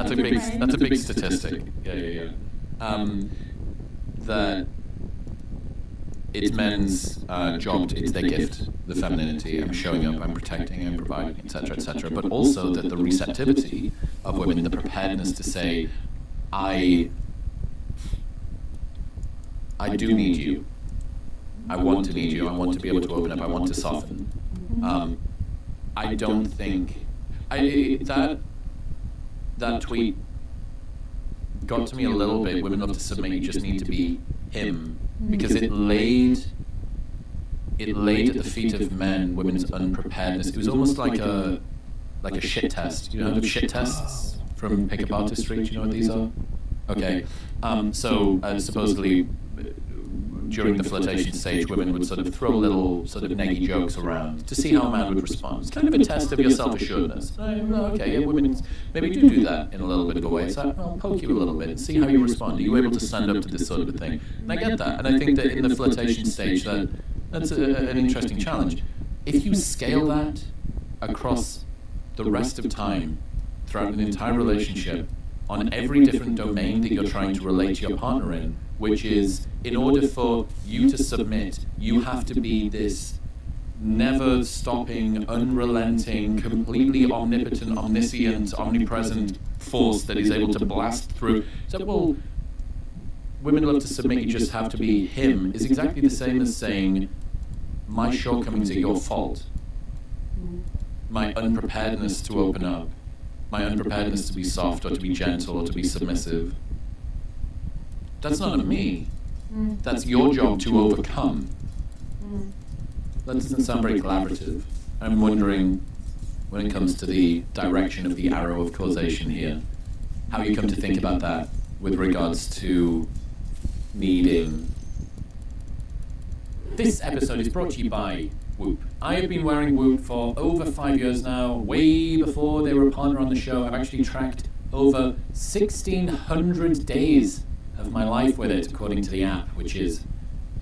that's a big statistic. Yeah. That it's men's job, it's their gift, the femininity. I'm showing up, I'm protecting, I'm providing, etc., etc. But also that the receptivity of women, the preparedness to say, I do need you. I want to need you. I want to be able to open up. I want to soften. I don't think that tweet got to me a little bit. Women love to submit. You just need to be him, because it laid at the feet of men women's unpreparedness. It was almost like a shit test. You know the shit tests from Pickup Artistry? Do you know what these are? Okay. So supposedly during the flirtation stage, women would sort of throw little sort of neggy jokes around to see how a man would respond. It's kind of a test of your self-assuredness. Okay, yeah, women maybe do that in a little bit of a way. It's like, I'll poke you a little bit and see how you respond. Are you able to stand up to this sort of a thing? And I get that. And I think that in the flirtation stage, that's an interesting challenge. If you scale that across the rest of time, throughout an entire relationship, on every different domain that you're trying to relate to your partner in, which is, in order for you to submit, you have to be this never-stopping, unrelenting, completely omnipotent, omniscient, omnipresent force that is able to blast through. So, well, women love to submit, you just have to be him, is exactly the same as saying, my shortcomings are your fault. My unpreparedness to open up, my unpreparedness to be soft or to be gentle or to be submissive. That's not on me. That's your job to overcome. That doesn't sound very collaborative. I'm wondering, when it comes to the direction of the arrow of causation here, how you come to think about that with regards to needing. This episode is brought to you by Whoop. I have been wearing Whoop for over 5 years now, way before they were a partner on the show. I've actually tracked over 1,600 days of my life with it, according to the app, which is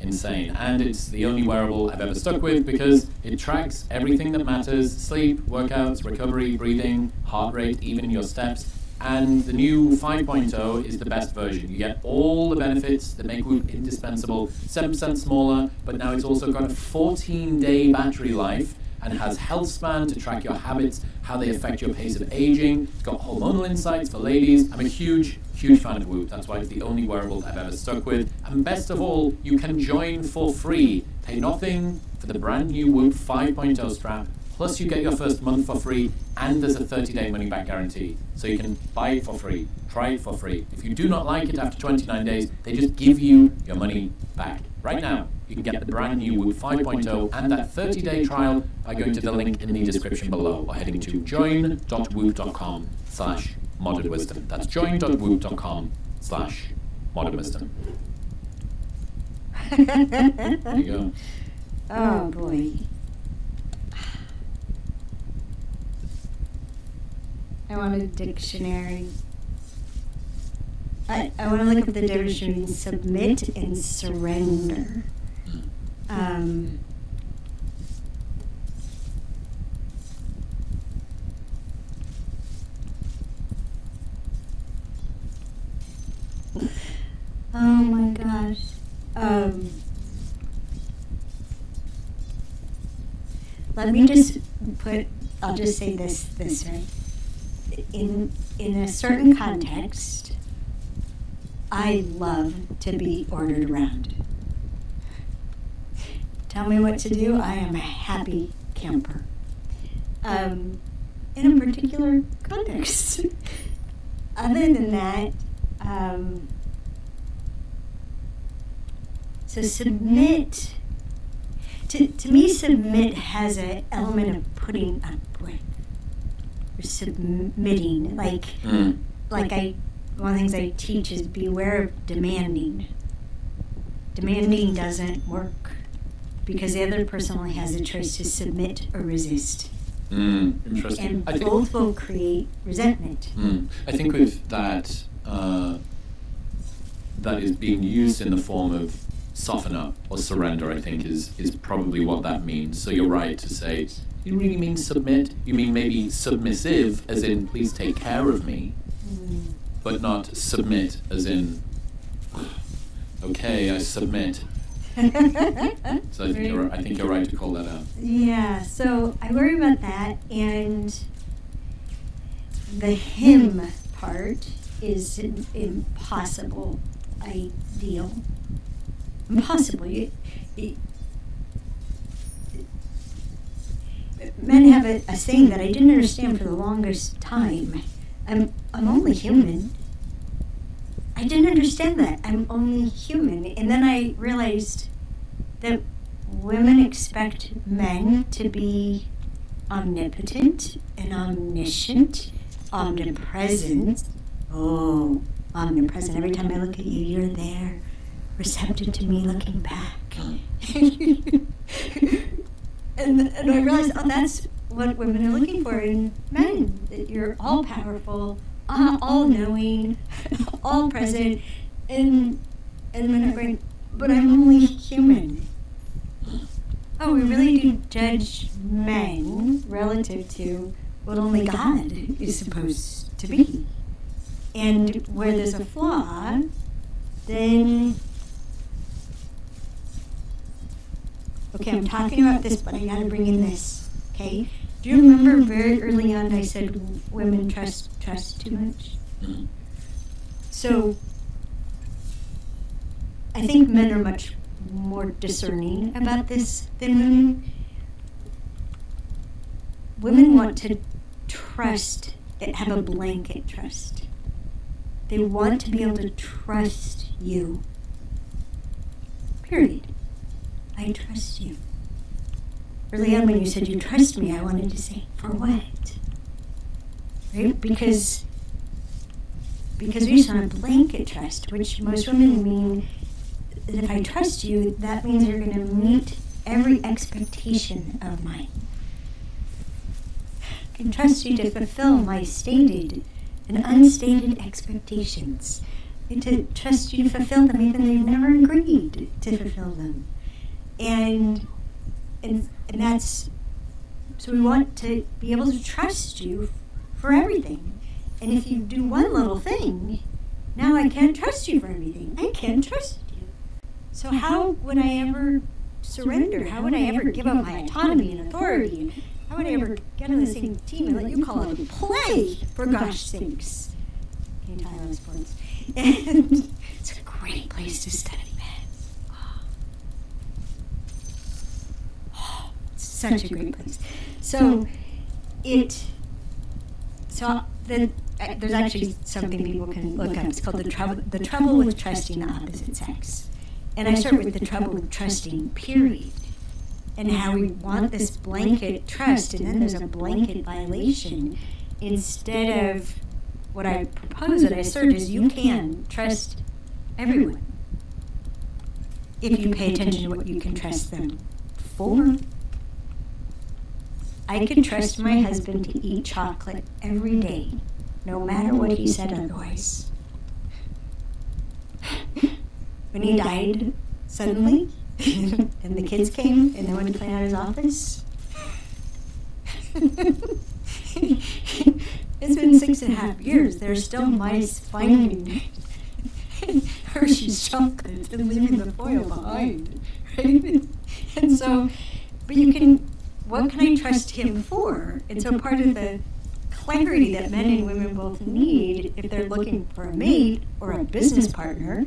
insane. And it's the only wearable I've ever stuck with because it tracks everything that matters: sleep, workouts, recovery, breathing, heart rate, even your steps. And the new 5.0 is the best version. You get all the benefits that make Whoop indispensable, 7% smaller, but now it's also got a 14-day battery life and has health span to track your habits, how they affect your pace of aging. It's got hormonal insights for ladies. I'm a huge fan of Whoop. That's why it's the only wearable I've ever stuck with. And best of all, you can join for free. Pay nothing for the brand new Whoop 5.0 strap. Plus you get your first month for free, and there's a 30-day money-back guarantee. So you can buy it for free, try it for free. If you do not like it after 29 days, they just give you your money back. Right now, you can get the brand new Whoop 5.0 and that 30-day trial by going to the link in the description below or heading to join.whoop.com/modernwisdom. That's join.whoop.com/modernwisdom. There you go. Oh, boy. I want a dictionary. I want to look up the difference between submit and surrender. Oh my gosh. Let me just I'll just say this right. In a certain context, I love to be ordered around. Tell me what to do, I am a happy camper. In a particular context. Other than that, so submit, to me, submit has an element of putting up with. Submitting, one of the things I teach is beware of demanding. Demanding doesn't work because the other person only has a choice to submit or resist. Interesting. And both will create resentment. I think with that, that is being used in the form of soften up or surrender, I think is probably what that means. So you're right to say, you really mean submit? You mean maybe submissive, as in please take care of me? but not submit, as in, okay, I submit. So I think you're right to call that out. Yeah, so I worry about that, and the him part is an impossible ideal. Impossible. Men have a saying that I didn't understand for the longest time. I'm only human. I didn't understand that. I'm only human. And then I realized that women expect men to be omnipotent and omniscient, omnipresent. Oh, omnipresent. Every time I look at you, you're there, receptive to me looking back. And I realized, oh, that's what women are looking for in men, that you're all-powerful, all-knowing, all-present, and men are going, but I'm only human. Oh, we really do judge men relative to what only God is supposed to be. And where there's a flaw, then... Okay, I'm talking about this, but I gotta bring in this, okay? Do you remember very early on I said women trust too much? Mm-hmm. So, I think men are much more discerning about this than women. Women want to trust, have a blanket trust. They want to be able to trust you. Period. I trust you. Early on when you said you trust me, I wanted to say, for what? Right? Because we just want a blanket trust, which most women mean that if I trust you, that means you're going to meet every expectation of mine. I can trust you to fulfill my stated and unstated expectations. And to trust you to fulfill them even though you've never agreed to fulfill them. And that's, so we want to be able to trust you for everything. And if you do one little thing, now I can't trust you for everything. I can't trust you. So how would I ever surrender? How would I ever give up my autonomy and authority? How would I ever get on the same team and let you call it play, for gosh sakes? Can you tell I love sports? And it's a great place to study, man. Such a great place. So there's actually something people can look up. It's called the trouble with trusting the opposite sex. And I start with the trouble with trusting, period. And how we want this blanket trust, and then there's a blanket violation. Instead of what I propose, what I assert is you can trust everyone if you pay attention to what you can trust them for. I can trust my husband to eat chocolate every day, no matter what he said otherwise. When he died suddenly, and the kids came and they wanted to clean out his office, it's been 6.5 years. There's still mice finding Hershey's chocolate and leaving the foil behind, right? And so, but you can. What can I trust him for? And so part of the clarity that men and women both need if they're looking for a mate or a business partner,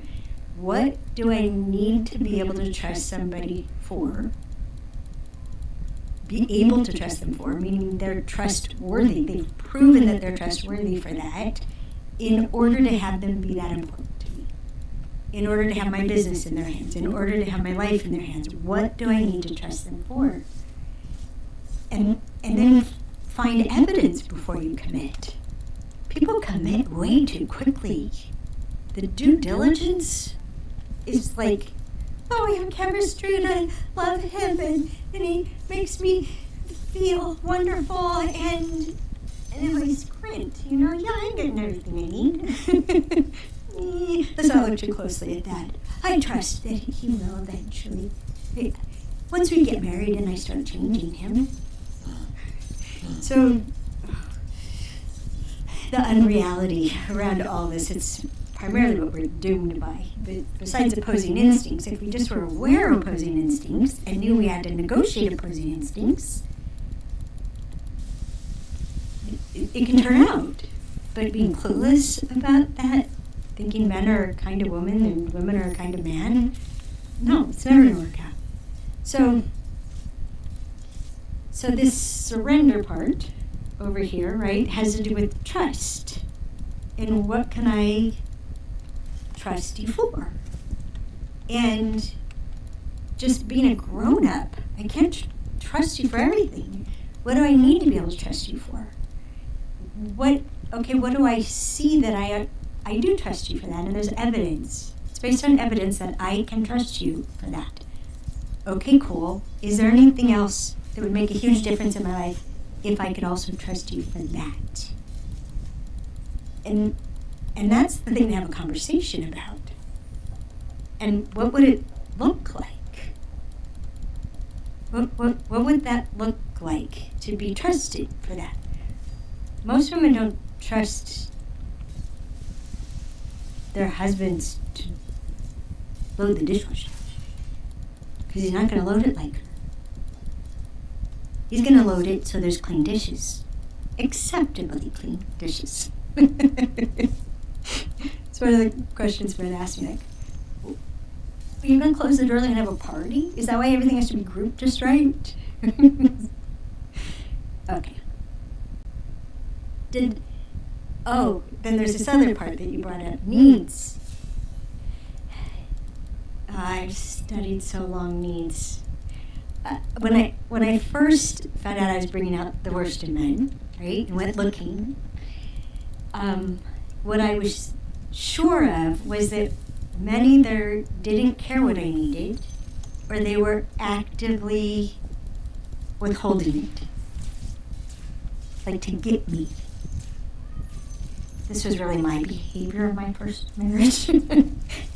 what do I need to be able to trust somebody for? Be able to trust them for, meaning they're trustworthy. They've proven that they're trustworthy for that in order to have them be that important to me. In order to have my business in their hands, in order to have my life in their hands. What do I need to trust them for? And then find evidence before you commit. People commit way too quickly. The due diligence is like, oh, we have chemistry and I love him and he makes me feel wonderful and then we squint, yeah, I'm getting everything I need. Let's not look too closely at that. I trust that he will eventually. Once we get married and I start changing him. So, the unreality around all this. It's primarily what we're doomed by. But besides opposing instincts, if we just were aware of opposing instincts and knew we had to negotiate opposing instincts, it can turn out. But being clueless about that, thinking men are a kind of woman and women are a kind of man, no, it's never going to work out. So this surrender part over here, right, has to do with trust. And what can I trust you for? And just being a grown-up, I can't trust you for everything. What do I need to be able to trust you for? What do I see that I do trust you for that? And there's evidence. It's based on evidence that I can trust you for that. Okay, cool. Is there anything else that would make a huge difference in my life if I could also trust you for that? And that's the thing to have a conversation about. And what would it look like? What would that look like to be trusted for that? Most women don't trust their husbands to load the dishwasher because he's not going to load it like her. He's going to load it so there's clean dishes. Acceptably clean dishes. It's one of the questions men ask me, like, are you going to close the door and have a party? Is that why everything has to be grouped just right? Okay. Then there's this other part that you brought up, needs. I've studied so long needs. When I first found out I was bringing out the worst in men, right, and went looking, what I was sure of was that men either didn't care what I needed, or they were actively withholding it, like to get me. This was really my behavior of my first marriage,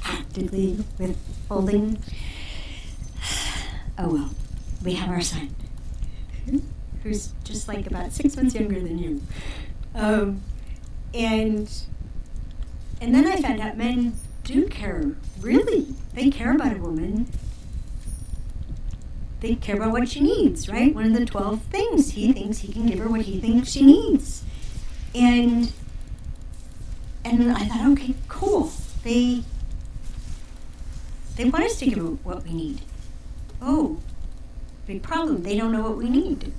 actively withholding. Oh well, we have our son, who's just like about 6 months younger than you. And then I found out men do care, really. They care about a woman. They care about what she needs, right? One of the 12 things, he thinks he can give her what he thinks she needs. And I thought, okay, cool. They want us to give her what we need. Oh, big problem. They don't know what we need.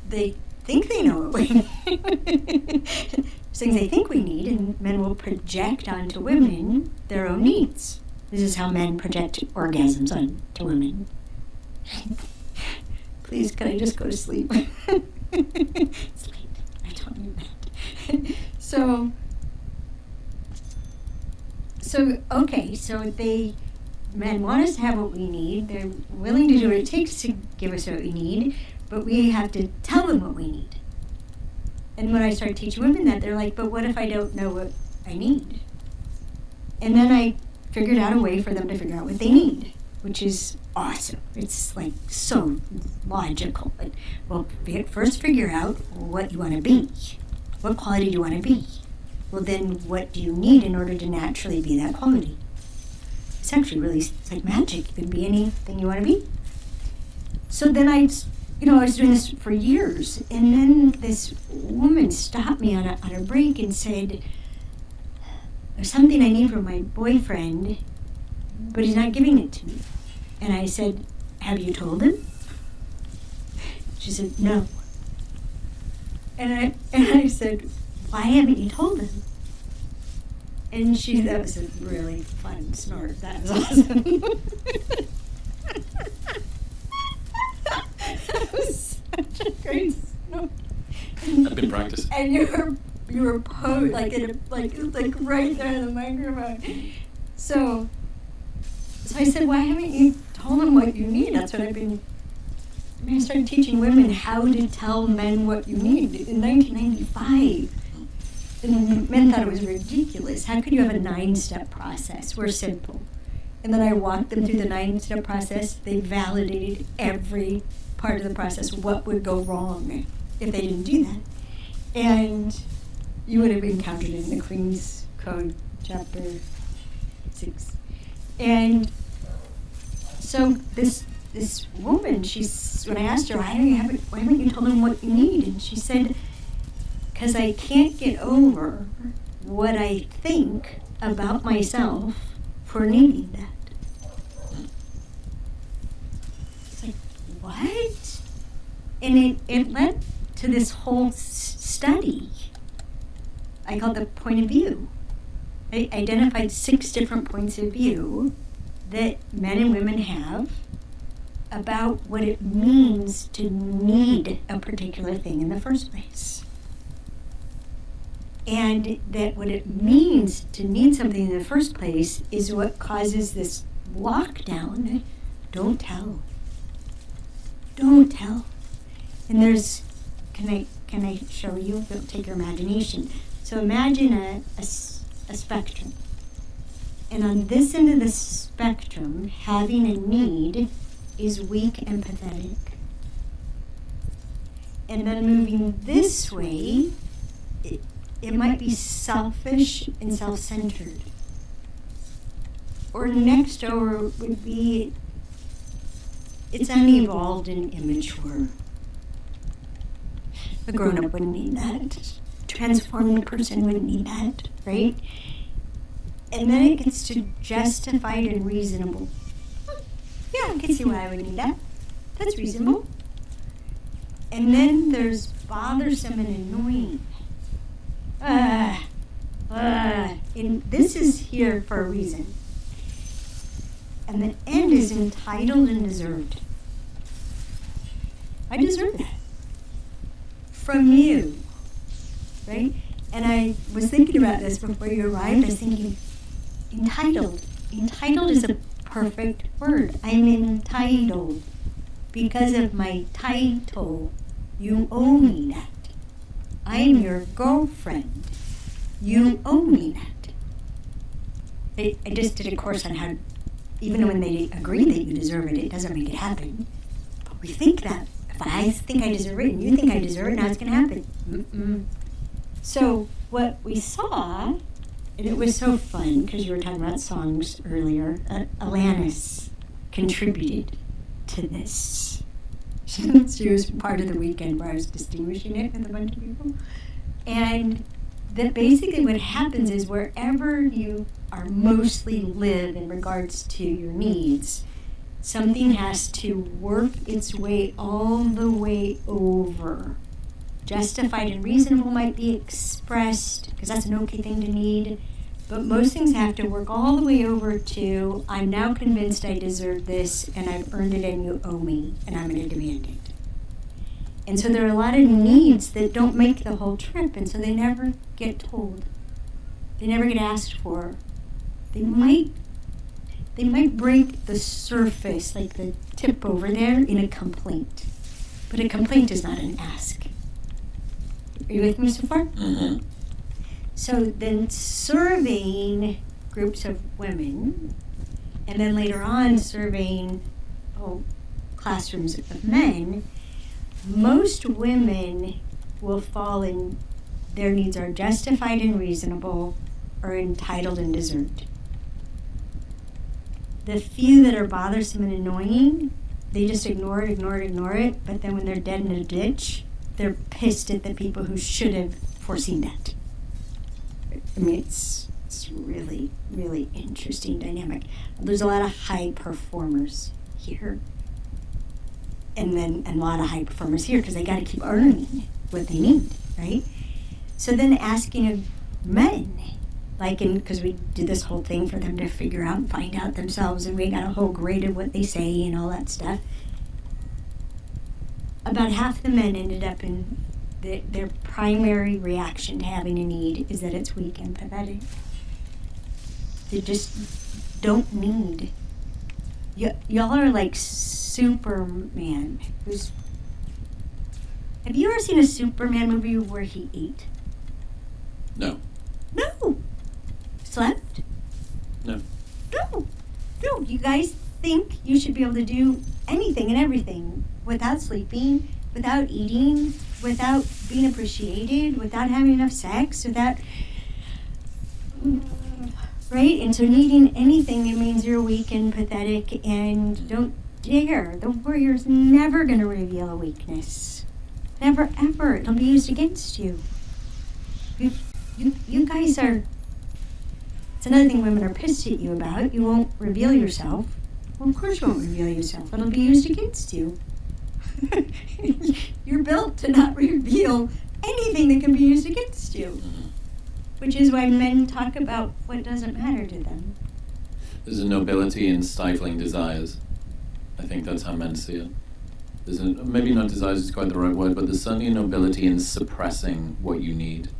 They think they know what we need. Things they think we need, and men will project onto women their own needs. This is how men project orgasms onto women. Please, can I just go to sleep? It's late. I don't need that. So men want us to have what we need. They're willing to do what it takes to give us what we need, but we have to tell them what we need. And when I started teaching women that, they're like, but what if I don't know what I need? And then I figured out a way for them to figure out what they need, which is awesome. It's like so logical. Like, well, first figure out what you want to be. What quality do you want to be? Well, then what do you need in order to naturally be that quality? It's actually really, it's like magic. You can be anything you want to be. So then I was doing this for years, and then this woman stopped me on a break and said, there's something I need from my boyfriend, but he's not giving it to me. And I said, have you told him? She said, no. And I said, why haven't you told him? And that was a really fun snort. That was awesome. That was such a great snort. I've been practicing. And you were posed like right there in the microphone. So I said, why haven't you told them what you need? That's what I started teaching women how to tell men what you need in 1995. And men thought it was ridiculous. How could you have a 9-step process? We're simple. And then I walked them through the 9-step process. They validated every part of the process, what would go wrong if they didn't do that. And you would have encountered it in the Queen's Code, chapter 6. And so this woman, when I asked her, why haven't you told them what you need? And she said, because I can't get over what I think about myself for needing that. It's like, what? And it led to this whole study I call the point of view. I identified 6 different points of view that men and women have about what it means to need a particular thing in the first place. And that what it means to need something in the first place is what causes this lockdown. Don't tell. Don't tell. And there's, can I show you? It'll take your imagination. So imagine a spectrum. And on this end of the spectrum, having a need is weak and pathetic. And then moving this way, it might be selfish and self-centered. Or next over would be, it's unevolved and immature. A grown-up wouldn't need that. Transformed person wouldn't need that, right? And then it gets to justified and reasonable. Yeah, I can see why I would need that. That's reasonable. And then there's bothersome and annoying. And this is here for a reason. And the end is entitled and deserved. I deserve that. From you. Right? And I was thinking about this before you arrived. I was thinking, entitled. Entitled is a perfect word. I'm entitled. Because of my title, you owe me that. I'm your girlfriend. You owe me that. I just did a course on how, even when they agree that you deserve it, it doesn't make it happen. But we think that. If I think I deserve it and you think I deserve it, now it's going to happen. Mm-mm. So what we saw, and it was so fun because you were talking about songs earlier, Alanis contributed to this. She was part of the weekend where I was distinguishing it with a bunch of people. And that basically what happens is wherever you are mostly live in regards to your needs, something has to work its way all the way over. Justified and reasonable might be expressed, because that's an okay thing to need, but most things have to work all the way over to, I'm now convinced I deserve this, and I've earned it and you owe me, and I'm going to demand it. And so there are a lot of needs that don't make the whole trip, and so they never get told. They never get asked for. They might break the surface, like the tip over there, in a complaint. But a complaint is not an ask. Are you with me so far? Mm-hmm. So then surveying groups of women, and then later on surveying classrooms of men, most women will fall in, their needs are justified and reasonable, or entitled and deserved. The few that are bothersome and annoying, they just ignore it, but then when they're dead in a ditch, they're pissed at the people who should have foreseen that. I mean, it's really, really interesting dynamic. There's a lot of high performers here. And a lot of high performers here because they got to keep earning what they need, right? So then asking of men, because we did this whole thing for them to figure out and find out themselves, and we got a whole grade of what they say and all that stuff. About half the men ended up in their primary reaction to having a need is that it's weak and pathetic. They just don't need. Y'all are like Superman. Have you ever seen a Superman movie where he ate? No. No. Slept? No. No. You guys think you should be able to do anything and everything without sleeping, without eating, without being appreciated, without having enough sex, without, right? And so needing anything, it means you're weak and pathetic, and don't dare. The warrior's never going to reveal a weakness. Never, ever. It'll be used against you. You guys are, it's another thing women are pissed at you about. You won't reveal yourself. Well, of course you won't reveal yourself. It'll be used against you. You're built to not reveal anything that can be used against you. Which is why men talk about what doesn't matter to them. There's a nobility in stifling desires. I think that's how men see it. There's maybe not desires is quite the right word, but there's certainly a nobility in suppressing what you need.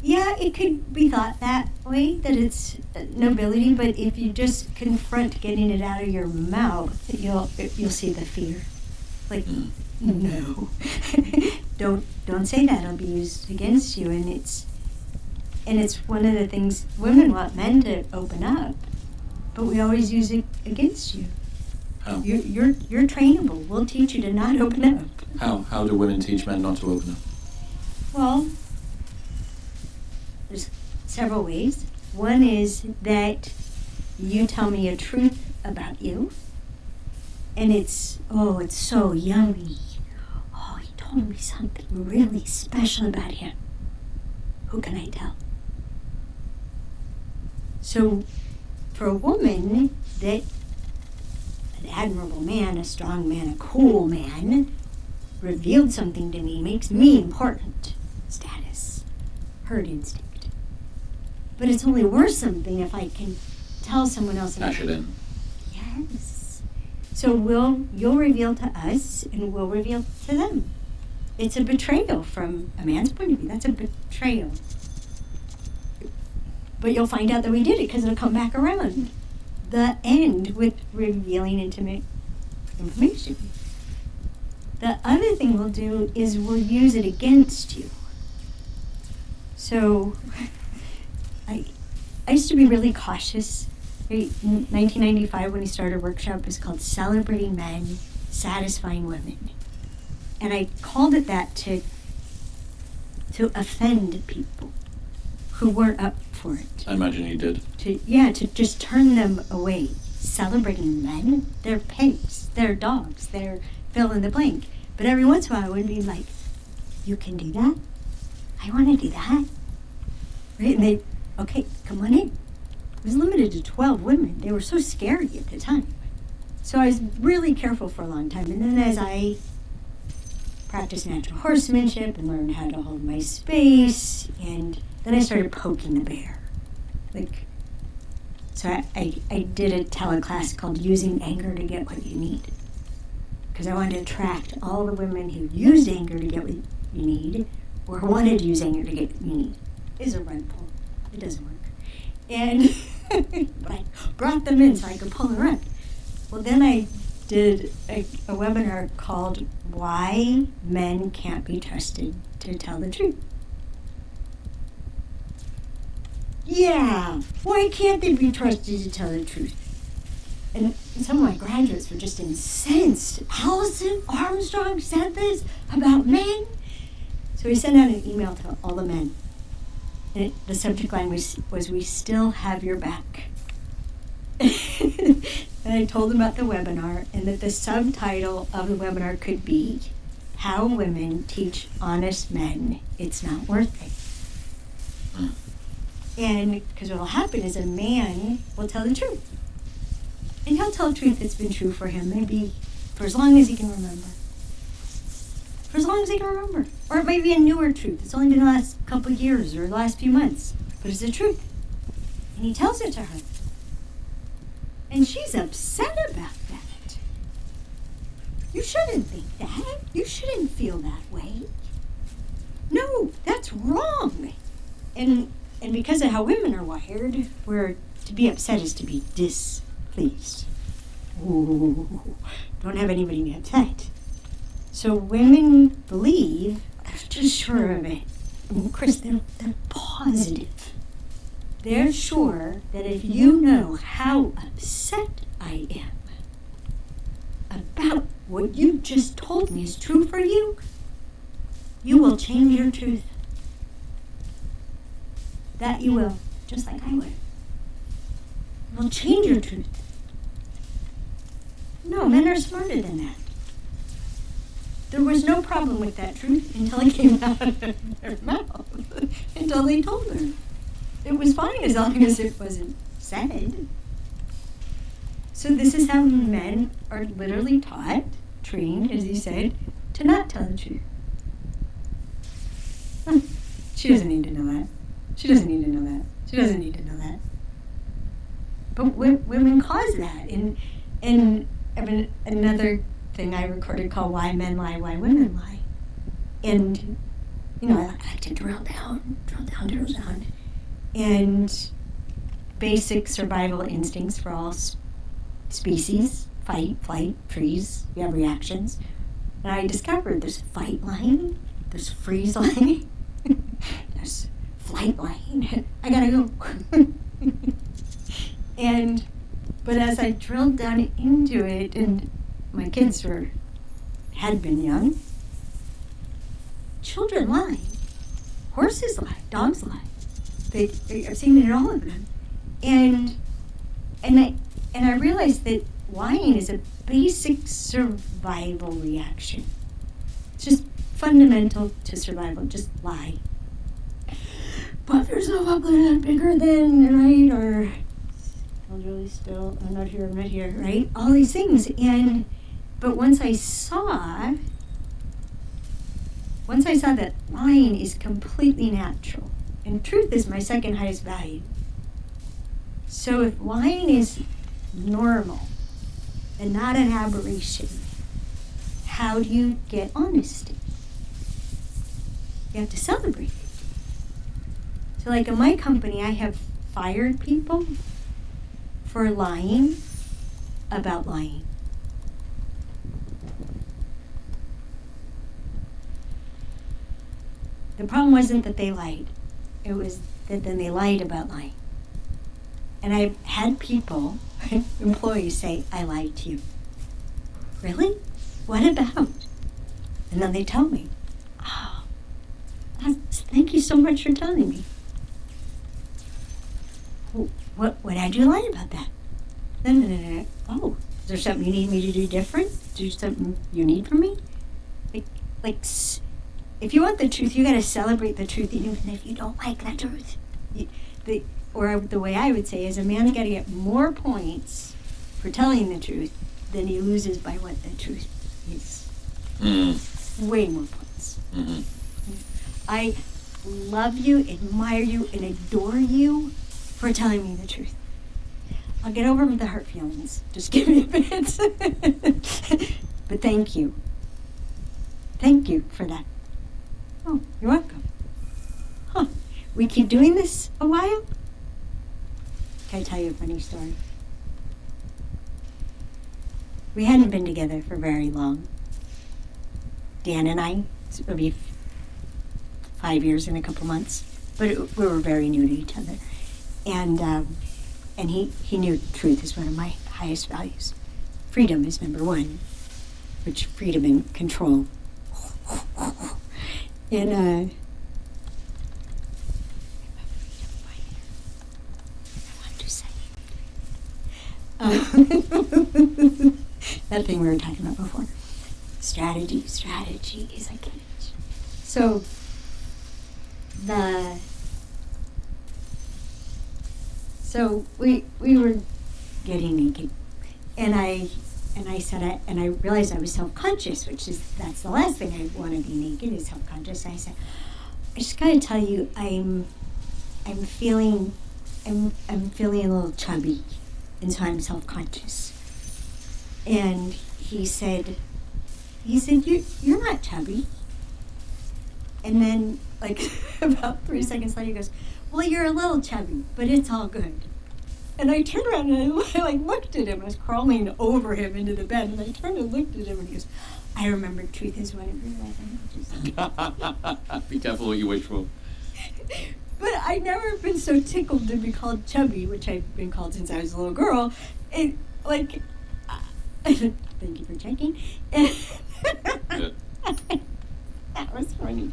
Yeah, it could be thought that way, that it's nobility, but if you just confront getting it out of your mouth, you'll see the fear. Like, no. Don't say that, it'll be used against you, and it's one of the things women want men to open up, but we always use it against you. How? You're trainable. We'll teach you to not open up. How do women teach men not to open up? Well, there's several ways. One is that you tell me a truth about you, and it's so yummy. Oh, he told me something really special about him. Who can I tell? So, for a woman, that an admirable man, a strong man, a cool man, revealed something to me makes me important. Status. Herd instinct. But it's only worth something if I can tell someone else. Cash it in. Yes. So you'll reveal to us, and we'll reveal to them. It's a betrayal from a man's point of view. That's a betrayal. But you'll find out that we did it because it'll come back around. The end with revealing intimate information. The other thing we'll do is we'll use it against you. So I used to be really cautious. In 1995, when he started a workshop, it was called Celebrating Men, Satisfying Women. And I called it that to offend people who weren't up for it. I imagine you did. To just turn them away. Celebrating men, they're pigs, they're dogs, they're fill in the blank. But every once in a while I would be like, you can do that? I want to do that. Right? And they, okay, come on in. It was limited to 12 women. They were so scary at the time. So I was really careful for a long time. And then as I practiced natural horsemanship and learned how to hold my space, and then I started poking the bear. So I did a teleclass called Using Anger to Get What You Need. Because I wanted to attract all the women who used anger to get what you need, or wanted to use anger to get what you need. It's a rug pull. It doesn't work. And but I brought them in so I could pull the rug. Well, then I did a webinar called Why Men Can't Be Trusted to Tell the Truth. Yeah, why can't they be trusted to tell the truth? And some of my graduates were just incensed. Allison Armstrong said this about men? So we sent out an email to all the men. And the subject line was we still have your back. And I told them about the webinar, and that the subtitle of the webinar could be How Women Teach Honest Men It's Not Worth It. And because what will happen is a man will tell the truth. And he'll tell a truth that's been true for him, maybe for as long as he can remember. For as long as he can remember. Or it might be a newer truth. It's only been the last couple of years or the last few months. But it's the truth. And he tells it to her. And she's upset about that. You shouldn't think that. You shouldn't feel that way. No, that's wrong. And because of how women are wired, where to be upset is to be displeased. Ooh, don't have anybody be upset. So women believe, they're just sure of it. Chris, they're positive. They're sure that if you know how upset I am about what you just told me is true for you, You will change your truth. That you will, just like I would. You'll change your truth. No, men are smarter than that. There was no problem with that truth until it came out of their mouth, until they told her. It was fine as long as it wasn't said. So this is how men are literally taught, trained, as he said, to not tell the truth. She doesn't need to know that. She doesn't need to know that. She doesn't need to know that. But women cause that. And another thing I recorded called Why Men Lie, Why Women Lie. And, you know, I like to drill down. And basic survival instincts for all species, fight, flight, freeze, we have reactions. And I discovered there's fight line, there's freeze line, there's flight line. I gotta go. But as I drilled down into it, and my kids had been young, children lie, horses lie, dogs lie. I've seen it in all of them, and I realized that lying is a basic survival reaction. It's just fundamental to survival. Just lie. Puff yourself up like bigger than, right? Or hold really still. I'm not here, right? All these things. But once I saw that lying is completely natural, and truth is my second highest value. So if lying is normal and not an aberration, how do you get honesty? You have to celebrate it. So like in my company, I have fired people for lying about lying. The problem wasn't that they lied. It was that then they lied about lying. And I've had people, employees, say, I lied to you. Really? What about? And then they tell me, oh, thank you so much for telling me. What did you lie about that? No. Oh, is there something you need me to do different? Is there something you need from me? Like, if you want the truth, you got to celebrate the truth, even if you don't like the truth. Or the way I would say is a man's got to get more points for telling the truth than he loses by what the truth is. Way more points. Mm-hmm. I love you, admire you, and adore you for telling me the truth. I'll get over the hurt feelings. Just give me a minute. But thank you. Thank you for that. Oh, you're welcome. Huh. We keep doing this a while? Can I tell you a funny story? We hadn't been together for very long. Dan and I, it'll be 5 years in a couple months, but we were very new to each other. And he knew truth is one of my highest values. Freedom is number one, which freedom and control. And that thing we were talking about before. Strategy is a key. So we were getting naked, and I said, and I realized I was self-conscious, that's the last thing I want to be naked is self-conscious. I said, I just gotta tell you, I'm feeling a little chubby, and so I'm self-conscious. And he said, you're not chubby. And then, like, about 3 seconds later, he goes, well, you're a little chubby, but it's all good. And I turned around and I looked at him. I was crawling over him into the bed, and I turned and looked at him, and he goes, I remember truth is one of your languages. Be careful what you wish for. But I've never been so tickled to be called chubby, which I've been called since I was a little girl. And, thank you for checking. That was funny.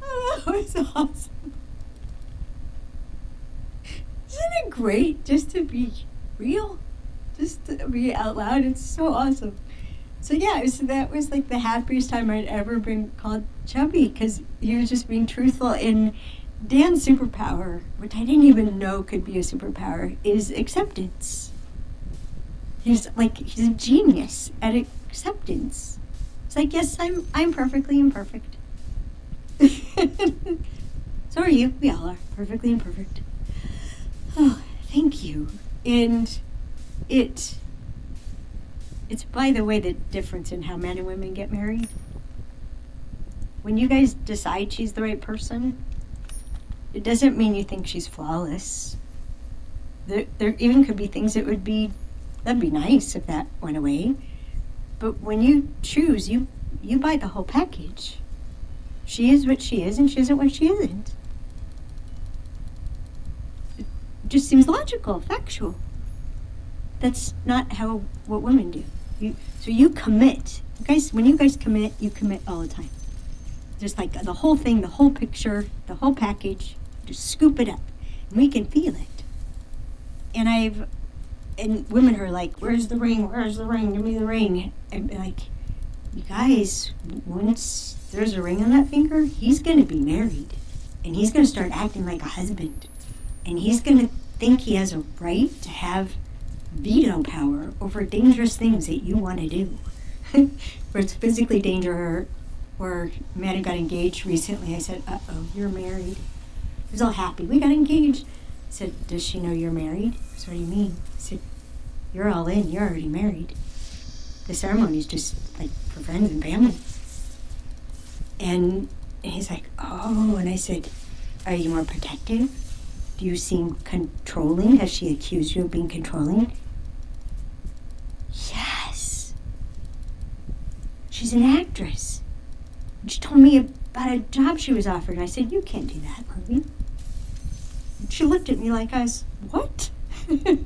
Oh, that was awesome. Isn't it great just to be real? Just to be out loud. It's so awesome. So yeah, so that was like the happiest time I'd ever been called chubby, because he was just being truthful. And Dan's superpower, which I didn't even know could be a superpower, is acceptance. He's a genius at acceptance. It's like, yes, I'm perfectly imperfect. So are you. We all are perfectly imperfect. Oh, thank you. And it's by the way the difference in how men and women get married. When you guys decide she's the right person, it doesn't mean you think she's flawless. There even could be things that'd be nice if that went away. But when you choose, you buy the whole package. She is what she is, and she isn't what she isn't. It just seems logical, factual. That's not what women do. So you commit. Guys, when you guys commit, you commit all the time. Just like the whole thing, the whole picture, the whole package, just scoop it up. And we can feel it. And women are like, where's the ring? Where's the ring? Give me the ring. And be like, you guys, once there's a ring on that finger, he's going to be married. And he's going to start acting like a husband. And he's going to think he has a right to have veto power over dangerous things that you want to do. Where it's physically dangerous. Or Matt got engaged recently. I said, uh-oh, you're married. He was all happy. We got engaged. I said, does she know you're married? I said, what do you mean? I said, you're all in. You're already married. The ceremony's just like for friends and family. And he's like, oh. And I said, are you more protective? Do you seem controlling? Has she accused you of being controlling? Yes. She's an actress. She told me about a job she was offered. I said, you can't do that, Marie. She looked at me like I was, what? And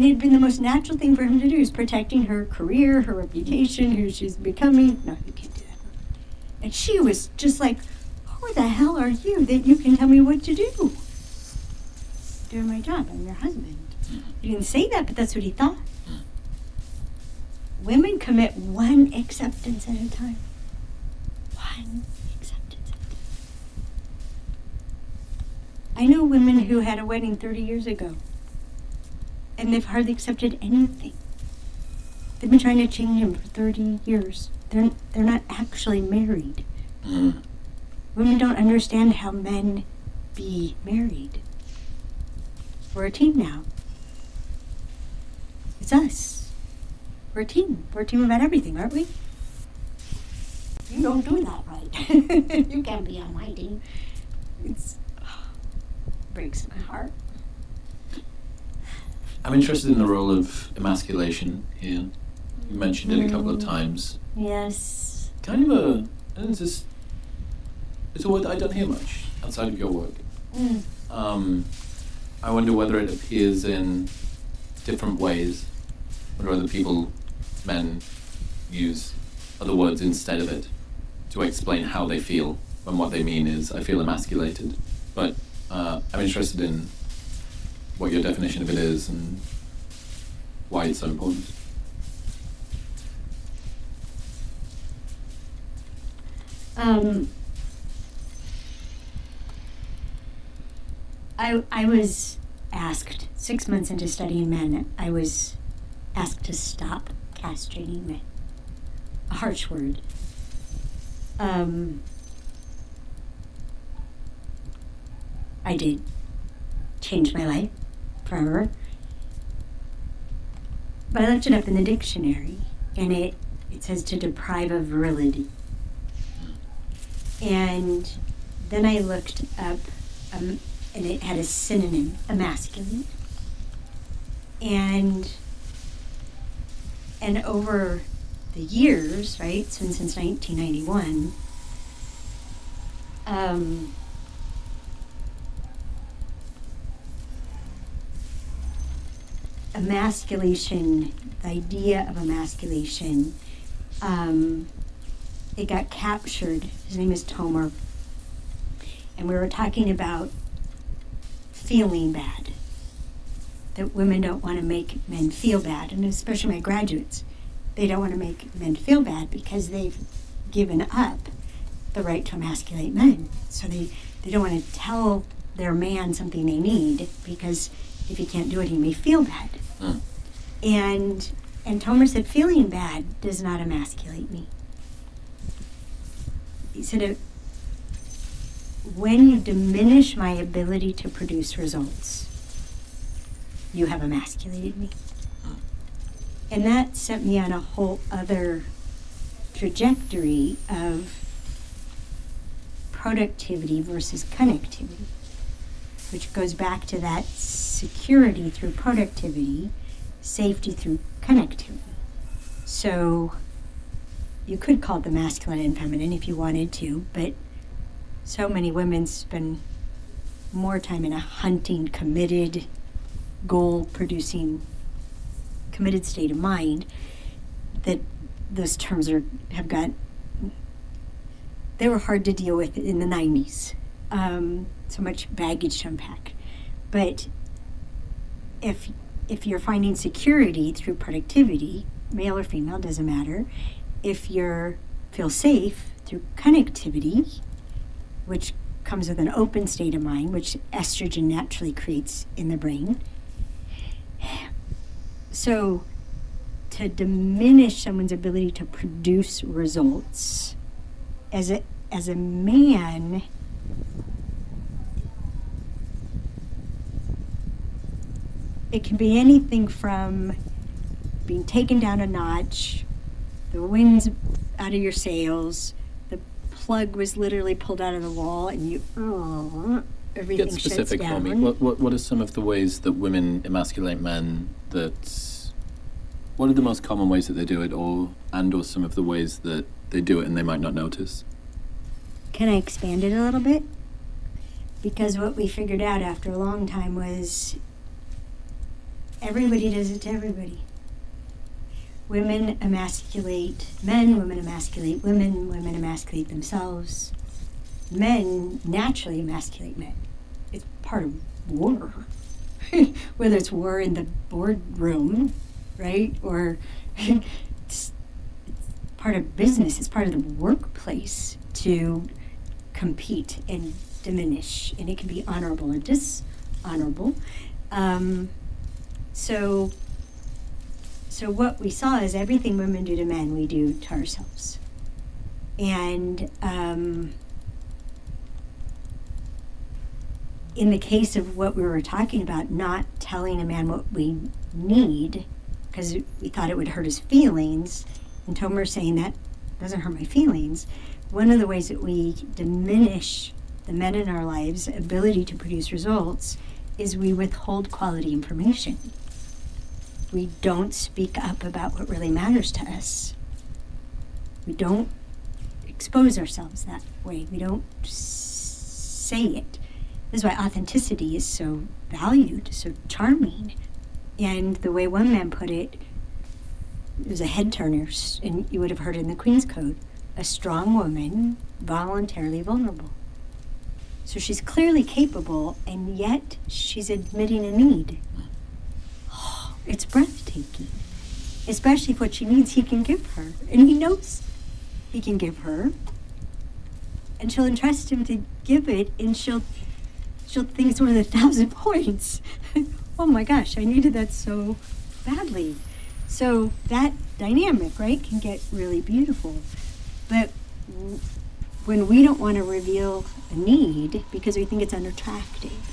it had been the most natural thing for him to do, is protecting her career, her reputation, who she's becoming. No, you can't do that. And she was just like, who the hell are you that you can tell me what to do? Doing my job. I'm your husband. He didn't say that, but that's what he thought. Women commit one acceptance at a time. One acceptance at a time. I know women who had a wedding 30 years ago, and they've hardly accepted anything. They've been trying to change them for 30 years. They're not actually married. Women don't understand how men be married. We're a team now. It's us. We're a team. We're a team about everything, aren't we? You don't do that right. You can't be on my team. It breaks my heart. I'm interested in the role of emasculation here. You mentioned it a couple of times. Yes. Kind of it's a word that I don't hear much outside of your work. I wonder whether it appears in different ways, or whether men use other words instead of it to explain how they feel, when what they mean is, I feel emasculated. But I'm interested in what your definition of it is and why it's so important. I was asked, 6 months into studying men, I was asked to stop castrating men. A harsh word. I did. Changed my life forever. But I looked it up in the dictionary, and it says to deprive of virility. And then I looked up, and it had a synonym, emasculate. And over the years, right, since 1991, emasculation, the idea of emasculation, it got captured. His name is Tomer. And we were talking about feeling bad. That women don't want to make men feel bad, and especially my graduates. They don't want to make men feel bad because they've given up the right to emasculate men. So they don't want to tell their man something they need because if he can't do it, he may feel bad. And Tomer said, feeling bad does not emasculate me. He said, when you diminish my ability to produce results, you have emasculated me. And that set me on a whole other trajectory of productivity versus connectivity, which goes back to that security through productivity, safety through connectivity. So you could call it the masculine and feminine if you wanted to, but so many women spend more time in a hunting, committed, goal-producing, committed state of mind that those terms have got. They were hard to deal with in the 90s. So much baggage to unpack. But if you're finding security through productivity, male or female, doesn't matter. If you feel safe through connectivity, which comes with an open state of mind, which estrogen naturally creates in the brain. So to diminish someone's ability to produce results, as a man, it can be anything from being taken down a notch, the wind's out of your sails, the plug was literally pulled out of the wall, and everything Get shuts specific down. for me. What are some of the ways that women emasculate men? What are the most common ways that they do it, or some of the ways that they do it and they might not notice? Can I expand it a little bit? Because what we figured out after a long time was everybody does it to everybody. Women emasculate men, women emasculate women, women emasculate themselves. Men naturally emasculate men. It's part of war. Whether it's war in the boardroom, right? Or it's part of business, it's part of the workplace to compete and diminish. And it can be honorable or dishonorable. So what we saw is everything women do to men, we do to ourselves. And in the case of what we were talking about, not telling a man what we need, because we thought it would hurt his feelings, and Tomer saying that doesn't hurt my feelings, one of the ways that we diminish the men in our lives' ability to produce results is we withhold quality information. We don't speak up about what really matters to us. We don't expose ourselves that way. We don't say it. This is why authenticity is so valued, so charming. And the way one man put it was a head turner, and you would have heard it in the Queen's Code, a strong woman, voluntarily vulnerable. So she's clearly capable, and yet she's admitting a need. It's breathtaking, especially if what she needs he can give her, and he knows he can give her, and she'll entrust him to give it, and she'll think it's worth 1,000 points. Oh my gosh, I needed that so badly. So that dynamic, right, can get really beautiful. But when we don't want to reveal a need because we think it's unattractive,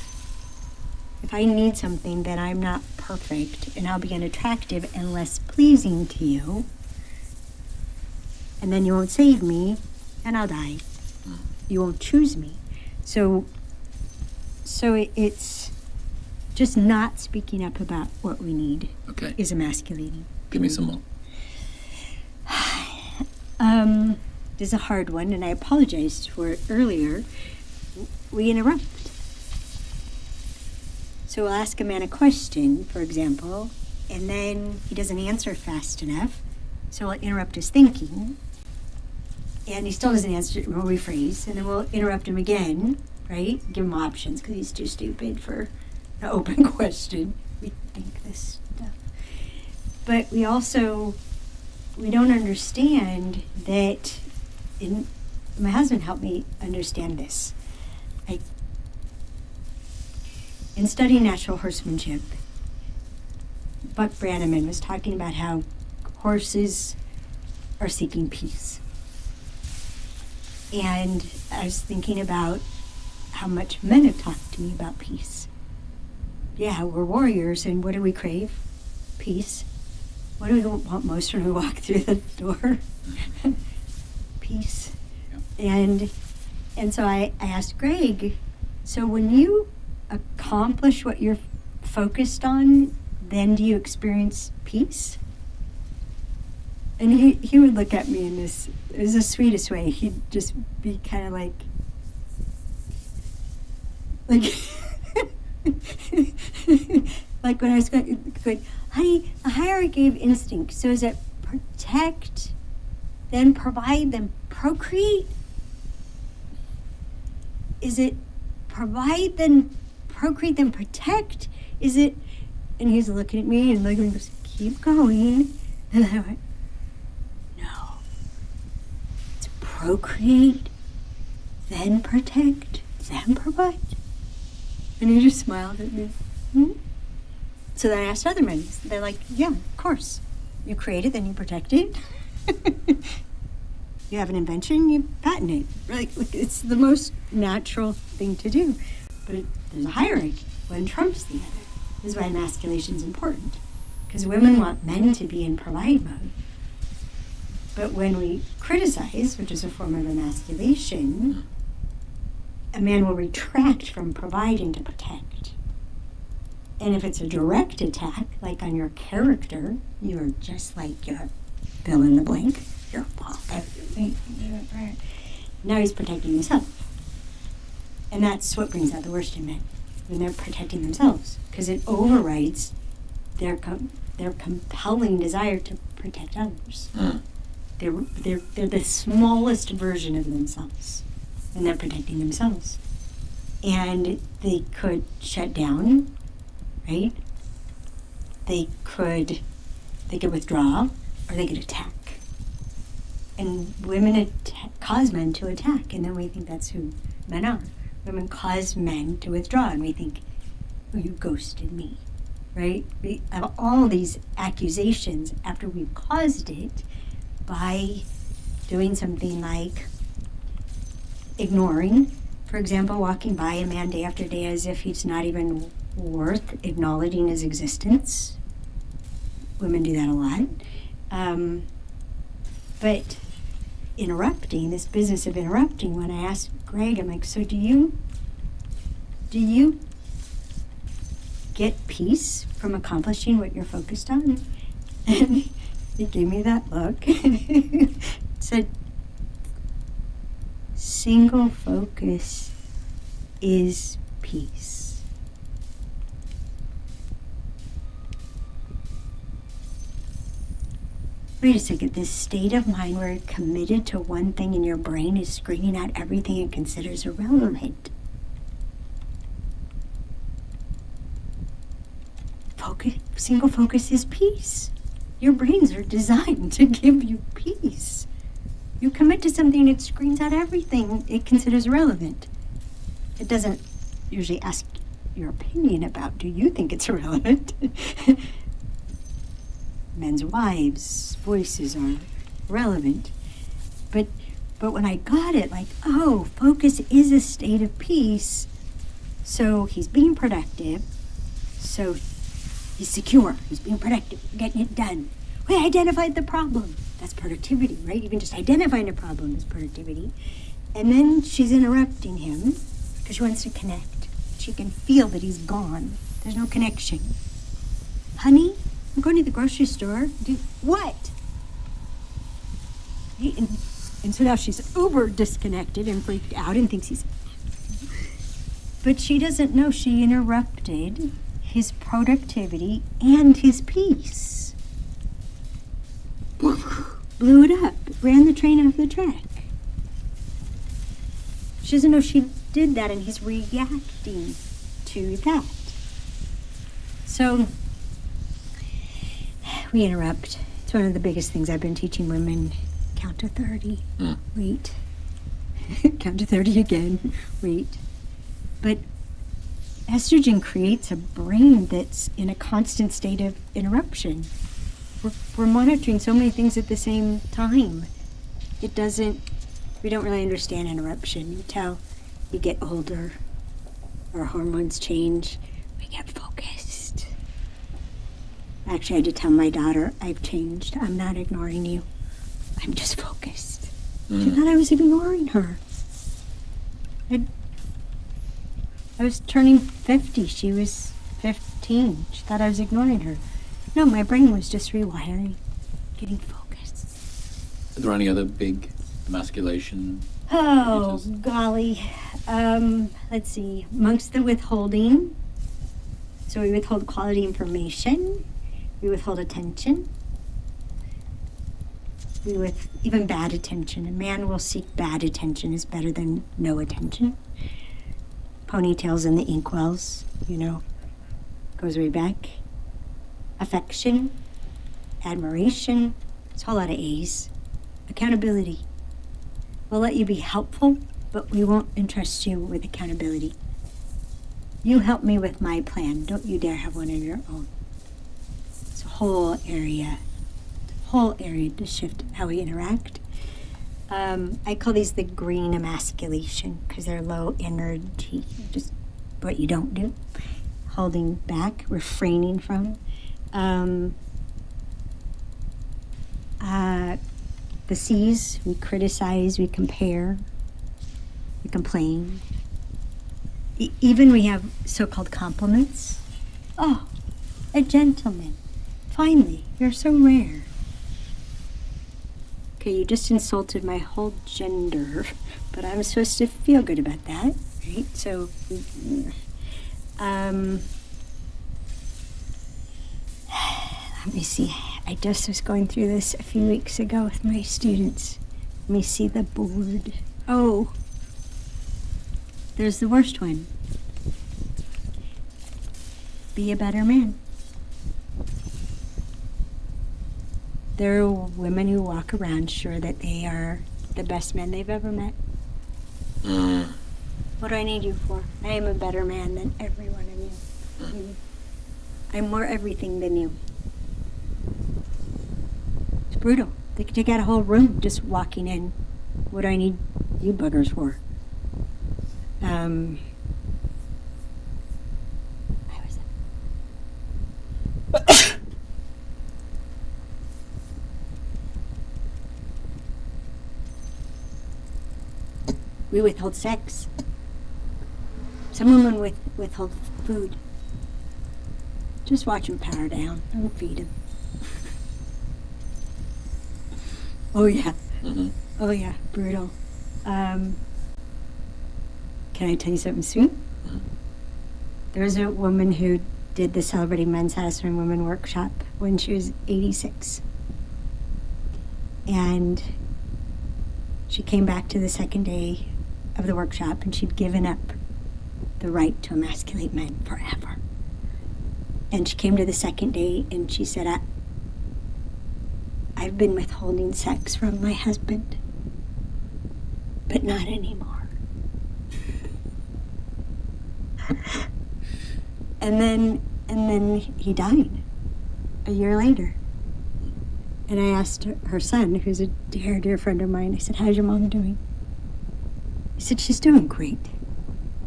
if I need something, then I'm not perfect, and I'll be unattractive and less pleasing to you, and then you won't save me, and I'll die. You won't choose me. So it's just not speaking up about what we need. Okay. Is emasculating. Give me some more. This is a hard one, and I apologized for it earlier. We interrupt. So we'll ask a man a question, for example, and then he doesn't answer fast enough, so we'll interrupt his thinking. And he still doesn't answer, we'll rephrase, and then we'll interrupt him again, right? Give him options because he's too stupid for an open question. We think this stuff. But we don't understand that, my husband helped me understand this. In studying natural horsemanship, Buck Brannaman was talking about how horses are seeking peace. And I was thinking about how much men have talked to me about peace. Yeah, we're warriors, and what do we crave? Peace. What do we want most when we walk through the door? Peace. Yeah. And so I asked Greg, so when you accomplish what you're focused on, then do you experience peace? And he would look at me in this, it was the sweetest way. He'd just be kind of like like when I was going, honey, a hierarchy of instinct. So is it protect, then provide, then procreate? Is it provide, then procreate, then protect? Is it, and he's looking at me and looking and goes, keep going. And I went, no. It's procreate, then protect, then provide. And he just smiled at me. Hmm? So then I asked other men. They're like, yeah, of course. You create it, then you protect it. You have an invention, you patent it. Like, it's the most natural thing to do. But there's a hierarchy. One trumps the other. This is why emasculation is important. Because women want men to be in provide mode. But when we criticize, which is a form of emasculation, a man will retract from providing to protect. And if it's a direct attack, like on your character, you're just like your fill in the blank. Your fault. Now he's protecting himself. And that's what brings out the worst in men, when they're protecting themselves, because it overrides their compelling desire to protect others. They're the smallest version of themselves, and they're protecting themselves. And they could shut down, right? They could withdraw, or they could attack. And women cause men to attack, and then we think that's who men are. Women cause men to withdraw, and we think, oh, you ghosted me, right? We have all these accusations after we've caused it by doing something like ignoring, for example, walking by a man day after day as if he's not even worth acknowledging his existence. Women do that a lot. But interrupting, this business of interrupting, when I asked Greg, I'm like, so do you get peace from accomplishing what you're focused on? And he gave me that look. Said, single focus is peace. Wait a second, this state of mind where you're committed to one thing and your brain is screening out everything it considers irrelevant. Single focus is peace. Your brains are designed to give you peace. You commit to something, it screens out everything it considers irrelevant. It doesn't usually ask your opinion about, do you think it's irrelevant? Men's wives' voices are relevant. But when I got it, like, oh, focus is a state of peace, so he's being productive, so he's secure, he's being productive, getting it done. We identified the problem. That's productivity, right? Even just identifying a problem is productivity. And then she's interrupting him because she wants to connect. She can feel that he's gone. There's no connection. Honey, I'm going to the grocery store. What? And so now she's uber disconnected and freaked out and thinks he's... But she doesn't know she interrupted his productivity and his peace. Blew it up, ran the train off the track. She doesn't know she did that, and he's reacting to that. So, we interrupt. It's one of the biggest things I've been teaching women. Count to 30. Wait. Count to 30 again. Wait. But estrogen creates a brain that's in a constant state of interruption. We're monitoring so many things at the same time. We don't really understand interruption until you get older, our hormones change, we get focused. Actually, I had to tell my daughter, I've changed. I'm not ignoring you. I'm just focused. She thought I was ignoring her. I was turning 50. She was 15. She thought I was ignoring her. No, my brain was just rewiring, getting focused. Are there any other big emasculation? Oh, golly. Let's see. Amongst the withholding, so we withhold quality information, we withhold attention, even bad attention. A man will seek bad attention is better than no attention. Ponytails and the inkwells, goes way back. Affection, admiration, it's a whole lot of A's. Accountability. We'll let you be helpful, but we won't entrust you with accountability. You help me with my plan. Don't you dare have one of your own. It's a whole area to shift how we interact. I call these the green emasculation because they're low energy. Just what you don't do. Holding back, refraining from. The C's, we criticize, we compare, we complain. Even we have so-called compliments. Oh, a gentleman. Finally, you're so rare. Okay, you just insulted my whole gender, but I'm supposed to feel good about that, right? So, let me see. I just was going through this a few weeks ago with my students. Let me see the board. Oh, there's the worst one. Be a better man. There are women who walk around sure that they are the best men they've ever met. What do I need you for? I am a better man than every one of you. I'm more everything than you. It's brutal. They could take out a whole room just walking in. What do I need you buggers for? We withhold sex. Some women withhold food. Just watch them power down. Don't feed them. Oh, yeah. Oh, yeah. Brutal. Can I tell you something sweet? There was a woman who did the Celebrating Men's House and Women workshop when she was 86. And she came back to the second day of the workshop, and she'd given up the right to emasculate men forever. And she came to the second day, and she said, I've been withholding sex from my husband, but not anymore. And then he died a year later. And I asked her son, who's a dear, dear friend of mine, I said, how's your mom doing? He said, she's doing great.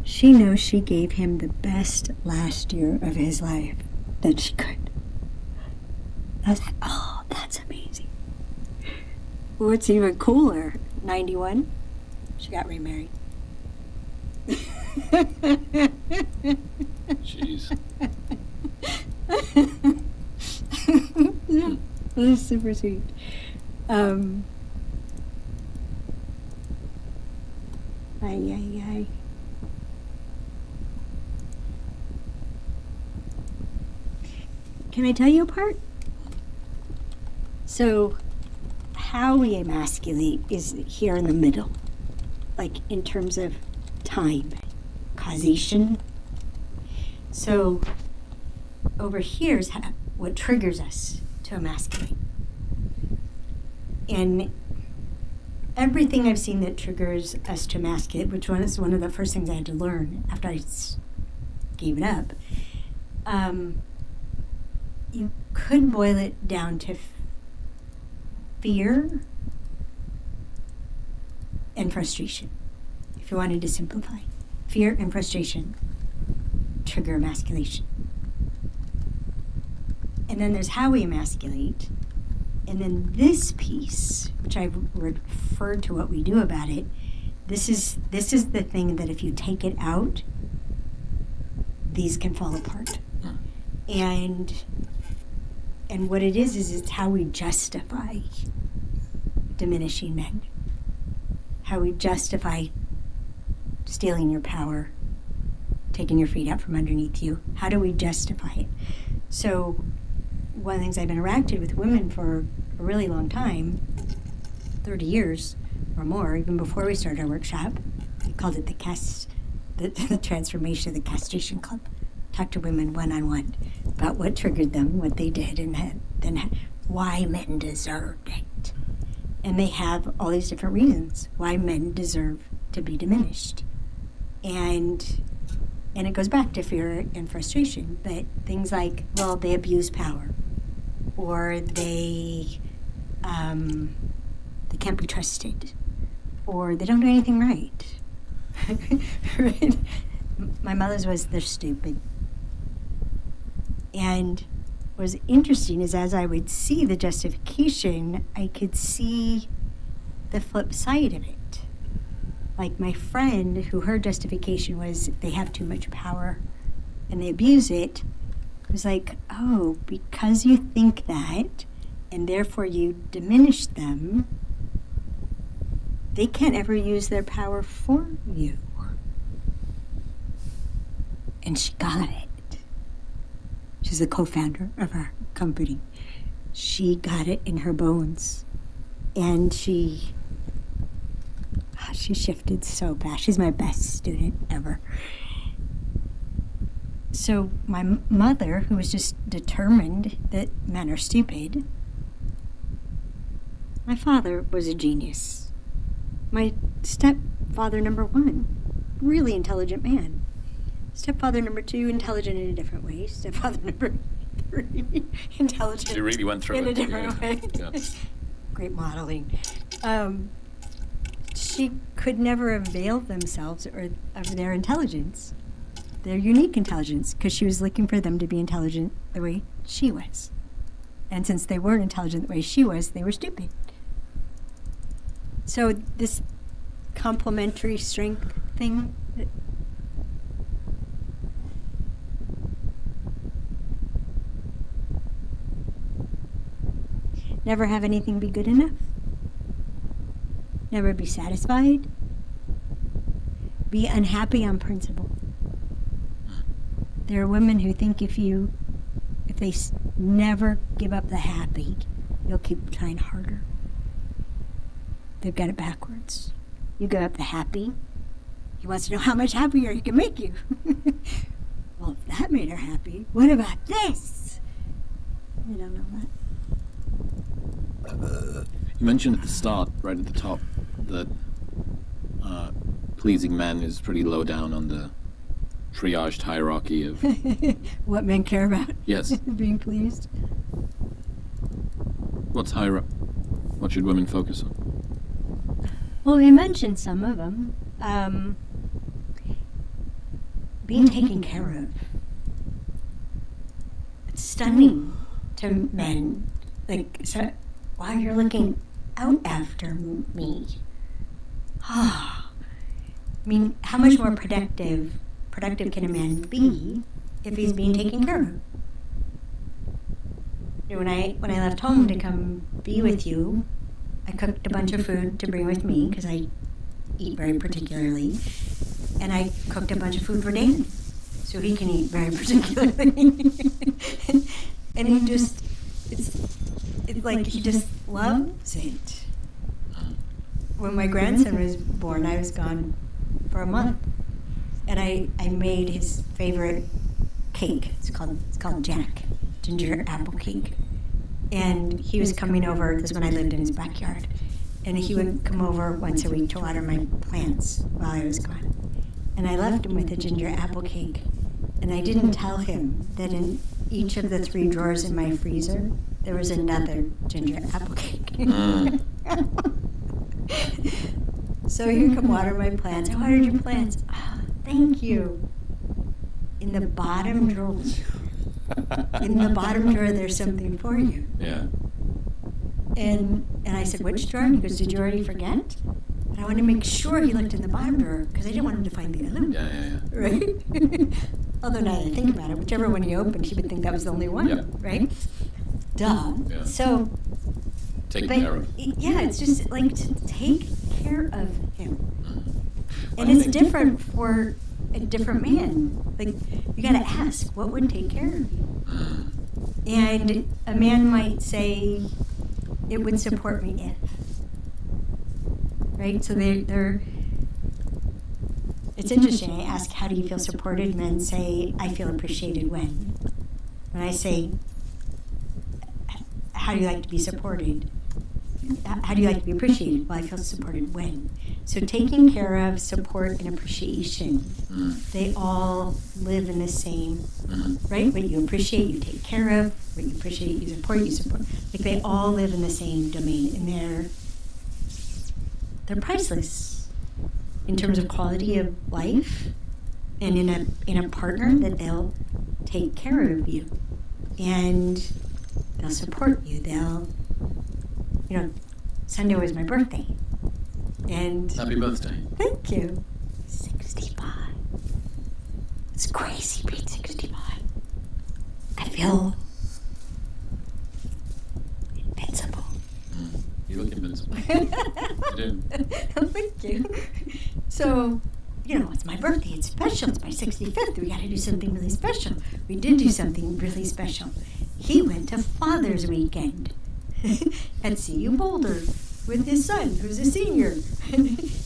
She knows she gave him the best last year of his life that she could. I was like, oh, that's amazing. What's even cooler, 91, she got remarried. Jeez. Yeah, it was super sweet. Can I tell you a part? So, how we emasculate is here in the middle, like in terms of time, causation. So, over here is what triggers us to emasculate. And everything I've seen that triggers us to emasculate, which is one of the first things I had to learn after I gave it up, you could boil it down to fear and frustration, if you wanted to simplify. Fear and frustration trigger emasculation. And then there's how we emasculate. And then this piece, which I've referred to what we do about it, this is the thing that if you take it out, these can fall apart. And what it is it's how we justify diminishing men. How we justify stealing your power, taking your feet out from underneath you. How do we justify it? So one of the things I've interacted with women for a really long time, 30 years or more, even before we started our workshop. We called it the transformation of the castration club. Talk to women one-on-one about what triggered them, what they did, and then why men deserved it. And they have all these different reasons why men deserve to be diminished. And it goes back to fear and frustration, but things like, well, they abuse power, or they can't be trusted, or they don't do anything right. Right? My mother's was, they're stupid. And what was interesting is as I would see the justification, I could see the flip side of it. Like my friend, who her justification was they have too much power and they abuse it, was like, oh, because you think that and therefore you diminish them, they can't ever use their power for you. And she got it. She's the co-founder of our company. She got it in her bones. And she shifted so fast. She's my best student ever. So my mother, who was just determined that men are stupid, my father was a genius. My stepfather number 1, really intelligent man. Stepfather number 2, intelligent in a different way. Stepfather number 3, intelligent She really went through in it. a different way. Yeah. Great modeling. She could never avail themselves of their intelligence, their unique intelligence, because she was looking for them to be intelligent the way she was. And since they weren't intelligent the way she was, they were stupid. So this complementary strength thing, never have anything be good enough. Never be satisfied. Be unhappy on principle. There are women who think if they never give up the happy, you'll keep trying harder. They've got it backwards. You give up the happy, he wants to know how much happier he can make you. Well, if that made her happy, what about this? I don't know that. You mentioned at the start, right at the top, that pleasing men is pretty low down on the triaged hierarchy of... What men care about? Yes. Being pleased. What should women focus on? Well, we mentioned some of them. Being taken care of. It's stunning to men. Like, so, why you're looking out after me? I mean, how much more productive can a man be if he's being taken care of? You know, when I left home to come be with you, I cooked a bunch of food to bring with me because I eat very particularly, and I cooked a bunch of food for Dan so he can eat very particularly. And he just, it's like he just loves it. When my grandson was born, I was gone for a month. And I made his favorite cake. It's called Jack, ginger apple cake. And he was coming over, this is when I lived in his backyard. And he would come over once a week to water my plants while I was gone. And I left him with a ginger apple cake. And I didn't tell him that in each of the 3 drawers in my freezer, there was another ginger apple cake. So he would come water my plants. I watered your plants. Oh, thank you. In the bottom drawer. In the bottom drawer, there's something for you. Yeah. And I said, which drawer? And he goes, did you already forget? And I wanted to make sure he looked in the bottom drawer because I didn't want him to find the other one. Yeah. Right? Although now that I think about it, whichever one he opened, he would think that was the only one. Yep. Right? Duh. Yeah. So, Taken care of. yeah, it's just like to take care of him. Mm-hmm. And it's different for a different man. Like, you got to ask, what would take care of you? Mm-hmm. And a man might say, it would support me if. Right? So they're it's interesting. I ask, how do you feel supported? Men say, I feel appreciated when. When I say, how do you like to be supported? How do you like to be appreciated? Well, I feel supported when. So taking care of, support, and appreciation, they all live in the same, right? What you appreciate, you take care of. What you appreciate, you support, Like they all live in the same domain, and they're priceless in terms of quality of life, and in a partner that they'll take care of you, and they'll support you. They'll, Sunday was my birthday. And Happy birthday. Thank you. 65. It's crazy being 65. I feel invincible. You look invincible. You do. Thank you. So, it's my birthday. It's special. It's my 65th. We got to do something really special. We did do something really special. He went to Father's Weekend at CU Boulder with his son, who's a senior.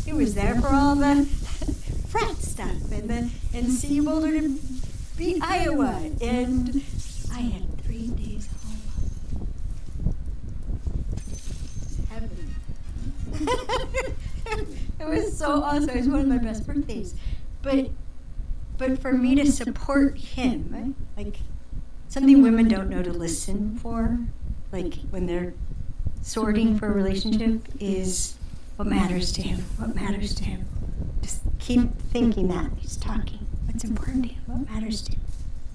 He was there for all the frat stuff and CU Boulder to beat Iowa. And I had 3 days home. Heaven. It was so awesome. It was one of my best birthdays. But for me to support him, like something women don't know to listen for, like when they're sorting for a relationship, is what matters to him. What matters to him. Just keep thinking that. He's talking. What's important to him? What matters to him?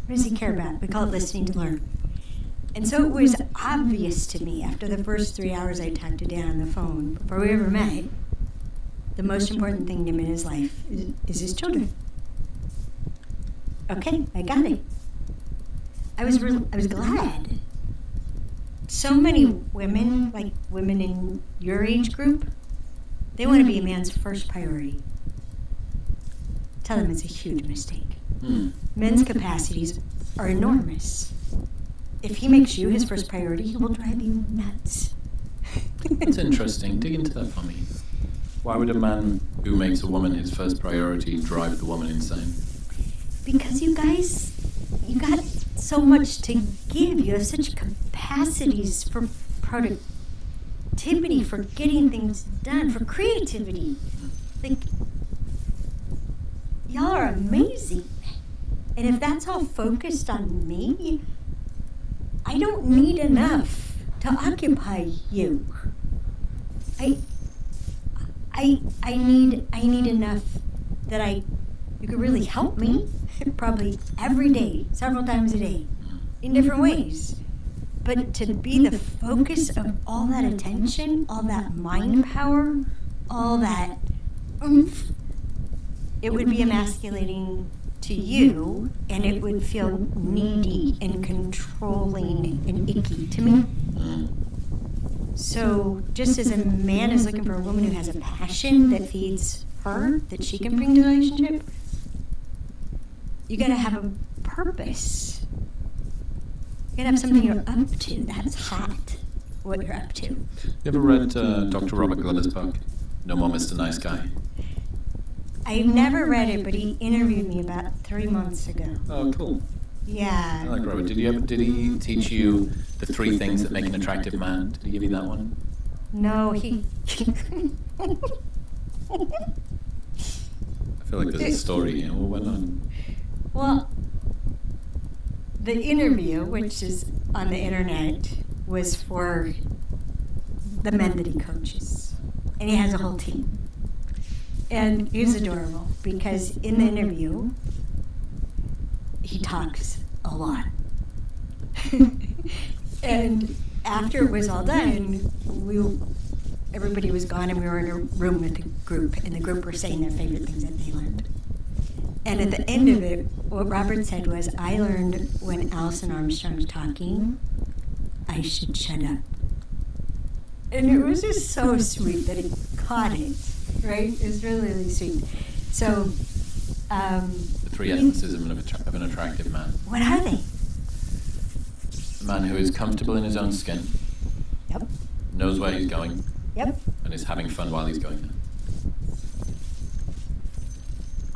What does he care about? We call it listening to learn. And so it was obvious to me after the first 3 hours I talked to Dan on the phone, before we ever met, the most important thing to him in his life is his children. Okay, I got it. I was glad. So many women, like women in your age group, they want to be a man's first priority. Tell them it's a huge mistake. Men's capacities are enormous. If he makes you his first priority, he will drive you nuts. That's interesting. Dig into that for me. Why would a man who makes a woman his first priority drive the woman insane? Because you guys, you got so much to give. You have such capacities for productivity, for getting things done, for creativity. Like, y'all are amazing. And if that's all focused on me, I don't need enough to occupy you. I need enough that you could really help me, probably every day, several times a day, in different ways. But to be the focus of all that attention, all that mind power, all that oomph, it would be emasculating to you, and it would feel needy and controlling and icky to me. So just as a man is looking for a woman who has a passion that feeds her, that she can bring to the relationship, you got to have a purpose. You gotta have something you're up to. That's hot. What you're up to. You ever read Dr. Robert Glover's book, No More Mr. Nice Guy? I've never read it, but he interviewed me about 3 months ago. Oh, cool. Yeah. I like Robert. Did he teach you the 3 things that make an attractive man? Did he give you that one? No, he. I feel like there's a story here. What went on? Well, the interview, which is on the internet, was for the men that he coaches. And he has a whole team. And he was adorable because in the interview, he talks a lot. And after it was all done, everybody was gone and we were in a room with the group, and the group were saying their favorite things that they learned. And at the end of it, what Robert said was, I learned when Alison Armstrong's talking, I should shut up. And it was just so sweet that he caught it, right? It was really, really sweet. So, The 3 essences of an attractive man. what are they? A man who is comfortable in his own skin, Yep. knows where he's going, Yep. and is having fun while he's going there.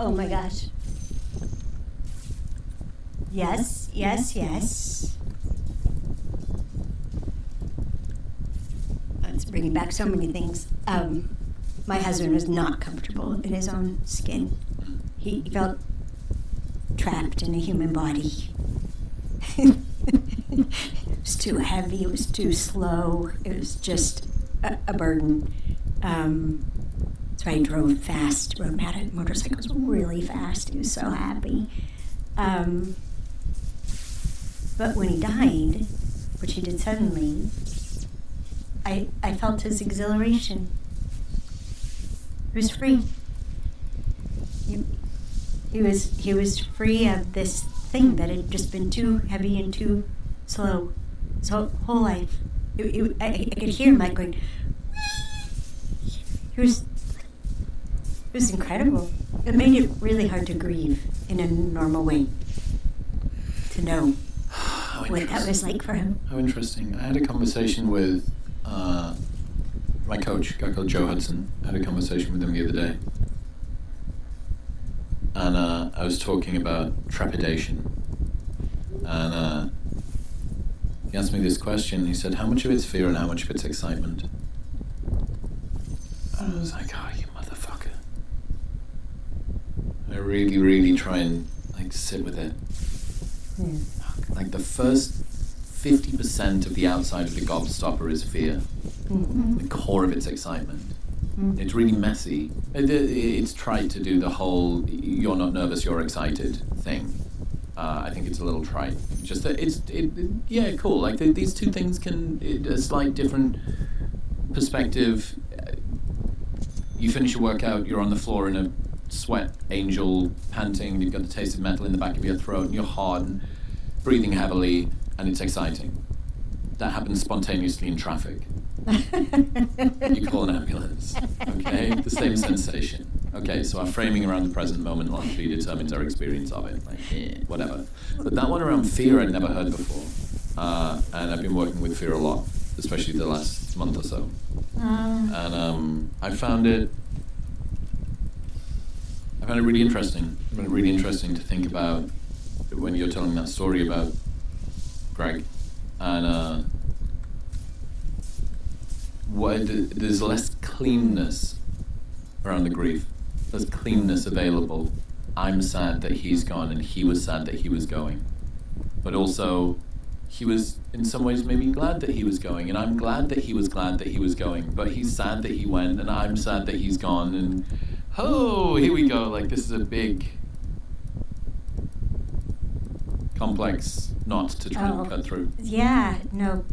Oh my gosh. Yes, yes, yes. It's bringing back so many things. My husband was not comfortable in his own skin. He felt trapped in a human body. It was too heavy, it was too slow, it was just a burden. So I drove fast, rode motorcycles really fast. He was so happy. But when he died, which he did suddenly, I felt his exhilaration. He was free. He was free of this thing that had just been too heavy and too slow his whole life. I could hear him like going. It was incredible. It made it really hard to grieve in a normal way. To know what that was like for him. How interesting. I had a conversation with my coach, a guy called Joe Hudson. I had a conversation with him the other day. And I was talking about trepidation. And he asked me this question. He said, how much of it's fear and how much of it's excitement? And I was like, oh, you motherfucker. I really, really try and sit with it. Yeah. Like the first 50% of the outside of the gobstopper is fear. Mm-hmm. The core of it's excitement. Mm-hmm. It's really messy. It's tried to do the whole "you're not nervous, you're excited" thing. I think it's a little trite. Just that yeah, cool. Like these two things can a slight different perspective. You finish your workout, you're on the floor in a sweat angel, panting. You've got the taste of metal in the back of your throat, and you're hard and breathing heavily, and it's exciting. That happens spontaneously in traffic. You call an ambulance, okay? The same sensation. Okay, so our framing around the present moment largely determines our experience of it, whatever. But that one around fear I'd never heard before. And I've been working with fear a lot, especially the last month or so. And I found it really interesting. I found it really interesting to think about when you're telling that story about Greg. And there's less cleanness around the grief. There's cleanness available. I'm sad that he's gone, and he was sad that he was going. But also, he was in some ways maybe glad that he was going, and I'm glad that he was glad that he was going. But he's sad that he went, and I'm sad that he's gone. And here we go. Like, this is a big, complex knot to try and cut through. Yeah, no.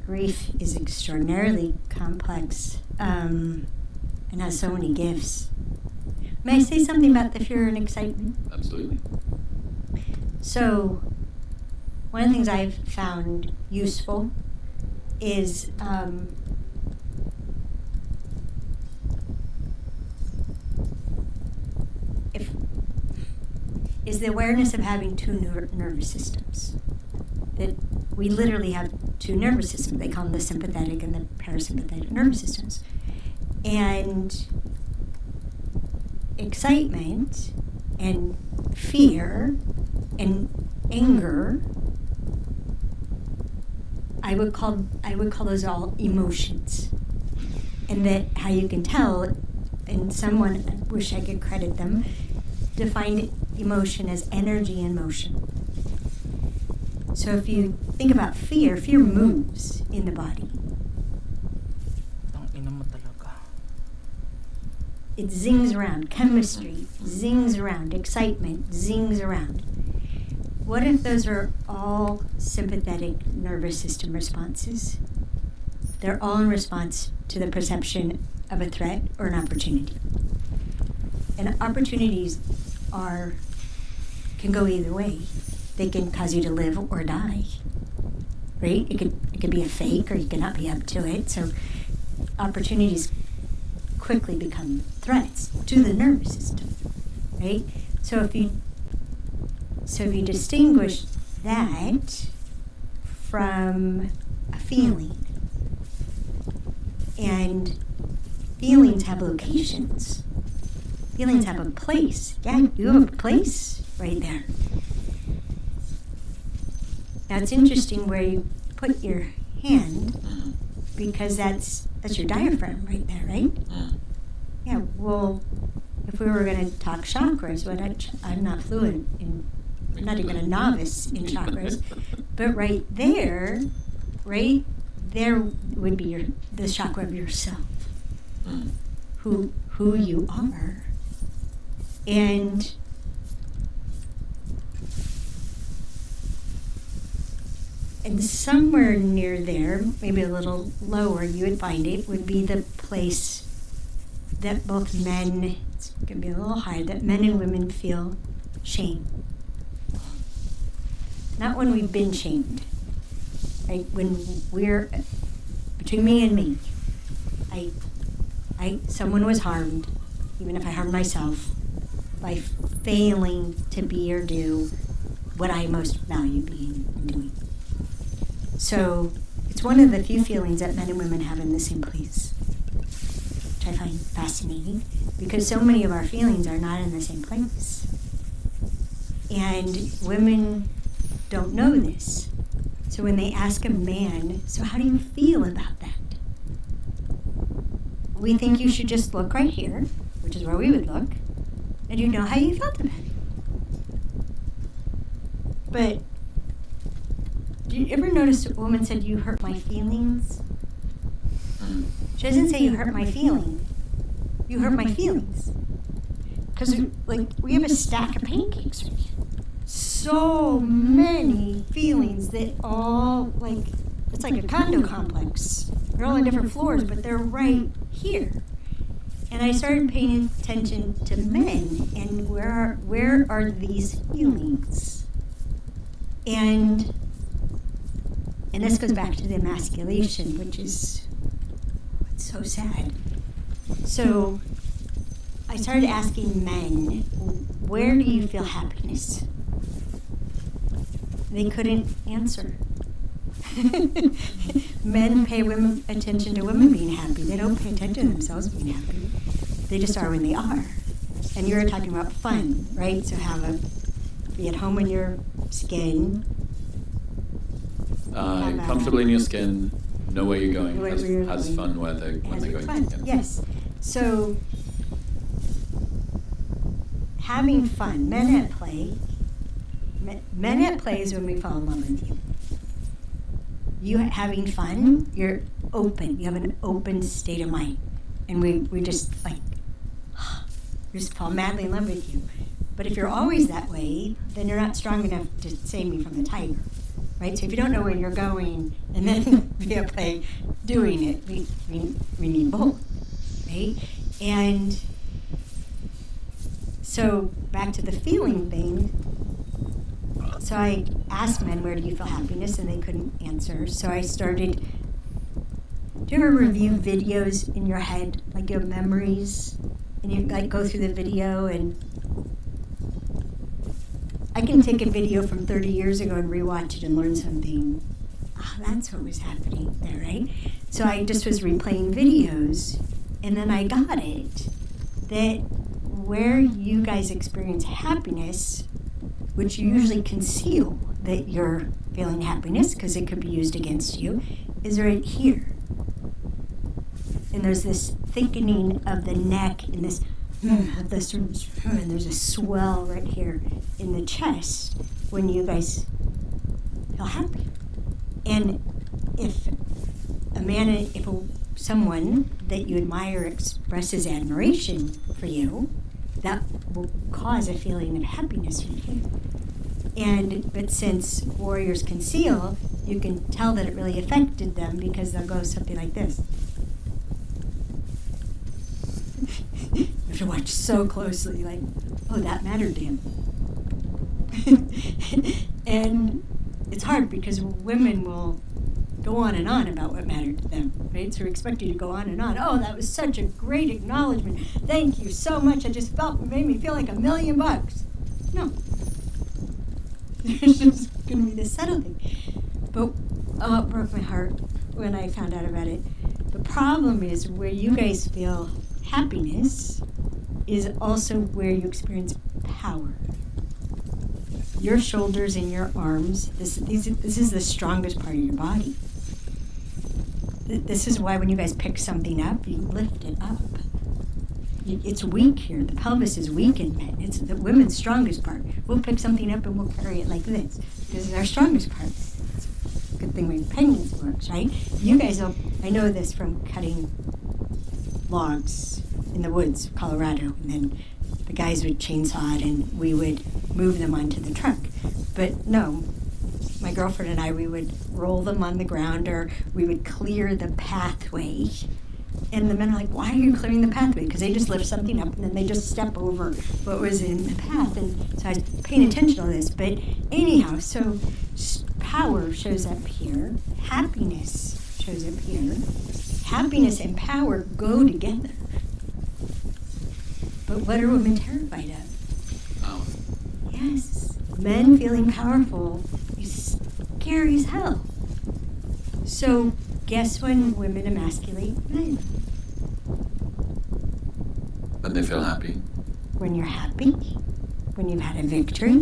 Grief is extraordinarily complex and has so many gifts. May I say something about the fear and excitement? Absolutely. So, one of the things I've found useful is the awareness of having two nervous systems. That we literally have two nervous systems. They call them the sympathetic and the parasympathetic nervous systems. And excitement and fear and anger, I would call those all emotions. And that how you can tell, and someone, I wish I could credit them, defined emotion as energy in motion. So if you think about fear moves in the body. It zings around. Chemistry zings around. Excitement zings around. What if those are all sympathetic nervous system responses? They're all in response to the perception of a threat or an opportunity. And opportunities can go either way. They can cause you to live or die, right? It could be a fake, or you cannot be up to it. So opportunities quickly become threats to the nervous system, right? So if you distinguish that from a feeling, and feelings have locations. Feelings have a place. Yeah, you have a place right there. Now it's interesting where you put your hand, because that's your diaphragm right there, right? Yeah, well, if we were going to talk chakras, I'm not fluent in, I'm not even a novice in chakras, but right there would be the chakra of yourself, who you are. And somewhere near there, maybe a little lower, you would find it would be the place that both men, it's going to be a little higher, that men and women feel shame. Not when we've been shamed. Right? When we're, between me and me, someone was harmed, even if I harmed myself, by failing to be or do what I most value being and doing. So it's one of the few feelings that men and women have in the same place, which I find fascinating, because so many of our feelings are not in the same place. And women don't know this. So when they ask a man, so how do you feel about that? We think you should just look right here, which is where we would look, and you know how you felt about it. But do you ever notice a woman said, "You hurt my feelings"? She doesn't say, "You hurt my feeling." You hurt my feelings. Because we have a stack of pancakes right here. So many feelings that all, it's like a condo complex. They're all on different floors, but they're right here. And I started paying attention to men and where are these feelings? And this goes back to the emasculation, which is so sad. So I started asking men, where do you feel happiness? They couldn't answer. Men pay attention to women being happy. They don't pay attention to themselves being happy. They just are when they are. And you were talking about fun, right? So be at home in your skin. Comfortably in your skin, know where you're going, has fun when they're going. Fun. Yeah. Yes. So having fun, men at play is when we fall in love with you. You having fun, you're open. You have an open state of mind. And we just fall madly in love with you. But if you're always that way, then you're not strong enough to save me from the tiger. Right? So if you don't know where you're going and then be at play doing it, we need both. Right? And so back to the feeling thing. So I asked men, where do you feel happiness? And they couldn't answer. So I started, do you ever review videos in your head, like you have memories, and you go through the video, and I can take a video from 30 years ago and rewatch it and learn something oh, that's what was happening there, right? So I just was replaying videos, and then I got it, that where you guys experience happiness, which you usually conceal that you're feeling happiness because it could be used against you, is right here. And there's this thickening of the neck and this, and there's a swell right here in the chest when you guys feel happy. And if someone that you admire expresses admiration for you, that will cause a feeling of happiness for you. But since warriors conceal, you can tell that it really affected them because they'll go something like this. You have to watch so closely, like, oh, that mattered to him. And it's hard because women will go on and on about what mattered to them, right? So we expect you to go on and on. Oh, that was such a great acknowledgement. Thank you so much. I just made me feel like $1 million. No. There's just going to be this subtle thing. But it broke my heart when I found out about it. The problem is where you guys feel happiness is also where you experience power. Your shoulders and your arms, this is the strongest part of your body. This is why when you guys pick something up, you lift it up. It's weak here. The pelvis is weak in men. It's the women's strongest part. We'll pick something up and we'll carry it like this. This is our strongest part. It's a good thing when penguins works, right? You guys I know this from cutting logs in the woods of Colorado, and then the guys would chainsaw it and we would move them onto the truck. But no, my girlfriend and I, we would roll them on the ground or we would clear the pathway. And the men are like, why are you clearing the pathway? Because they just lift something up and then they just step over what was in the path. And so I was paying attention to this. But anyhow, so power shows up here. Happiness shows up here. Happiness and power go together. But what are women terrified of? Power. Yes. Men feeling powerful is scary as hell. So guess when women emasculate men? When they feel happy. When you're happy, when you've had a victory,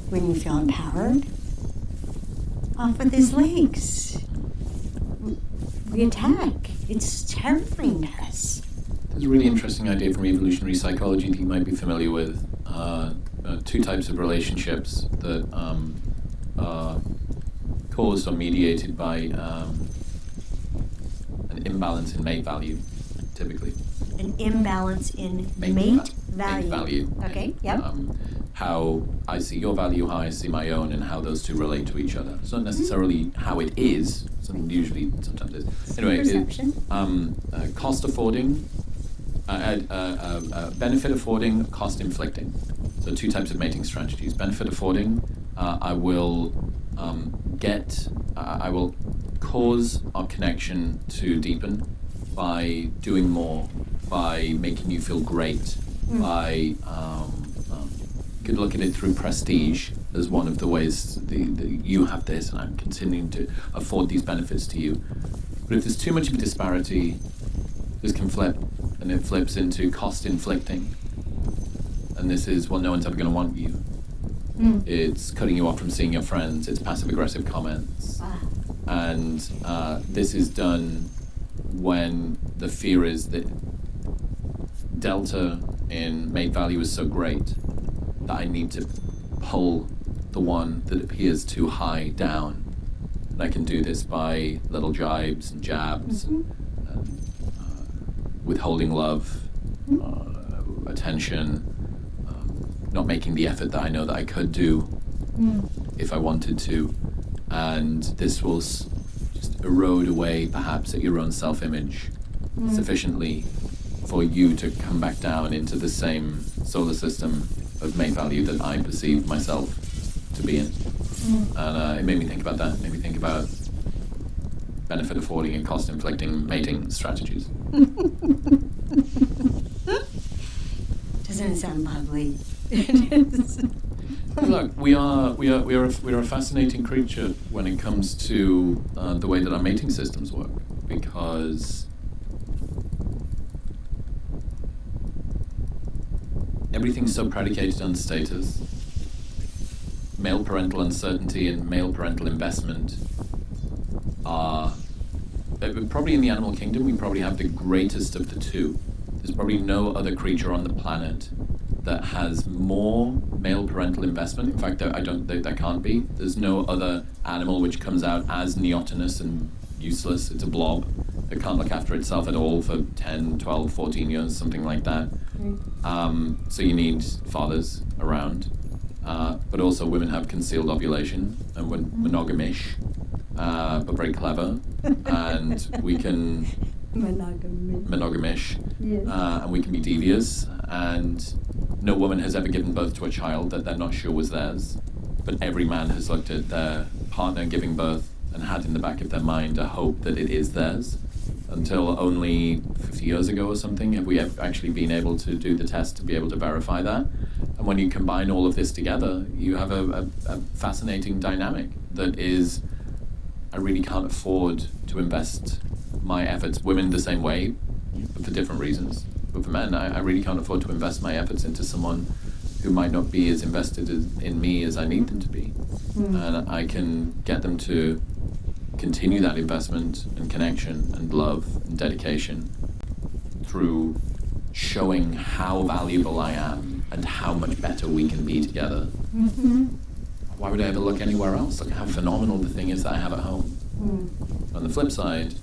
when you feel empowered. Off with his legs. We attack. It's terrifying to us. There's a really interesting idea from evolutionary psychology that you might be familiar with. Two types of relationships that are caused or mediated by an imbalance in mate value, typically. An imbalance in mate value. Mate value. Okay, yep. How I see your value, how I see my own, and how those two relate to each other. It's not necessarily how it is, sometimes is. Anyway, cost affording, benefit affording, cost inflicting. So two types of mating strategies. Benefit affording, I will cause our connection to deepen by doing more, by making you feel great, by you could look at it through prestige as one of the ways that you have this and I'm continuing to afford these benefits to you. But if there's too much of a disparity, this can flip, and it flips into cost inflicting. And this is, well, no one's ever going to want you. It's cutting you off from seeing your friends. It's passive-aggressive comments. And this is done when the fear is that delta in mate value is so great that I need to pull the one that appears too high down. And I can do this by little jibes and jabs, and withholding love, attention, not making the effort that I know that I could do if I wanted to. And this will just erode away perhaps at your own self-image sufficiently for you to come back down into the same solar system of mate value that I perceive myself to be in. And it made me think about that. It made me think about benefit affording and cost inflicting mating strategies. Doesn't it sound lovely? Look, we are a fascinating creature when it comes to the way that our mating systems work, because everything's so predicated on status. Male parental uncertainty and male parental investment are probably in the animal kingdom. We probably have the greatest of the two. There's probably no other creature on the planet that has more male parental investment. In fact, there can't be. There's no other animal which comes out as neotenous and useless. It's a blob. It can't look after itself at all for 10, 12, 14 years, something like that. So you need fathers around. But also women have concealed ovulation, and we're monogamish, but very clever. And we can... monogamish. Yes. And we can be devious, and no woman has ever given birth to a child that they're not sure was theirs, but every man has looked at their partner giving birth and had in the back of their mind a hope that it is theirs. Until only 50 years ago or something have we actually been able to do the test to be able to verify that. And when you combine all of this together, you have a fascinating dynamic that is, I really can't afford to invest my efforts, women the same way, but for different reasons. But for men, I really can't afford to invest my efforts into someone who might not be as invested in me as I need them to be. And I can get them to continue that investment and connection and love and dedication through showing how valuable I am and how much better we can be together. Why would I ever look anywhere else? Look how phenomenal the thing is that I have at home. On the flip side,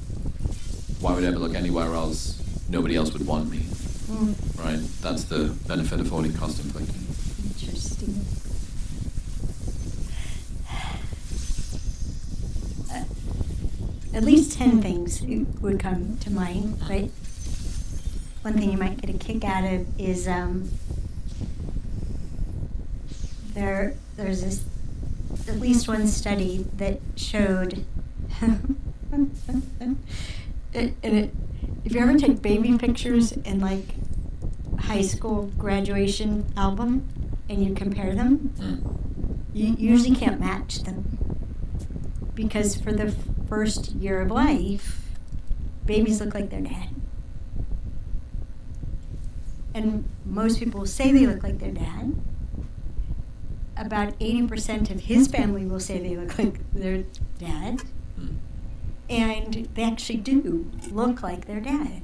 why would I ever look anywhere else? Nobody else would want me. Right? That's the benefit of avoiding cost inflicting. Interesting. At least 10 things would come to mind, right? One thing you might get a kick out of is there's this at least one study that showed if you ever take baby pictures in like high school graduation album and you compare them, you usually can't match them, because for the first year of life, babies look like their dad. And most people say they look like their dad. About 80% of his family will say they look like their dad. And they actually do look like their dad.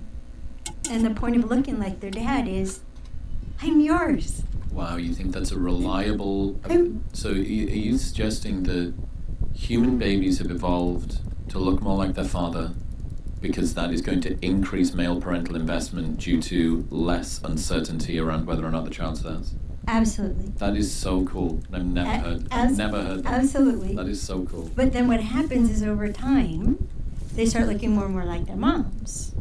And the point of looking like their dad is, I'm yours. Wow, you think that's a reliable... So are you suggesting that human babies have evolved to look more like their father because that is going to increase male parental investment due to less uncertainty around whether or not the child's theirs? Absolutely. That is so cool. I've never heard that. Absolutely. That is so cool. But then what happens is over time, they start looking more and more like their moms.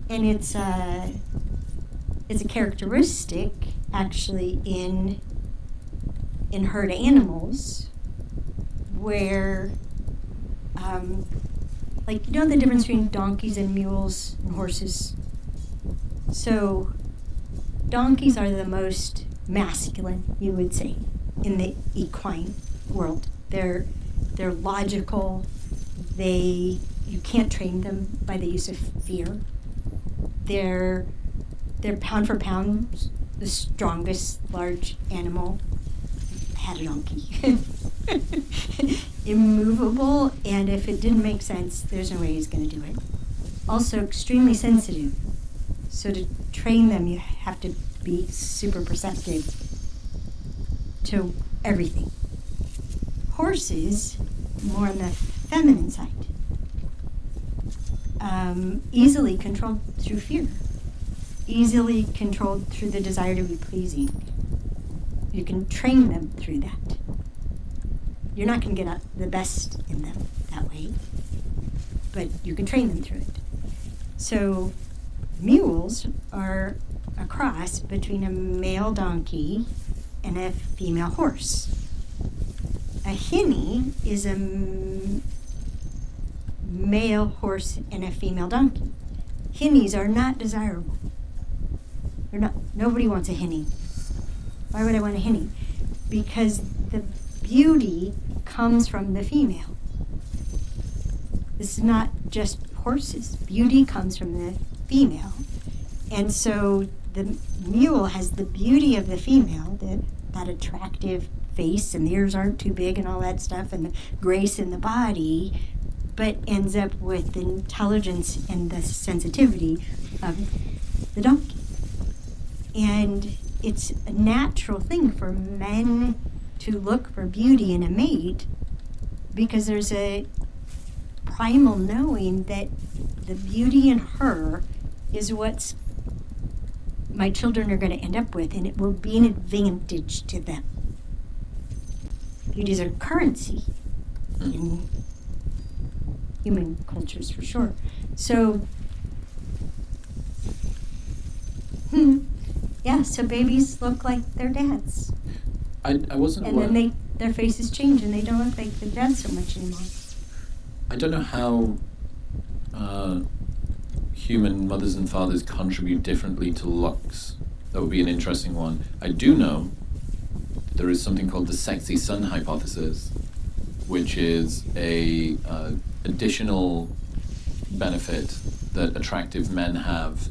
And it's a characteristic, actually, in herd animals where, like, you know the difference between donkeys and mules and horses? So donkeys are the most masculine, you would say, in the equine world. They're logical. You can't train them by the use of fear. They're pound for pound the strongest large animal. I had a donkey. Immovable, and if it didn't make sense, there's no way he's going to do it. Also extremely sensitive. So to train them, you have to be super perceptive to everything. Horses, more on the feminine side, easily controlled through fear, easily controlled through the desire to be pleasing. You can train them through that. You're not going to get the best in them that way, but you can train them through it. So mules are a cross between a male donkey and a female horse. A hinny is a male horse and a female donkey. Hinnies are not desirable. They're not. Nobody wants a hinny. Why would I want a hinny? because the beauty comes from the female. This is not just horses. Beauty comes from the female. And so the mule has the beauty of the female, that attractive face, and the ears aren't too big and all that stuff, and the grace in the body, but ends up with the intelligence and the sensitivity of the donkey. And it's a natural thing for men to look for beauty in a mate, because there's a primal knowing that the beauty in her is what's my children are going to end up with, and it will be an advantage to them. Beauty is a currency in human cultures, for sure. So, yeah, so babies look like their dads. I wasn't and aware. then their faces change and they don't look like their dad so much anymore. I don't know how human mothers and fathers contribute differently to looks. That would be an interesting one. I do know that there is something called the sexy son hypothesis, which is a additional benefit that attractive men have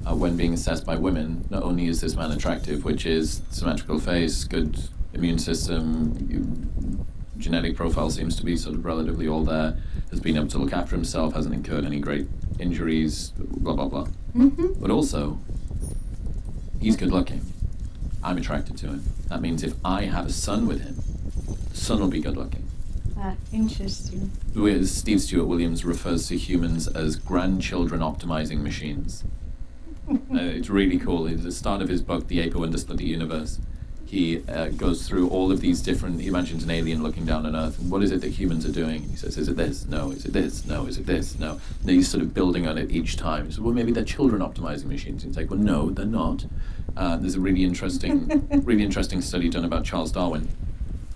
when being assessed by women. Not only is this man attractive, which is symmetrical face, good immune system, genetic profile seems to be sort of relatively all there, has been able to look after himself, hasn't incurred any great injuries, blah, blah, blah. Mm-hmm. But also, he's good looking. I'm attracted to him. That means if I have a son with him, the son will be good looking. Interesting. Whereas Steve Stewart Williams refers to humans as grandchildren optimizing machines. It's really cool. At the start of his book, The Ape Who Understood the Universe, he goes through all of these different, he imagines an alien looking down on Earth, and what is it that humans are doing? He says, is it this? No. Is it this? No. Is it this? No. And he's sort of building on it each time. He says, well, maybe they're children optimizing machines. And he's like, well, no, they're not. There's a really interesting study done about Charles Darwin.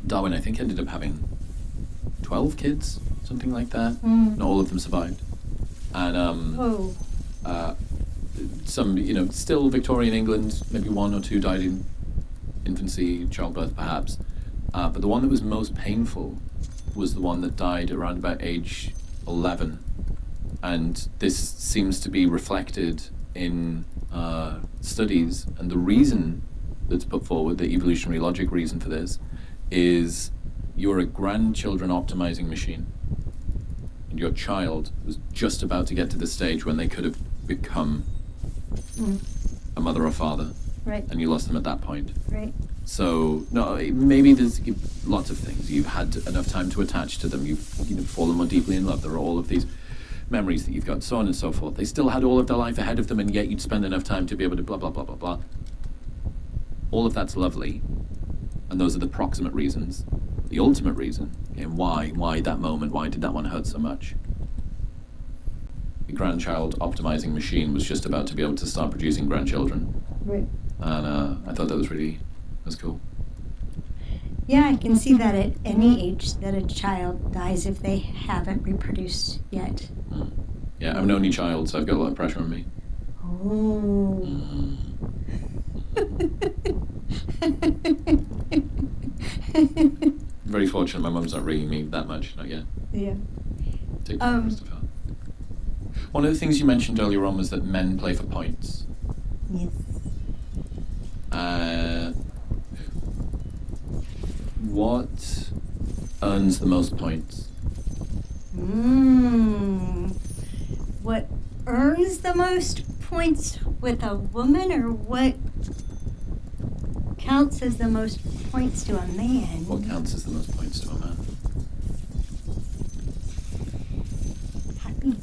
Darwin, I think, ended up having 12 kids, something like that. Not all of them survived. And some, still Victorian England, maybe one or two died in infancy, childbirth perhaps. But the one that was most painful was the one that died around about age 11. And this seems to be reflected in studies. And the reason that's put forward, the evolutionary logic reason for this, is you're a grandchildren optimizing machine. And your child was just about to get to the stage when they could have become a mother or father. Right. And you lost them at that point. Right. So, no, maybe there's lots of things. You've had enough time to attach to them. You've fallen more deeply in love. There are all of these memories that you've got, so on and so forth. They still had all of their life ahead of them, and yet you'd spend enough time to be able to blah, blah, blah, blah, blah. All of that's lovely. And those are the proximate reasons. The ultimate reason, why that moment, why did that one hurt so much? The grandchild optimizing machine was just about to be able to start producing grandchildren. Right. And I thought that's cool. Yeah, I can see that at any age that a child dies if they haven't reproduced yet. Yeah, I'm an only child, so I've got a lot of pressure on me. Oh. Very fortunate my mum's not ringing me that much, not yet. Yeah. Take the rest of her. One of the things you mentioned earlier on was that men play for points. Yes. What earns the most points? What earns the most points with a woman, or what counts as the most points to a man? What counts as the most points to a man? Happy.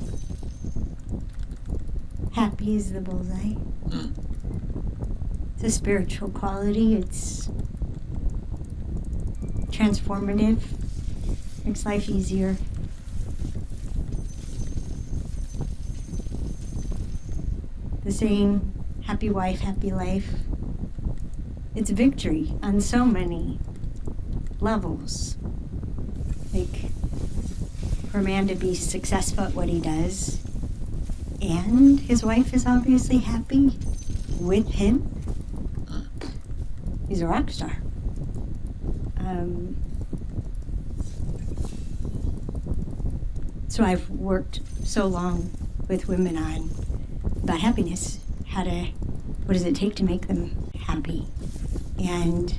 Happy is the bullseye. It's a spiritual quality. It's transformative. Makes life easier. The saying, happy wife, happy life. It's victory on so many levels. Like, for a man to be successful at what he does, and his wife is obviously happy with him, he's a rock star. So I've worked so long with women on about happiness, what does it take to make them happy? And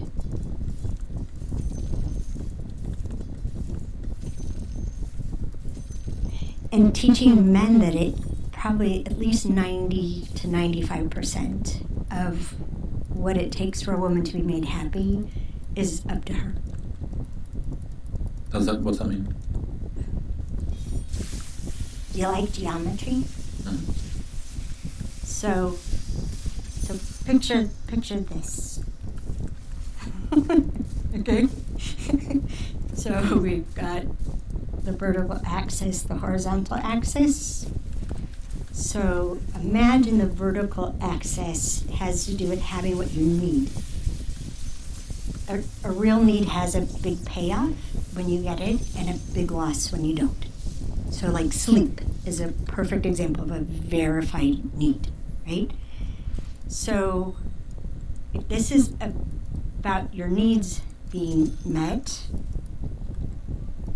teaching men that it probably at least 90 to 95% of what it takes for a woman to be made happy is up to her. What's that mean? Do you like geometry? So picture this. Okay? So we've got the vertical axis, the horizontal axis. So imagine the vertical axis has to do with having what you need. A real need has a big payoff when you get it and a big loss when you don't. So like sleep is a perfect example of a verified need, right? So if this is about your needs being met,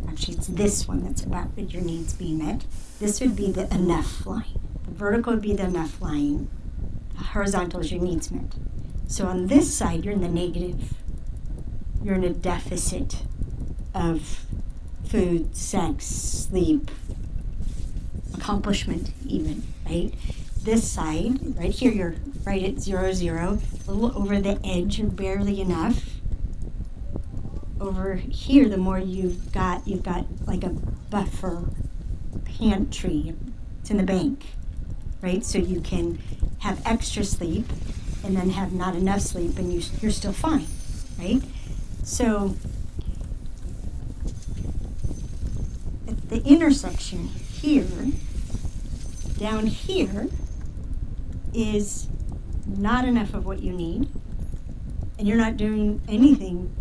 actually it's this one that's about your needs being met, this would be the enough line. The vertical would be the enough line. The horizontal is your needs met. So on this side, you're in the negative. You're in a deficit of food, sex, sleep, accomplishment even, right? This side, right here, you're right at 0, 0, a little over the edge, barely enough. Over here, the more you've got like a buffer pantry. It's in the bank, right? So you can have extra sleep and then have not enough sleep and you're still fine, right? So at the intersection here, down here, is not enough of what you need, and you're not doing anything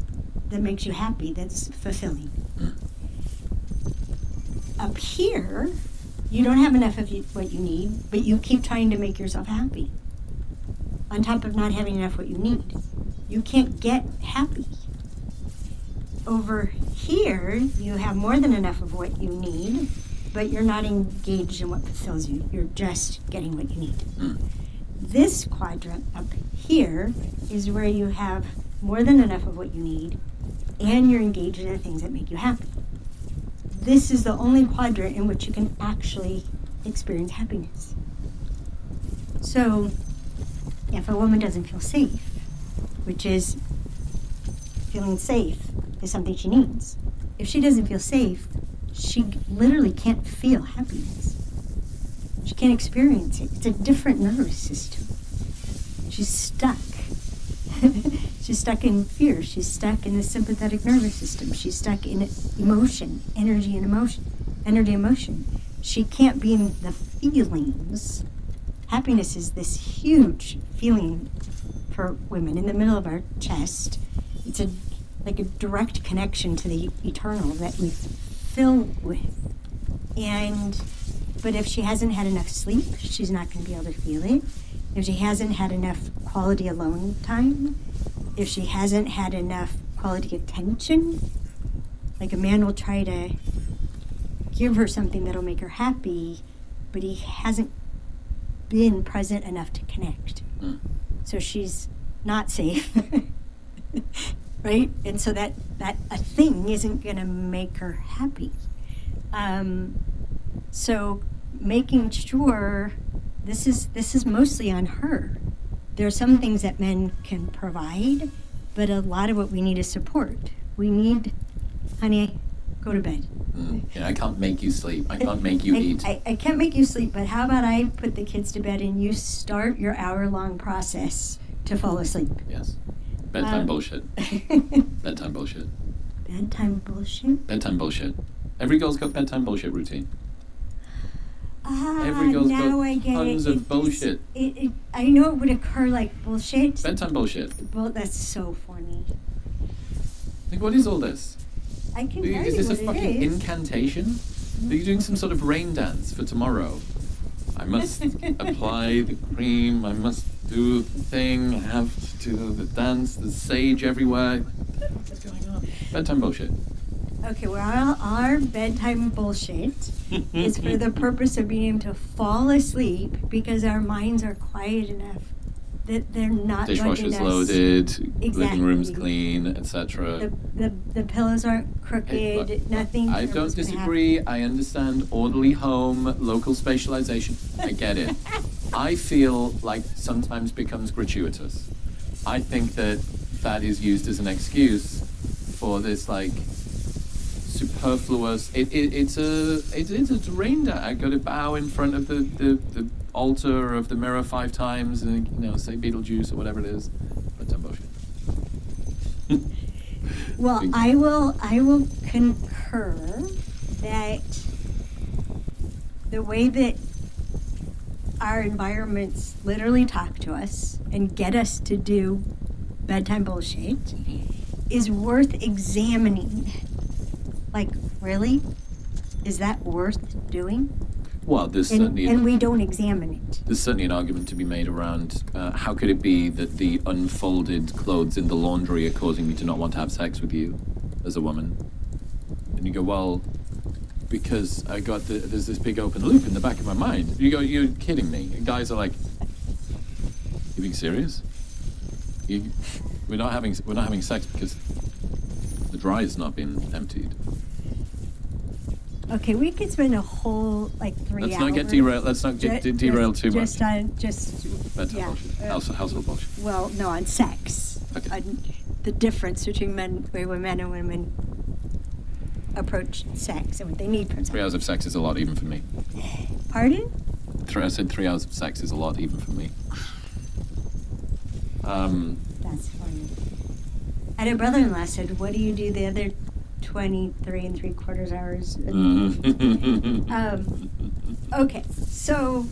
that makes you happy, that's fulfilling. Up here, you don't have enough of what you need, but you keep trying to make yourself happy. On top of not having enough what you need, you can't get happy. Over here, you have more than enough of what you need, but you're not engaged in what fulfills you. You're just getting what you need. This quadrant up here is where you have more than enough of what you need, and you're engaged in the things that make you happy. This is the only quadrant in which you can actually experience happiness. So, if a woman doesn't feel safe, which is feeling safe is something she needs. If she doesn't feel safe, she literally can't feel happiness. She can't experience it. It's a different nervous system. She's stuck. She's stuck in fear. She's stuck in the sympathetic nervous system. She's stuck in emotion, energy and emotion. She can't be in the feelings. Happiness is this huge feeling for women in the middle of our chest. It's like a direct connection to the eternal that we fill with. But if she hasn't had enough sleep, she's not going to be able to feel it. If she hasn't had enough quality alone time, if she hasn't had enough quality attention, like a man will try to give her something that'll make her happy, but he hasn't been present enough to connect. So she's not safe, right? And so that a thing isn't going to make her happy. So making sure this is mostly on her. There are some things that men can provide, but a lot of what we need is support. We need, honey, go to bed. Yeah, I can't make you sleep. I can't make you eat. I can't make you sleep, but how about I put the kids to bed and you start your hour-long process to fall asleep? Yes. Bedtime bullshit. Bedtime bullshit. Bedtime bullshit? Bedtime bullshit. Every girl's got bedtime bullshit routine. Every girl's got tons of bullshit. I know it would occur like bullshit. Bedtime bullshit. Well, that's so funny. Like, what is all this? I can tell you Is this a what fucking it is. incantation? Are you doing some sort of rain dance for tomorrow? I must apply the cream, I must do the thing, I have to do the dance, there's sage everywhere. What is going on? Bedtime bullshit. Okay, well, our bedtime bullshit is for the purpose of being able to fall asleep because our minds are quiet enough that they're not Dishwasher's bugging us. loaded, living room's Exactly. clean, etc. The pillows aren't crooked, Hey, look, nothing. I don't disagree. I understand orderly home, local spatialization. I get it. I feel like sometimes becomes gratuitous. I think that is used as an excuse for this like superfluous. It's a rain dance. I got to bow in front of the altar of the mirror 5 times and say Beetlejuice or whatever it is. But I'm bullshit. Well, I will concur that the way that our environments literally talk to us and get us to do bedtime bullshit is worth examining. Like, really? Is that worth doing? Well, there's And certainly we don't examine it. there's certainly an argument to be made around how could it be that the unfolded clothes in the laundry are causing me to not want to have sex with you as a woman? And you go, well, because there's this big open loop in the back of my mind. You go, you're kidding me. And guys are like, you being serious? We're not having sex because the dryer's not been emptied. Okay, we could spend a whole 3 hours. Let's not get derailed. Let's not get derailed too much. Bedtime bullshit. Household bullshit. Well, no, on sex. Okay. On the difference between men and women approach sex and what they need from sex. 3 hours of sex is a lot even for me. Pardon? I said 3 hours of sex is a lot even for me. That's funny. I had a brother-in-law said, "What do you do the other 23 3/4 hours?" Okay, so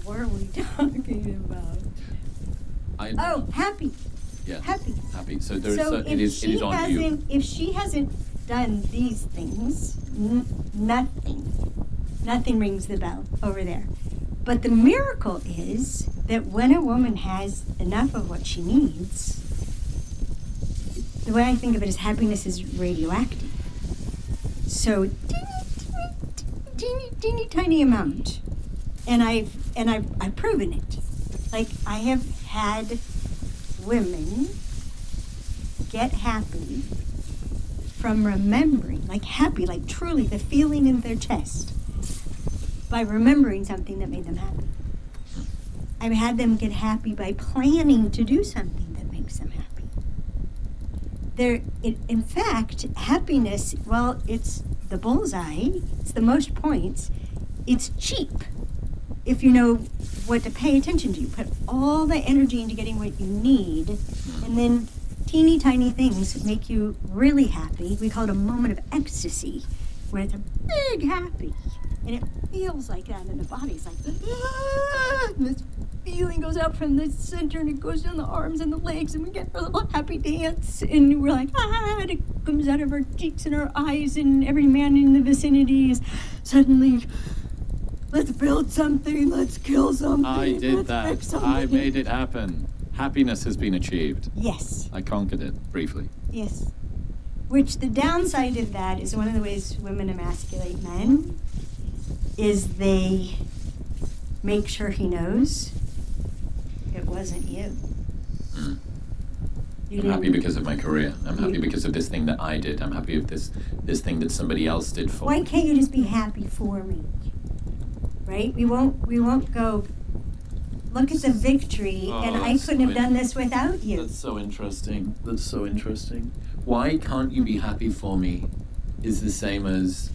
what were we talking about? Happy. Yes. Happy. So there is. So It is on you. if she hasn't done these things, nothing rings the bell over there. But the miracle is that when a woman has enough of what she needs, the way I think of it is happiness is radioactive. So teeny tiny amount, and I've proven it. Like, I have had women get happy from remembering, like truly the feeling in their chest, by remembering something that made them happy. I've had them get happy by planning to do something that makes them happy. In fact, happiness, well, it's the bullseye, it's the most points, it's cheap if you know what to pay attention to. You put all the energy into getting what you need, and then teeny tiny things make you really happy. We call it a moment of ecstasy, where it's a big happy. And it feels like that in the body. It's like, and this feeling goes up from the center and it goes down the arms and the legs, and we get a little happy dance, and we're like, and it comes out of our cheeks and our eyes, and every man in the vicinity is suddenly, let's build something, let's kill something. I did let's that. I made it happen. Happiness has been achieved. Yes. I conquered it briefly. Yes. Which the downside of that is one of the ways women emasculate men is they make sure he knows it wasn't you. I'm happy because of my career. I'm happy because of this thing that I did. I'm happy with this thing that somebody else did for me. Why can't you just be happy for me? Right? We won't go, look at the victory, and I couldn't have done this without you. That's so interesting. Why can't you be happy for me is the same as,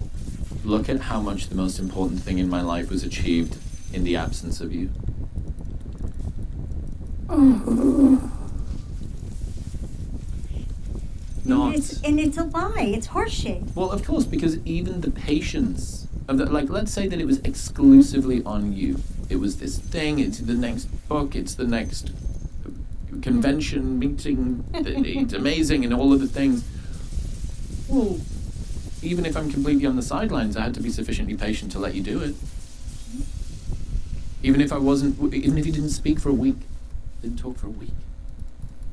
look at how much the most important thing in my life was achieved in the absence of you. Not. And it's a lie. It's horseshit. Well, of course, because even the patience of the, let's say that it was exclusively on you. It was this thing, it's the next book, it's the next convention meeting, it's amazing, and all of the things. Well, even if I'm completely on the sidelines, I had to be sufficiently patient to let you do it. Even if you didn't speak for a week, didn't talk for a week.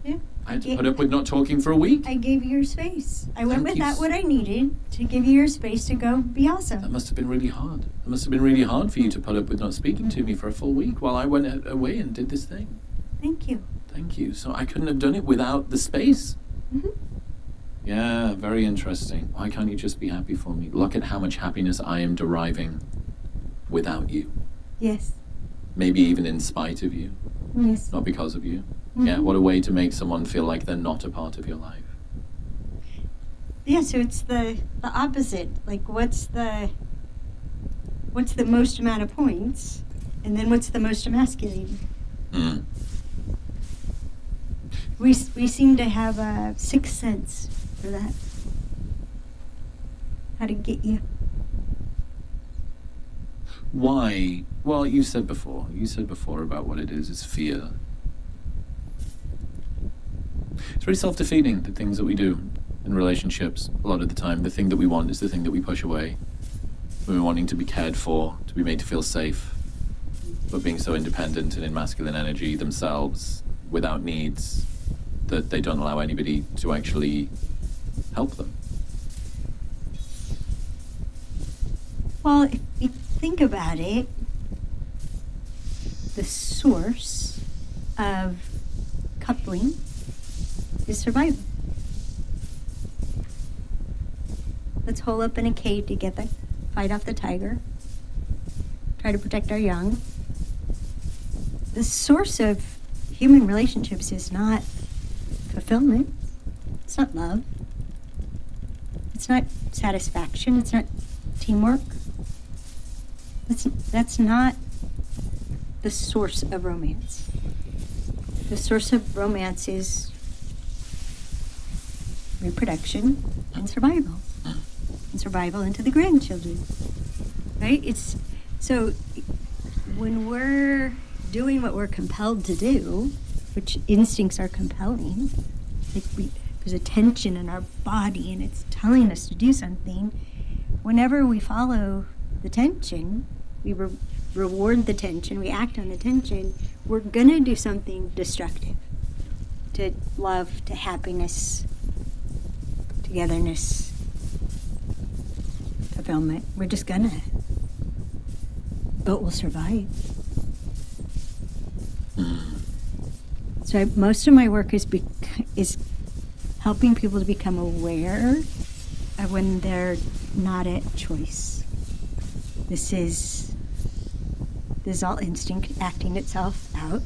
Yeah. I had to put up with not talking for a week. I gave you your space. I went Thank you without what I needed to give you your space to go be That awesome. must have been really hard. It must have been really hard for you to put up with not speaking to me for a full week while I went away and did this thing. Thank you. Thank you. So I couldn't have done it without the space. Hmm. Yeah, very interesting. Why can't you just be happy for me? Look at how much happiness I am deriving without you. Yes. Maybe even in spite of you, Yes. not because of you. Mhm. Yeah, what a way to make someone feel like they're not a part of your life. Yeah, so it's the opposite. Like, what's the most amount of points, and then what's the most emasculating? Mm. We seem to have a sixth sense for that. How to get you. Why? Well, you said before about what it is fear. It's very self-defeating, the things that we do in relationships. A lot of the time, the thing that we want is the thing that we push away. We're wanting to be cared for, to be made to feel safe, but being so independent and in masculine energy themselves, without needs, that they don't allow anybody to actually help them. Well, if you think about it, the source of coupling is survival. Let's hole up in a cave together, fight off the tiger, try to protect our young. The source of human relationships is not fulfillment. It's not love. It's not satisfaction. It's not teamwork. That's not the source of romance. The source of romance is reproduction and survival. And survival into the grandchildren. Right? It's so when we're doing what we're compelled to do, which instincts are compelling, like there's a tension in our body and it's telling us to do something. Whenever we follow the tension, we reward the tension, we act on the tension, we're gonna do something destructive to love, to happiness, togetherness, fulfillment. We're just gonna. But we'll survive. So most of my work is helping people to become aware of when they're not at choice. This is all instinct acting itself out.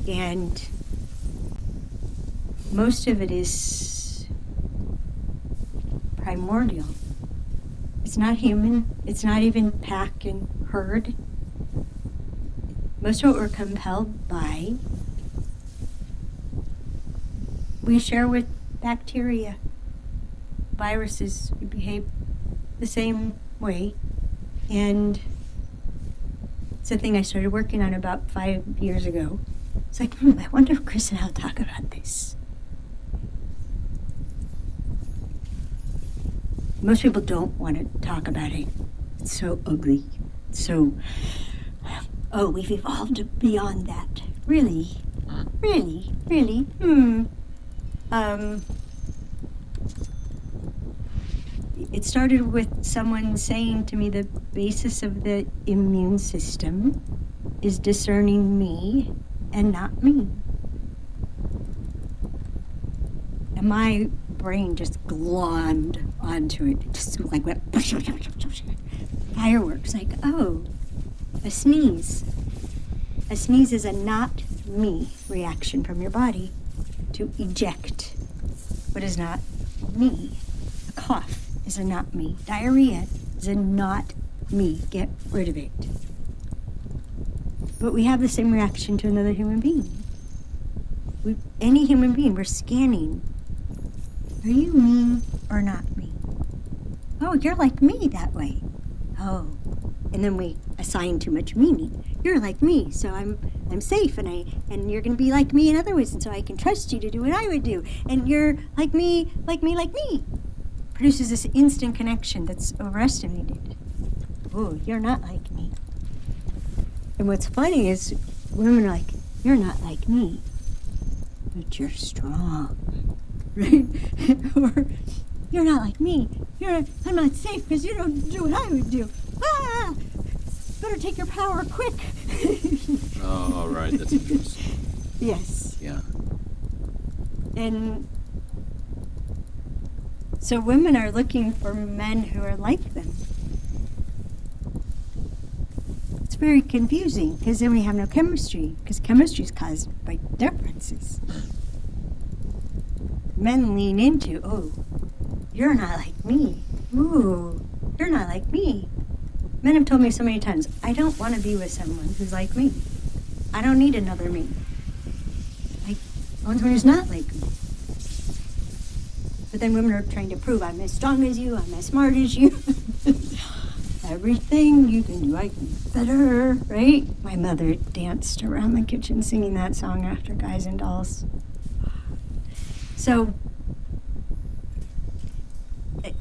And most of it is primordial. It's not human. It's not even pack and herd. Most of what we're compelled by, we share with bacteria. Viruses behave the same way. And it's a thing I started working on about 5 years ago. It's like, I wonder if Chris and I'll talk about this. Most people don't want to talk about it. It's so ugly. So, we've evolved beyond that. Really? Really? Really? It started with someone saying to me the basis of the immune system is discerning me and not me. And my brain just glommed onto it. It just like went fireworks. Like, oh, a sneeze. A sneeze is a not me reaction from your body to eject what is not me. A cough is a not me. Diarrhea is a not me. Get rid of it. But we have the same reaction to another human being. Any human being, we're scanning. Are you me or not me? Oh, you're like me that way. Oh. And then we assign too much meaning. You're like me, so I'm safe, and you're gonna be like me in other ways, and so I can trust you to do what I would do. And you're like me, like me, like me. Produces this instant connection that's overestimated. Oh, you're not like me. And what's funny is women are like, you're not like me. but you're strong. Right? Or, you're not like me. I'm not safe because you don't do what I would do. Ah! Better take your power quick. Oh, right, that's interesting. Yes. Yeah. And so women are looking for men who are like them. It's very confusing because then we have no chemistry, because chemistry is caused by differences. Men lean into, oh, you're not like me. Ooh, you're not like me. Men have told me so many times, I don't want to be with someone who's like me. I don't need another me. I want someone who's not like me. But then women are trying to prove I'm as strong as you, I'm as smart as you. Everything you can do, I can do better, right? My mother danced around the kitchen singing that song after Guys and Dolls. So,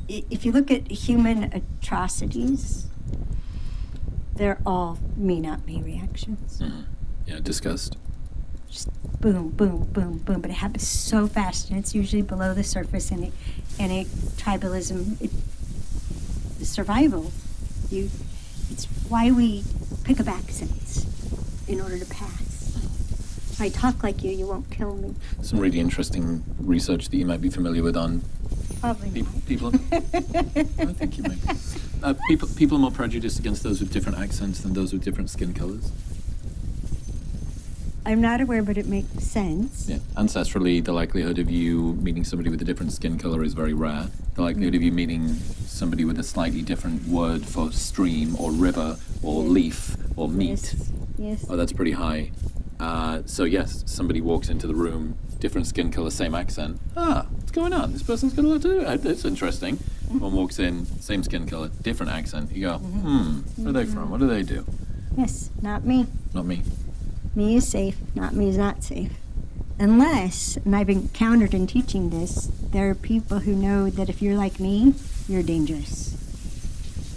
if you look at human atrocities, they're all me, not me reactions. Mm-hmm. Yeah, disgust. Just boom, boom, boom, boom. But it happens so fast, and it's usually below the surface. And a tribalism, survival. It's why we pick up accents in order to pass. If I talk like you won't kill me. Some really interesting research that you might be familiar with on Probably not. people. I think you might. People are more prejudiced against those with different accents than those with different skin colors. I'm not aware, but it makes sense. Yeah. Ancestrally, the likelihood of you meeting somebody with a different skin color is very rare. The likelihood of you meeting somebody with a slightly different word for stream or river or leaf or meat, Yes. oh, that's pretty high. So yes, somebody walks into the room, different skin color, same accent. What's going on? This person's got a lot to do. That's interesting. One walks in, same skin color, different accent. You go, where are they from? What do they do? Yes, not me. Not me. Me is safe, not me is not safe. Unless, and I've encountered in teaching this, there are people who know that if you're like me, you're dangerous.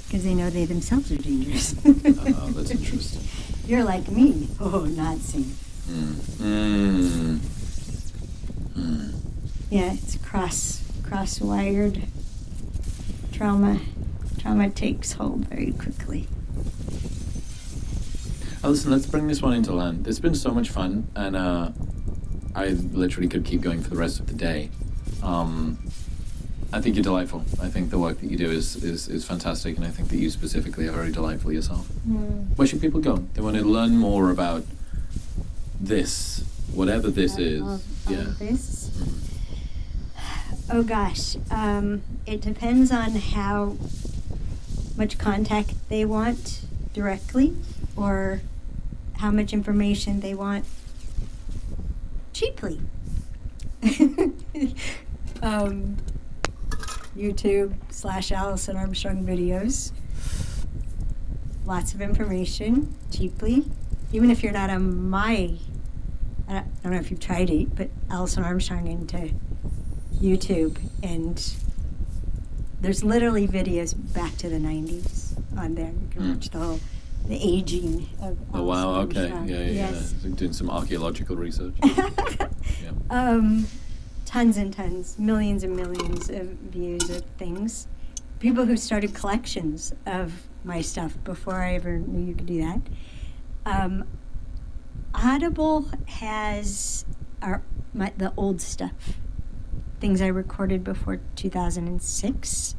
Because they know they themselves are dangerous. Oh, that's interesting. You're like me. Oh, not safe. Yeah, it's cross-wired trauma. Trauma takes hold very quickly. Oh, listen, let's bring this one into land. It's been so much fun, and I literally could keep going for the rest of the day. I think you're delightful. I think the work that you do is fantastic, and I think that you specifically are very delightful yourself. Where should people go? They want to learn more about this, whatever this is. This? Oh gosh, it depends on how much contact they want directly, or how much information they want cheaply. YouTube/Allison Armstrong videos. Lots of information cheaply. Even if you're not on my, I don't know if you've tried it, but Allison Armstrong into YouTube, and there's literally videos back to the 90s on there. You can watch the aging of Oh wow! Allison Okay, Armstrong. yeah. Yes. So doing some archaeological research. Tons and tons, millions and millions of views of things. People who started collections of my stuff before I ever knew you could do that. Audible has the old stuff, things I recorded before 2006,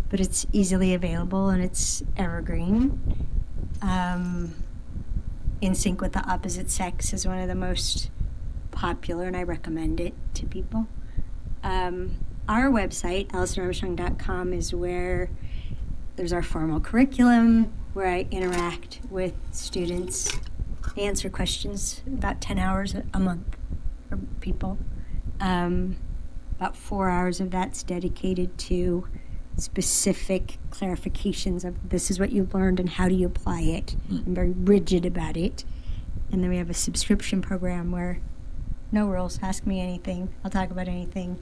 but it's easily available and it's evergreen. In Sync with the Opposite Sex is one of the most popular, and I recommend it to people. Our website, AllisonArmstrong.com, is where there's our formal curriculum, where I interact with students, answer questions about 10 hours a month for people. About 4 hours of that's dedicated to specific clarifications of this is what you've learned and how do you apply it. I'm very rigid about it. And then we have a subscription program where no rules, ask me anything, I'll talk about anything.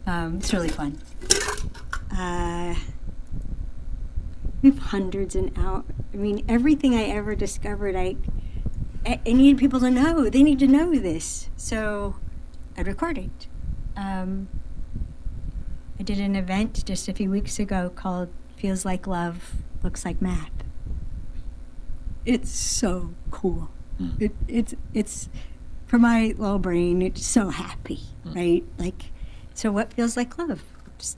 It's really fun. We have hundreds and out. I mean, everything I ever discovered, I need people to know. They need to know this. So I'd record it. I did an event just a few weeks ago called Feels Like Love, Looks Like Math. It's so cool. It's for my little brain, it's so happy, right? Like, so what feels like love? Just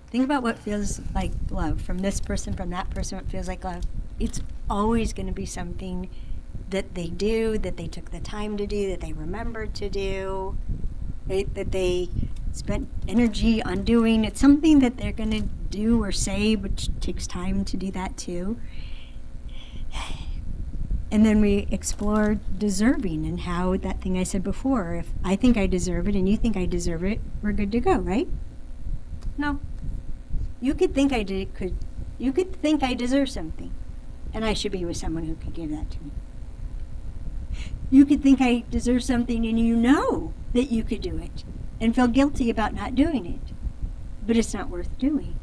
think about what feels like love from this person, from that person, what feels like love. It's always going to be something that they do, that they took the time to do, that they remembered to do, right? That they spent energy on doing. It's something that they're going to do or say, which takes time to do that too. And then we explore deserving and how that thing I said before, if I think I deserve it and you think I deserve it, we're good to go, right? No. You could think you could think I deserve something, and I should be with someone who could give that to me. You could think I deserve something and you know that you could do it and feel guilty about not doing it, but it's not worth doing.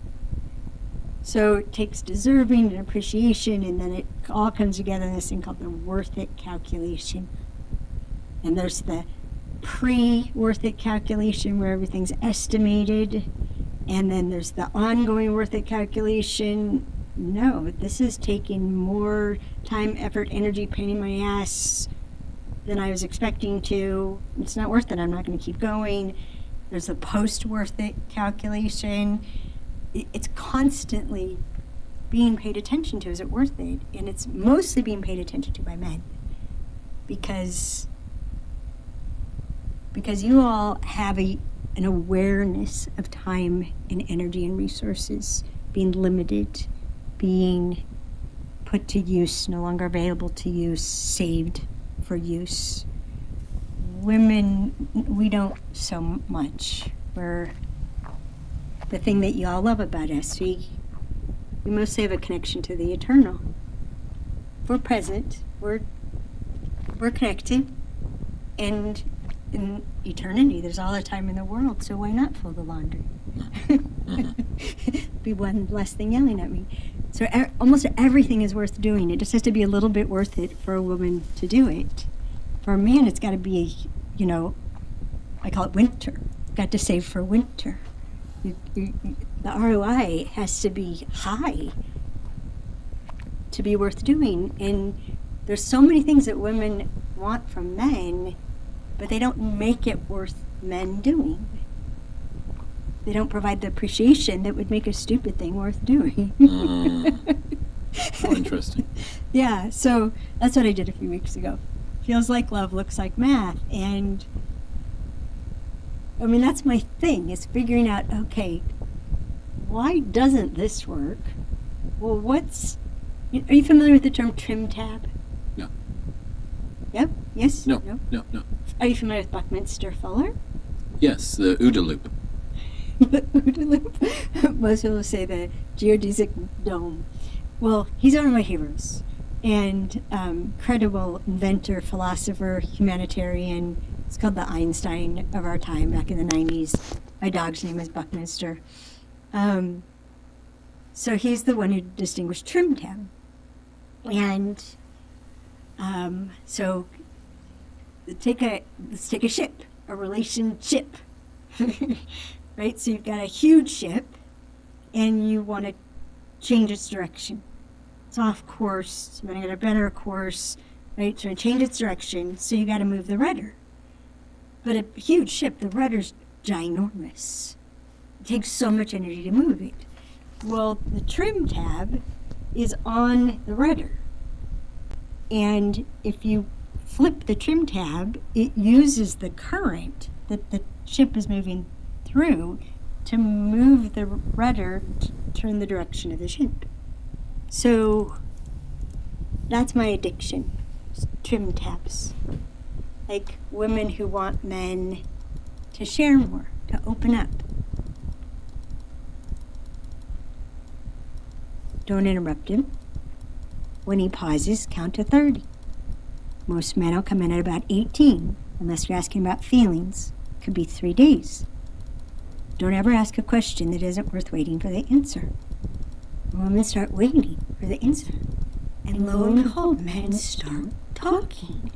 So it takes deserving and appreciation, and then it all comes together in this thing called the worth it calculation. And there's the pre-worth it calculation where everything's estimated, and then there's the ongoing worth it calculation. No, this is taking more time, effort, energy, pain in my ass than I was expecting to. It's not worth it. I'm not going to keep going. There's the post-worth it calculation. It's constantly being paid attention to. Is it worth it? And it's mostly being paid attention to by men. Because you all have an awareness of time and energy and resources being limited, being put to use, no longer available to use, saved for use. Women, we don't so much. We're the thing that you all love about us. We mostly have a connection to the eternal. We're present. We're connected. And in eternity, there's all the time in the world, so why not fold the laundry? Be one less thing yelling at me. So almost everything is worth doing. It just has to be a little bit worth it for a woman to do it. For a man, it's got to be, I call it winter. Got to save for winter. The ROI has to be high to be worth doing. And there's so many things that women want from men, but they don't make it worth men doing. They don't provide the appreciation that would make a stupid thing worth doing. Oh, interesting. Yeah, so that's what I did a few weeks ago. Feels like love, looks like math. And I mean, that's my thing, is figuring out, okay, why doesn't this work? Well, are you familiar with the term trim tab? No. Yep, yes? No. Are you familiar with Buckminster Fuller? Yes, the OODA loop. The OODA loop? Most people say the geodesic dome. Well, he's one of my heroes. And credible inventor, philosopher, humanitarian. It's called the Einstein of our time, back in the 90s. My dog's name is Buckminster. So he's the one who distinguished trim tab. And so let's take a ship, a relationship, right? So you've got a huge ship, and you want to change its direction. It's off course. You want to get a better course, right? So change its direction. So you got to move the rudder. But a huge ship, the rudder's ginormous. It takes so much energy to move it. Well, the trim tab is on the rudder. And if you flip the trim tab, it uses the current that the ship is moving through to move the rudder to turn the direction of the ship. So that's my addiction, trim tabs. Like women who want men to share more, to open up. Don't interrupt him. When he pauses, count to 30. Most men will come in at about 18, unless you're asking about feelings. Could be 3 days. Don't ever ask a question that isn't worth waiting for the answer. Women start waiting for the answer. And lo and behold, men start talking.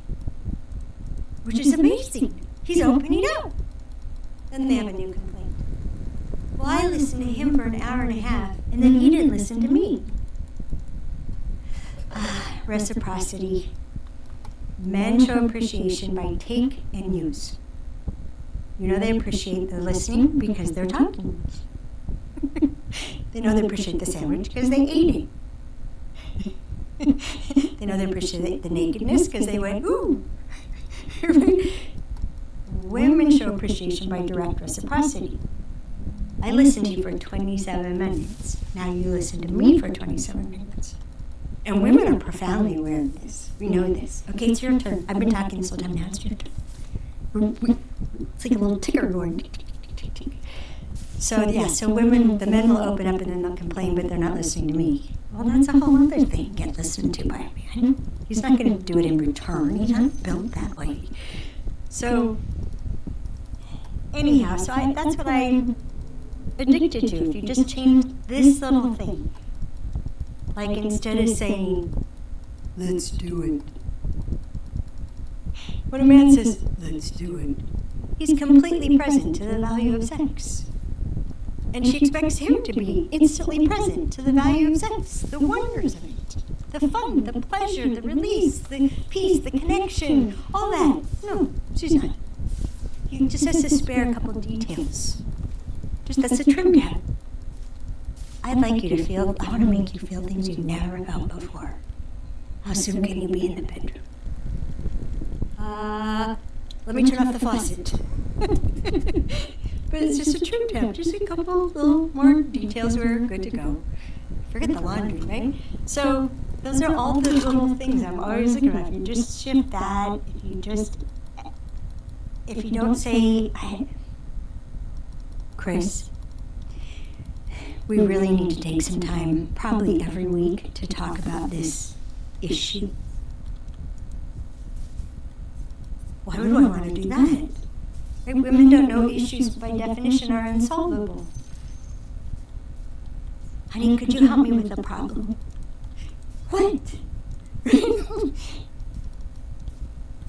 Which is amazing. He's opening up. Then they have a new complaint. Well, I listened to him for an hour and a half, and then he didn't listen to me. Reciprocity. Men show appreciation by take and use. You know they appreciate the listening because they're talking. They know they appreciate the sandwich because they ate it. They know they appreciate the nakedness because they went, ooh. Women show appreciation by direct reciprocity. I listened to you for 27 minutes. Now you listen to me for 27 minutes. And women are profoundly aware of this. We know this. Okay, it's your turn. I've been talking this whole time. Now it's your turn. It's like a little ticker going tick, tick, tick, tick, tick. So yeah, so women, the men will open up and then they'll complain, but they're not listening to me. Well, that's a whole other thing. Get listened to by a man. He's not going to do it in return. He's not built that way. So anyhow, that's what I'm addicted to. If you just change this little thing, like instead of saying, let's do it. When a man says, let's do it, he's completely present to the value of sex. And she expects him to be instantly present to the value of sex, the wonders of it, the fun, the pleasure, the release, the peace, the connection, all that. No, she's not. He just has to spare a couple details. Just that's a trim tab. I'd like you to feel, I want to make you feel things you've never felt before. How soon can you be in the bedroom? Let me turn off the faucet. But it's just a trim tab, just a couple little more details, we're good to go. Forget the laundry, right? So those are all the little things I'm always looking at. If you just shift that, if you don't say, Chris, we really need to take some time, probably every week, to talk about this issue. Why would I want to do that? Right? Women don't know issues by definition are unsolvable. Honey, could you help me with the problem? What?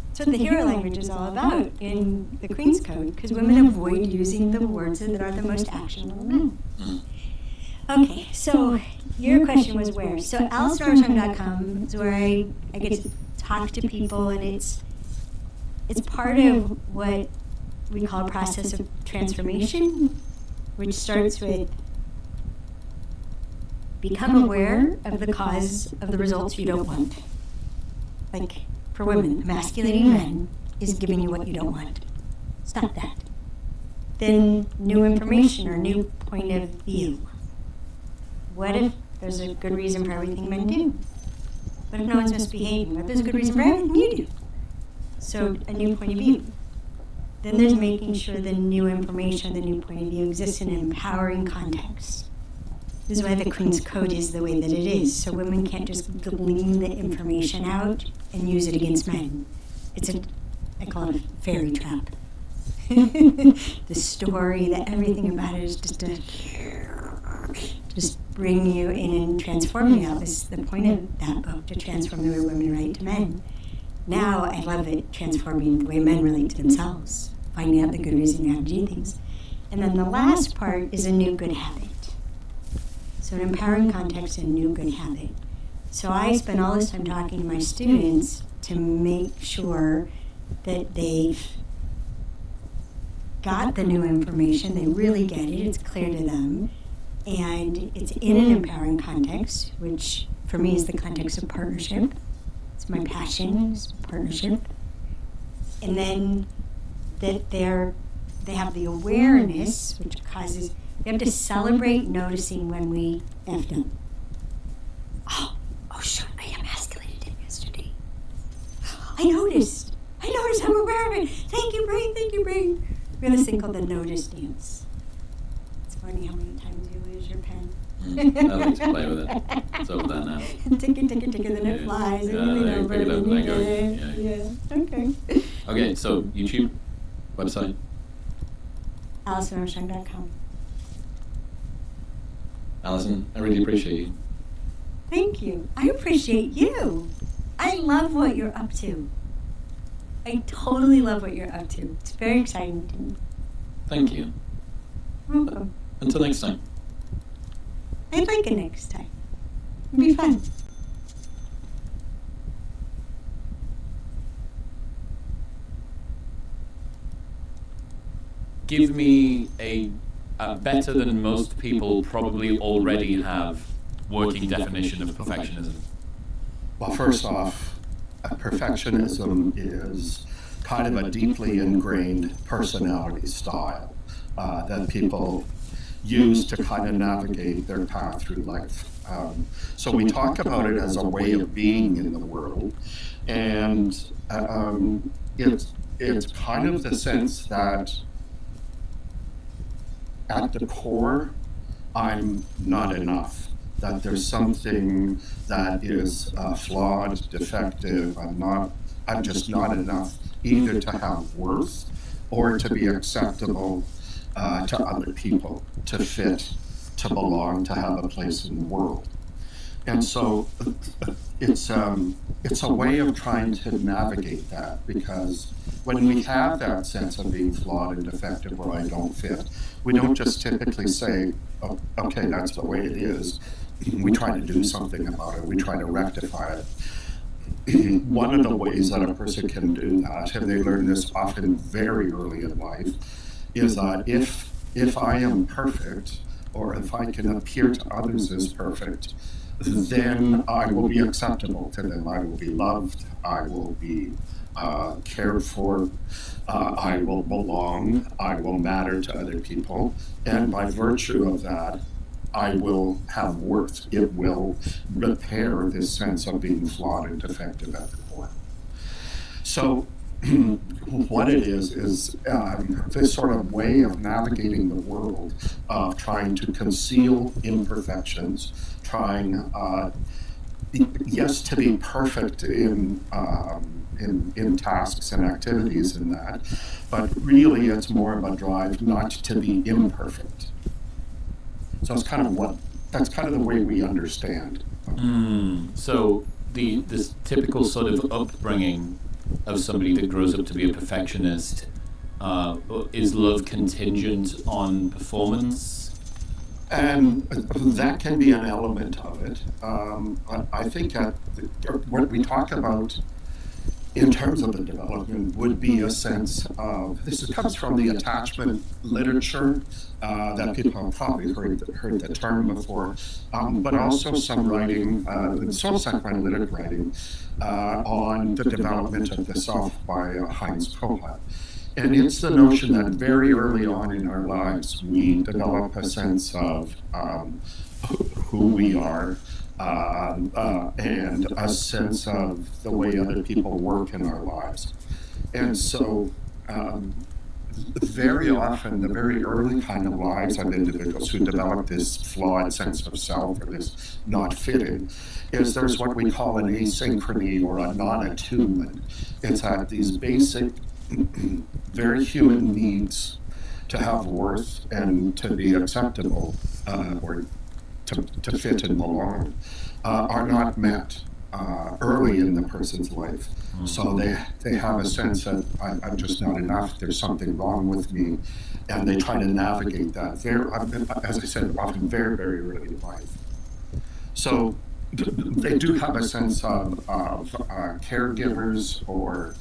That's what the hero language is all about in the Queen's Code, because women avoid using the words that are the most actionable men. Okay, so your question was where? So AliceArmstrong.com is where I get to talk to people, and it's part of what we call a process of transformation, which starts with become aware of the cause of the results you don't want. Like, for women, emasculating men is giving you what you don't want. Stop that. Then new information or new point of view. What if there's a good reason for everything men do? What if no one's misbehaving? What if there's a good reason for everything you do? So a new point of view. Then there's making sure the new information, the new point of view exists in an empowering context. This is why the Queen's Code is the way that it is. So women can't just glean the information out and use it against men. I call it a fairy trap. The story, everything about it is just bring you in and transform you. That was the point of that book, to transform the way women relate to men. Now I love it, transforming the way men relate to themselves, finding out the good reason they have to do things. And then the last part is a new good habit. So an empowering context and a new good habit. So I spend all this time talking to my students to make sure that they've got the new information, they really get it, it's clear to them, and it's in an empowering context, which for me is the context of partnership. It's my passion, is partnership. And then that they have the awareness, which causes, we have to celebrate noticing when we effed up. Oh, shit, I emasculated him yesterday. I noticed I'm aware of it. Thank you, brain. We have this thing called the notice dance. It's funny how many times you lose your pen. I like to play with it. It's over there now. Tick it, then it flies. Yeah, And there, over pick it up, and there you goes. get it. Yeah. Okay. Okay, so YouTube, website. AliceArmstrong.com. Alison, I really appreciate you. Thank you. I appreciate you. I love what you're up to. I totally love what you're up to. It's very exciting to me. Thank you. Welcome. Until next time. I'd like it next time. It'd be fun. Give me a better than most people probably already have working definition of perfectionism. Well, first off, perfectionism is kind of a deeply ingrained personality style that people use to kind of navigate their path through life. So we talk about it as a way of being in the world, and it's kind of the sense that at the core, I'm not enough. That there's something that is flawed, defective. I'm just not enough, either to have worth or to be acceptable to other people, to fit, to belong, to have a place in the world. And so it's a way of trying to navigate that, because when we have that sense of being flawed and defective or I don't fit, we don't just typically say, oh, okay, that's the way it is. We try to do something about it. We try to rectify it. One of the ways that a person can do that, and they learn this often very early in life, is that if I am perfect, or if I can appear to others as perfect, then I will be acceptable to them. I will be loved. I will be cared for. I will belong. I will matter to other people. And by virtue of that, I will have worth. It will repair this sense of being flawed and defective at the core. So what it is this sort of way of navigating the world, of trying to conceal imperfections, trying, yes, to be perfect in tasks and activities and that, but really it's more of a drive not to be imperfect. So that's kind of the way we understand. So this typical sort of upbringing of somebody that grows up to be a perfectionist, is love contingent on performance? And that can be an element of it. I think what we talk about in terms of the development would be a sense of, this comes from the attachment literature, that people have probably heard the term before, but also some writing, sort of psychoanalytic writing, on the development of the self by Heinz Kohler. And it's the notion that very early on in our lives, we develop a sense of who we are, and a sense of the way other people work in our lives. And so very often, the very early kind of lives of individuals who develop this flawed sense of self, or this not fitting, is there's what we call an asynchrony or a non-attunement. It's at these basic, very human needs to have worth and to be acceptable, or to fit and belong, are not met early in the person's life. So they have a sense that I'm just not enough, there's something wrong with me, and they try to navigate that, as I said, often very, very early in life. So they do have a sense of caregivers or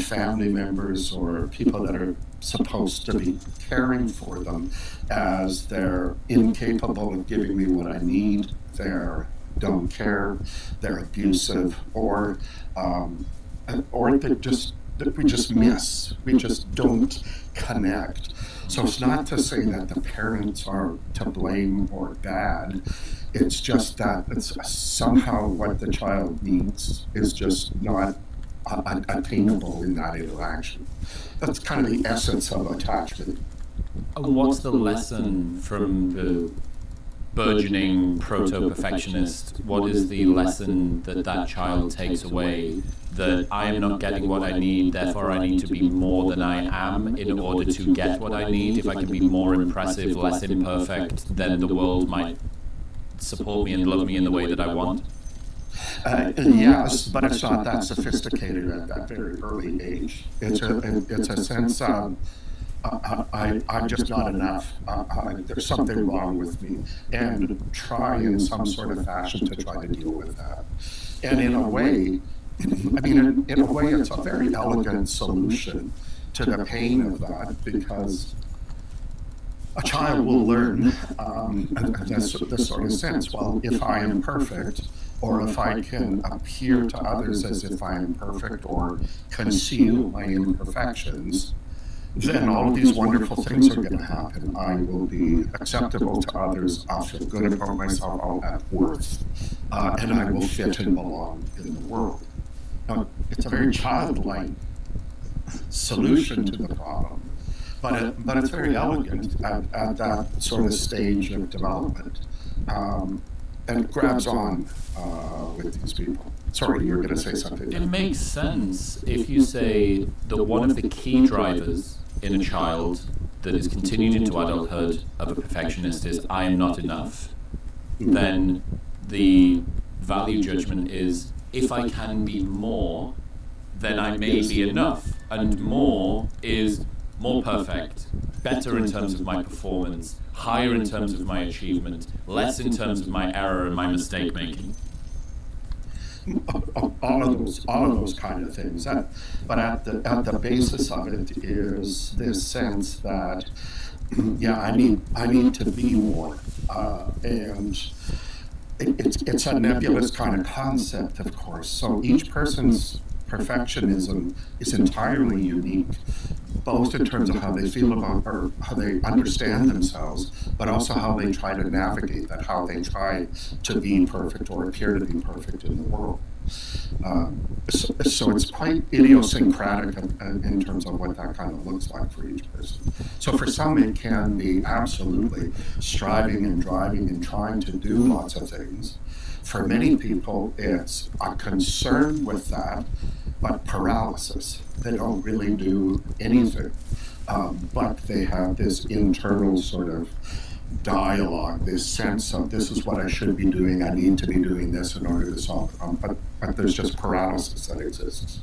family members or people that are supposed to be caring for them as they're incapable of giving me what I need, they're don't care, they're abusive, or that we just miss, we just don't connect. So it's not to say that the parents are to blame or bad, it's just that it's somehow what the child needs is just not attainable in that interaction. That's kind of the essence of attachment. What's the lesson from the burgeoning proto-perfectionist? What is the lesson that child takes away? That I am not getting what I need, therefore I need to be more than I am in order to get what I need. If I can be more impressive, less imperfect, then the world might support me and love me in the way that I want. Yes, but it's not that sophisticated at that very early age. It's a sense of I'm just not enough. There's something wrong with me, and try in some sort of fashion to try to deal with that. And in a way, in a way, it's a very elegant solution to the pain of that, because a child will learn this sort of sense. Well, if I am perfect, or if I can appear to others as if I am perfect or conceal my imperfections, then all of these wonderful things are going to happen. I will be acceptable to others. I'll feel good about myself. I'll have worth, and I will fit and belong in the world. Now, it's a very childlike solution to the problem, but it's very elegant at that sort of stage of development, and it grabs on with these people. Sorry, you were going to say something. It makes sense if you say that one of the key drivers in a child that is continued into adulthood of a perfectionist is I am not enough. Then the value judgment is if I can be more, then I may be enough. And more is more perfect, better in terms of my performance, higher in terms of my achievement, less in terms of my error and my mistake making. All of those kind of things. But at the basis of it is this sense that, I need to be more, and it's a nebulous kind of concept, of course. So each person's perfectionism is entirely unique, both in terms of how they feel about or how they understand themselves, but also how they try to navigate that, how they try to be perfect or appear to be perfect in the world. So it's quite idiosyncratic in terms of what that kind of looks like for each person. So for some, it can be absolutely striving and driving and trying to do lots of things. For many people, it's a concern with that, but paralysis. They don't really do anything, but they have this internal sort of dialogue, this sense of this is what I should be doing, I need to be doing this in order to solve the problem, but there's just paralysis that exists.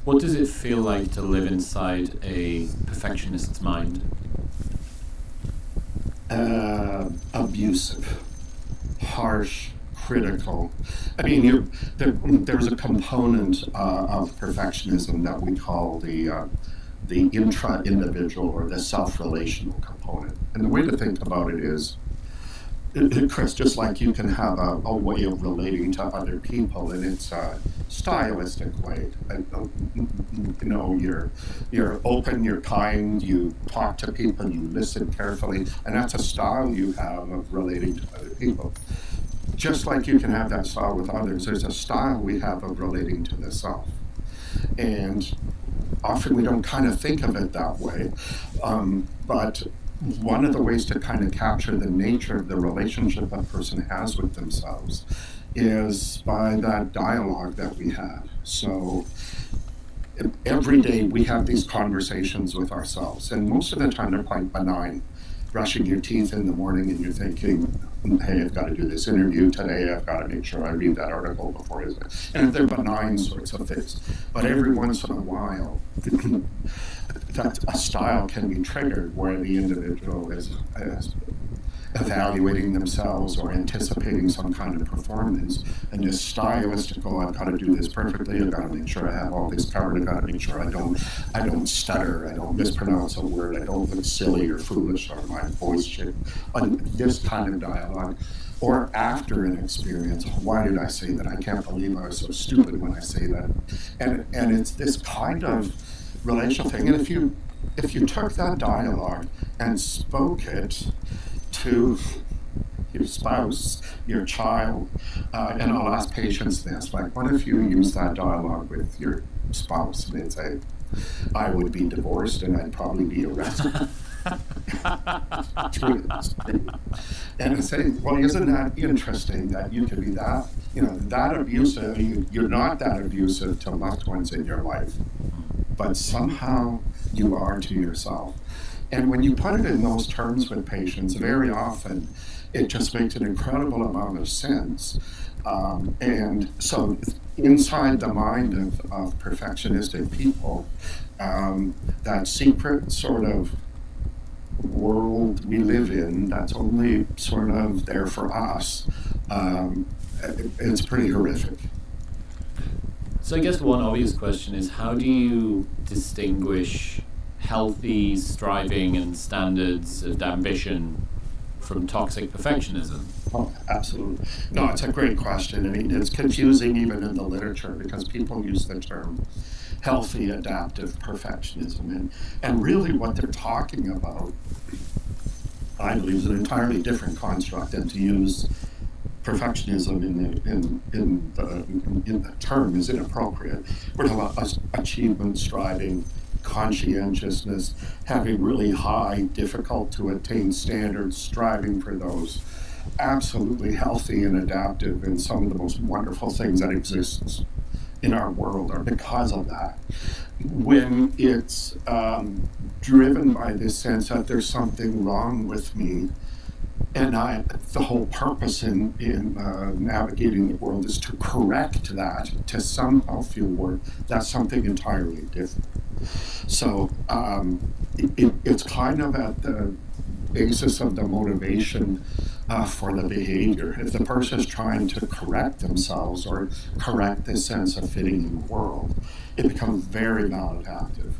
What does it feel like to live inside a perfectionist's mind? Abusive, harsh, critical. There's a component of perfectionism that we call the intra-individual or the self-relational component. And the way to think about it is, Chris, just like you can have a way of relating to other people, and it's a stylistic way. You're open, you're kind, you talk to people, you listen carefully, and that's a style you have of relating to other people. Just like you can have that style with others, there's a style we have of relating to the self. And often we don't kind of think of it that way, but one of the ways to kind of capture the nature of the relationship a person has with themselves is by that dialogue that we have. So every day we have these conversations with ourselves, and most of the time they're quite benign. Brushing your teeth in the morning and you're thinking, hey, I've got to do this interview today, I've got to make sure I read that article before it. And they're benign sorts of things. But every once in a while, that a style can be triggered where the individual is evaluating themselves or anticipating some kind of performance, and just stylistic, I've got to do this perfectly, I've got to make sure I have all this covered, I've got to make sure I don't stutter, I don't mispronounce a word, I don't look silly or foolish, or my voice shape. This kind of dialogue. Or after an experience, why did I say that? I can't believe I was so stupid when I say that. And it's this kind of relational thing. And if you took that dialogue and spoke it to your spouse, your child, and I'll ask patients this, like, what if you use that dialogue with your spouse and they'd say, I would be divorced and I'd probably be arrested. And I say, well, isn't that interesting that you could be that abusive, you're not that abusive to loved ones in your life, but somehow you are to yourself. And when you put it in those terms with patients, very often it just makes an incredible amount of sense. And so inside the mind of perfectionistic people, that secret sort of world we live in that's only sort of there for us, it's pretty horrific. So I guess one obvious question is, how do you distinguish healthy striving and standards and ambition from toxic perfectionism? Oh, absolutely. No, it's a great question. I mean, it's confusing even in the literature because people use the term healthy adaptive perfectionism. And really what they're talking about, I believe, is an entirely different construct, and to use perfectionism in the term is inappropriate. We're talking about achievement, striving, conscientiousness, having really high, difficult to attain standards, striving for those. Absolutely healthy and adaptive, and some of the most wonderful things that exist in our world are because of that. When it's driven by this sense that there's something wrong with me, and the whole purpose in navigating the world is to correct that, to somehow feel worth, that's something entirely different. So it's kind of at the basis of the motivation for the behavior. If the person is trying to correct themselves or correct this sense of fitting in the world, it becomes very maladaptive.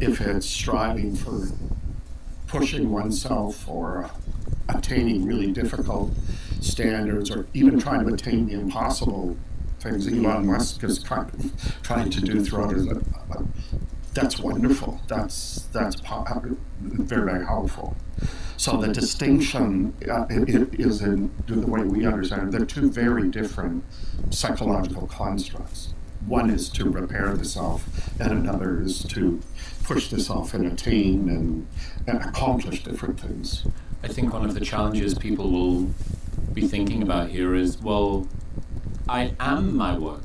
If it's striving for pushing oneself or attaining really difficult standards, or even trying to attain the impossible things that Elon Musk is trying to do throughout his life, that's wonderful. That's very, very helpful. So the distinction is in the way we understand it. They're two very different psychological constructs. One is to repair the self, and another is to push the self and attain and accomplish different things. I think one of the challenges people will be thinking about here is, well, I am my work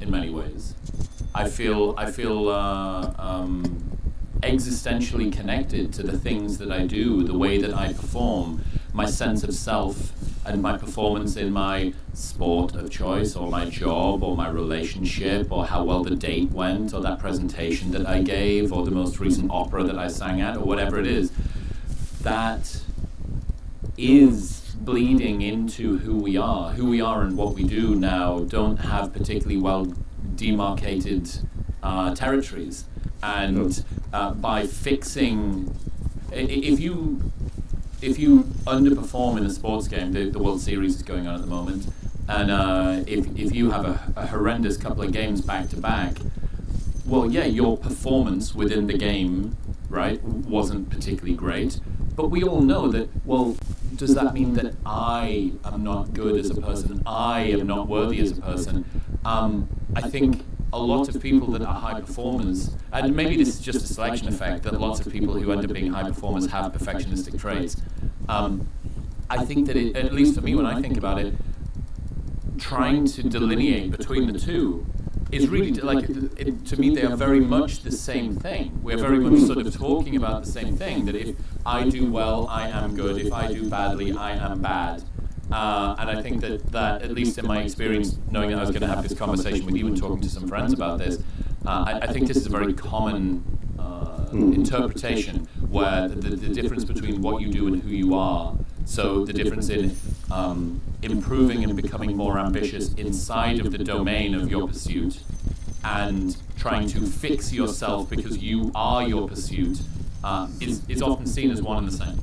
in many ways. I feel existentially connected to the things that I do, the way that I perform, my sense of self, and my performance in my sport of choice, or my job, or my relationship, or how well the date went, or that presentation that I gave, or the most recent opera that I sang at, or whatever it is. That is bleeding into who we are. Who we are and what we do now don't have particularly well demarcated territories. And by fixing, if you underperform in a sports game, the World Series is going on at the moment, and if you have a horrendous couple of games back to back, well, yeah, your performance within the game, right, wasn't particularly great, but we all know that, well, does that mean that I am not good as a person? I am not worthy as a person? I think a lot of people that are high performers, and maybe this is just a selection effect, that lots of people who end up being high performers have perfectionistic traits. I think that, at least for me when I think about it, trying to delineate between the two is really, to me, they are very much the same thing. We're very much sort of talking about the same thing, that if I do well, I am good. If I do badly, I am bad. And I think that at least in my experience, knowing that I was going to have this conversation with you and talking to some friends about this, I think this is a very common interpretation, where the difference between what you do and who you are, so the difference in improving and becoming more ambitious inside of the domain of your pursuit, and trying to fix yourself because you are your pursuit, is often seen as one and the same.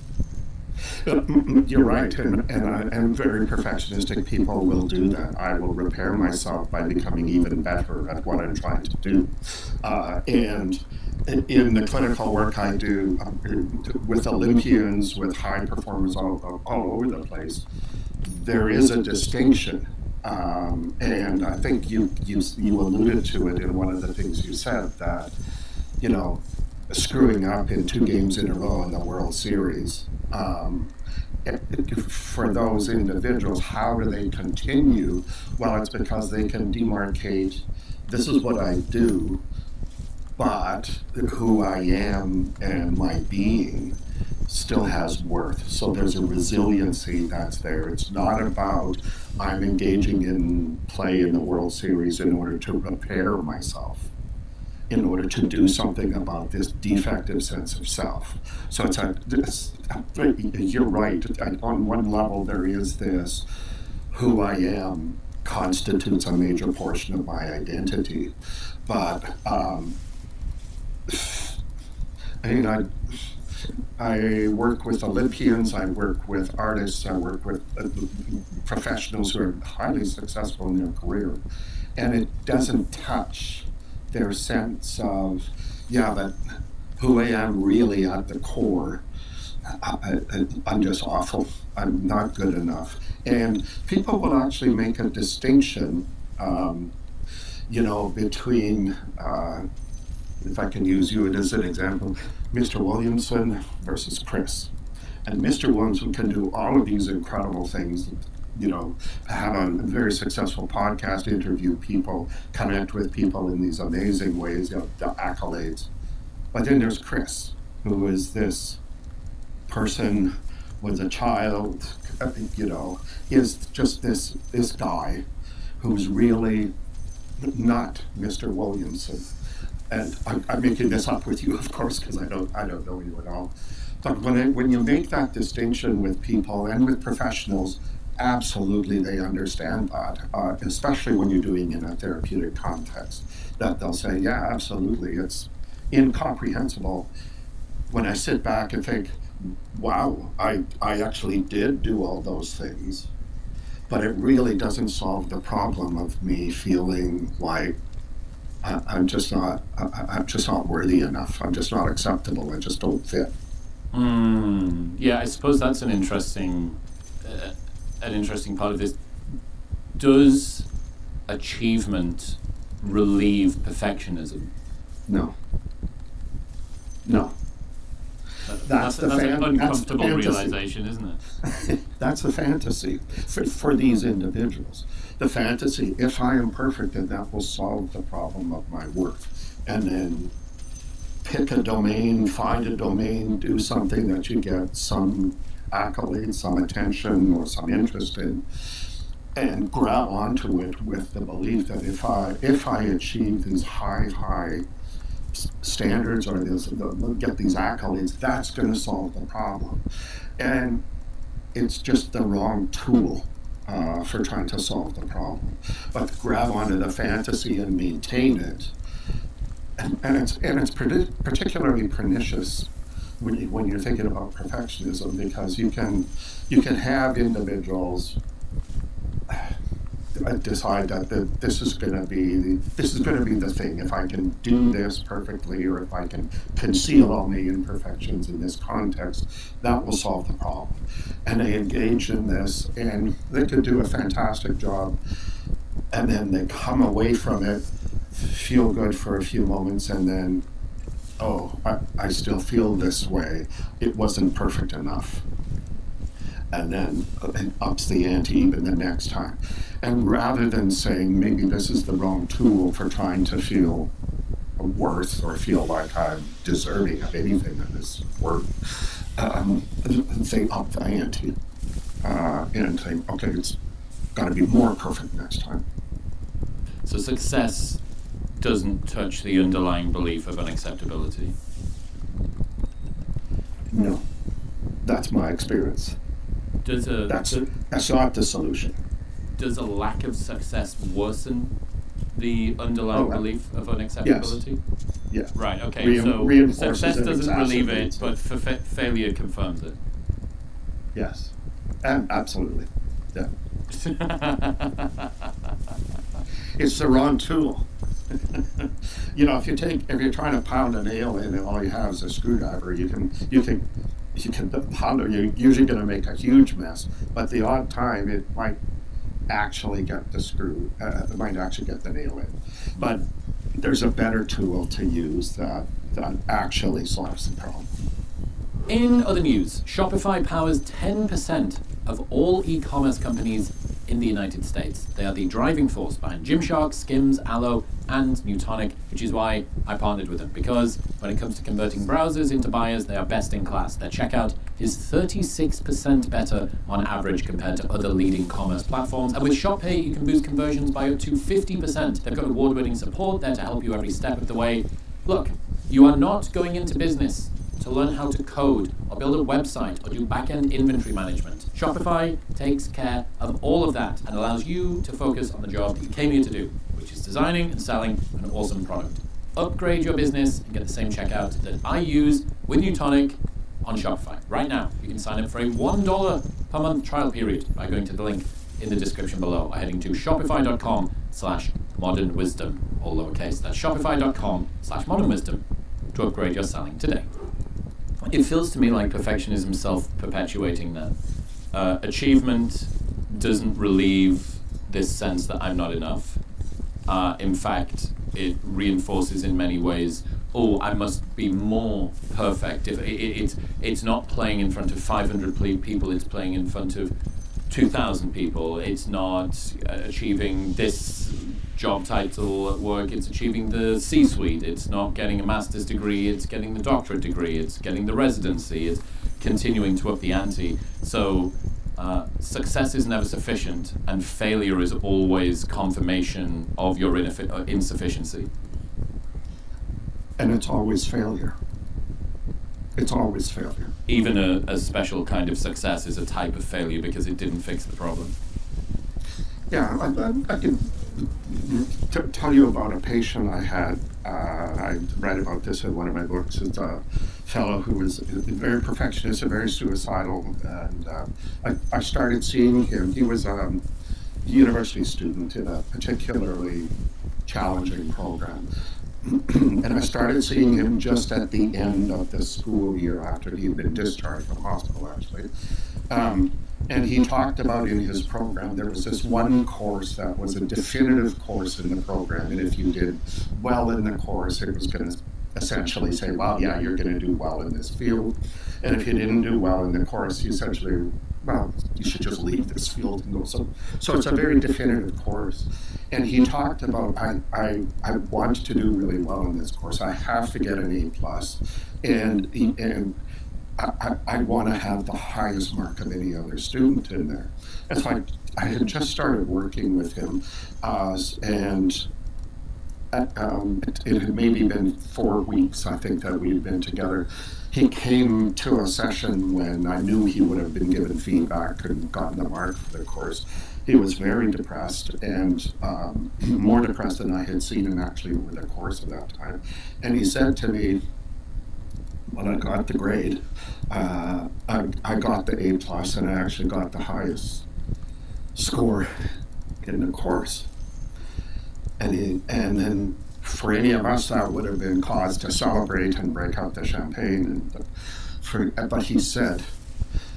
You're right, and very perfectionistic people will do that. I will repair myself by becoming even better at what I'm trying to do. And in the clinical work I do with Olympians, with high performers all over the place, there is a distinction. And I think you alluded to it in one of the things you said, that, screwing up in 2 games in a row in the World Series, for those individuals, how do they continue? Well, it's because they can demarcate, this is what I do, but who I am and my being still has worth. So there's a resiliency that's there. It's not about I'm engaging in play in the World Series in order to repair myself, in order to do something about this defective sense of self. So you're right. On one level, there is this who I am constitutes a major portion of my identity. But I work with Olympians, I work with artists, I work with professionals who are highly successful in their career, and it doesn't touch their sense of, yeah, but who I am really at the core, I'm just awful, I'm not good enough. And people will actually make a distinction, between, if I can use you as an example, Mr. Williamson versus Chris. And Mr. Williamson can do all of these incredible things, have a very successful podcast, interview people, connect with people in these amazing ways, the accolades. But then there's Chris, who is this person with a child, is just this guy who's really not Mr. Williamson. And I'm making this up with you, of course, because I don't know you at all. But when you make that distinction with people and with professionals, absolutely they understand that, especially when you're doing it in a therapeutic context, that they'll say, yeah, absolutely, it's incomprehensible. When I sit back and think, wow, I actually did do all those things, but it really doesn't solve the problem of me feeling like I'm just not worthy enough. I'm just not acceptable. I just don't fit. Yeah, I suppose that's an interesting part of this. Does achievement relieve perfectionism? No. That's an uncomfortable realization, isn't it? That's a fantasy for these individuals. The fantasy, if I am perfect, then that will solve the problem of my work. And then pick a domain, find a domain, do something that you get some accolade, some attention, or some interest in, and grab onto it with the belief that if I achieve these high standards or get these accolades, that's going to solve the problem. And it's just the wrong tool for trying to solve the problem. But grab onto the fantasy and maintain it, and it's particularly pernicious when you're thinking about perfectionism, because you can have individuals decide that this is going to be the thing. If I can do this perfectly, or if I can conceal all my imperfections in this context, that will solve the problem. And they engage in this, and they could do a fantastic job, and then they come away from it, feel good for a few moments, and then, I still feel this way. It wasn't perfect enough. And then it ups the ante even the next time. And rather than saying maybe this is the wrong tool for trying to feel worth or feel like I'm deserving of anything in this work, say up the ante and say, okay, it's got to be more perfect next time. So success doesn't touch the underlying belief of unacceptability? No, that's my experience. That's not the solution. Does a lack of success worsen the underlying belief of unacceptability? Yes. Yeah. Right, okay, so success doesn't relieve it, but failure confirms it. Yes, absolutely. Yeah. It's the wrong tool. If you're trying to pound a nail in and all you have is a screwdriver, you can pound it. You're usually going to make a huge mess, but the odd time it might actually get the screw. It might actually get the nail in. But there's a better tool to use that actually solves the problem. In other news, Shopify powers 10% of all e-commerce companies in the United States. They are the driving force behind Gymshark, Skims, Allo, and Newtonic, which is why I partnered with them, because when it comes to converting browsers into buyers, they are best in class. Their checkout is 36% better on average compared to other leading commerce platforms. And with ShopPay, you can boost conversions by up to 50%. They've got award-winning support there to help you every step of the way. Look, you are not going into business to learn how to code or build a website or do back-end inventory management. Shopify takes care of all of that and allows you to focus on the job that you came here to do, which is designing and selling an awesome product. Upgrade your business and get the same checkout that I use with Newtonic on Shopify. Right now, you can sign up for a $1 per month trial period by going to the link in the description below by heading to shopify.com/modernwisdom, all lowercase. That's shopify.com/modernwisdom to upgrade your selling today. It feels to me like perfectionism self-perpetuating that. Achievement doesn't relieve this sense that I'm not enough. In fact, it reinforces in many ways, oh, I must be more perfect. It's not playing in front of 500 people, it's playing in front of 2,000 people. It's not achieving this job title at work, it's achieving the C-suite. It's not getting a master's degree, it's getting the doctorate degree, it's getting the residency, it's continuing to up the ante. So success is never sufficient, and failure is always confirmation of your insufficiency. And it's always failure. It's always failure. Even a special kind of success is a type of failure because it didn't fix the problem. Yeah, I can tell you about a patient I had. I read about this in one of my books. It's a fellow who was very perfectionist and very suicidal. And I started seeing him. He was a university student in a particularly challenging program. And I started seeing him just at the end of the school year after he'd been discharged from hospital, actually. And he talked about in his program, there was this one course that was a definitive course in the program. And if you did well in the course, it was going to essentially say, well, yeah, you're going to do well in this field. And if you didn't do well in the course, you essentially, well, you should just leave this field and go. So it's a very definitive course. And he talked about, I want to do really well in this course. I have to get an A+. And I want to have the highest mark of any other student in there. And so I had just started working with him, and it had maybe been 4 weeks, I think, that we had been together. He came to a session when I knew he would have been given feedback and gotten the mark for the course. He was very depressed, and more depressed than I had seen him actually over the course of that time. And he said to me, when I got the grade, I got the A+, and I actually got the highest score in the course. And then for any of us, that would have been cause to celebrate and break out the champagne. But he said,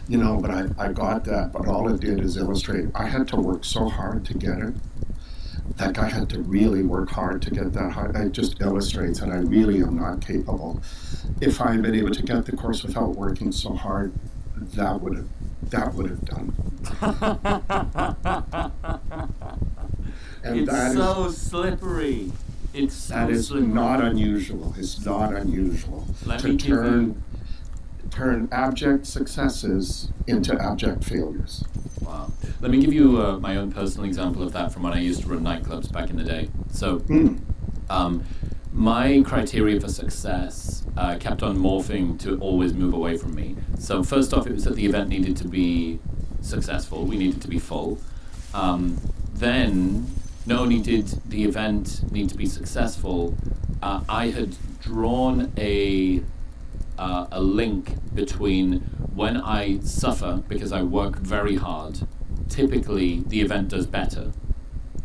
you know, but I got that, but all it did is illustrate, I had to work so hard to get it. That guy had to really work hard to get that high. It just illustrates that I really am not capable. If I had been able to get the course without working so hard, that would have done. And it's so slippery. It's so that is slippery. Not unusual. It's not unusual to turn abject successes into abject failures. Wow. Let me give you my own personal example of that from when I used to run nightclubs back in the day. So, my criteria for success kept on morphing to always move away from me. So first off, it was that the event needed to be successful. We needed to be full. Then, not only did the event need to be successful, I had drawn a link between when I suffer because I work very hard, typically the event does better.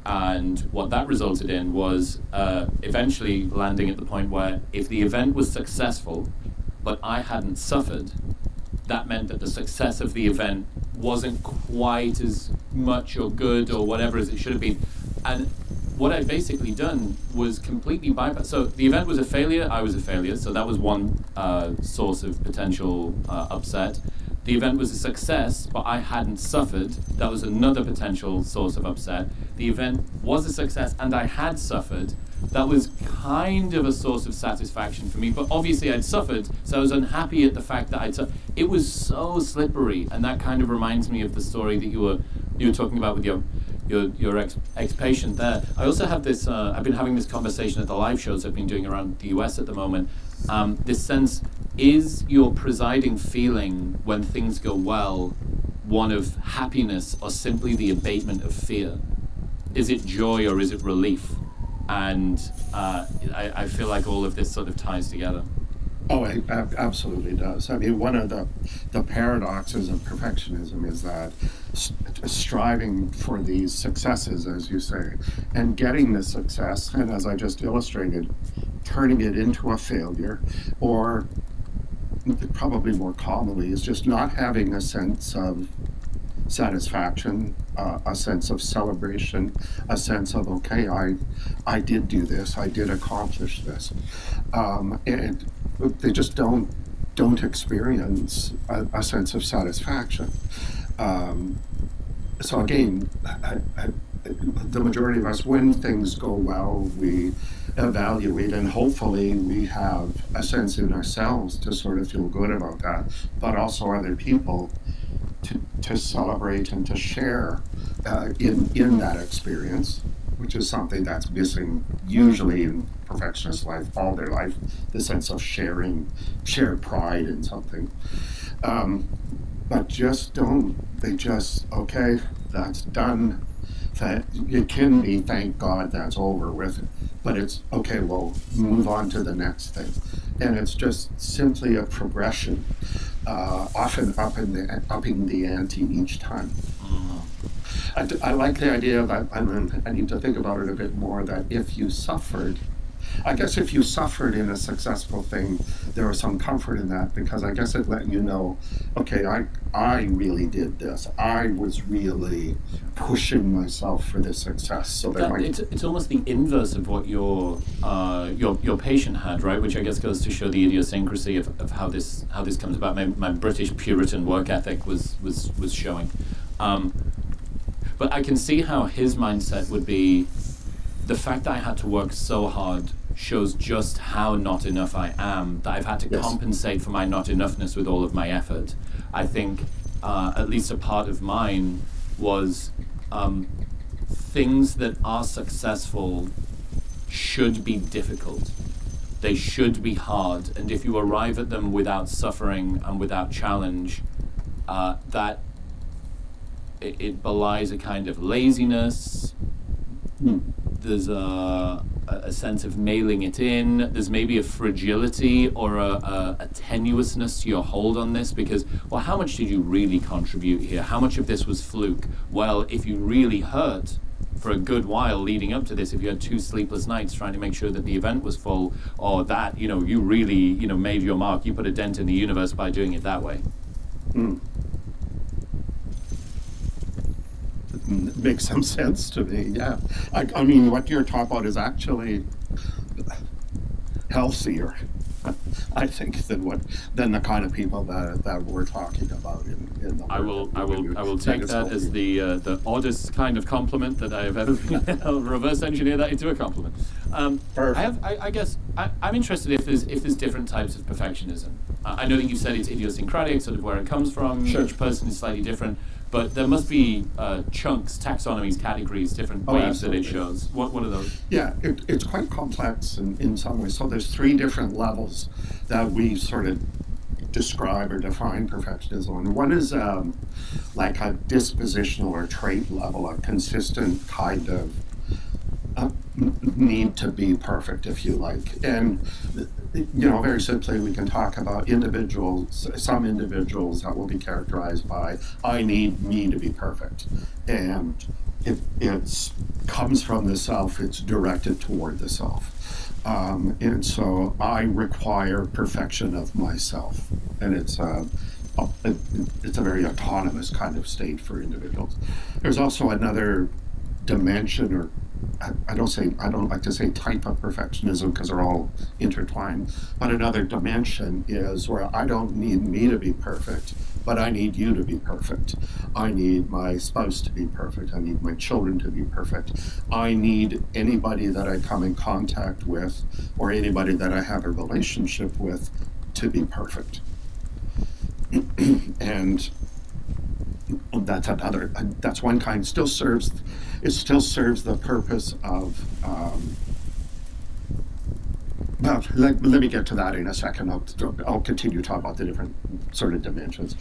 And what that resulted in was eventually landing at the point where if the event was successful, but I hadn't suffered, that meant that the success of the event wasn't quite as much or good or whatever as it should have been. And what I'd basically done was completely bypass. So the event was a failure, I was a failure, so that was one source of potential upset. The event was a success, but I hadn't suffered. That was another potential source of upset. The event was a success and I had suffered. That was kind of a source of satisfaction for me, but obviously I'd suffered, so I was unhappy at the fact that it was so slippery, and that kind of reminds me of the story that you were talking about with your ex-patient there. I also have this, I've been having this conversation at the live shows I've been doing around the US at the moment. This sense, is your presiding feeling when things go well one of happiness or simply the abatement of fear? Is it joy or is it relief? And I feel like all of this sort of ties together. Oh, it absolutely does. I mean, one of the paradoxes of perfectionism is that striving for these successes, as you say, and getting the success, and as I just illustrated, turning it into a failure, or probably more commonly, is just not having a sense of satisfaction, a sense of celebration, a sense of, okay, I did do this, I did accomplish this. And they just don't experience a sense of satisfaction. So again, the majority of us, when things go well, we evaluate, and hopefully we have a sense in ourselves to sort of feel good about that, but also other people to celebrate and to share in that experience, which is something that's missing usually in perfectionist life all their life, the sense of shared pride in something. But okay, that's done. That it can be, thank God that's over with, but it's okay, well, move on to the next thing. And it's just simply a progression, often upping the ante each time. I like the idea that, I need to think about it a bit more, that if you suffered in a successful thing, there was some comfort in that, because I guess it let you know, okay, I really did this. I was really pushing myself for this success. So it's almost the inverse of what your patient had, right? Which I guess goes to show the idiosyncrasy of how this comes about. My British Puritan work ethic was showing. But I can see how his mindset would be, the fact that I had to work so hard shows just how not enough I am, that I've had to compensate for my not enoughness with all of my effort. I think at least a part of mine was things that are successful should be difficult. They should be hard, and if you arrive at them without suffering and without challenge, that it belies a kind of laziness. There's a sense of mailing it in. There's maybe a fragility or a tenuousness to your hold on this, because, well, how much did you really contribute here? How much of this was fluke? Well, if you really hurt for a good while leading up to this, if you had 2 sleepless nights trying to make sure that the event was full, or that, you really, made your mark, you put a dent in the universe by doing it that way. Makes some sense to me, yeah. I mean, what you're talking about is actually healthier, I think, than the kind of people that we're talking about in the I will take that as the oddest kind of compliment that I have ever been. I'll reverse engineer that into a compliment. Perfect. I guess I'm interested if there's different types of perfectionism. I know that you said it's idiosyncratic, sort of where it comes from. Sure. Each person is slightly different. But there must be chunks, taxonomies, categories, different ways absolutely. that it shows. What are those? Yeah, it's quite complex in some ways. So there's 3 different levels that we sort of describe or define perfectionism. And one is like a dispositional or trait level, a consistent kind of need to be perfect, if you like. And very simply, we can talk about some individuals that will be characterized by, I need me to be perfect. And it comes from the self, it's directed toward the self. And so I require perfection of myself. And it's a very autonomous kind of state for individuals. There's also another dimension or I don't like to say type of perfectionism because they're all intertwined, but another dimension is where I don't need me to be perfect, but I need you to be perfect. I need my spouse to be perfect. I need my children to be perfect. I need anybody that I come in contact with or anybody that I have a relationship with to be perfect. And that's one kind. It still serves the purpose of well, let me get to that in a second. I'll continue to talk about the different sort of dimensions.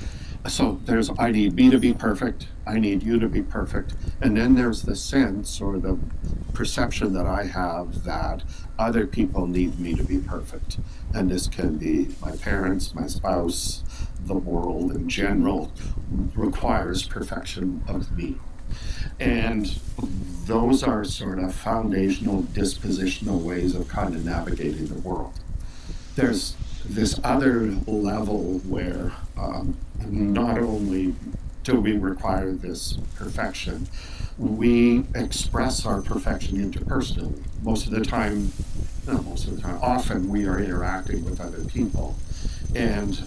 So there's, I need me to be perfect, I need you to be perfect, and then there's the sense or the perception that I have that other people need me to be perfect. And this can be my parents, my spouse, the world in general requires perfection of me. And those are sort of foundational, dispositional ways of kind of navigating the world. There's this other level where not only do we require this perfection, we express our perfection interpersonally. Often we are interacting with other people. And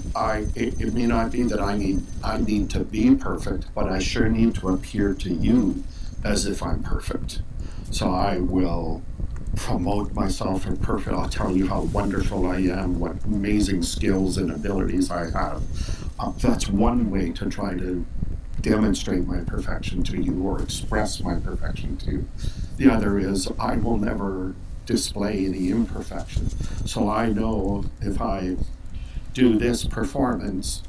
it may not be that I need to be perfect, but I sure need to appear to you as if I'm perfect. So I will promote myself as perfect. I'll tell you how wonderful I am, what amazing skills and abilities I have. That's one way to try to demonstrate my perfection to you or express my perfection to you. The other is I will never display any imperfection. So I know if I do this performance,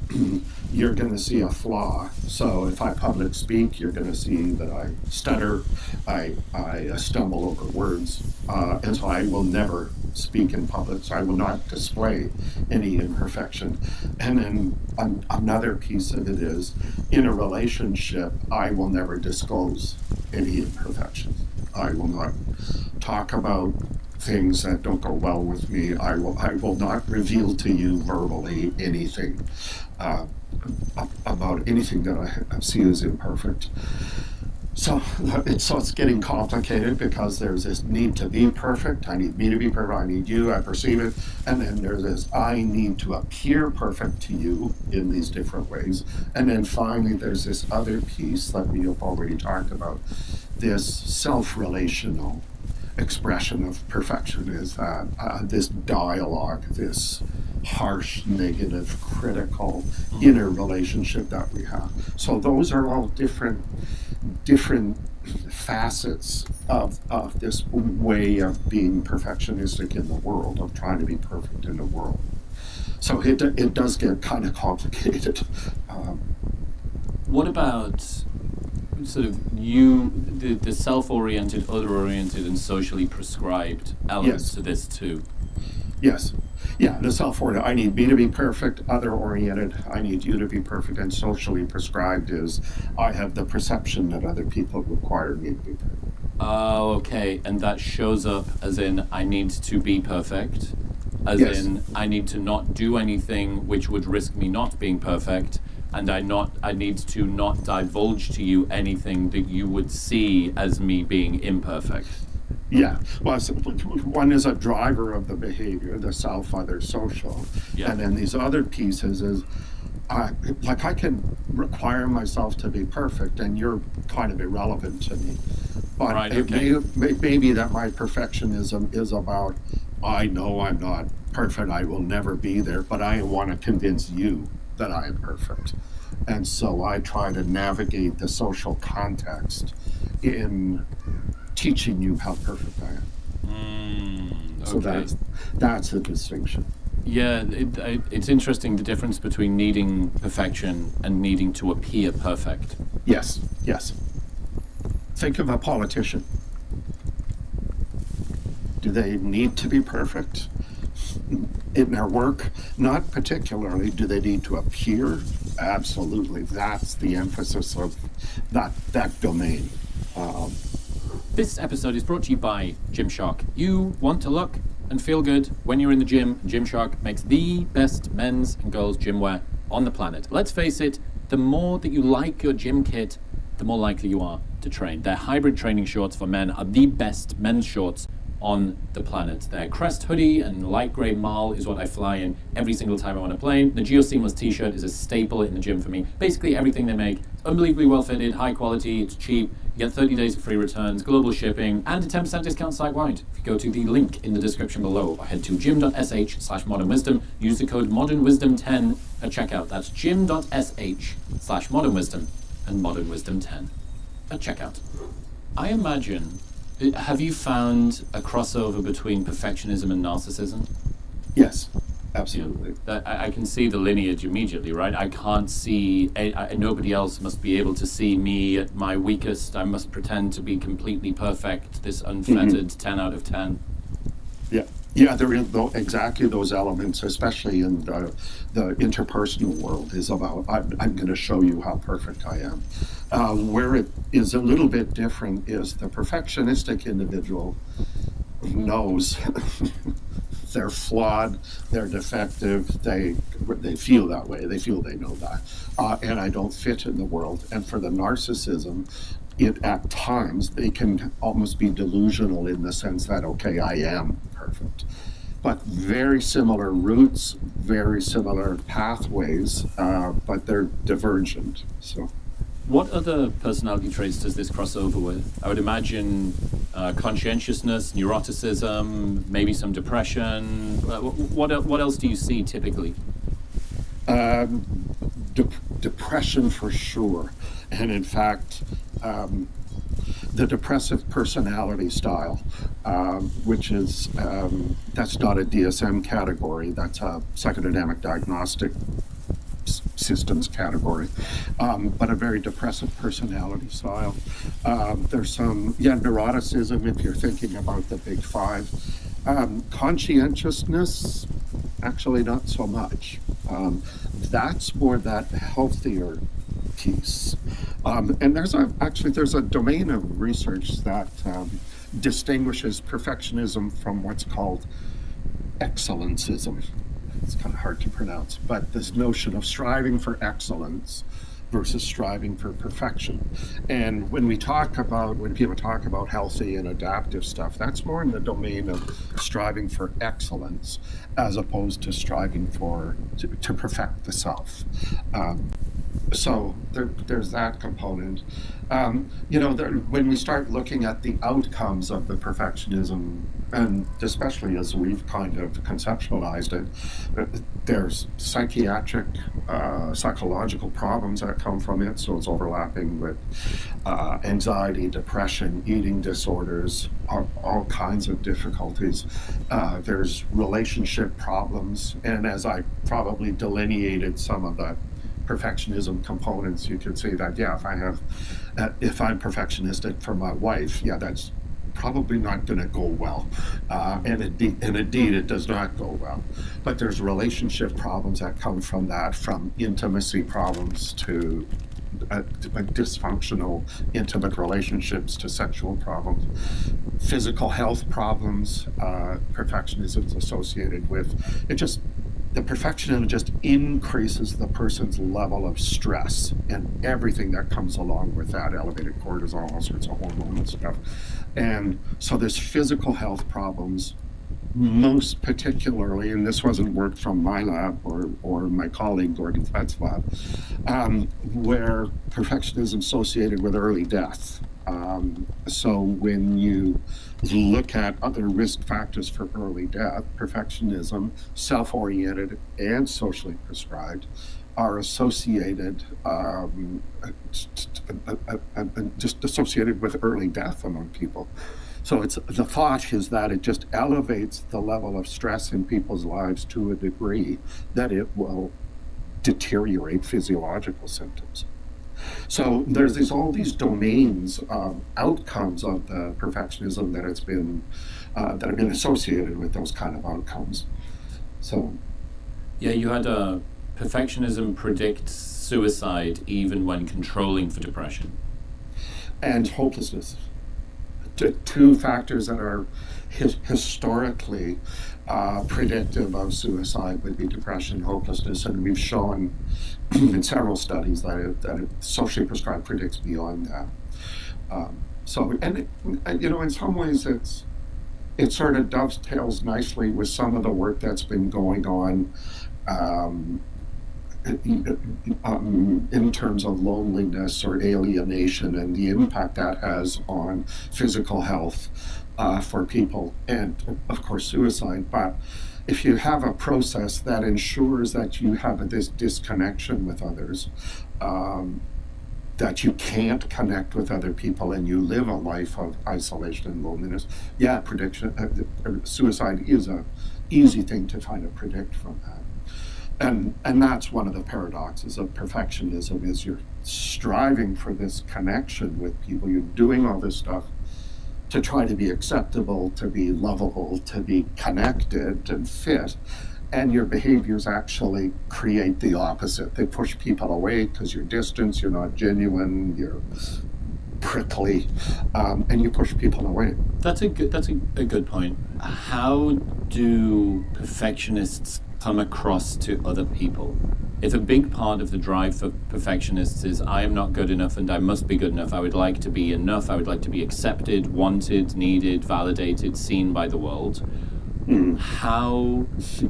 you're going to see a flaw. So if I public speak, you're going to see that I stutter, I stumble over words, and so I will never speak in public. So I will not display any imperfection. And then another piece of it is, in a relationship, I will never disclose any imperfection. I will not talk about things that don't go well with me. I will not reveal to you verbally anything about anything that I see as imperfect. So it's getting complicated because there's this need to be perfect. I need me to be perfect. I need you. I perceive it. And then there's this I need to appear perfect to you in these different ways. And then finally there's this other piece that we have already talked about, this self-relational expression of perfection is that this dialogue, this harsh, negative, critical inner relationship that we have. So those are all different facets of this way of being perfectionistic in the world, of trying to be perfect in the world. So it does get kind of complicated. What about sort of the self-oriented, other-oriented, and socially prescribed elements Yes. to this too? Yes. Yeah, the self-oriented. I need me to be perfect, other-oriented. I need you to be perfect, and socially prescribed is I have the perception that other people require me to be perfect. Oh, okay. And that shows up as in I need to be perfect, as Yes. in I need to not do anything which would risk me not being perfect, and I need to not divulge to you anything that you would see as me being imperfect. Yeah, well, one is a driver of the behavior, the self, other, social, Yeah. and then these other pieces is, I can require myself to be perfect, and you're kind of irrelevant to me. But Right, it okay. may be that my perfectionism is about, I know I'm not perfect, I will never be there, but I want to convince you that I am perfect. And so I try to navigate the social context in teaching you how perfect I am. Okay. So that's the distinction. Yeah, it's interesting the difference between needing perfection and needing to appear perfect. Yes. Think of a politician. Do they need to be perfect in their work? Not particularly. Do they need to appear? Absolutely. That's the emphasis of that domain. This episode is brought to you by Gymshark. You want to look and feel good when you're in the gym. Gymshark makes the best men's and girls' gym wear on the planet. Let's face it, the more that you like your gym kit, the more likely you are to train. Their hybrid training shorts for men are the best men's shorts on the planet. Their Crest hoodie and light grey Marl is what I fly in every single time I'm on a plane. The Geo Seamless t-shirt is a staple in the gym for me. Basically everything they make, it's unbelievably well fitted, high quality, it's cheap. You get 30 days of free returns, global shipping, and a 10% discount site-wide. If you go to the link in the description below, or head to gym.sh/modernwisdom, use the code modernwisdom10 at checkout. That's gym.sh/modernwisdom and modernwisdom10 at checkout. I imagine, have you found a crossover between perfectionism and narcissism? Yes, absolutely. I can see the lineage immediately, right? I can't see, nobody else must be able to see me at my weakest. I must pretend to be completely perfect, this unfettered 10 out of 10. Yeah, there is exactly those elements, especially in the interpersonal world, is about, I'm going to show you how perfect I am. Where it is a little bit different is the perfectionistic individual knows they're flawed, they're defective, they feel that way, they feel they know that, and I don't fit in the world. And for the narcissism, at times they can almost be delusional in the sense that, okay, I am perfect. But very similar roots, very similar pathways, but they're divergent. So, what other personality traits does this cross over with? I would imagine conscientiousness, neuroticism, maybe some depression. What else do you see typically? Depression for sure. And in fact, the depressive personality style, which is, that's not a DSM category, that's a psychodynamic diagnostic systems category, but a very depressive personality style. There's some, neuroticism if you're thinking about the big five. Conscientiousness, actually not so much. That's more that healthier piece. And there's a domain of research that distinguishes perfectionism from what's called excellencism. It's kind of hard to pronounce, but this notion of striving for excellence versus striving for perfection. And when people talk about healthy and adaptive stuff, that's more in the domain of striving for excellence as opposed to striving to perfect the self. So there's that component. When we start looking at the outcomes of the perfectionism, and especially as we've kind of conceptualized it, there's psychiatric, psychological problems that come from it. So it's overlapping with anxiety, depression, eating disorders, all kinds of difficulties. There's relationship problems, and as I probably delineated some of the perfectionism components, you could say that, if I'm perfectionistic for my wife, that's probably not going to go well. And indeed, it does not go well. But there's relationship problems that come from that, from intimacy problems to dysfunctional intimate relationships to sexual problems, physical health problems, perfectionism is associated with. The perfectionism just increases the person's level of stress and everything that comes along with that, elevated cortisol, all sorts of hormonal stuff. And so there's physical health problems, most particularly, and this wasn't work from my lab or my colleague Gordon Fett's lab, where perfectionism is associated with early death. So when you look at other risk factors for early death, perfectionism, self-oriented and socially prescribed, are associated, just associated with early death among people. So the thought is that it just elevates the level of stress in people's lives to a degree that it will deteriorate physiological symptoms. So there's all these domains of outcomes of the perfectionism that have been associated with those kind of outcomes. So, you had perfectionism predicts suicide even when controlling for depression and hopelessness. two factors that are historically predictive of suicide would be depression and hopelessness, and we've shown in several studies that socially prescribed predicts beyond that. In some ways it sort of dovetails nicely with some of the work that's been going on in terms of loneliness or alienation and the impact that has on physical health for people, and of course suicide. But if you have a process that ensures that you have this disconnection with others, that you can't connect with other people and you live a life of isolation and loneliness, suicide is a easy thing to kind of predict from that. And that's one of the paradoxes of perfectionism, is you're striving for this connection with people. You're doing all this stuff to try to be acceptable, to be lovable, to be connected and fit. And your behaviors actually create the opposite. They push people away because you're distant, you're not genuine, you're prickly, and you push people away. That's a good point. How do perfectionists come across to other people? If a big part of the drive for perfectionists is I am not good enough and I must be good enough, I would like to be enough, I would like to be accepted, wanted, needed, validated, seen by the world. How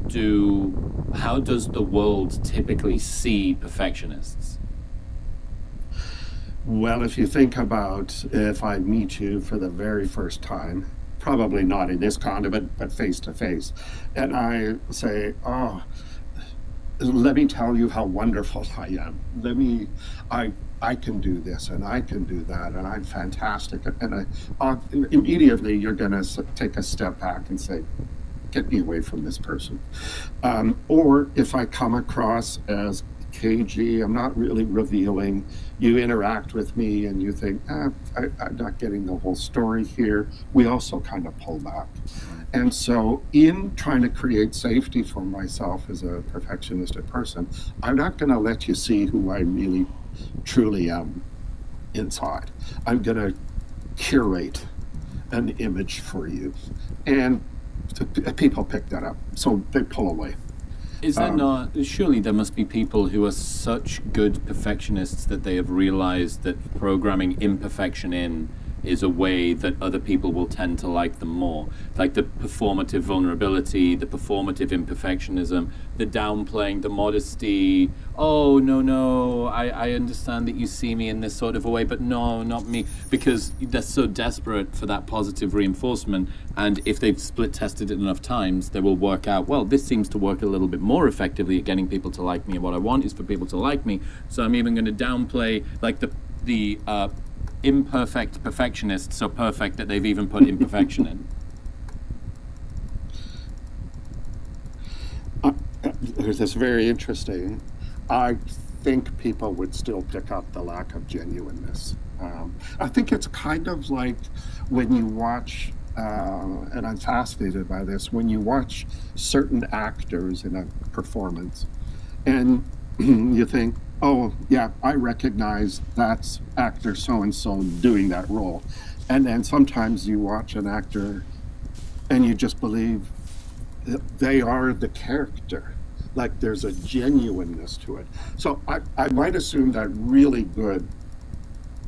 does the world typically see perfectionists? Well, if you think about if I meet you for the very first time, probably not in this context, but face to face, and I say, "Oh, let me tell you how wonderful I am. I can do this and I can do that and I'm fantastic," and immediately you're going to take a step back and say, "Get me away from this person." Or if I come across as cagey, I'm not really revealing, you interact with me and you think, I'm not getting the whole story here, we also kind of pull back. And so in trying to create safety for myself as a perfectionistic person, I'm not going to let you see who I really truly am inside. I'm going to curate an image for you. And people pick that up, so they pull away. Is there not, surely there must be people who are such good perfectionists that they have realized that programming imperfection in is a way that other people will tend to like them more. Like the performative vulnerability, the performative imperfectionism, the downplaying, the modesty. Oh, no, I understand that you see me in this sort of a way, but no, not me. Because they're so desperate for that positive reinforcement. And if they've split tested it enough times, they will work out, well, this seems to work a little bit more effectively at getting people to like me. And what I want is for people to like me. So I'm even going to downplay like the imperfect perfectionist, so perfect that they've even put imperfection in. That's very interesting. I think people would still pick up the lack of genuineness. I think it's kind of like when you watch, and I'm fascinated by this, when you watch certain actors in a performance and you think, oh, yeah, I recognize that's actor so-and-so doing that role. And then sometimes you watch an actor and you just believe that they are the character. Like there's a genuineness to it. So I might assume that really good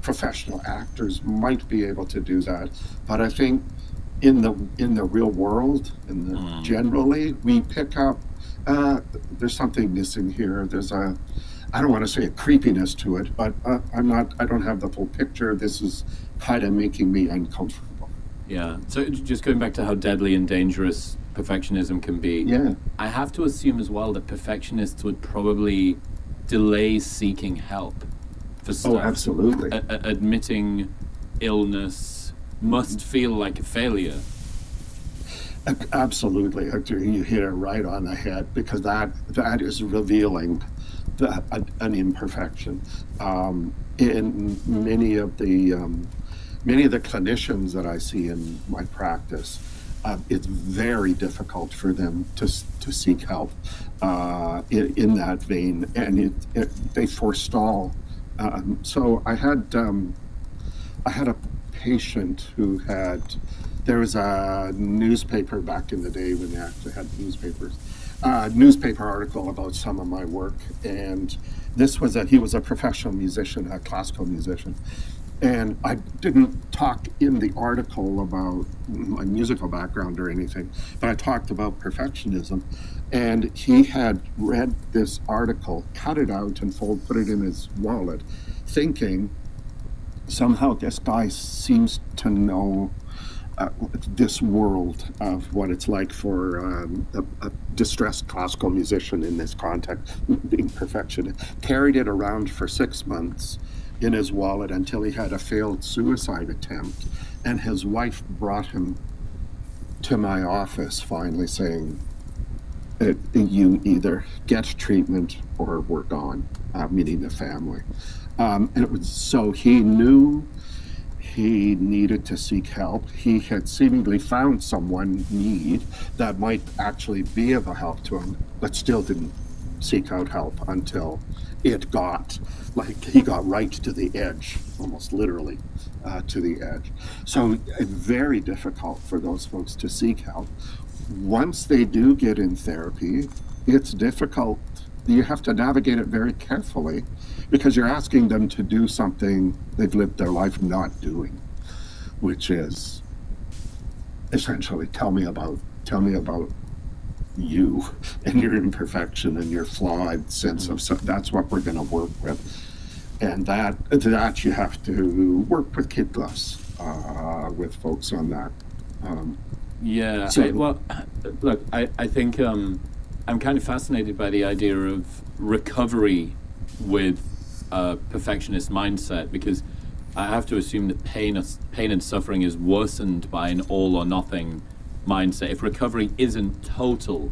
professional actors might be able to do that. But I think in the real world, generally, we pick up, there's something missing here. There's I don't want to say a creepiness to it, but I don't have the full picture. This is kind of making me uncomfortable. Yeah. So just going back to how deadly and dangerous perfectionism can be. Yeah. I have to assume as well that perfectionists would probably delay seeking help for stuff. Oh, absolutely. Admitting illness must feel like a failure. Absolutely. You hit it right on the head, because that is revealing an imperfection. In many of the clinicians that I see in my practice, it's very difficult for them to seek help in that vein, and they forestall. So I had a patient who there was a newspaper back in the day when they actually had newspapers, newspaper article about some of my work. And he was a professional musician, a classical musician. And I didn't talk in the article about my musical background or anything, but I talked about perfectionism. And he had read this article, cut it out and put it in his wallet, thinking somehow this guy seems to know this world of what it's like for a distressed classical musician in this context, being perfectionist. Carried it around for 6 months in his wallet until he had a failed suicide attempt, and his wife brought him to my office finally saying, you either get treatment or we're gone, meeting the family. So he knew he needed to seek help. He had seemingly found someone in need that might actually be of a help to him, but still didn't seek out help until he got right to the edge, almost literally to the edge. So very difficult for those folks to seek help. Once they do get in therapy, it's difficult. You have to navigate it very carefully because you're asking them to do something they've lived their life not doing, which is essentially tell me about you and your imperfection and your flawed sense of self. That's what we're going to work with, and that you have to work with kid gloves with folks on that. I think I'm kind of fascinated by the idea of recovery with a perfectionist mindset, because I have to assume that pain and suffering is worsened by an all or nothing mindset. If recovery isn't total,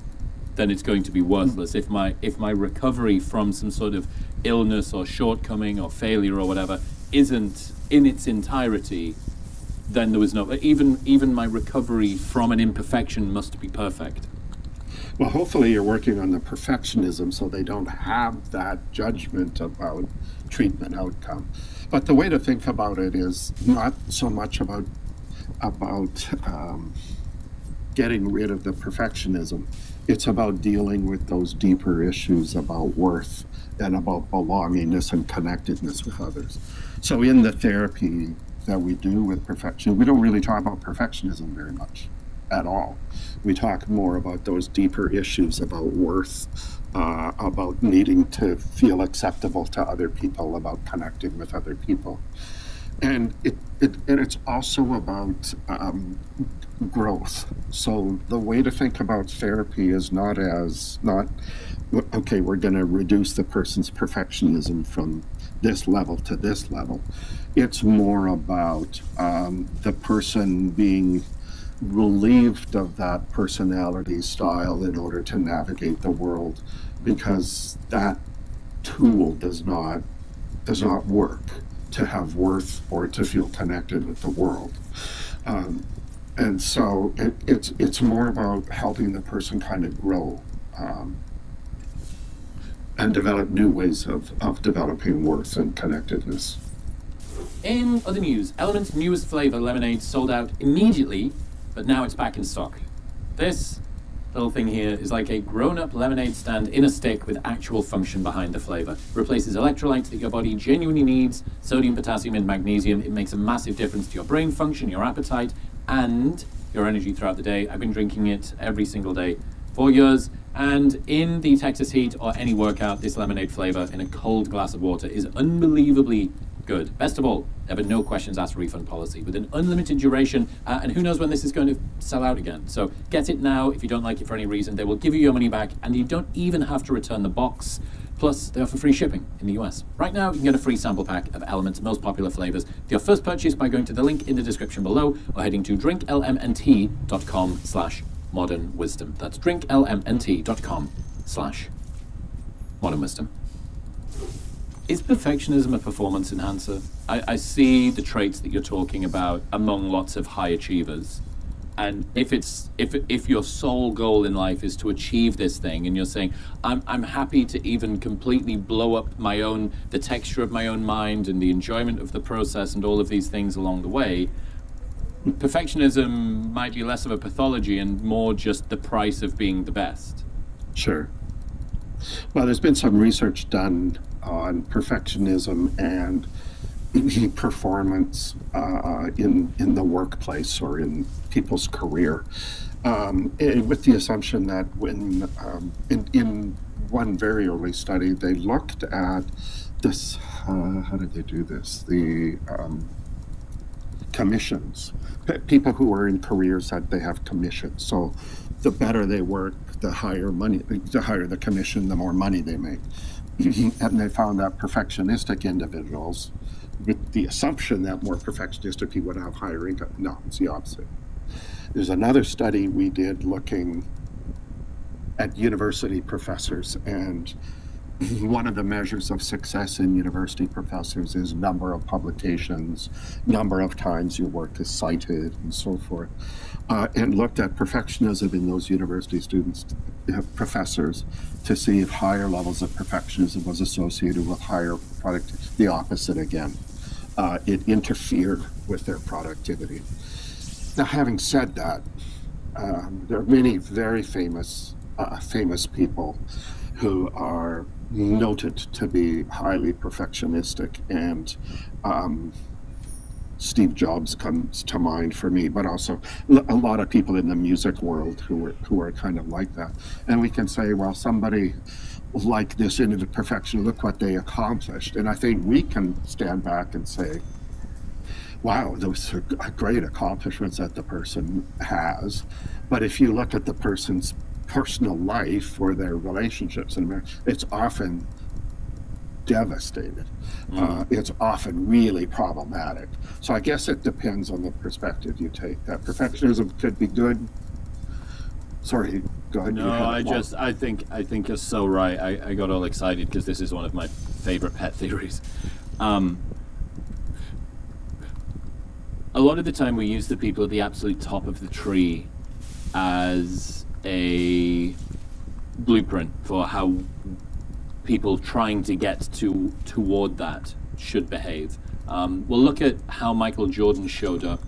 then it's going to be worthless. If my recovery from some sort of illness or shortcoming or failure or whatever isn't in its entirety, then there was no, even my recovery from an imperfection must be perfect. Well, hopefully you're working on the perfectionism so they don't have that judgment about treatment outcome. But the way to think about it is not so much about getting rid of the perfectionism. It's about dealing with those deeper issues about worth and about belongingness and connectedness with others. So in the therapy that we do with perfection, we don't really talk about perfectionism very much at all. We talk more about those deeper issues about worth, about needing to feel acceptable to other people, about connecting with other people. And it's also about growth. So the way to think about therapy is not okay, we're going to reduce the person's perfectionism from this level to this level. It's more about the person being relieved of that personality style in order to navigate the world, because that tool does not work to have worth or to feel connected with the world. And so it's more about helping the person kind of grow and develop new ways of developing worth and connectedness. In other news, Element's newest flavor, lemonade, sold out immediately, but now it's back in stock. This little thing here is like a grown-up lemonade stand in a stick with actual function behind the flavor. Replaces electrolytes that your body genuinely needs, sodium, potassium, and magnesium. It makes a massive difference to your brain function, your appetite, and your energy throughout the day. I've been drinking it every single day for years, and in the Texas heat or any workout, this lemonade flavor in a cold glass of water is unbelievably good. Best of all, they have a no questions asked refund policy with an unlimited duration, and who knows when this is going to sell out again. So get it now. If you don't like it for any reason, they will give you your money back, and you don't even have to return the box. Plus, they offer free shipping in the US. Right now, you can get a free sample pack of Element's most popular flavors with your first purchase by going to the link in the description below or heading to drinklmnt.com/modernwisdom. That's drinklmnt.com/modernwisdom. Is perfectionism a performance enhancer? I see the traits that you're talking about among lots of high achievers. And if your sole goal in life is to achieve this thing, and you're saying, I'm happy to even completely blow up the texture of my own mind and the enjoyment of the process and all of these things along the way, perfectionism might be less of a pathology and more just the price of being the best. Sure. Well, there's been some research done on perfectionism and performance in the workplace or in people's career, with the assumption that when in one very early study they looked at this, how did they do this? The commissions. People who are in careers that they have commissions. So the better they work, the higher the commission, the more money they make. And they found that perfectionistic individuals, with the assumption that more perfectionistic people would have higher income. No, it's the opposite. There's another study we did looking at university professors, and one of the measures of success in university professors is number of publications, number of times your work is cited, and so forth. And looked at perfectionism in those university students, professors, to see if higher levels of perfectionism was associated with higher productivity. The opposite again. It interfered with their productivity. Now, having said that, there are many very famous people who are noted to be highly perfectionistic, and Steve Jobs comes to mind for me, but also a lot of people in the music world who are kind of like that. And we can say, well, somebody like this into the perfection, look what they accomplished. And I think we can stand back and say, wow, those are great accomplishments that the person has. But if you look at the person's personal life or their relationships in America, it's often devastated. It's often really problematic. So I guess it depends on the perspective you take. That perfectionism could be good. Sorry, go ahead. No, I think you're so right. I got all excited because this is one of my favorite pet theories. A lot of the time we use the people at the absolute top of the tree as a blueprint for how people trying to get toward that should behave. We'll look at how Michael Jordan showed up.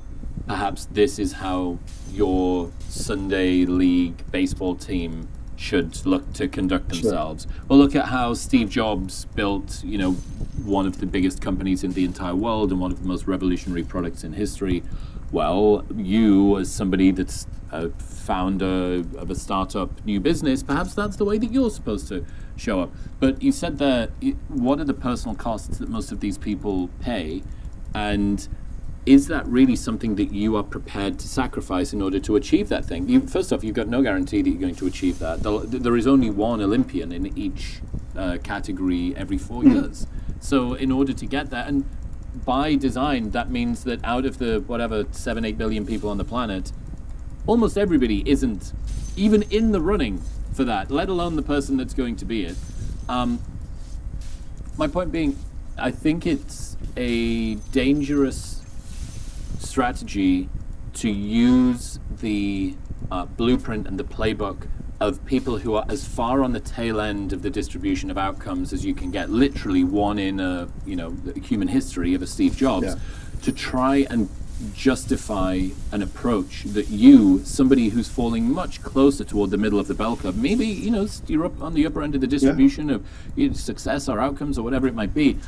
Perhaps this is how your Sunday league baseball team should look to conduct themselves. Sure. We'll look at how Steve Jobs built, one of the biggest companies in the entire world and one of the most revolutionary products in history. Well, you, as somebody that's a founder of a startup new business, perhaps that's the way that you're supposed to show up. But you said that, what are the personal costs that most of these people pay? And is that really something that you are prepared to sacrifice in order to achieve that thing? First off, you've got no guarantee that you're going to achieve that. There is only one Olympian in each category every 4 years. So in order to get that, and by design, that means that out of the 7-8 billion people on the planet, almost everybody isn't even in the running for that, let alone the person that's going to be it. My point being, I think it's a dangerous strategy to use the blueprint and the playbook of people who are as far on the tail end of the distribution of outcomes as you can get, literally one in the human history of a Steve Jobs, to try and justify an approach that somebody who's falling much closer toward the middle of the bell curve, maybe you're up on the upper end of the distribution of success or outcomes or whatever it might be.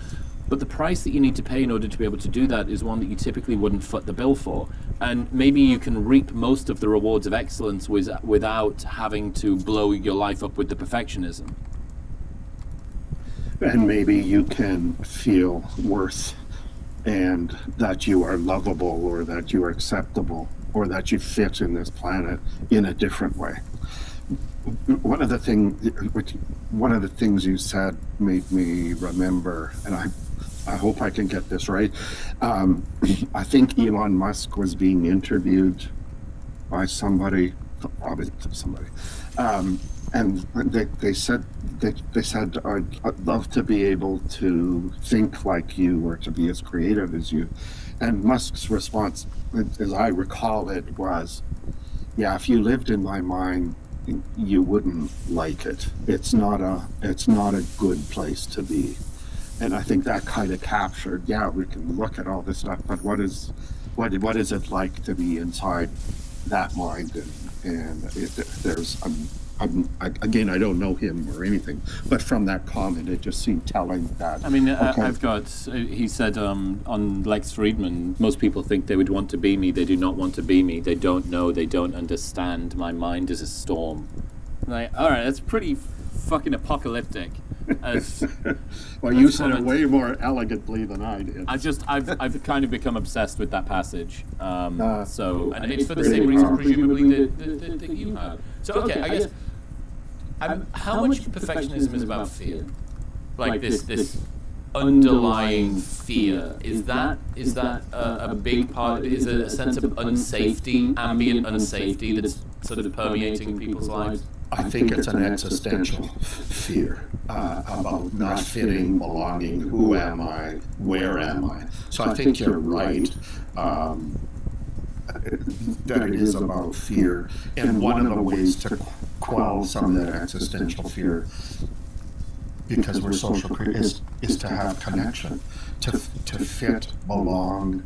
But the price that you need to pay in order to be able to do that is one that you typically wouldn't foot the bill for. And maybe you can reap most of the rewards of excellence without having to blow your life up with the perfectionism. And maybe you can feel worth and that you are lovable or that you are acceptable or that you fit in this planet in a different way. One of the things you said made me remember, and I hope I can get this right. I think Elon Musk was being interviewed by somebody, and they said they said, I'd love to be able to think like you or to be as creative as you. And Musk's response, as I recall it, was, yeah, if you lived in my mind, you wouldn't like it. It's not a good place to be. And I think that kind of captured, yeah, we can look at all this stuff, but what is it like to be inside that mind? Again, I don't know him or anything, but from that comment, it just seemed telling that. I mean, I've got, he said on Lex Friedman, most people think they would want to be me, they do not want to be me, they don't know, they don't understand, my mind is a storm. Like, alright, that's pretty fucking apocalyptic. Well, you said it way more elegantly than I did. I've kind of become obsessed with that passage. And it's for the same reason, presumably, that you have. So, okay, I guess, how much perfectionism is about fear? Like this underlying fear, is that a big part? Is it a sense of unsafety, ambient unsafety that's sort of permeating people's lives? I think it's an existential fear about not fitting, belonging. Who am I? Where am I? So I think you're right that it is about fear. And one of the ways to quell some of that existential fear, because we're social creatures, is to have connection, to fit, belong,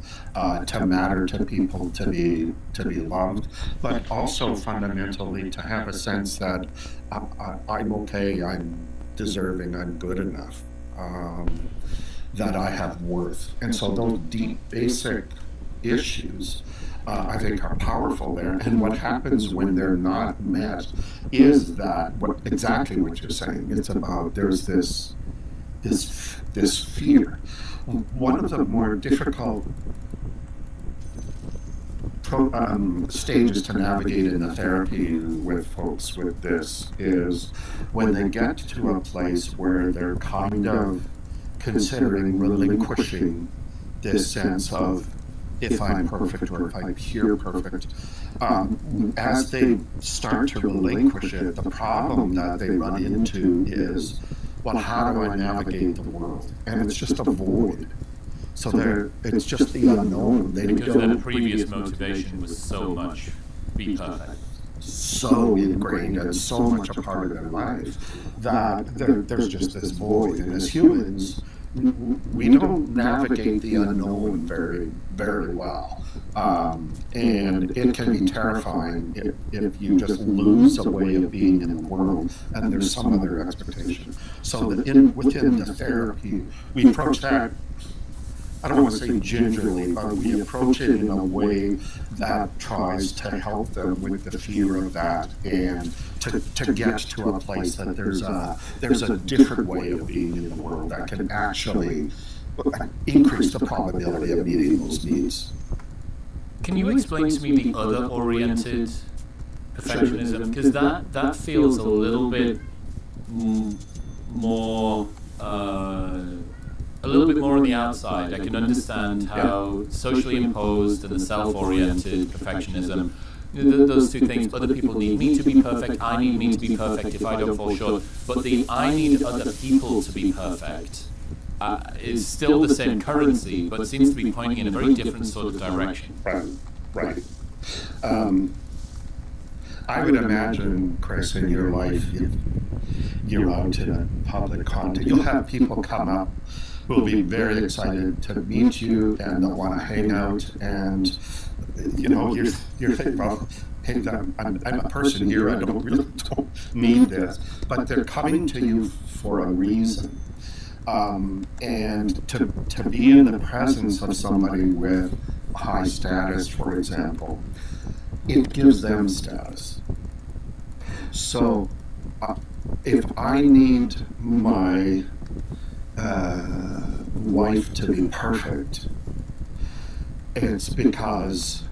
to matter to people, to be loved, but also fundamentally to have a sense that I'm okay, I'm deserving, I'm good enough, that I have worth. And so those deep, basic issues, I think, are powerful there. And what happens when they're not met is that exactly what you're saying. It's about there's this fear. One of the more difficult stages to navigate in the therapy with folks with this is when they get to a place where they're kind of considering relinquishing this sense of if I'm perfect or if I appear perfect. As they start to relinquish it, the problem that they run into is, well, how do I navigate the world? And it's just a void. So it's just the unknown. Because their previous motivation was so much be perfect. So ingrained and so much a part of their life that there's just this void. And as humans, we don't navigate the unknown very, very well. And it can be terrifying if you just lose a way of being in the world and there's some other expectation. So that within the therapy, we approach that, I don't want to say gingerly, but we approach it in a way that tries to help them with the fear of that and to get to a place that there's a different way of being in the world that can actually increase the probability of meeting those needs. Can you explain to me the other-oriented perfectionism? Because that feels a little bit more... a little bit more on the outside. I can understand how socially imposed and the self-oriented perfectionism, those two things, other people need me to be perfect, I need me to be perfect if I don't fall short, but the I need other people to be perfect is still the same currency, but seems to be pointing in a very different sort of direction. Right. I would imagine, Chris, in your life, you're out in a public context, you'll have people come up who will be very excited to meet you and they'll want to hang out, and you're thinking, well, hey, I'm a person here, I don't need this, but they're coming to you for a reason. And to be in the presence of somebody with high status, for example, it gives them status. So if I need my wife to be perfect, it's because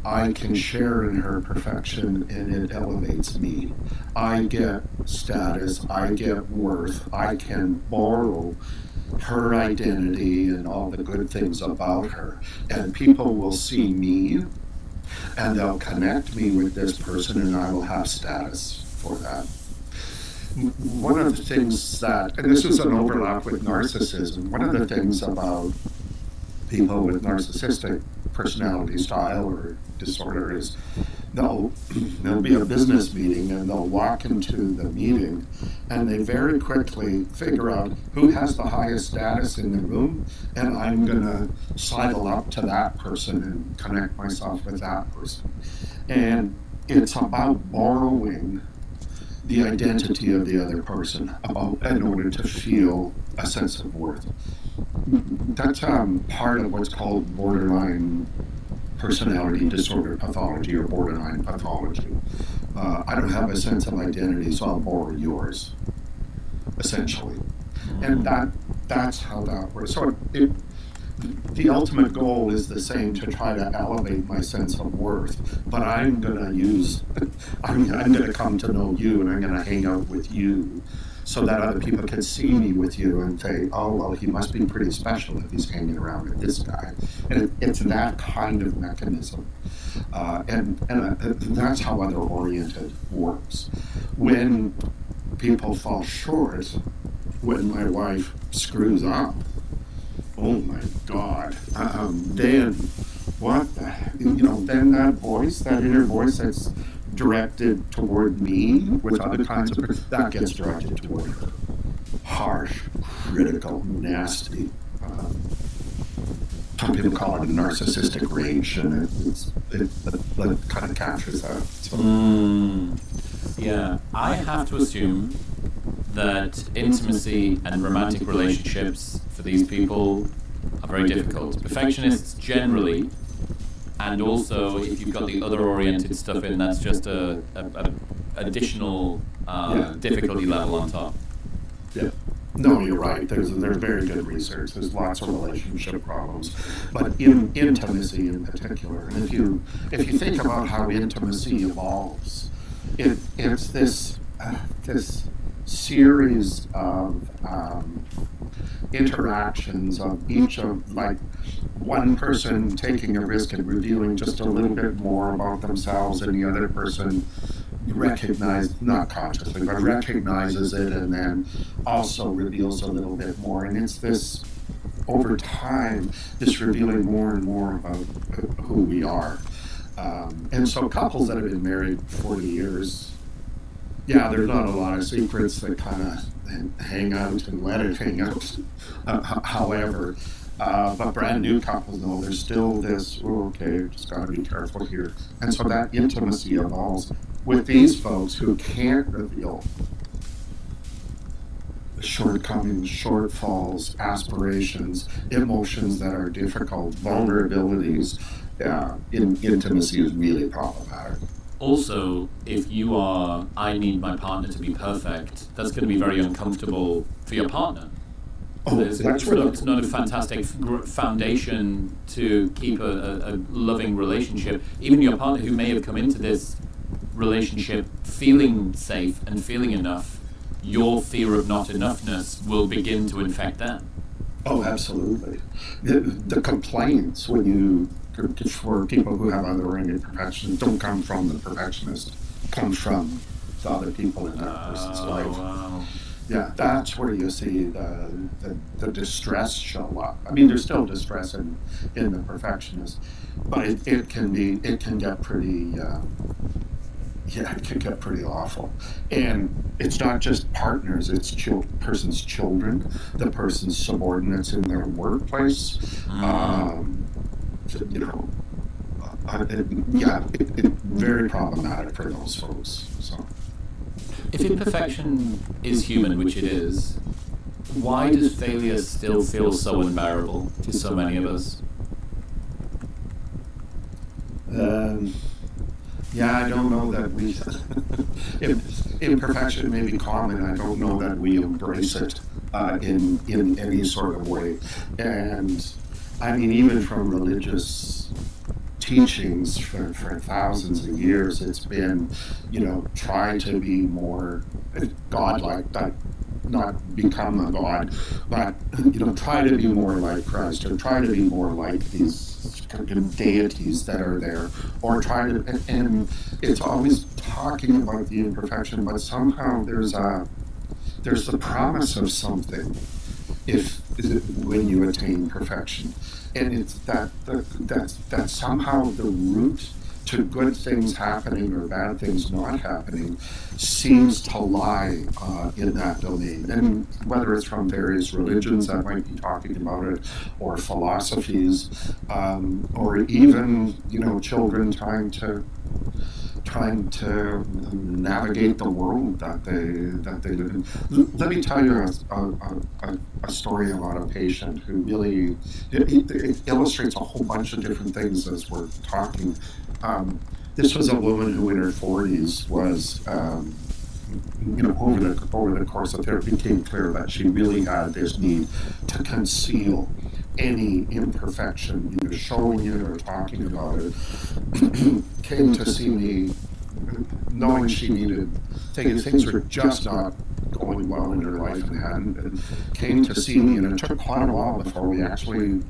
I can share in her perfection and it elevates me. I get status, I get worth, I can borrow her identity and all the good things about her, and people will see me and they'll connect me with this person and I will have status for that. one of the things that, and this is an overlap with narcissism, one of the things about people with narcissistic personality style or disorder is there'll be a business meeting and they'll walk into the meeting and they very quickly figure out who has the highest status in the room, and I'm going to sidle up to that person and connect myself with that person. And it's about borrowing the identity of the other person in order to feel a sense of worth. That's part of what's called borderline personality disorder pathology or borderline pathology. I don't have a sense of identity, so I'll borrow yours, essentially. And that's how that works. So the ultimate goal is the same, to try to elevate my sense of worth, but I'm going to come to know you, and I'm going to hang out with you so that other people can see me with you and say, oh, well, he must be pretty special if he's hanging around with this guy. And it's that kind of mechanism. And that's how other-oriented works. When people fall short, when my wife screws up, oh my God, then what the, then that inner voice that's directed toward me with other kinds of, that gets directed toward her. Harsh, critical, nasty. Some people call it a narcissistic rage, and it kind of captures that. So. Yeah, I have to assume that intimacy and romantic relationships for these people are very difficult. Perfectionists generally, and also if you've got the other-oriented stuff in, that's just a additional difficulty level on top. Yeah. No, you're right. There's very good research. There's lots of relationship problems, but in intimacy in particular. And if you think about how intimacy evolves, it's this series of interactions of each of, like, one person taking a risk and revealing just a little bit more about themselves, and the other person not consciously, but recognizes it and then also reveals a little bit more. And it's this, over time, this revealing more and more about who we are. And so couples that have been married 40 years, yeah, there's not a lot of secrets that kind of hang out and let it hang out. However, but brand new couples know there's still this, okay, just got to be careful here. And so that intimacy evolves with these folks who can't reveal shortcomings, shortfalls, aspirations, emotions that are difficult, vulnerabilities. Intimacy is really problematic. Also, if you are, I need my partner to be perfect, that's going to be very uncomfortable for your partner. Oh, it's not a fantastic foundation to keep a loving relationship. Even your partner who may have come into this relationship feeling safe and feeling enough, your fear of not enoughness will begin to infect them. Oh, absolutely. The complaints for people who have other-oriented perfectionists don't come from the perfectionist, come from the other people in that person's life. Wow. Yeah, that's where you see the distress show up. I mean, there's still distress in the perfectionist, but it can get pretty. It can get pretty awful. And it's not just partners, it's person's children, the person's subordinates in their workplace. Very problematic for those folks. So. If imperfection is human, which it is, why does failure still feel so unbearable to so many of us? I don't know that we. If imperfection may be common, I don't know that we embrace it in any sort of way. And I mean, even from religious teachings for thousands of years, it's been, try to be more godlike, not become a god, but, try to be more like Christ, or try to be more like these deities that are there, or try to, and it's always talking about the imperfection, but somehow there's there's the promise of something when you attain perfection, and it's that somehow the route to good things happening or bad things not happening seems to lie in that domain. And whether it's from various religions that might be talking about it, or philosophies, or even, children trying to navigate the world that they live in. Let me tell you a story about a patient who really it illustrates a whole bunch of different things as we're talking. This was a woman who in her 40s was, over the course of therapy, it became clear that she really had this need to conceal any imperfection, either showing it or talking about it. Came to see me knowing she needed things were just not going well in her life and hadn't, and came to see me, and it took quite a while before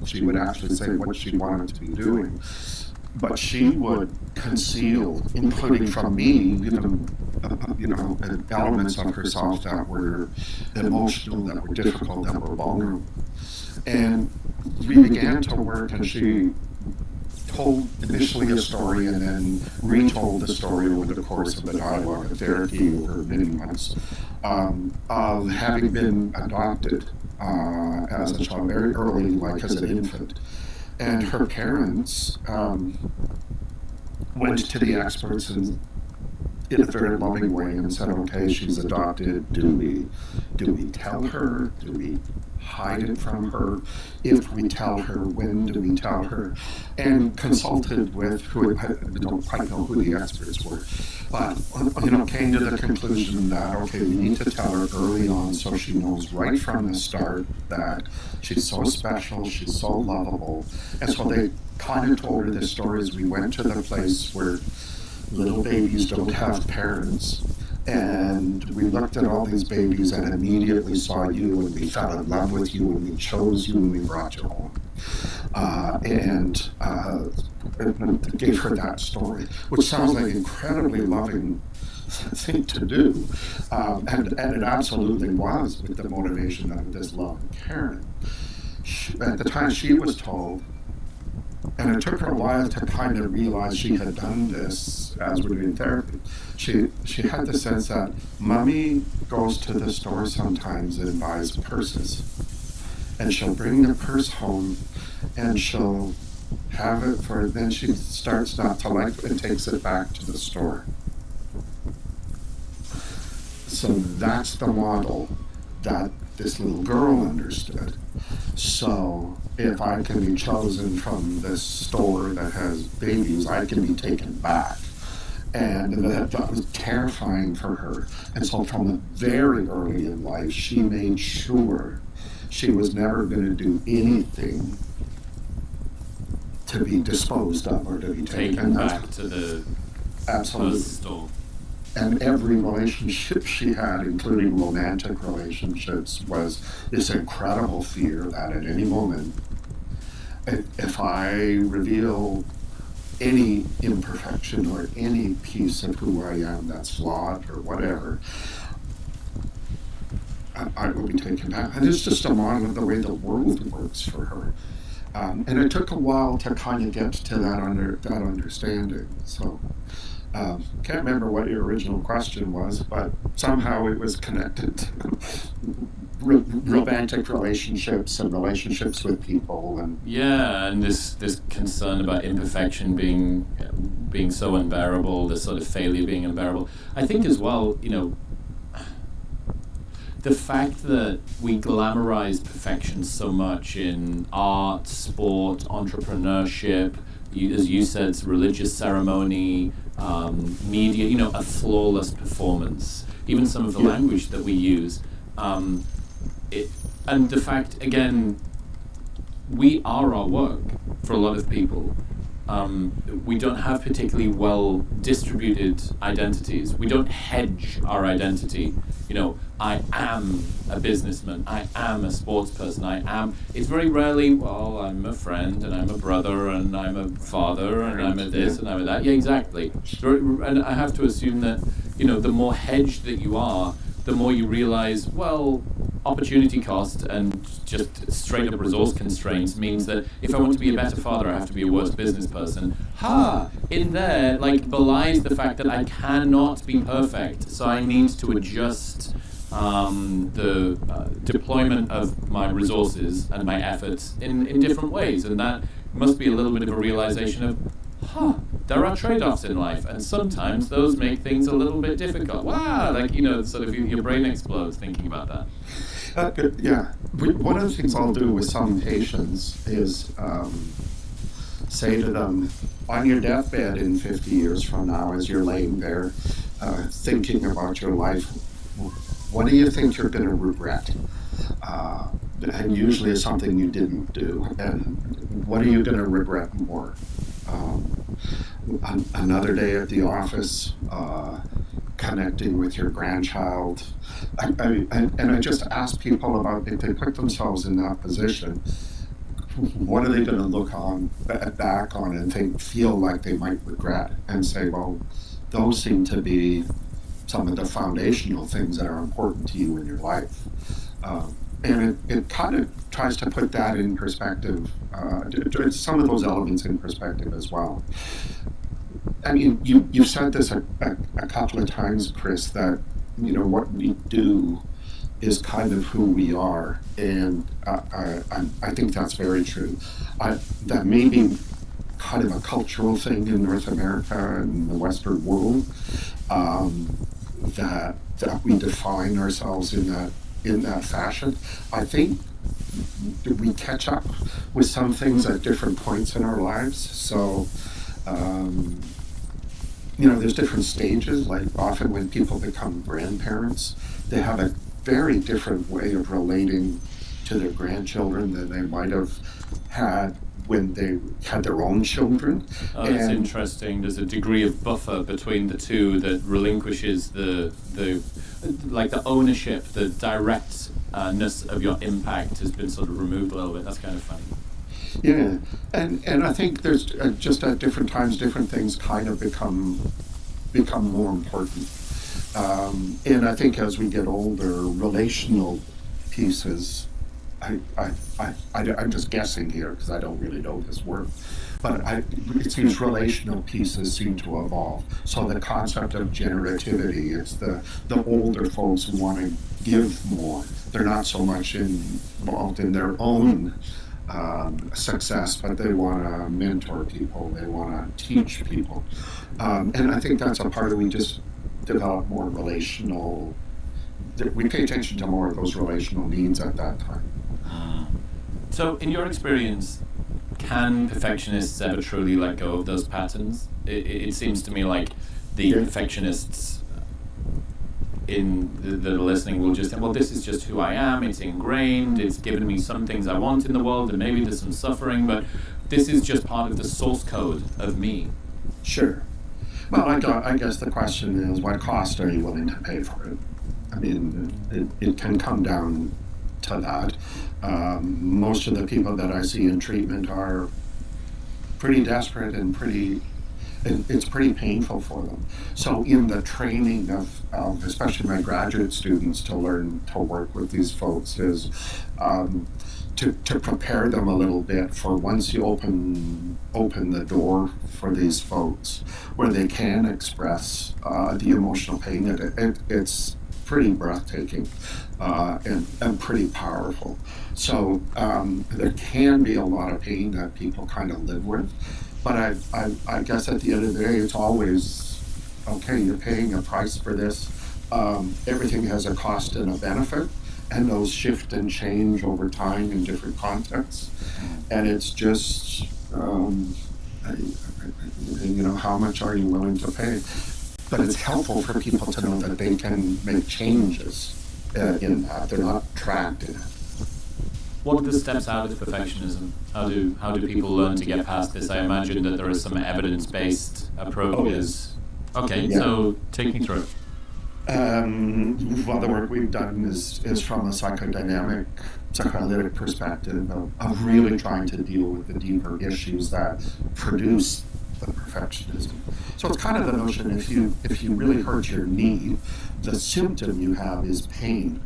she would actually say what she wanted to be doing. But she would conceal, including from me, even elements of herself that were emotional, that were difficult, that were vulnerable. And we began to work, and she told initially a story and then retold the story over the course of the dialogue of therapy over many months, of having been adopted as a child very early, like as an infant. And her parents went to the experts and in a very loving way and said, okay, she's adopted. Do we tell her? Do we hide it from her? If we tell her, when do we tell her? And consulted with who, I don't quite know who the experts were, but came to the conclusion that, okay, we need to tell her early on so she knows right from the start that she's so special, she's so lovable. And so they kind of told her the stories. We went to the place where little babies don't have parents, and we looked at all these babies and immediately saw you, and we fell in love with you, and we chose you, and we brought you home. And gave her that story, which sounds like an incredibly loving thing to do, and it absolutely was, with the motivation of this love and caring. At the time she was told, and it took her a while to kind of realize she had done this as we're doing therapy. She had the sense that Mommy goes to the store sometimes and buys purses. And she'll bring the purse home and she'll have it then she starts not to like it and takes it back to the store. So that's the model that this little girl understood. So if I can be chosen from this store that has babies, I can be taken back. And that was terrifying for her. And so from very early in life, she made sure she was never going to do anything to be disposed of or to be taken back to the absolutely store. And every relationship she had, including romantic relationships, was this incredible fear that at any moment, if I reveal any imperfection or any piece of who I am that's flawed or whatever, I will be taken back. And it's just a model of the way the world works for her. And it took a while to kind of get to that understanding. So. Can't remember what your original question was, but somehow it was connected to romantic relationships and relationships with people, and and this concern about imperfection being so unbearable, this sort of failure being unbearable. I think as well, the fact that we glamorize perfection so much in art, sport, entrepreneurship, as you said, religious ceremony, media, a flawless performance, even some of the language that we use, and the fact, again, we are our work for a lot of people. We don't have particularly well distributed identities. We don't hedge our identity. I am a businessman. I am a sports person. It's very rarely, well, I'm a friend and I'm a brother and I'm a father and I'm a this and I'm a that. Yeah, exactly. And I have to assume that, the more hedged that you are, the more you realize, well, opportunity cost and just straight up resource constraints means that if I want to be a better father, I have to be a worse business person. In there, like, belies the fact that I cannot be perfect. So I need to adjust the deployment of my resources and my efforts in different ways. And that must be a little bit of a realization of, there are trade-offs in life, and sometimes those make things a little bit difficult. Wow, like, sort of your brain explodes thinking about that. Yeah. One of the things I'll do with some patients is say to them, on your deathbed in 50 years from now, as you're laying there thinking about your life, what do you think you're going to regret? And usually it's something you didn't do. And what are you going to regret more? Another day at the office, connecting with your grandchild. And I just ask people about, if they put themselves in that position, what are they going to look back on and feel like they might regret, and say, well, those seem to be some of the foundational things that are important to you in your life. And it kind of tries to put that in perspective, some of those elements in perspective as well. I mean, you said this a couple of times, Chris, that, what we do is kind of who we are. And I think that's very true. That may be kind of a cultural thing in North America and the Western world, that we define ourselves in that fashion. I think we catch up with some things at different points in our lives. So, there's different stages. Like, often when people become grandparents, they have a very different way of relating to their grandchildren than they might have had when they had their own children. Oh, that's interesting. There's a degree of buffer between the two that relinquishes the ownership, the directness of your impact has been sort of removed a little bit. That's kind of funny. Yeah, and I think there's just at different times, different things kind of become more important. And I think as we get older, relational pieces, I'm just guessing here because I don't really know this word, but it seems relational pieces seem to evolve. So the concept of generativity, it's the older folks who want to give more. They're not so much involved in their own success, but they want to mentor people, they want to teach people. And I think that's a part of, we just develop more relational, we pay attention to more of those relational needs at that time. So in your experience, can perfectionists ever truly let go of those patterns? It seems to me like the perfectionists in the listening will just think, well, this is just who I am, it's ingrained, it's given me some things I want in the world, and maybe there's some suffering, but this is just part of the source code of me. Sure. Well, I guess the question is, what cost are you willing to pay for it? I mean, it can come down to that. Most of the people that I see in treatment are pretty desperate and it's pretty painful for them. So in the training of especially my graduate students to learn to work with these folks is to prepare them a little bit for once you open the door for these folks where they can express the emotional pain. It's pretty breathtaking and pretty powerful. So there can be a lot of pain that people kind of live with. But I guess at the end of the day, it's always, okay, you're paying a price for this. Everything has a cost and a benefit, and those shift and change over time in different contexts. And it's just, how much are you willing to pay? But it's helpful for people to know that they can make changes in that. They're not trapped in it. What are the steps out of perfectionism? How do people learn to get past this? I imagine that there are some evidence-based approaches. Okay, yeah. So take me through it. Well, the work we've done is from a psychoanalytic perspective of really trying to deal with the deeper issues that produce the perfectionism. So it's kind of the notion, if you really hurt your knee, the symptom you have is pain.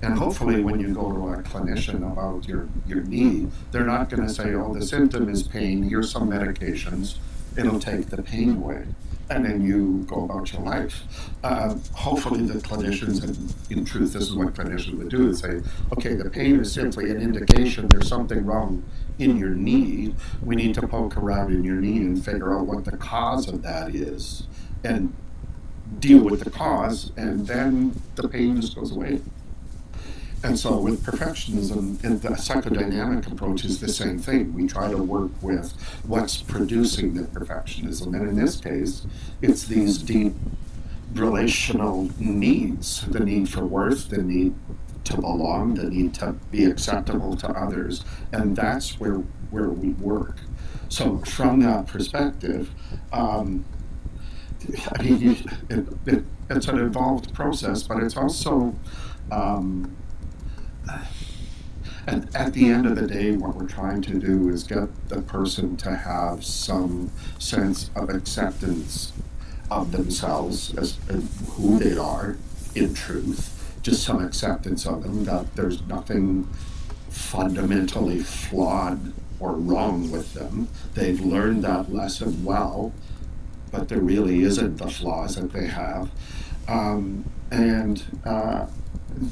And hopefully when you go to a clinician about your knee, they're not going to say, oh, the symptom is pain, here's some medications, it'll take the pain away. And then you go about your life. Hopefully the clinicians, and in truth this is what clinicians would do, is say, okay, the pain is simply an indication there's something wrong in your knee. We need to poke around in your knee and figure out what the cause of that is and deal with the cause, and then the pain just goes away. And so with perfectionism, and the psychodynamic approach is the same thing. We try to work with what's producing the perfectionism. And in this case, it's these deep relational needs, the need for worth, the need to belong, the need to be acceptable to others. And that's where we work. So from that perspective, I mean, it's an involved process, but it's also, and at the end of the day, what we're trying to do is get the person to have some sense of acceptance of themselves as who they are in truth, just some acceptance of them, that there's nothing fundamentally flawed or wrong with them. They've learned that lesson well, but there really isn't the flaws that they have. And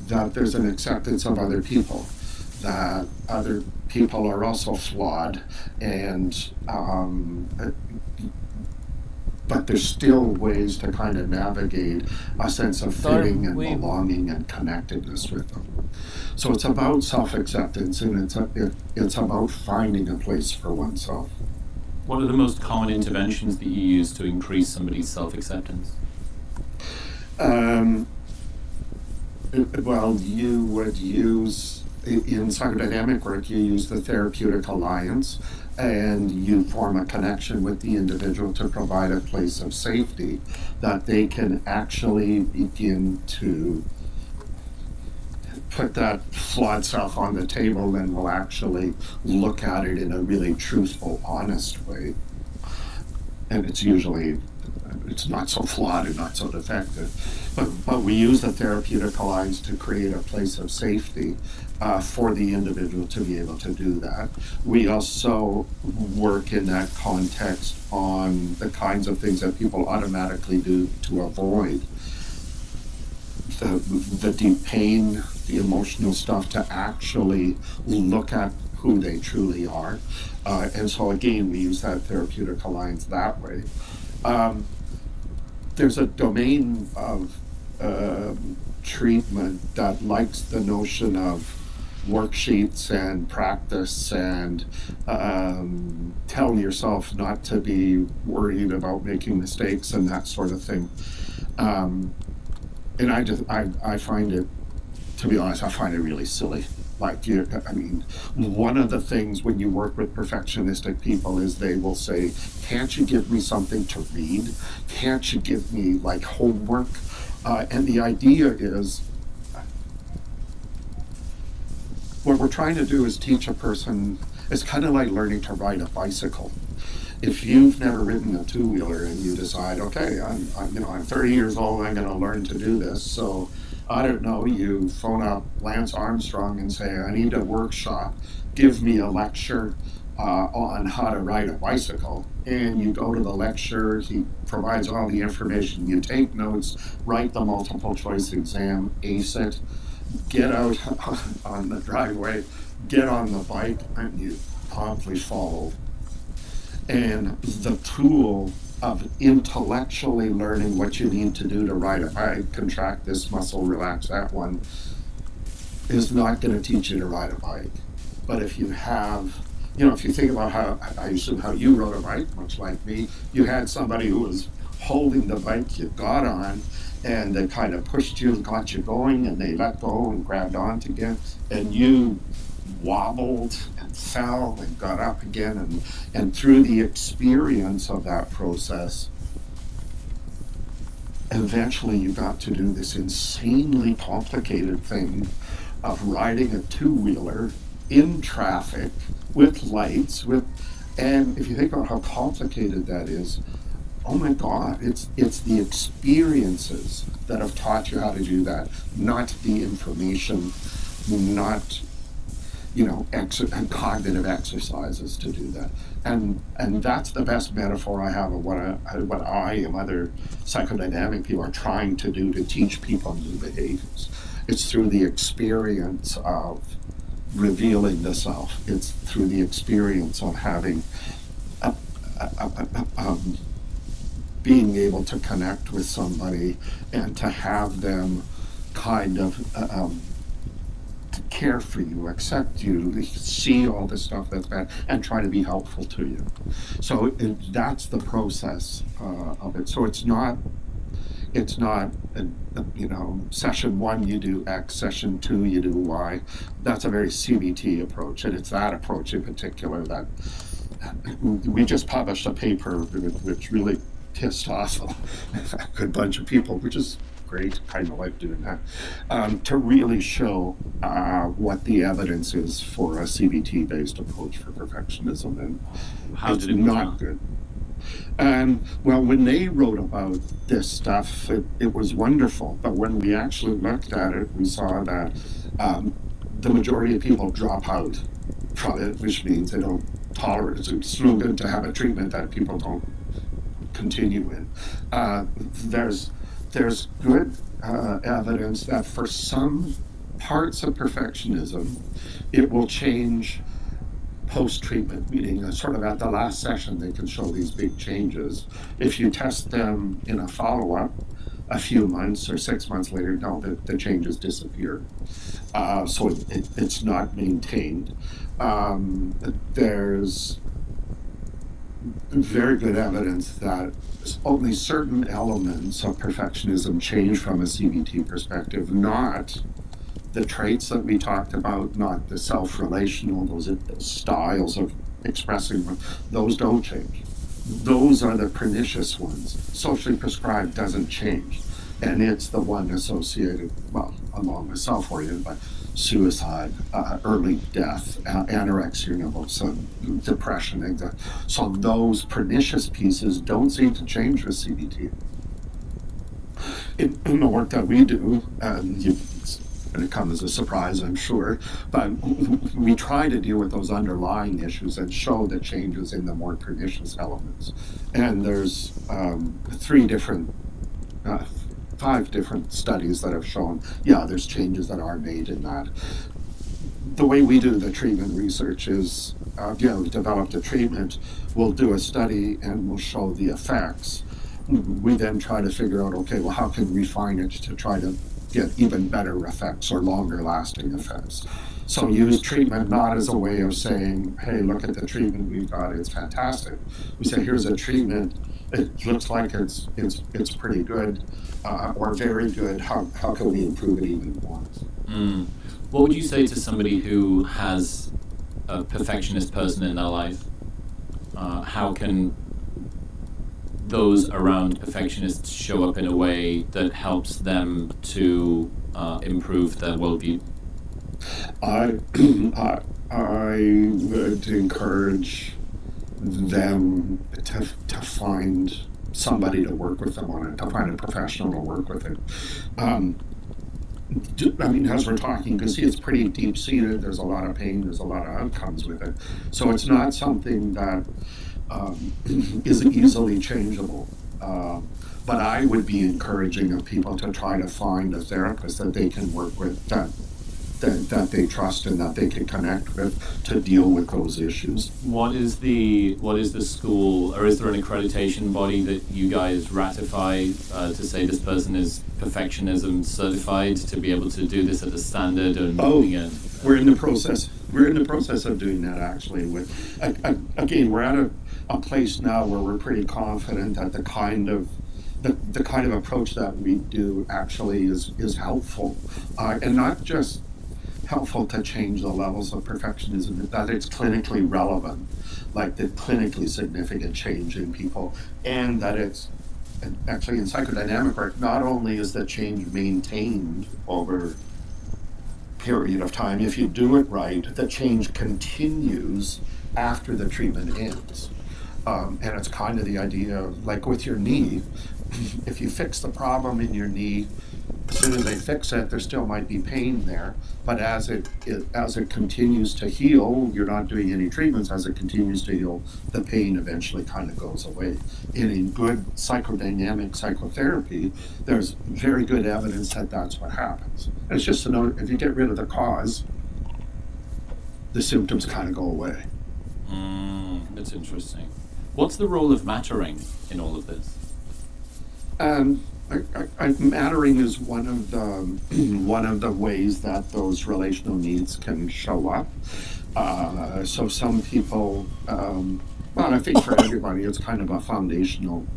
that there's an acceptance of other people, that other people are also flawed, and but there's still ways to kind of navigate a sense of fitting and belonging and connectedness with them. So it's about self-acceptance, and it's about finding a place for oneself. What are the most common interventions that you use to increase somebody's self-acceptance? Well, you would use, in psychodynamic work, you use the therapeutic alliance, and you form a connection with the individual to provide a place of safety that they can actually begin to put that flawed self on the table, and will actually look at it in a really truthful, honest way. And it's usually, it's not so flawed and not so defective. But we use the therapeutic alliance to create a place of safety for the individual to be able to do that. We also work in that context on the kinds of things that people automatically do to avoid the deep pain, the emotional stuff, to actually look at who they truly are. And so again, we use that therapeutic alliance that way. There's a domain of treatment that likes the notion of worksheets and practice and tell yourself not to be worried about making mistakes and that sort of thing. And I find it, to be honest, I find it really silly. Like, I mean, one of the things when you work with perfectionistic people is they will say, can't you give me something to read? Can't you give me like homework? And the idea is, what we're trying to do is teach a person, it's kind of like learning to ride a bicycle. If you've never ridden a two-wheeler and you decide, okay, I'm 30 years old, I'm going to learn to do this, so I don't know, you phone up Lance Armstrong and say, I need a workshop, give me a lecture on how to ride a bicycle. And you go to the lecture, he provides all the information, you take notes, write the multiple choice exam, ace it, get out on the driveway, get on the bike, and you promptly follow. And the tool of intellectually learning what you need to do to ride a bike, contract this muscle, relax that one, is not going to teach you to ride a bike. But if you have, if you think about how, I assume how you rode a bike, much like me, you had somebody who was holding the bike you got on, and they kind of pushed you and got you going, and they let go and grabbed onto again, and you wobbled and fell and got up again, and through the experience of that process, eventually you got to do this insanely complicated thing of riding a two-wheeler in traffic with lights, with And if you think about how complicated that is, oh my God, it's the experiences that have taught you how to do that, not the information, not cognitive exercises to do that. And that's the best metaphor I have of what I and other psychodynamic people are trying to do to teach people new behaviors. It's through the experience of revealing the self. It's through the experience of having being able to connect with somebody and to have them kind of care for you, accept you, see all the stuff that's bad, and try to be helpful to you. So that's the process of it. So it's not session 1 you do X, session 2 you do Y. That's a very CBT approach, and it's that approach in particular that we just published a paper which really pissed off a good bunch of people, which is great. I kind of like doing that, to really show what the evidence is for a CBT-based approach for perfectionism, and How it's did it not good. And well, when they wrote about this stuff, it was wonderful. But when we actually looked at it, we saw that the majority of people drop out from it, which means they don't tolerate it. It's no good to have a treatment that people don't continue in. There's good evidence that for some parts of perfectionism, it will change post-treatment, meaning sort of at the last session they can show these big changes. If you test them in a follow-up a few months or 6 months later, no, the changes disappear. So it's not maintained. There's very good evidence that only certain elements of perfectionism change from a CBT perspective, not the traits that we talked about, not the self-relational, those styles of expressing, those don't change. Those are the pernicious ones. Socially prescribed doesn't change. And it's the one associated, well, along with self-oriented, but suicide, early death, anorexia nervosa, depression, anxiety. So those pernicious pieces don't seem to change with CBT. In the work that we do, it's going to come as a surprise, I'm sure, but we try to deal with those underlying issues and show the changes in the more pernicious elements. And there's 5 different studies that have shown, there's changes that are made in that. The way we do the treatment research is, we developed a treatment, we'll do a study and we'll show the effects. We then try to figure out, okay, well, how can we refine it to try to get even better effects or longer lasting effects? So use treatment not as a way of saying, hey, look at the treatment we've got, it's fantastic. We say, here's a treatment, it looks like it's pretty good, or very good. How can we improve it even more? What would you say to somebody who has a perfectionist person in their life? How can those around perfectionists show up in a way that helps them to improve their worldview? I would encourage them to find somebody to work with them on it, to find a professional to work with it. As we're talking, you can see it's pretty deep-seated. There's a lot of pain. There's a lot of outcomes with it. So it's not something that is easily changeable. But I would be encouraging of people to try to find a therapist that they can work with, that they trust and that they can connect with to deal with those issues. What is the school, or is there an accreditation body that you guys ratify to say this person is perfectionism certified to be able to do this at the standard? And we're in the process. We're in the process of doing that actually. Again, we're at a place now where we're pretty confident that the kind of approach that we do actually is helpful, and not just helpful to change the levels of perfectionism, that it's clinically relevant, like the clinically significant change in people, and that it's actually in psychodynamic work, not only is the change maintained over a period of time, if you do it right, the change continues after the treatment ends. And it's kind of the idea of, like with your knee, if you fix the problem in your knee, as soon as they fix it, there still might be pain there. But as it continues to heal, you're not doing any treatments. As it continues to heal, the pain eventually kind of goes away. And in good psychodynamic psychotherapy, there's very good evidence that that's what happens. And it's just to know, if you get rid of the cause, the symptoms kind of go away. That's interesting. What's the role of mattering in all of this? Mattering is one of the ways that those relational needs can show up. So some people, well, I think for everybody, it's kind of a foundational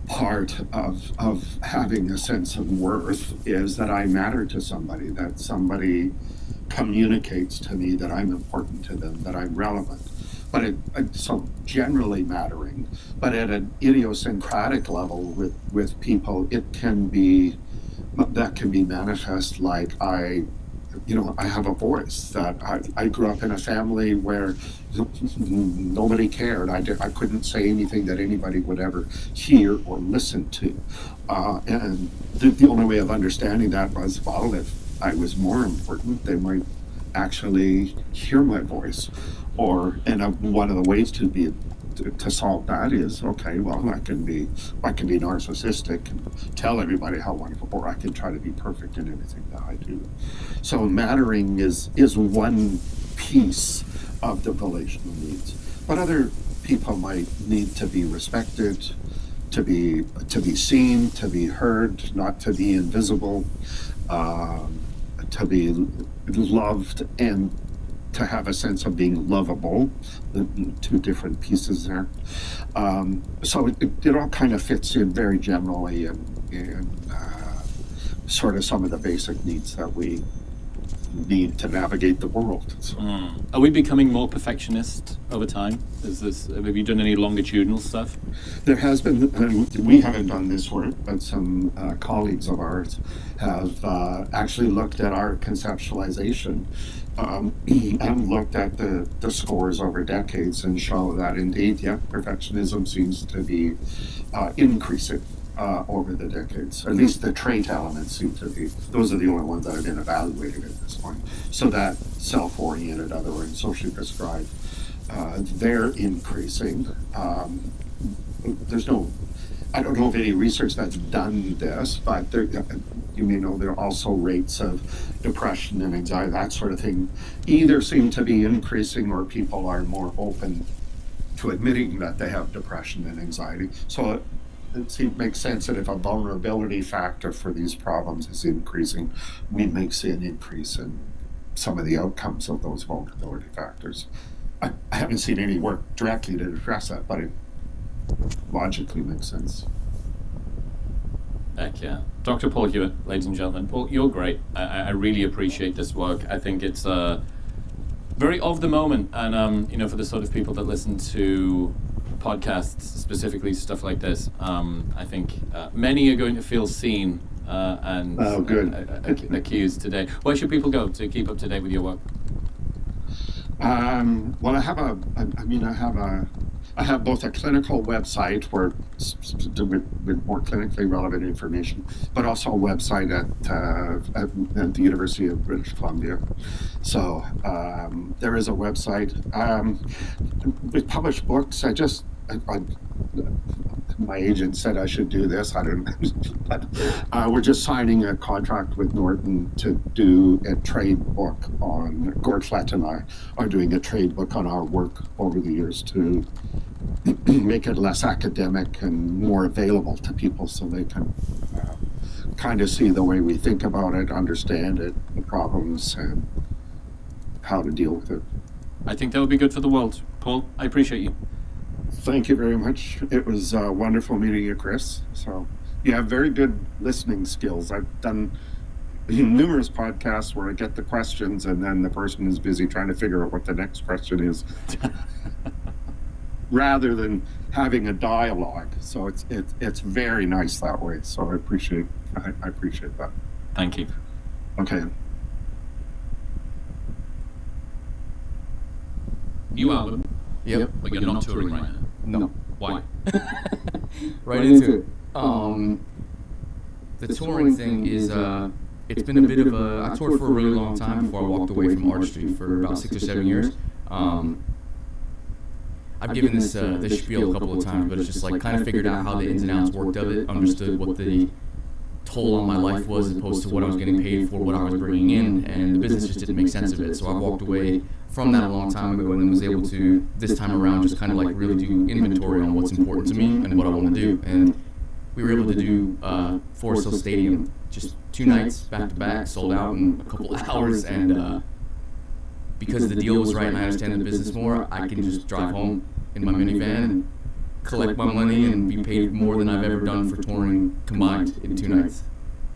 part of having a sense of worth is that I matter to somebody, that somebody communicates to me that I'm important to them, that I'm relevant. But so generally mattering, but at an idiosyncratic level with people, that can be manifest like I have a voice, that I grew up in a family where nobody cared. I couldn't say anything that anybody would ever hear or listen to. And the only way of understanding that was, well, if I was more important, they might actually hear my voice. One of the ways to solve that is, okay, well, I can be narcissistic and tell everybody how wonderful, or I can try to be perfect in everything that I do. So mattering is one piece of the relational needs. But other people might need to be respected, to be seen, to be heard, not to be invisible, to be loved, and to have a sense of being lovable, the two different pieces there. So it all kind of fits in very generally in sort of some of the basic needs that we need to navigate the world. So. Are we becoming more perfectionist over time? Have you done any longitudinal stuff? There has been, we haven't done this work, but some colleagues of ours have actually looked at our conceptualization and looked at the scores over decades and show that indeed, perfectionism seems to be increasing over the decades. At least the trait elements seem to be. Those are the only ones that have been evaluated at this point. So that self-oriented, other words, socially prescribed, they're increasing. I don't know of any research that's done this, but you may know there are also rates of depression and anxiety, that sort of thing, either seem to be increasing or people are more open to admitting that they have depression and anxiety. So it makes sense that if a vulnerability factor for these problems is increasing, we may see an increase in some of the outcomes of those vulnerability factors. I haven't seen any work directly to address that, but it logically makes sense. Heck yeah. Dr. Paul Hewitt, ladies and gentlemen. Paul, you're great. I really appreciate this work. I think it's very of the moment, and for the sort of people that listen to podcasts, specifically stuff like this, I think many are going to feel seen and accused today. Where should people go to keep up to date with your work? Well, I have both a clinical website where with more clinically relevant information, but also a website at the University of British Columbia. So there is a website. We publish books. My agent said I should do this. I don't know. But we're just signing a contract with Norton to do a trade book on, Gord Flett and I are doing a trade book on our work over the years to make it less academic and more available to people so they can kind of see the way we think about it, understand it, the problems, and how to deal with it. I think that would be good for the world. Paul, I appreciate you. Thank you very much. It was wonderful meeting you, Chris. So you have very good listening skills. I've done numerous podcasts where I get the questions and then the person is busy trying to figure out what the next question is rather than having a dialogue. So it's very nice that way. So I appreciate that. Thank you. Okay. New album, Yep. But you're not touring right now. No. Why? Right into it. The touring thing is, it's been a bit of a, I toured for a really long time before I walked away from artistry for about 6 or 7 years. I've given this spiel a couple of times, but it's just like kind of figured out how the ins and outs worked of it, understood what the toll on my life was as opposed to what I was getting paid for, what I was bringing in, and the business just didn't make sense of it. So I walked away from that a long time ago and then was able to, this time around, just kind of like really do inventory on what's important to me and what I want to do. And we were able to do Forest Hill Stadium, just 2 nights back to back, sold out in a couple of hours, and because the deal was right and I understand the business more, I can just drive home in my minivan and collect my money and be paid more than I've ever done for touring combined in 2 nights.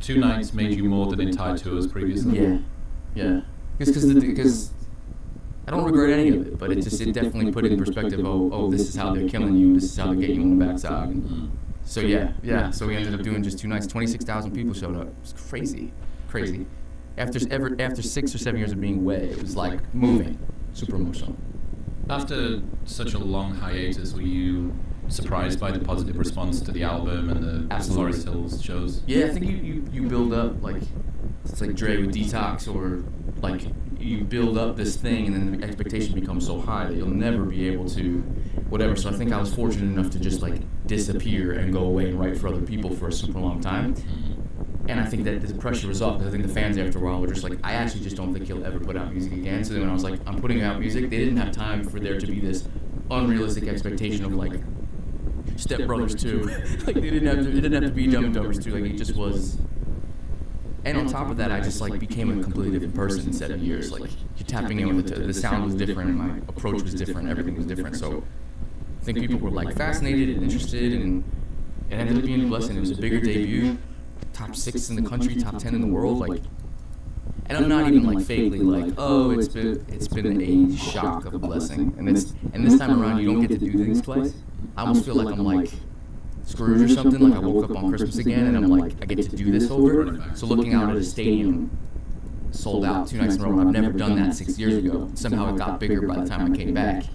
2 nights made you more than entire tours previously? Yeah. Because I don't regret any of it, but it definitely put it in perspective, oh, this is how they're killing you, this is how they're getting you on the backside. And so yeah. So we ended up doing just 2 nights. 26,000 people showed up. It was crazy. After 6 or 7 years of being away, it was like moving, super emotional. After such a long hiatus, were you surprised by the positive response to the album and the Forest Hills shows? Yeah, I think you build up, like, it's like Dre with Detox, or like you build up this thing and then the expectation becomes so high that you'll never be able to whatever. So I think I was fortunate enough to just like disappear and go away and write for other people for a super long time. And I think that the pressure was off because I think the fans after a while were just like, I actually just don't think he'll ever put out music again. So then when I was like, I'm putting out music, they didn't have time for there to be this unrealistic expectation of like Step Brothers 2. Like it didn't have to be Dumb and Dumbers 2. Like it just was. And on top of that, I just like became a completely different person in 7 years. Like you're tapping in with the sound was different, my approach was different, everything was different. So I think people were like fascinated and interested, and it ended up being a blessing. It was a bigger debut. Top 6 in the country, top 10 in the world, like, and I'm not even like vaguely like, oh, it's been a shock of a blessing, and this time around you don't get to do things twice. I almost feel like I'm like Scrooge or something, like I woke up on Christmas again, and I'm like, I get to do this over. So looking out at a stadium sold out 2 nights in a row, and I've never done that 6 years ago. Somehow it got bigger by the time I came back.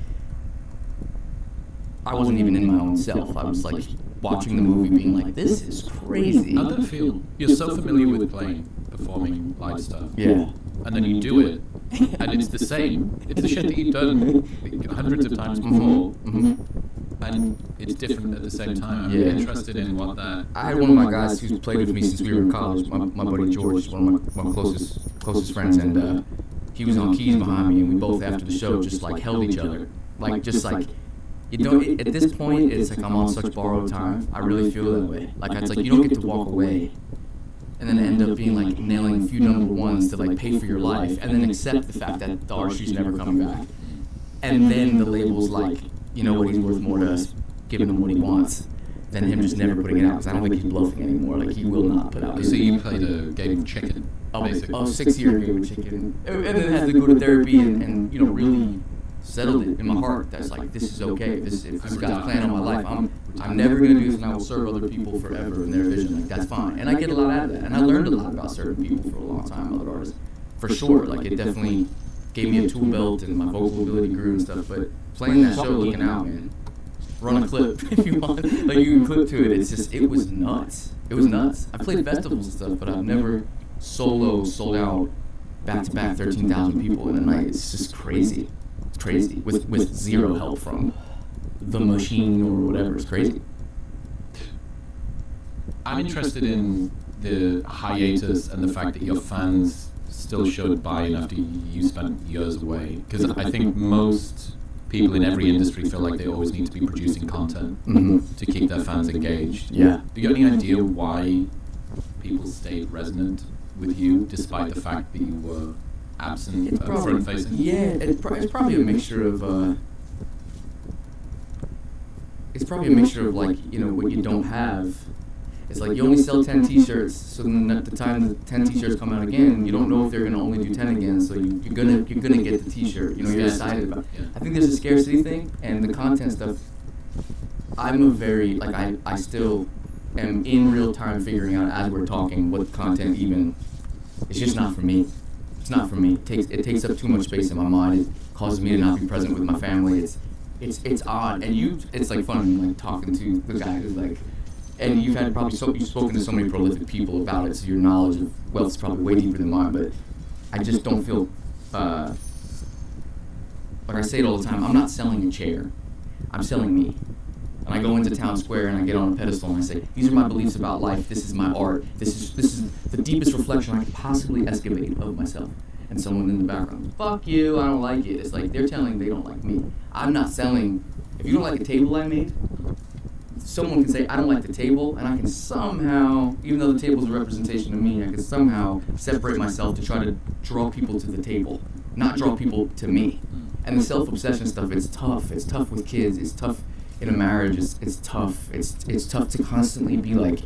I wasn't even in my own self. I was like watching the movie being like, this is crazy. How did it feel? You're so familiar with performing live stuff. Yeah. And then you do it, and it's the same. It's the shit that you've done hundreds of times before, and it's different at the same time. I'm interested in what that... I had one of my guys who's played with me since we were in college, my buddy George, one of my closest friends, and he was on keys behind me, and we both, after the show, just like held each other. Like, just like, you don't, at this point, it's like I'm on such borrowed time. I really feel that way. Like, it's like you don't get to walk away and then end up being like nailing a few number ones to like pay for your life, and then accept the fact that the artistry's never coming back. And then the label's like, you know what, he's worth more to us, giving him what he wants, than him just never putting it out, because I don't think he's bluffing anymore. Like, he will not put out. So you played a game of chicken, basically. 6-year game of chicken. And then had to go to therapy and you know, really settled it in my heart. That's like, this is okay. If this is God's plan on my life, I'm never going to do this, and I will serve other people forever in their vision. Like, that's fine. And I get a lot out of that. And I learned a lot about certain people for a long time, other artists. For sure. Like, it definitely gave me a tool belt, and my vocal ability grew and stuff. But playing that show, looking out, man, run a clip if you want. Like, you can clip to it. It's just, it was nuts. It was nuts. I played festivals and stuff, but I've never sold out, back-to-back 13,000 people in a night. It's just crazy. It's crazy. With zero help from the machine or whatever. It's crazy. I'm interested in the hiatus and the fact that your fans still showed buy-in after you spent years away. Because I think most people in every industry feel like they always need to be producing content to keep their fans engaged. Yeah. Do you have any idea why people stayed resonant with you despite the fact that you were absent, front-facing? Yeah, it's probably a mixture of it's probably a mixture of, like, you know, what you don't have. It's like you only sell 10 t-shirts, so then at the time the 10 t-shirts come out again, you don't know if they're going to only do 10 again, so you're gonna get the t-shirt, you know, you're excited about it. Yeah. I think there's a scarcity thing, and the content stuff, I'm a very, like, I still am in real time figuring out as we're talking what content even, it's just not for me. It's not for me. It takes up too much space in my mind. It causes me to not be present with my family. It's odd, and it's like fun like talking to the guy who's like, and you've had probably you've spoken to so many prolific people about it, so your knowledge of wealth is probably way deeper than mine. But I just don't feel. Like I say it all the time, I'm not selling a chair. I'm selling me. And I go into town square and I get on a pedestal and I say, these are my beliefs about life. This is my art. This is the deepest reflection I could possibly excavate of myself. And someone in the background, fuck you, I don't like it. It's like they're telling they don't like me. I'm not selling. If you don't like a table I made, someone can say, I don't like the table, and I can somehow, even though the table's a representation of me, I can somehow separate myself to try to draw people to the table, not draw people to me. And the self-obsession stuff, it's tough. It's tough with kids. It's tough in a marriage. It's tough. It's tough to constantly be like,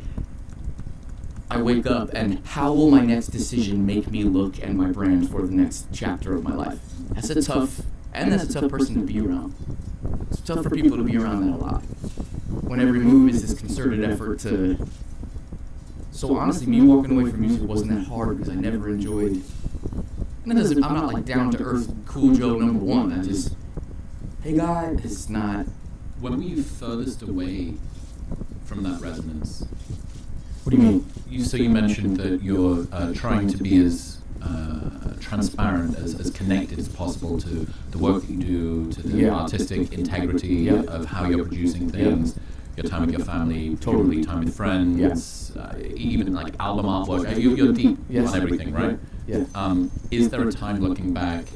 I wake up and how will my next decision make me look and my brand for the next chapter of my life? That's a tough person to be around. It's tough for people to be around that a lot. When every move is this concerted effort to... So honestly, me walking away from music wasn't that hard because I never enjoyed... And I'm not like down to earth, cool Joe #1. I just, hey God, it's not. When were you furthest away from that resonance? What do you mean? You mentioned that you're trying to be as transparent, as connected as possible to the work that you do, to the artistic integrity of how you're producing things, your time with your family, totally time with friends, even like album artwork. You're deep on everything, right? Yeah. Is there a time looking back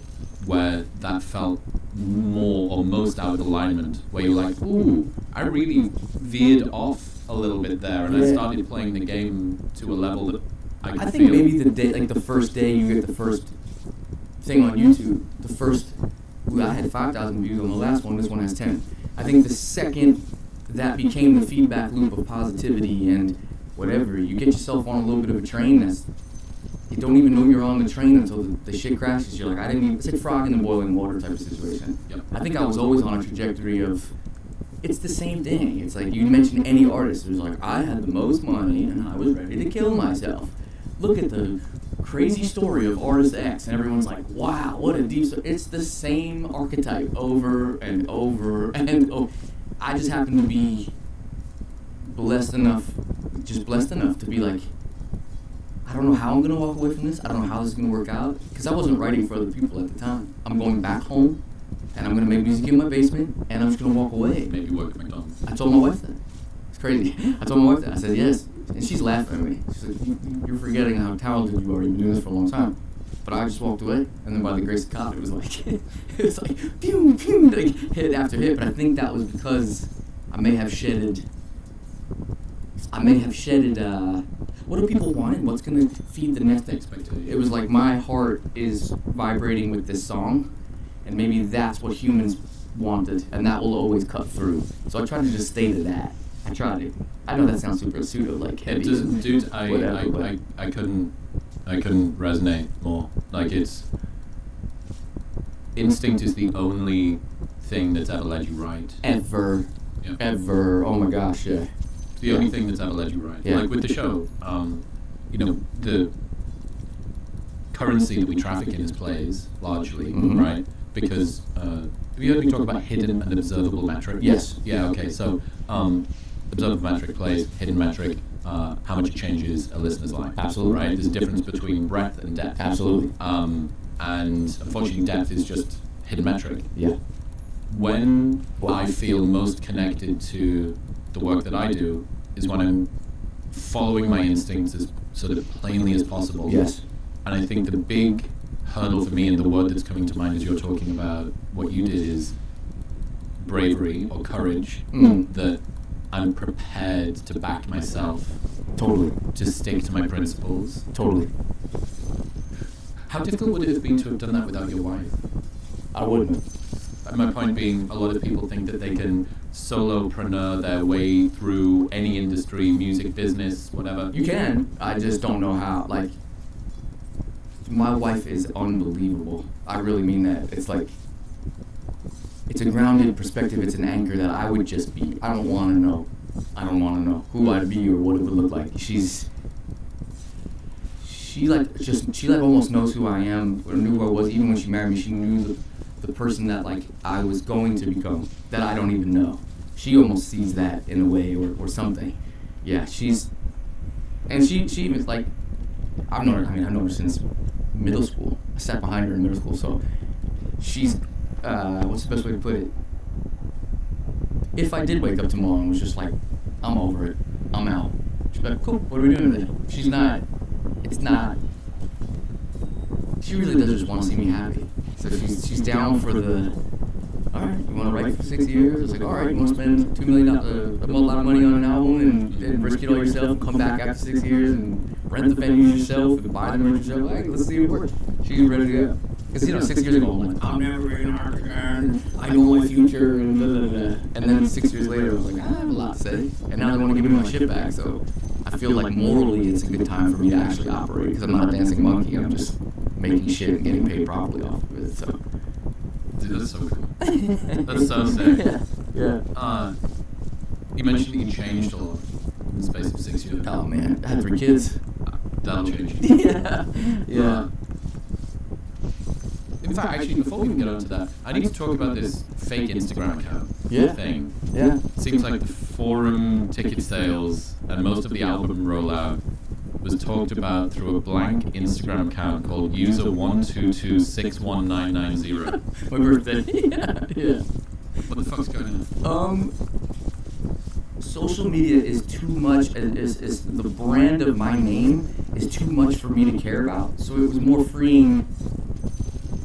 where that felt more or most out of alignment, where you're like, ooh, I really veered off a little bit there, and I started playing the game to a level that I could think feel. maybe the day, like the first day you get the first thing on YouTube, I had 5,000 views on the last one, this one has 10. I think the second that became the feedback loop of positivity and whatever, you get yourself on a little bit of a train that's, you don't even know you're on the train until the shit crashes. You're like, it's like frog in the boiling water type of situation. Yep. I think I was always on a trajectory of, it's the same thing. It's like, you mention any artist who's like, I had the most money and I was ready to kill myself. Look at the crazy story of artist X, and everyone's like, wow, what a deep story. It's the same archetype over and over and over. I just happen to be blessed enough to be like, I don't know how I'm going to walk away from this. I don't know how this is going to work out. Because I wasn't writing for other people at the time. I'm going back home, and I'm going to make music in my basement, and I'm just going to walk away. Maybe work at McDonald's. I told my wife that. It's crazy. I told my wife that. I said, yes. And she's laughing at me. She's like, you're forgetting how talented you are. You've been doing this for a long time. But I just walked away, and then by the grace of God, it was like, pew, pew, like hit after hit. But I think that was because I may have shedded, what do people want? What's going to feed the next expectation? It was like my heart is vibrating with this song, and maybe that's what humans wanted, and that will always cut through. So I tried to just stay to that. I tried to. I know that sounds super pseudo, like heavy. It doesn't, dude. I couldn't resonate more. Like it's instinct is the only thing that's ever led you right. Ever. Oh my gosh, yeah. The only thing that's ever led you right. Yeah. Like with the show, the currency that we traffic in is plays, largely, right? Because, have you heard me talk about hidden and observable metric? Yes. Yeah, okay, so observable metric plays, hidden metric, how much it changes a listener's life. Absolutely. Right? There's a difference between breadth and depth. Absolutely. And unfortunately, depth is just hidden metric. Yeah. When I feel most connected to the work that I do is when I'm following my instincts as sort of plainly as possible. Yes. And I think the big hurdle for me, and the word that's coming to mind as you're talking about what you did, is bravery or courage. That I'm prepared to back myself. Totally. To stick to my principles. Totally. How difficult would it have been to have done that without your wife? I wouldn't. My point being, a lot of people think that they can solopreneur their way through any industry, music, business, whatever. You can. I just don't know how. Like, my wife is unbelievable. I really mean that. It's like, it's a grounded perspective. It's an anchor that I would just be. I don't want to know. Who I'd be or what it would look like. She almost knows who I am or knew who I was. Even when she married me, she knew the person that like I was going to become that I don't even know. She almost sees that in a way or something. Yeah, she even like I know her since middle school. I sat behind her in middle school, so she's what's the best way to put it? If I did wake up tomorrow and was just like, I'm over it, I'm out, she'd be like, cool, what are we doing today? She's not, it's not, she really does just want to see me happy. So she's down for the, all right, you want to write for 6 years? It's like, all right, you want to spend $2 million, a lot of money on an album and risk it all yourself and come back after 6 years and rent the venues yourself and buy them yourself? Like, let's see it work. She's ready to go. Because, 6 years ago, I'm like, I'm never in art again. I know my future, and blah, blah, blah. And then 6 years later, I was like, I have a lot to say. And now they want to give me my shit back. So I feel like morally it's a good time for me to actually operate. Because I'm not a dancing monkey. I'm just making shit and getting paid properly off of it. So. Dude, that's so cool. That's so sick. Yeah. You mentioned that you changed a lot in the space of 6 years. Oh, man. I had 3 kids. That'll change. Yeah. In fact, actually, before we can get onto that, I need to talk about this fake Instagram account thing. Yeah. It seems like the forum ticket sales and most of the album rollout was talked about through a blank Instagram account called user12261990. My birthday. Yeah. What the fuck's going on? Social media is too much, is the brand of my name is too much for me to care about. So it was more freeing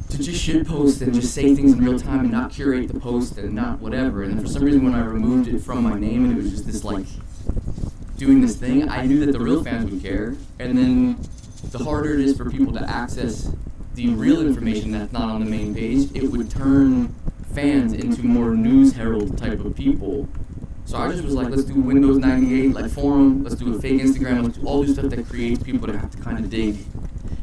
to just shit post and just say things in real time and not curate the post and not whatever. And for some reason when I removed it from my name and it was just this like doing this thing, I knew that the real fans would care. And then the harder it is for people to access the real information that's not on the main page, it would turn fans into more news herald type of people. So I just was like, let's do Windows 98, like forum, let's do a fake Instagram, let's do all this stuff that creates people to have to kind of dig,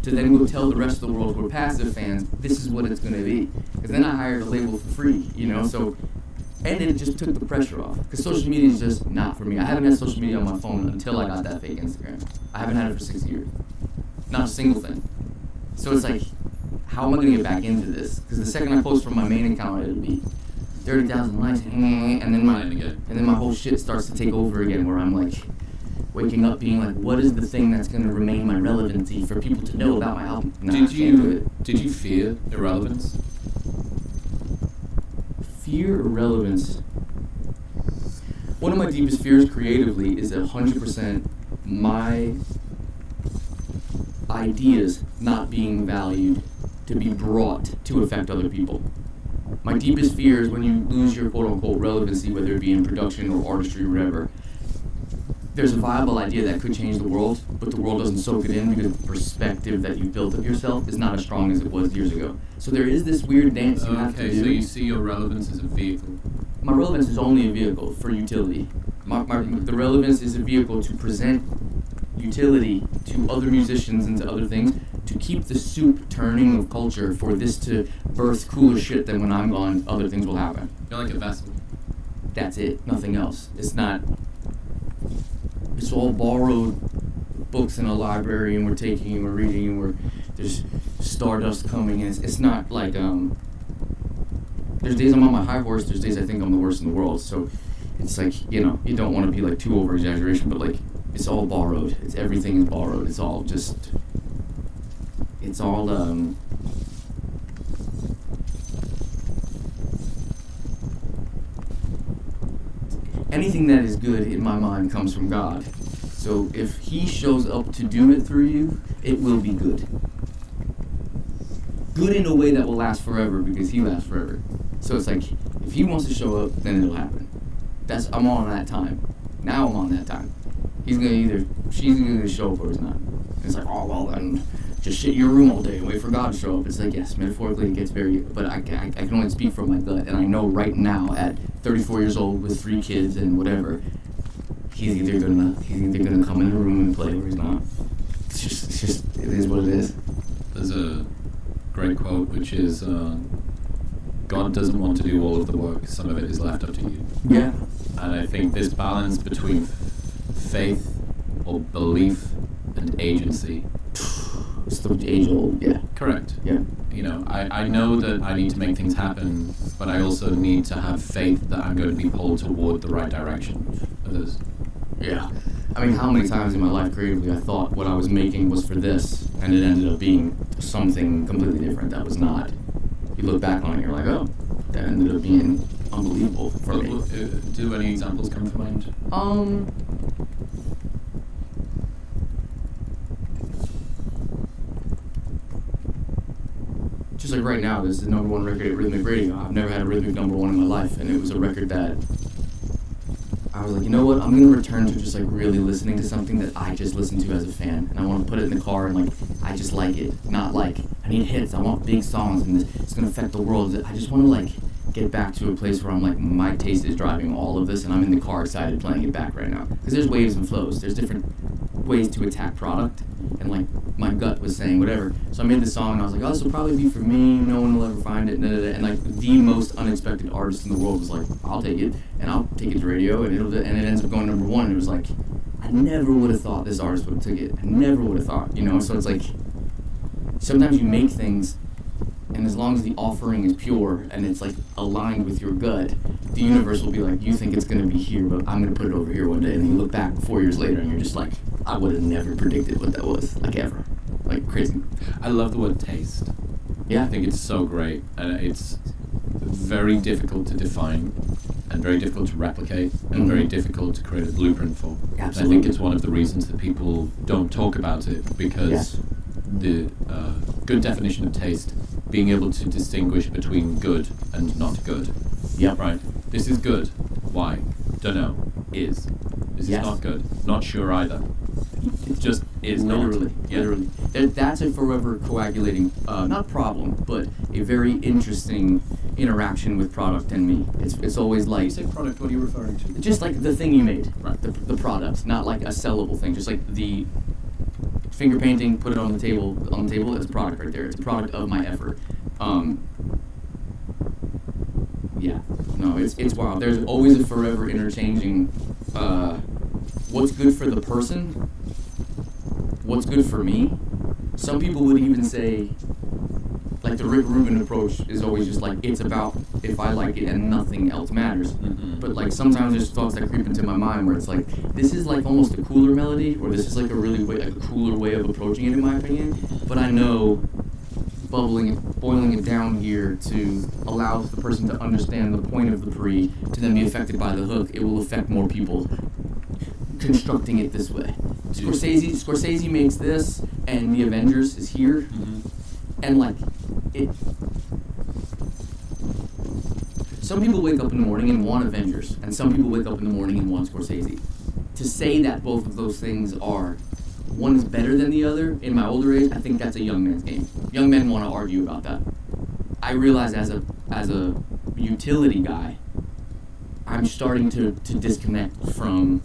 to then go tell the rest of the world who are passive fans, this is what it's going to be. Because then I hired a label for free, you know, so, and it just took the pressure off. Because social media is just not for me. I haven't had social media on my phone until I got that fake Instagram. I haven't had it for 6 years. Not a single thing. So it's like, how am I going to get back into this? Because the second I post from my main account, it'll be 30,000 likes, and then my whole shit starts to take over again, where I'm like waking up being like, what is the thing that's going to remain my relevancy for people to know about my album? No, Did you fear irrelevance? Fear irrelevance. One of my deepest fears creatively is 100% my ideas not being valued to be brought to affect other people. My deepest fear is when you lose your quote-unquote relevancy, whether it be in production or artistry or whatever. There's a viable idea that could change the world, but the world doesn't soak it in because the perspective that you built of yourself is not as strong as it was years ago. So there is this weird dance you have to do. Okay, so you see your relevance as a vehicle. My relevance is only a vehicle for utility. The relevance is a vehicle to present utility to other musicians and to other things, to keep the soup turning of culture for this to birth cooler shit than when I'm gone, other things will happen. You're like a vessel. That's it, nothing else. It's not, it's all borrowed books in a library and we're taking and we're reading and there's stardust coming and it's not like, there's days I'm on my high horse, there's days I think I'm the worst in the world, so it's like, you know, you don't want to be like too over exaggeration, but like, it's all borrowed. It's everything is borrowed. It's all just. It's all anything that is good in my mind comes from God. So if He shows up to do it through you, it will be good. Good in a way that will last forever because He lasts forever. So it's like if He wants to show up, then it'll happen. I'm on that time. Now I'm on that time. He's gonna she's gonna show up or he's not. And it's like, oh well, then just shit in your room all day and wait for God to show up. It's like, yes, metaphorically it gets very, but I can only speak from my gut, and I know right now at 34 years old with 3 kids and whatever, he's either gonna come in the room and play or he's not. It's just it is what it is. There's a great quote which is, God doesn't want to do all of the work, some of it is left up to you. Yeah. And I think this balance between faith or belief and agency. It's the age old, yeah. Correct. Yeah. I know that I need to make things happen, but I also need to have faith that I'm going to be pulled toward the right direction of others. Yeah. I mean, how many times in my life creatively I thought what I was making was for this, and it ended up being something completely different that was not. You look back on it and you're like, oh, that ended up being unbelievable for me. Do any examples come to mind? Just like right now, this is the number one record at Rhythmic Radio. I've never had a Rhythmic number one in my life, and it was a record that I was like, you know what, I'm going to return to just like really listening to something that I just listen to as a fan, and I want to put it in the car and like, I just like it, not like, I need hits, I want big songs, and it's going to affect the world. I just want to like get back to a place where I'm like, my taste is driving all of this, and I'm in the car excited playing it back right now. Because there's waves and flows, there's different ways to attack product, and like, my gut was saying whatever. So I made this song, and I was like, oh, this will probably be for me, no one will ever find it, and like, the most unexpected artist in the world was like, I'll take it, and I'll take it to radio, and it ends up going number one, and it was like, I never would have thought this artist would have took it, I never would have thought, so it's like, sometimes you make things, and as long as the offering is pure, and it's like, aligned with your gut, the universe will be like, you think it's going to be here, but I'm going to put it over here one day, and then you look back 4 years later, and you're just like, I would have never predicted what that was, like ever. Like, crazy. I love the word taste. Yeah. I think it's so great, and it's very difficult to define, and very difficult to replicate, and very difficult to create a blueprint for. Absolutely. I think it's one of the reasons that people don't talk about it, because the good definition of taste, being able to distinguish between good and not good. Yep. Right? This is good. Why? Don't know. Is. This is not good. Not sure either. It just is literally, not. Yeah. Literally. That's a forever coagulating, not problem, but a very interesting interaction with product and me. It's always When you like, say product, what are you referring to? just like the thing you made, Right. the product, not like a sellable thing, just like the finger painting, put it on the table, it's a product right there. It's a product of my effort. Yeah, no, it's wild. There's always a forever interchanging, what's good for the person, what's good for me. Some people would even say, like the Rick Rubin approach is always just like, it's about if I like it and nothing else matters. But like sometimes there's thoughts that creep into my mind where it's like, this is like almost a cooler melody, or this is like a cooler way of approaching it in my opinion. But I know boiling it down here to allow the person to understand the point of the pre, to then be affected by the hook, it will affect more people constructing it this way. Scorsese makes this, and The Avengers is here, and like, some people wake up in the morning and want Avengers, and some people wake up in the morning and want Scorsese. To say that both of those things are, one is better than the other, in my older age, I think that's a young man's game. Young men want to argue about that. I realize as a utility guy, I'm starting to disconnect from,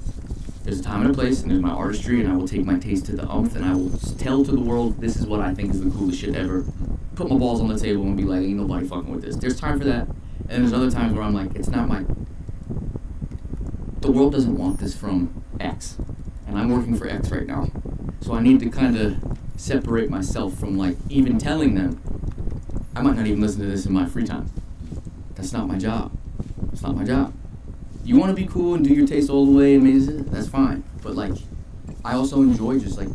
there's a time and a place, and there's my artistry, and I will take my taste to the umph, and I will tell to the world, this is what I think is the coolest shit ever. Put my balls on the table and be like, ain't nobody fucking with this. There's time for that, and there's other times where I'm like, it's not the world doesn't want this from X, and I'm working for X right now. So I need to kind of separate myself from like, even telling them, I might not even listen to this in my free time. That's not my job. It's not my job. You want to be cool and do your taste all the way, and that's fine. But like, I also enjoy just like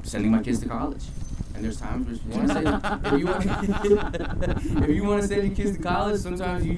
sending my kids to college. And there's times where you want to say, if you want to send your kids to college, sometimes you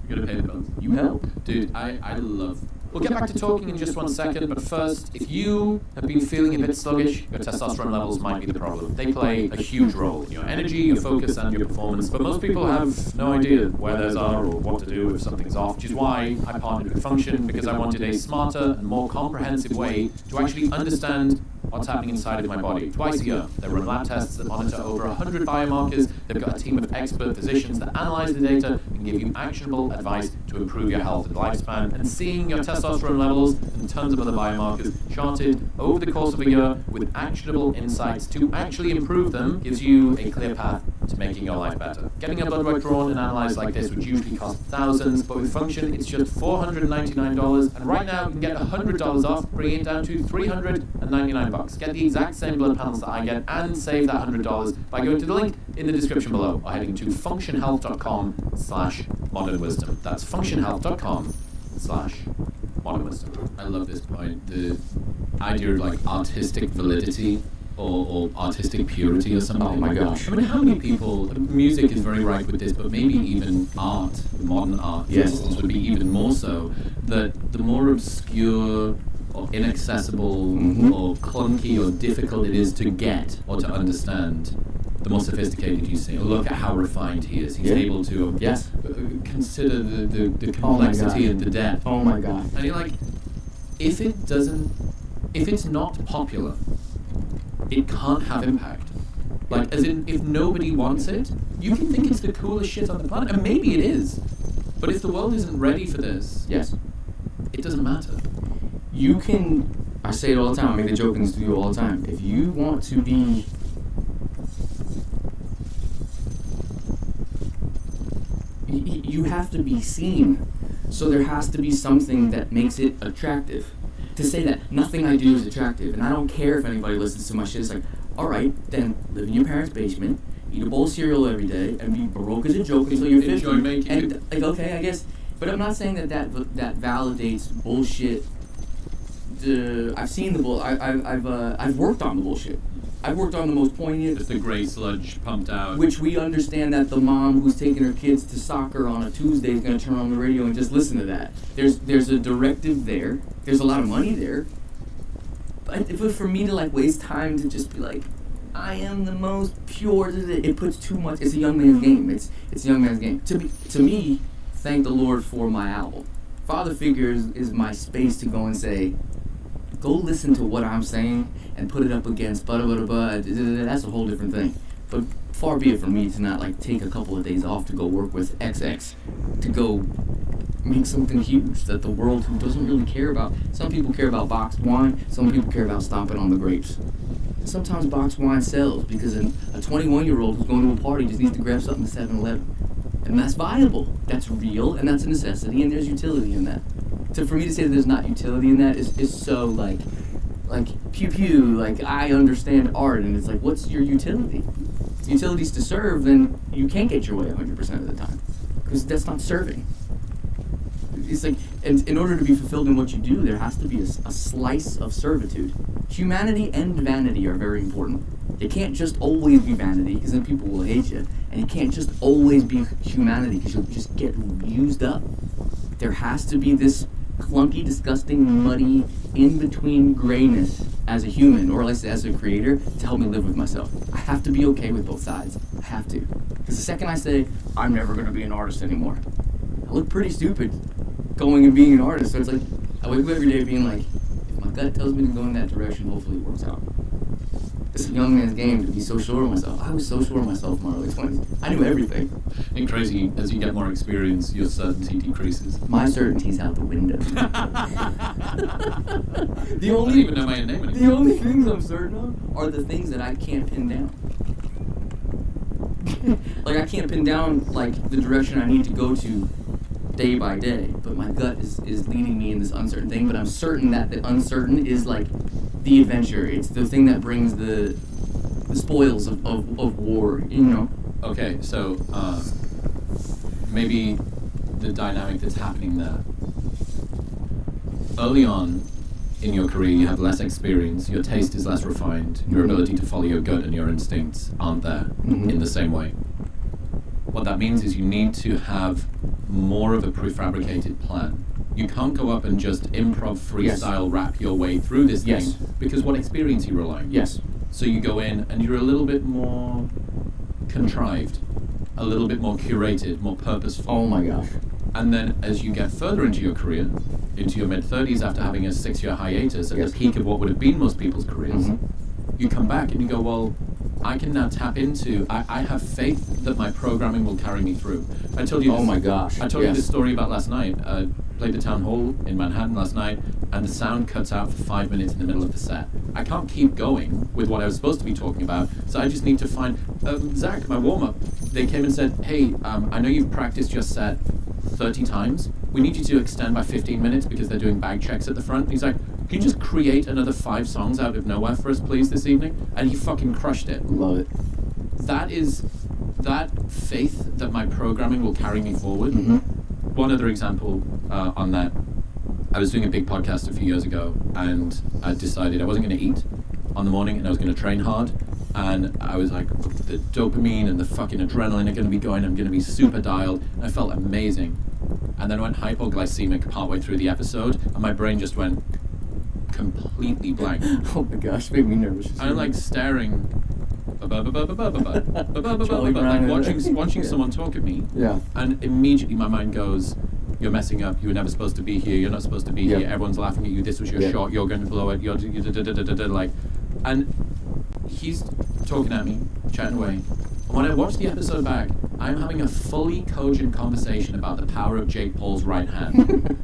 gotta pay the bills. You help. Dude, I love. We'll get back to talking in just 1 second, but first, if you have been feeling a bit sluggish, your testosterone levels might be the problem. They play a huge role in your energy, your focus, and your performance, but most people have no idea where those are or what to do if something's off, which is why I partnered with Function, because I wanted a smarter and more comprehensive way to actually understand what's happening inside of my body. Twice a year, they run lab tests that monitor over 100 biomarkers. They've got a team of expert physicians that analyze the data and give you actionable advice to improve your health and lifespan. And seeing your testosterone levels and tons of other biomarkers charted over the course of a year with actionable insights to actually improve them gives you a clear path to making your life better. Getting a blood work drawn and analyzed like this would usually cost thousands, but with Function, it's just $499, and right now you can get $100 off, bringing it down to $399. Get the exact same blood panels that I get and save that $100 by going to the link in the description below or heading to functionhealth.com/modernwisdom. That's functionhealth.com/modernwisdom. I love this point. The idea of like artistic validity or artistic purity or something. Oh my gosh. I mean, how many people, music is very rife with this, but maybe even art, modern art, Yes. would be even more so, that the more obscure or inaccessible or clunky or difficult it is to get or to understand, the more sophisticated you seem. Look at how refined he is. He's Yeah. able to Yes. consider the Oh my complexity God. and the depth. Oh my God. And you're like, if it's not popular, it can't have impact. Like, as in, if nobody wants it, you can think it's the coolest shit on the planet, and maybe it is. But if the world isn't ready for this, Yes. it doesn't matter. You can, I say it all the time, I make the joke in the studio all the time. If you want to be, you have to be seen. So there has to be something that makes it attractive. To say that nothing I do is attractive, and I don't care if anybody listens to my shit, it's like, alright, then live in your parents' basement, eat a bowl of cereal every day, and be broke as a joke until you're 50. Enjoy making and, it. like, okay, I guess, but I'm not saying that validates bullshit. I've seen the bull. I've worked on the bullshit. I've worked on the most poignant. Just the grey sludge pumped out. Which we understand that the mom who's taking her kids to soccer on a Tuesday is going to turn on the radio and just listen to that. There's a directive there. There's a lot of money there. But if it was for me to like waste time to just be like, I am the most pure, it puts too much. It's a young man's game. It's a young man's game. To me, thank the Lord for my album. Father Figure is my space to go and say, go listen to what I'm saying and put it up against that's a whole different thing. But far be it from me to not like take a couple of days off to go work with XX to go make something huge that the world who doesn't really care about. Some people care about boxed wine, some people care about stomping on the grapes. Sometimes boxed wine sells because a 21-year-old who's going to a party just needs to grab something at 7-Eleven. And that's viable, that's real, and that's a necessity, and there's utility in that. So for me to say that there's not utility in that is so like pew pew, like I understand art, and it's like, what's your utility? If utility's to serve, then you can't get your way 100% of the time, because that's not serving. It's like, and in order to be fulfilled in what you do, there has to be a slice of servitude. Humanity and vanity are very important. It can't just always be vanity, because then people will hate you, and it can't just always be humanity, because you'll just get used up. There has to be this clunky, disgusting, muddy, in-between grayness as a human, or at least as a creator, to help me live with myself. I have to be okay with both sides. I have to. Because the second I say, I'm never going to be an artist anymore, I look pretty stupid going and being an artist. So it's like, I wake up every day being like, if my gut tells me to go in that direction, hopefully it works out. It's a young man's game to be so sure of myself. I was so sure of myself in my early 20s. I knew everything. And crazy, as you get more experience, your certainty decreases. My certainty's out the window. I don't even know my name anymore. The only things I'm certain of are the things that I can't pin down. Like, I can't pin down, like, the direction I need to go to day by day, but my gut is leading me in this uncertain thing, but I'm certain that the uncertain is, like, the adventure. It's the thing that brings the spoils of war, you know? Okay, so maybe the dynamic that's happening there. Early on in your career, you have less experience, your taste is less refined, your ability to follow your gut and your instincts aren't there in the same way. What that means is you need to have more of a prefabricated plan. You can't go up and just improv freestyle rap your way through this thing, because what experience you rely on? Yes. So you go in and you're a little bit more contrived, a little bit more curated, more purposeful. Oh my gosh. And then as you get further into your career, into your mid-30s after having a 6-year hiatus at the peak of what would have been most people's careers, you come back and you go, well, I can now tap into. I have faith that my programming will carry me through. I told you. Oh my gosh. I told you Yes. this story about last night. I played the town hall in Manhattan last night, and the sound cuts out for 5 minutes in the middle of the set. I can't keep going with what I was supposed to be talking about, so I just need to find Zach, my warm-up. They came and said, "Hey, I know you've practiced your set 30 times. We need you to extend by 15 minutes because they're doing bag checks at the front." He's like, "Can you just create another 5 songs out of nowhere for us, please, this evening?" And he fucking crushed it. Love it. That is that faith that my programming will carry me forward. Mm-hmm. One other example on that. I was doing a big podcast a few years ago, and I decided I wasn't going to eat on the morning, and I was going to train hard. And I was like, the dopamine and the fucking adrenaline are going to be going. I'm going to be super dialed. And I felt amazing. And then I went hypoglycemic partway through the episode, and my brain just went completely blank. Oh my gosh, made me nervous. I'm like staring, like Brown. watching someone talk at me, Yeah. and immediately my mind goes, "You're messing up. You were never supposed to be here. You're not supposed to be Yeah. here. Everyone's laughing at you. This was your Yeah. shot. You're going to blow it. You're like," and he's talking at me, chatting away. And when I watch the episode back, I'm having a fully cogent conversation about the power of Jake Paul's right hand.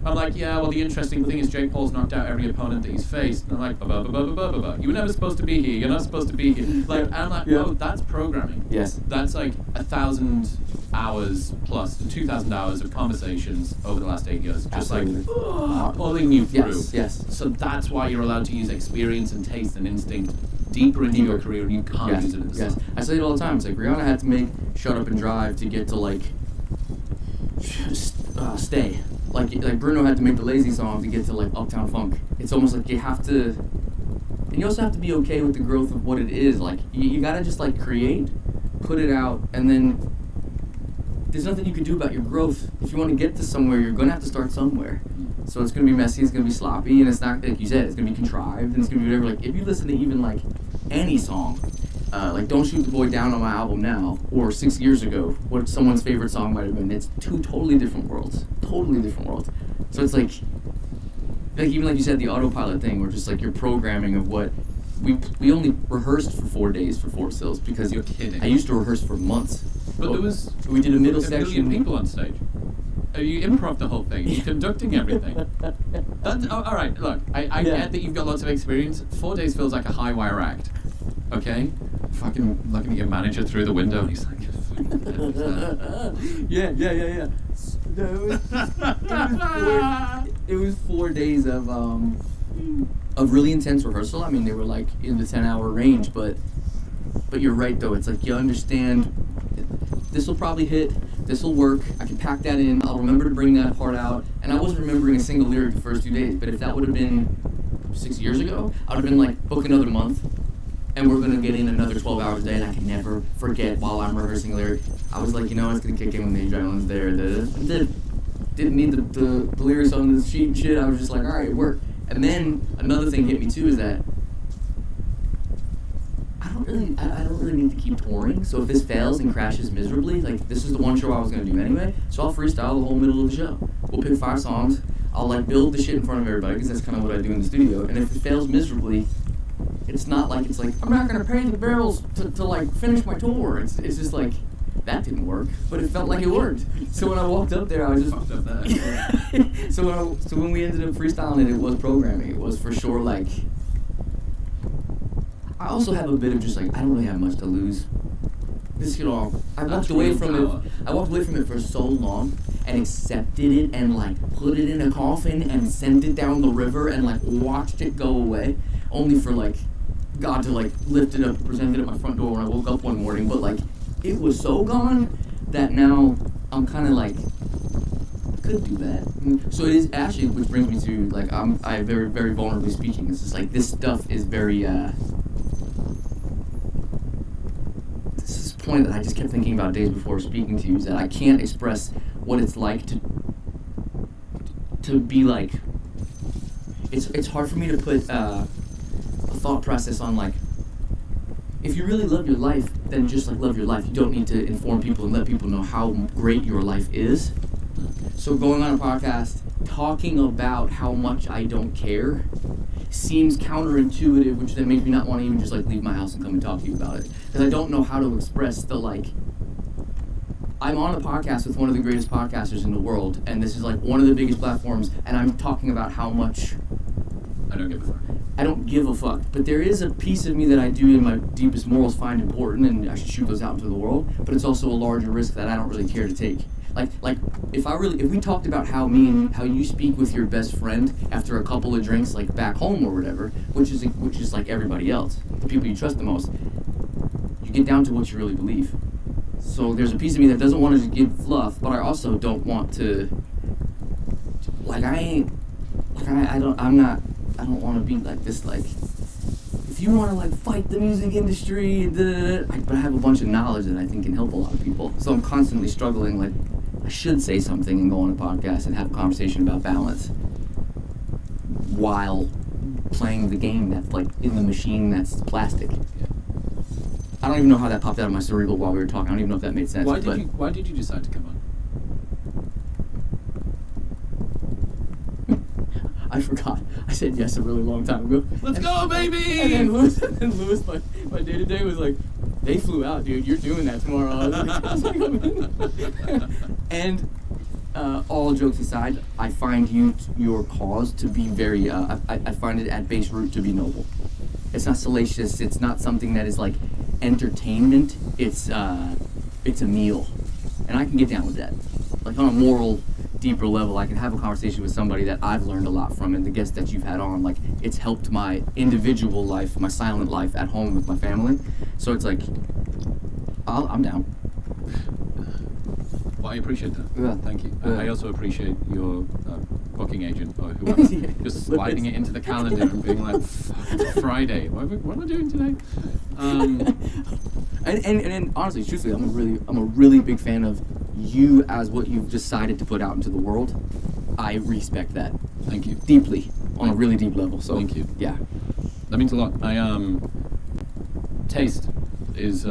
I'm like, yeah, well, the interesting thing is Jake Paul's knocked out every opponent that he's faced. And I'm like, you were never supposed to be here. You're not supposed to be here. Like, I'm like, Yeah. oh, that's programming. Yes. That's like 1,000 hours plus 2,000 hours of conversations over the last 8 years. Just Absolutely. like pulling you through. Yes. Yes. So that's why you're allowed to use experience and taste and instinct deeper into your career, and you can't Yes. use it at the Yes. start. I say it all the time. It's like Rihanna had to make Shut Up and Drive to get to like Stay. Like Bruno had to make the Lazy song to get to like Uptown Funk. It's almost like you have to, and you also have to be okay with the growth of what it is. Like you gotta just like create, put it out, and then there's nothing you can do about your growth. If you want to get to somewhere, you're gonna have to start somewhere. So it's gonna be messy, it's gonna be sloppy, and it's not like you said, it's gonna be contrived, and it's gonna be whatever. Like if you listen to even like any song, like Don't Shoot the Boy Down on my album now, or 6 years ago, what someone's favorite song might have been. It's two totally different worlds. Totally different worlds. So it's like even like you said, the autopilot thing, or just like your programming of what we only rehearsed for 4 days for Four Stills because You're kidding. I used to rehearse for months. But there was We did a middle a million section. people on stage. You improv the whole thing. You're conducting everything. That's, all right, look, I Yeah. get that you've got lots of experience. 4 days feels like a high wire act. Okay? Fucking looking at your manager through the window, and he's like, Yeah. No, it was 4 days of really intense rehearsal. I mean, they were like in the 10-hour range, but you're right though. It's like you understand this will probably hit, this will work. I can pack that in. I'll remember to bring that part out. And I wasn't remembering a single lyric the first 2 days. But if that would have been 6 years ago, I would have been like, book another month, and we're gonna get in another 12 hours a day, and I can never forget while I'm rehearsing a lyric. I was like, you know, it's gonna kick in when the adrenaline's there. Didn't need the lyrics on the sheet and shit. I was just like, all right, it worked. And then another thing hit me too is that I don't really need to keep touring. So if this fails and crashes miserably, like this is the one show I was gonna do anyway. So I'll freestyle the whole middle of the show. We'll pick 5 songs. I'll like build the shit in front of everybody because that's kind of what I do in the studio. And if it fails miserably, it's not like it's like I'm not gonna pay the bills to like finish my tour. It's just like that didn't work, but it felt like it worked. So when I walked up there, I was just fucked up that. so when we ended up freestyling it was programming. It was for sure like. I also have a bit of just like I don't really have much to lose. This could all. I walked away from it. I walked away from it for so long and accepted it and like put it in a coffin and sent it down the river and like watched it go away, only for like God to like lift it up, present it at my front door when I woke up one morning. But like it was so gone that now I'm kind of like I could do that. So it is actually, which brings me to like I very very vulnerably speaking. It's just like this stuff is very. This is a point that I just kept thinking about days before speaking to you, is that I can't express what it's like to be like. It's hard for me to put a thought process on like. If you really love your life, then just like love your life. You don't need to inform people and let people know how great your life is. So going on a podcast, talking about how much I don't care, seems counterintuitive, which then makes me not want to even just like leave my house and come and talk to you about it, because I don't know how to express the like. I'm on a podcast with one of the greatest podcasters in the world, and this is like one of the biggest platforms, and I'm talking about how much I don't give a fuck. I don't give a fuck. But there is a piece of me that I do in my deepest morals find important, and I should shoot those out into the world, but it's also a larger risk that I don't really care to take. Like if we talked about how you speak with your best friend after a couple of drinks, like back home or whatever, which is like everybody else, the people you trust the most, you get down to what you really believe. So there's a piece of me that doesn't want to give fluff, but I also don't want to, like I don't want to be like this, like, if you want to like fight the music industry, but I have a bunch of knowledge that I think can help a lot of people. So I'm constantly struggling, like, I should say something and go on a podcast and have a conversation about balance while playing the game that's like in the machine that's plastic. I don't even know how that popped out of my cerebral while we were talking. I don't even know if that made sense. Why did you decide to come on? I forgot. I said yes a really long time ago. Let's go, baby! And then Lewis, my day-to-day was like, they flew out, dude. You're doing that tomorrow. I was like, I'm in. And all jokes aside, I find your cause to be very, I find it at base root to be noble. It's not salacious. It's not something that is like entertainment. It's a meal. And I can get down with that. Like on a moral, deeper level, I can have a conversation with somebody that I've learned a lot from, and the guests that you've had on, like, it's helped my individual life, my silent life at home with my family. So it's like, I'm down. Well, I appreciate that. Yeah. Thank you. Yeah. I also appreciate your booking agent or whoever just sliding it into the calendar and being like, Friday. What am I doing today? And honestly, truthfully, I'm a really big fan of you as what you've decided to put out into the world. I respect that. Thank you. Deeply, on a really deep level. So Thank you. Yeah. That means a lot. Taste is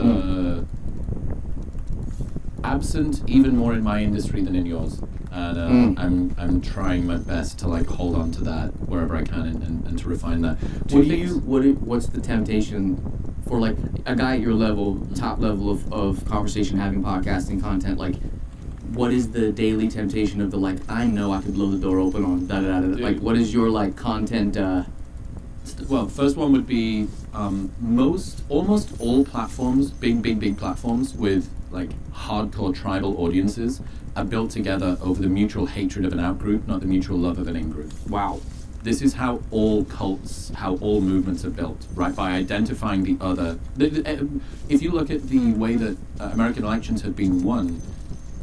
absent even more in my industry than in yours, and I'm trying my best to like hold on to that wherever I can and to refine that. What's the temptation for like a guy at your level, top level of conversation, having podcasting content? Like, what is the daily temptation of the like, I know I could blow the door open on da da da da? Like, what is your like content? Well, first one would be almost all platforms, big platforms with like hardcore tribal audiences are built together over the mutual hatred of an out-group, not the mutual love of an in-group. Wow. This is how all cults, how all movements are built, right? By identifying the other. If you look at the way that American elections have been won,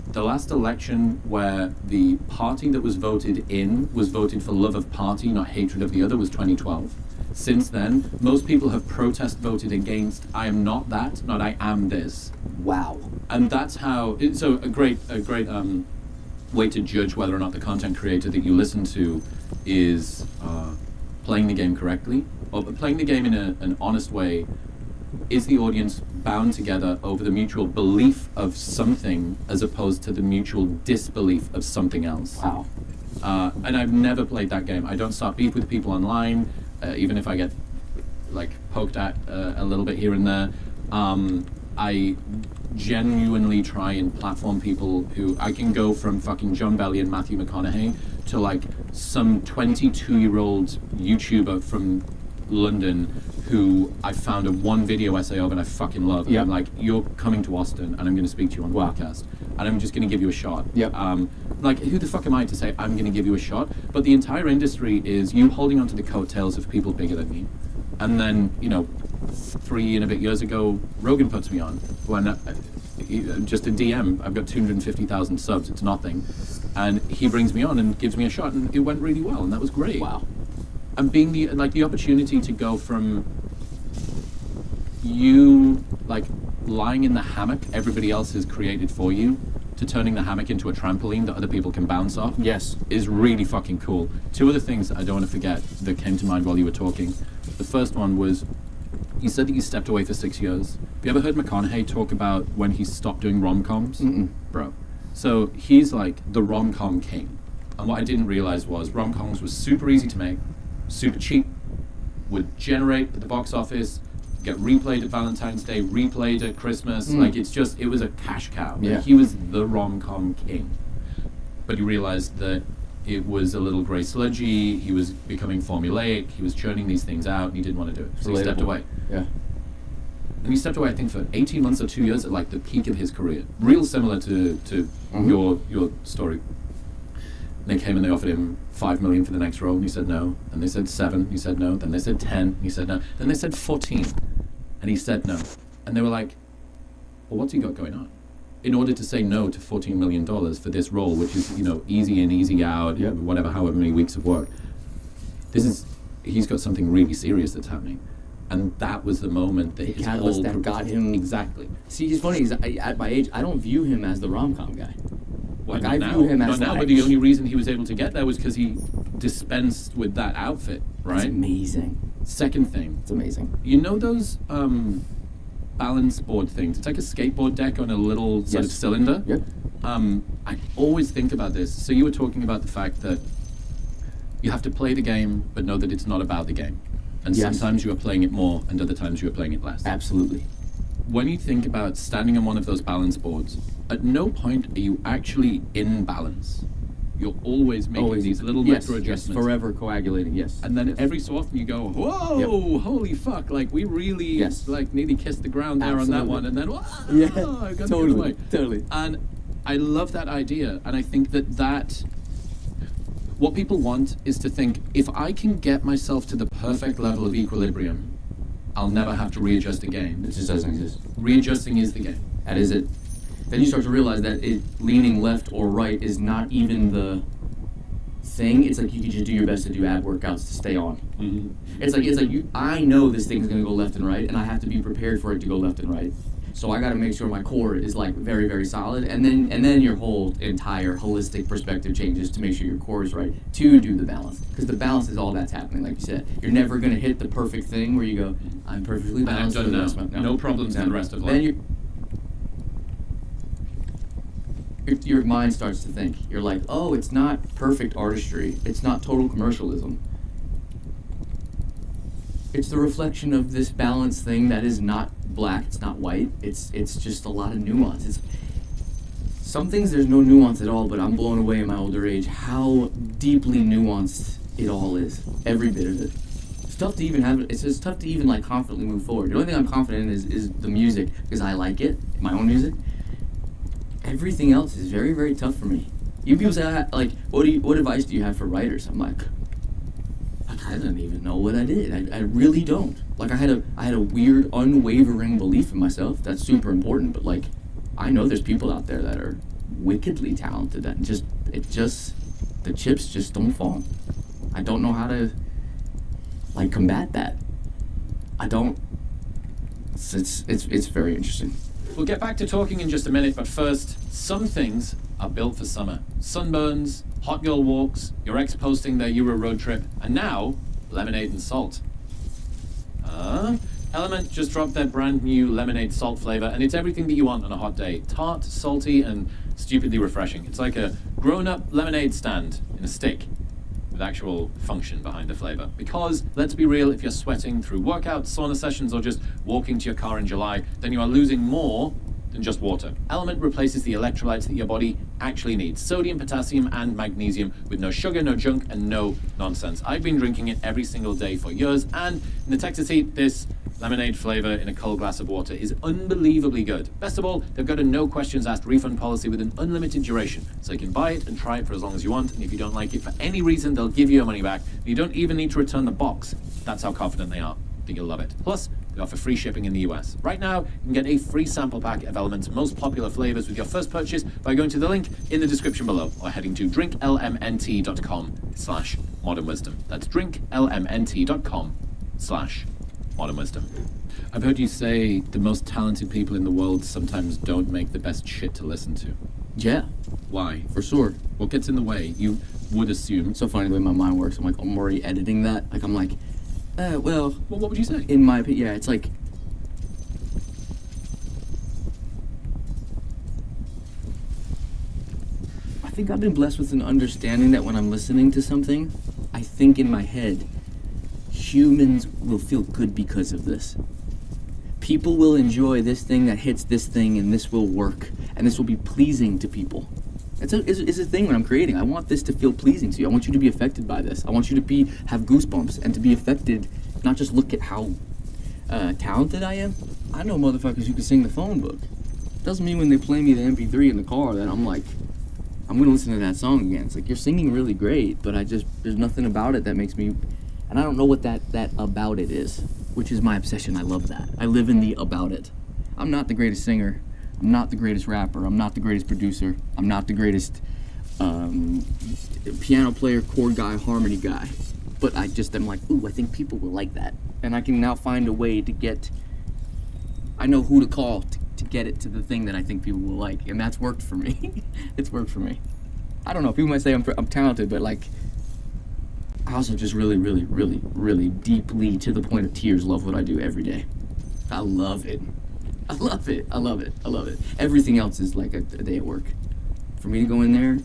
the last election where the party that was voted in was voted for love of party, not hatred of the other, was 2012. Since then, most people have protest voted against, I am not that, not I am this. Wow. And that's how, so a great way to judge whether or not the content creator that you listen to is playing the game correctly, or playing the game in an honest way. Is the audience bound together over the mutual belief of something as opposed to the mutual disbelief of something else? Wow. And I've never played that game. I don't start beef with people online, even if I get like poked at a little bit here and there. I genuinely try and platform people who I can go from fucking John Belly and Matthew McConaughey to like some 22-year-old YouTuber from London who I found a one video essay of and I fucking love. And Yep. I'm like, you're coming to Austin and I'm going to speak to you on the podcast and I'm just going to give you a shot. Yep. Like, who the fuck am I to say I'm going to give you a shot? But the entire industry is you holding onto the coattails of people bigger than me. And then, 3 and a bit years ago, Rogan puts me on when just a DM. I've got 250,000 subs. It's nothing, and he brings me on and gives me a shot, and it went really well, and that was great. Wow. And being the opportunity to go from you like lying in the hammock everybody else has created for you to turning the hammock into a trampoline that other people can bounce off. Yes. Is really fucking cool. Two other things that I don't want to forget that came to mind while you were talking. The first one was, you said that you stepped away for 6 years. Have you ever heard McConaughey talk about when he stopped doing rom-coms? Mm-mm. Bro. So he's like the rom-com king. And what I didn't realize was rom-coms was super easy to make, super cheap, would generate at the box office, get replayed at Valentine's Day, replayed at Christmas. Like, it was a cash cow. Like, Yeah. he was the rom-com king. But he realized that it was a little gray sludgy, he was becoming formulaic, he was churning these things out, and he didn't want to do it. So he stepped away. Yeah. And he stepped away, I think, for 18 months or 2 years at like the peak of his career. Real similar to your story. And they came and they offered him $5 million for the next role, and he said no. And they said 7, he said no. Then they said 10, he said no. Then they said 14, and he said no. And they were like, well, what's he got going on? In order to say no to $14 million for this role, which is, easy in, easy out, whatever, however many weeks of work, he's got something really serious that's happening. And that was the moment that his catalyst that got him. Exactly. See, it's funny, is at my age, I don't view him as the rom-com guy. Well, Like, I view him as not now, like- but the only reason he was able to get there was because he dispensed with that outfit, right? It's amazing. Second thing, It's amazing. you know those balance board things? It's like a skateboard deck on a little sort of Yes. cylinder. Yep. I always think about this. So you were talking about the fact that you have to play the game, but know that it's not about the game. And Yes. sometimes you are playing it more, and other times you are playing it less. Absolutely. When you think about standing on one of those balance boards, at no point are you actually in balance. You're always making these little micro adjustments. forever coagulating, yes. And then Yes. every so often you go, whoa, holy fuck, like we really Yes. like nearly kissed the ground there on that Absolutely. one, and then, whoa, Yeah, I got the other way. totally. And I love that idea, and I think that what people want is to think, if I can get myself to the perfect level of equilibrium, I'll never have to readjust again. It just doesn't exist. Readjusting is the game. That is it. Then you start to realize that leaning left or right is not even the thing. It's like you can just do your best to do ab workouts to stay on. It's like I know this thing's gonna go left and right, and I have to be prepared for it to go left and right. So I got to make sure my core is like very, very solid, and then your whole entire holistic perspective changes to make sure your core is right to do the balance, because the balance is all that's happening. Like you said, you're never gonna hit the perfect thing where you go, I'm perfectly And I'm balanced. done for the now. rest of my-" No problems for the rest of life. Then your mind starts to think. You're like, oh, it's not perfect artistry. It's not total commercialism. It's the reflection of this balanced thing that is not black, it's not white. It's just a lot of nuance. Some things there's no nuance at all, but I'm blown away in my older age how deeply nuanced it all is. Every bit of it. It's tough to even have. It's just tough to even like confidently move forward. The only thing I'm confident in is the music, because I like it, my own music. Everything else is very, very tough for me. You people say like, what advice do you have for writers? I'm like, I don't even know what I did. I really don't. Like I had a weird, unwavering belief in myself. That's super important. But like, I know there's people out there that are wickedly talented and the chips just don't fall. I don't know how to like combat that. I don't. It's very interesting. We'll get back to talking in just a minute, but first, some things are built for summer. Sunburns, hot girl walks, your ex posting their Euro road trip, and now, lemonade and salt. Element just dropped their brand new lemonade salt flavor, and it's everything that you want on a hot day. Tart, salty, and stupidly refreshing. It's like a grown-up lemonade stand in a stick with actual function behind the flavor. Because, let's be real, if you're sweating through workouts, sauna sessions, or just walking to your car in July, then you are losing more than just water. Element replaces the electrolytes that your body actually needs. Sodium, potassium, and magnesium with no sugar, no junk, and no nonsense. I've been drinking it every single day for years, and in the Texas heat, this lemonade flavor in a cold glass of water is unbelievably good. Best of all, they've got a no questions asked refund policy with an unlimited duration, so you can buy it and try it for as long as you want, and if you don't like it for any reason, they'll give you your money back. You don't even need to return the box. That's how confident they are. I think you'll love it. Plus, they offer free shipping in the US. Right now, you can get a free sample pack of Element's most popular flavors with your first purchase by going to the link in the description below or heading to drinklmnt.com/modernwisdom. That's drinklmnt.com/modernwisdom. I've heard you say the most talented people in the world sometimes don't make the best shit to listen to. Yeah, Why? for sure. What gets in the way? You would assume. It's so funny the way my mind works. I'm like, I'm already editing that. Like, I'm like, well, Well, what would you say? in my opinion, yeah, it's like, I think I've been blessed with an understanding that when I'm listening to something, I think in my head, humans will feel good because of this. People will enjoy this thing that hits this thing, and this will work, and this will be pleasing to people. It's a thing when I'm creating. I want this to feel pleasing to you. I want you to be affected by this. I want you to have goosebumps and to be affected, not just look at how talented I am. I know motherfuckers who can sing the phone book. Doesn't mean when they play me the MP3 in the car that I'm like, I'm gonna listen to that song again. It's like, you're singing really great, but there's nothing about it that makes me, and I don't know what that about it is, which is my obsession. I love that. I live in the about it. I'm not the greatest singer. I'm not the greatest rapper. I'm not the greatest producer. I'm not the greatest piano player, chord guy, harmony guy. But I just am like, ooh, I think people will like that. And I can now find a way to I know who to call to get it to the thing that I think people will like. And that's worked for me. It's worked for me. I don't know, people might say I'm talented, but like, I also just really, really, really, really deeply, to the point of tears, love what I do every day. I love it. I love it. I love it. I love it. Everything else is like a day at work. For me to go in there,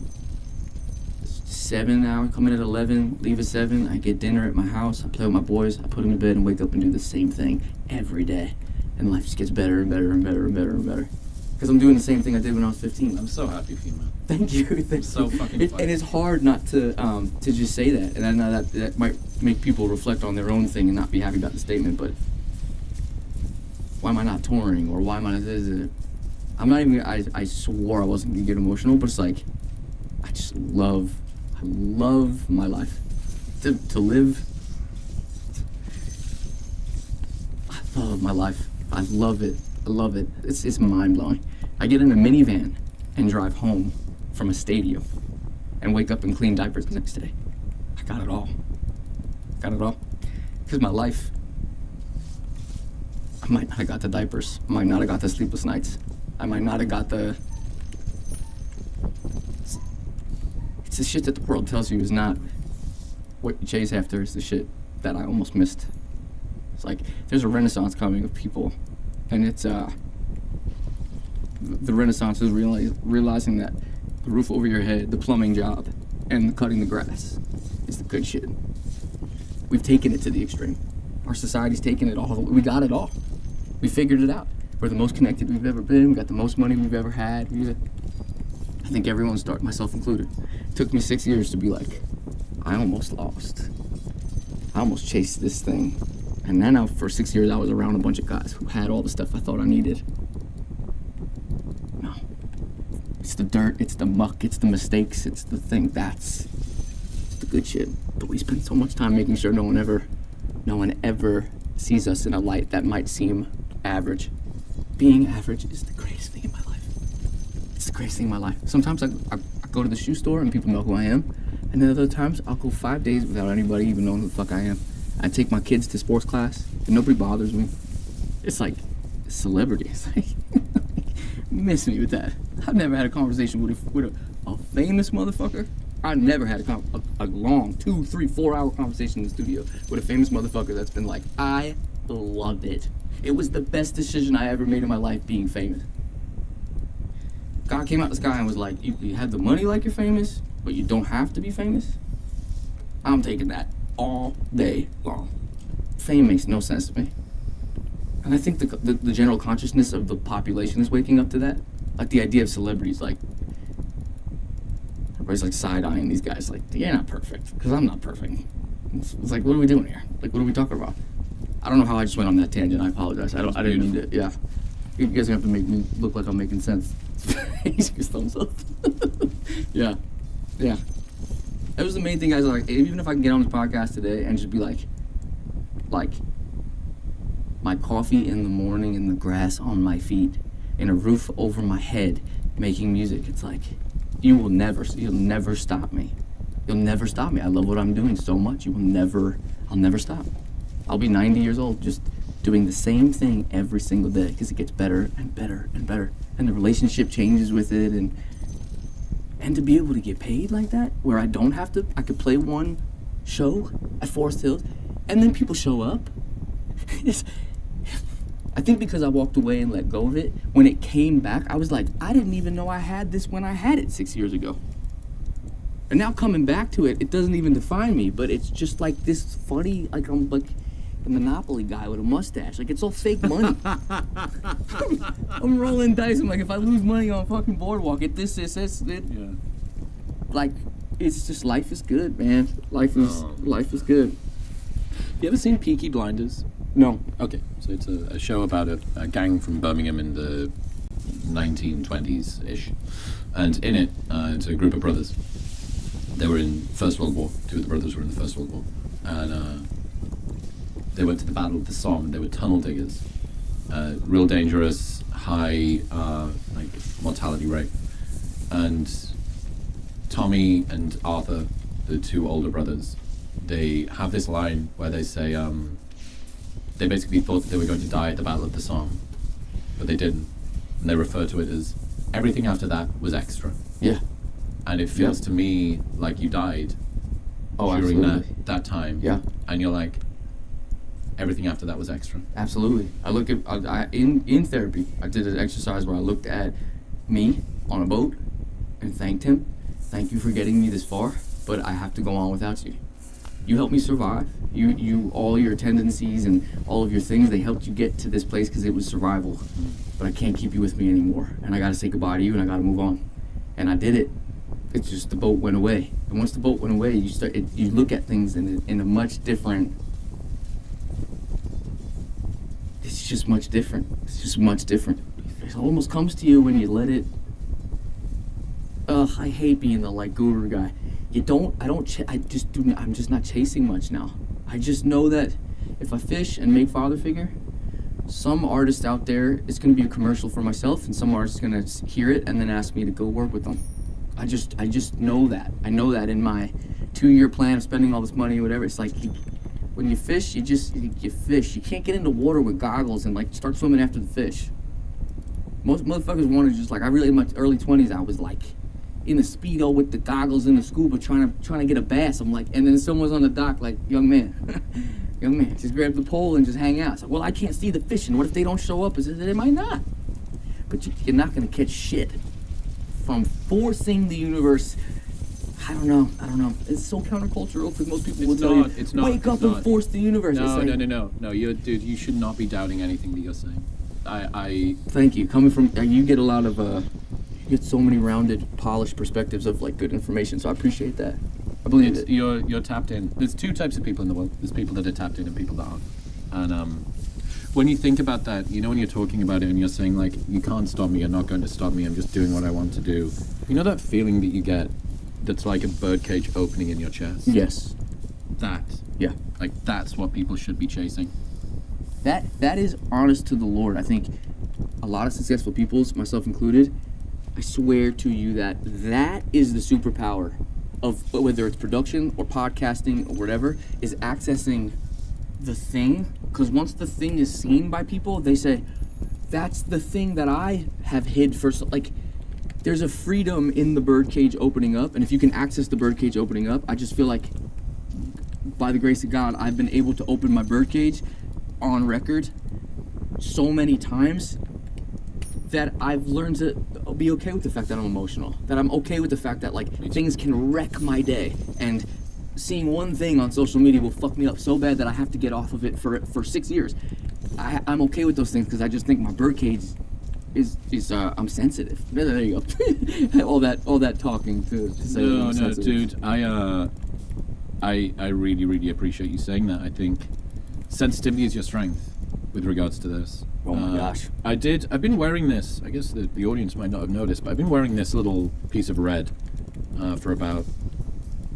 7 hours, come in at 11, leave at 7, I get dinner at my house, I play with my boys, I put them to bed and wake up and do the same thing every day. And life just gets better and better and better and better and better. Because I'm doing the same thing I did when I was 15. I'm so happy for you, man. Thank you. It's so fucking fun. And it's hard not to just say that. And I know that might make people reflect on their own thing and not be happy about the statement, but why am I not touring? Or why am I not this? I'm not even, I swore I wasn't going to get emotional, but it's like, I love my life. To live, I love my life. I love it. I love it. It's mind-blowing. I get in a minivan and drive home from a stadium and wake up and clean diapers the next day. I got it all. Got it all. Because my life, I might not have got the diapers. I might not have got the sleepless nights. I might not have got the... It's the shit that the world tells you is not what you chase after. It's the shit that I almost missed. It's like, there's a renaissance coming of people, and it's, the renaissance is realizing that the roof over your head, the plumbing job, and cutting the grass is the good shit. We've taken it to the extreme. Our society's taken it all. We got it all. We figured it out. We're the most connected we've ever been. We got the most money we've ever had. I think everyone started, myself included. It took me 6 years to be like, I almost lost. I almost chased this thing. And then for 6 years, I was around a bunch of guys who had all the stuff I thought I needed. No. It's the dirt, it's the muck, it's the mistakes, it's the thing. It's the good shit. But we spend so much time making sure no one ever sees us in a light that might seem average. Being average is the greatest thing in my life. It's the greatest thing in my life. Sometimes I go to the shoe store and people know who I am. And then other times I'll go 5 days without anybody even knowing who the fuck I am. I take my kids to sports class and nobody bothers me. It's like celebrities. Miss me with that. I've never had a conversation with a famous motherfucker. I never had a long 2, 3, 4 hour conversation in the studio with a famous motherfucker that's been like, I love it. It was the best decision I ever made in my life, being famous. God came out the sky and was like, you had the money like you're famous, but you don't have to be famous. I'm taking that all day long. Fame makes no sense to me. And I think the general consciousness of the population is waking up to that. Like the idea of celebrities, like, everybody's like side-eyeing these guys, like, you're not perfect, because I'm not perfect. It's like, what are we doing here? Like, what are we talking about? I don't know how I just went on that tangent. I apologize. I didn't mean to. Yeah, you guys have to make me look like I'm making sense. He's just thumbs up. Yeah. That was the main thing, guys. Like, even if I can get on this podcast today and just be like, my coffee in the morning and the grass on my feet and a roof over my head, making music. It's like, you'll never stop me. You'll never stop me. I love what I'm doing so much. I'll never stop. I'll be 90 years old just doing the same thing every single day because it gets better and better and better. And the relationship changes with it. And to be able to get paid like that, where I don't have to, I could play one show at Forest Hills and then people show up. I think because I walked away and let go of it, when it came back, I was like, I didn't even know I had this when I had it 6 years ago. And now coming back to it, it doesn't even define me, but it's just like this funny, like I'm like the Monopoly guy with a mustache. Like, it's all fake money. I'm rolling dice. I'm like, if I lose money on fucking Boardwalk, this. Yeah. Like, it's just, life is good, man. Life is good. You ever seen Peaky Blinders? No. Okay, so it's a show about a gang from Birmingham in the 1920s-ish. And in it, it's a group of brothers. They were in First World War. Two of the brothers were in the First World War. And they went to the Battle of the Somme. They were tunnel diggers. Real dangerous, high like mortality rate. And Tommy and Arthur, the two older brothers, they have this line where they say they basically thought that they were going to die at the Battle of the Somme, but they didn't. And they refer to it as everything after that was extra. Yeah. And it feels to me like you died during that time. Yeah. And you're like, everything after that was extra. Absolutely. I look at in therapy. I did an exercise where I looked at me on a boat and thanked him. Thank you for getting me this far, but I have to go on without you. You helped me survive. You all your tendencies and all of your things, they helped you get to this place because it was survival. But I can't keep you with me anymore, and I got to say goodbye to you, and I got to move on. And I did it. It's just the boat went away, and once the boat went away, you look at things in a much different. It's just much different. It's just much different. It almost comes to you when you let it. I hate being the like guru guy. I'm just not chasing much now. I just know that if I fish and make father figure, some artist out there is going to be a commercial for myself, and some artist is going to hear it and then ask me to go work with them. I just know that. I know that in my 2-year plan of spending all this money or whatever. It's like when you fish, you fish. You can't get into water with goggles and like start swimming after the fish. Most motherfuckers want to just like, I really in my early 20s, I was like in the Speedo with the goggles and the scuba trying to get a bass. I'm like, and then someone's on the dock like, young man, just grab the pole and just hang out. It's like, well, I can't see the fish, and what if they don't show up? I said, they might not. But you're not going to catch shit from forcing the universe. I don't know. It's so countercultural because most people will tell you, wake up and force the universe. No, dude, you should not be doubting anything that you're saying. I Thank you. Coming from, you get a lot of, you get so many rounded, polished perspectives of like good information, so I appreciate that. I believe it. You're tapped in. There's two types of people in the world. There's people that are tapped in and people that aren't. And when you think about that, when you're talking about it and you're saying like, you can't stop me, you're not going to stop me, I'm just doing what I want to do. You know that feeling that you get that's like a birdcage opening in your chest? Yes. That. Yeah. Like, that's what people should be chasing. That is honest to the Lord. I think a lot of successful people, myself included, I swear to you that is the superpower of whether it's production or podcasting or whatever, is accessing the thing. Because once the thing is seen by people, they say, that's the thing that I have hid for. Like, there's a freedom in the birdcage opening up. And if you can access the birdcage opening up, I just feel like, by the grace of God, I've been able to open my birdcage on record so many times that I've learned to be okay with the fact that I'm emotional, that I'm okay with the fact that like things can wreck my day, and seeing one thing on social media will fuck me up so bad that I have to get off of it for 6 years. I'm okay with those things because I just think my birdcage is I'm sensitive. There you go. all that talking to say no, I'm sensitive. Dude, I really appreciate you saying that. I think sensitivity is your strength with regards to this. Oh my gosh. I've been wearing this, I guess the audience might not have noticed, but I've been wearing this little piece of red for about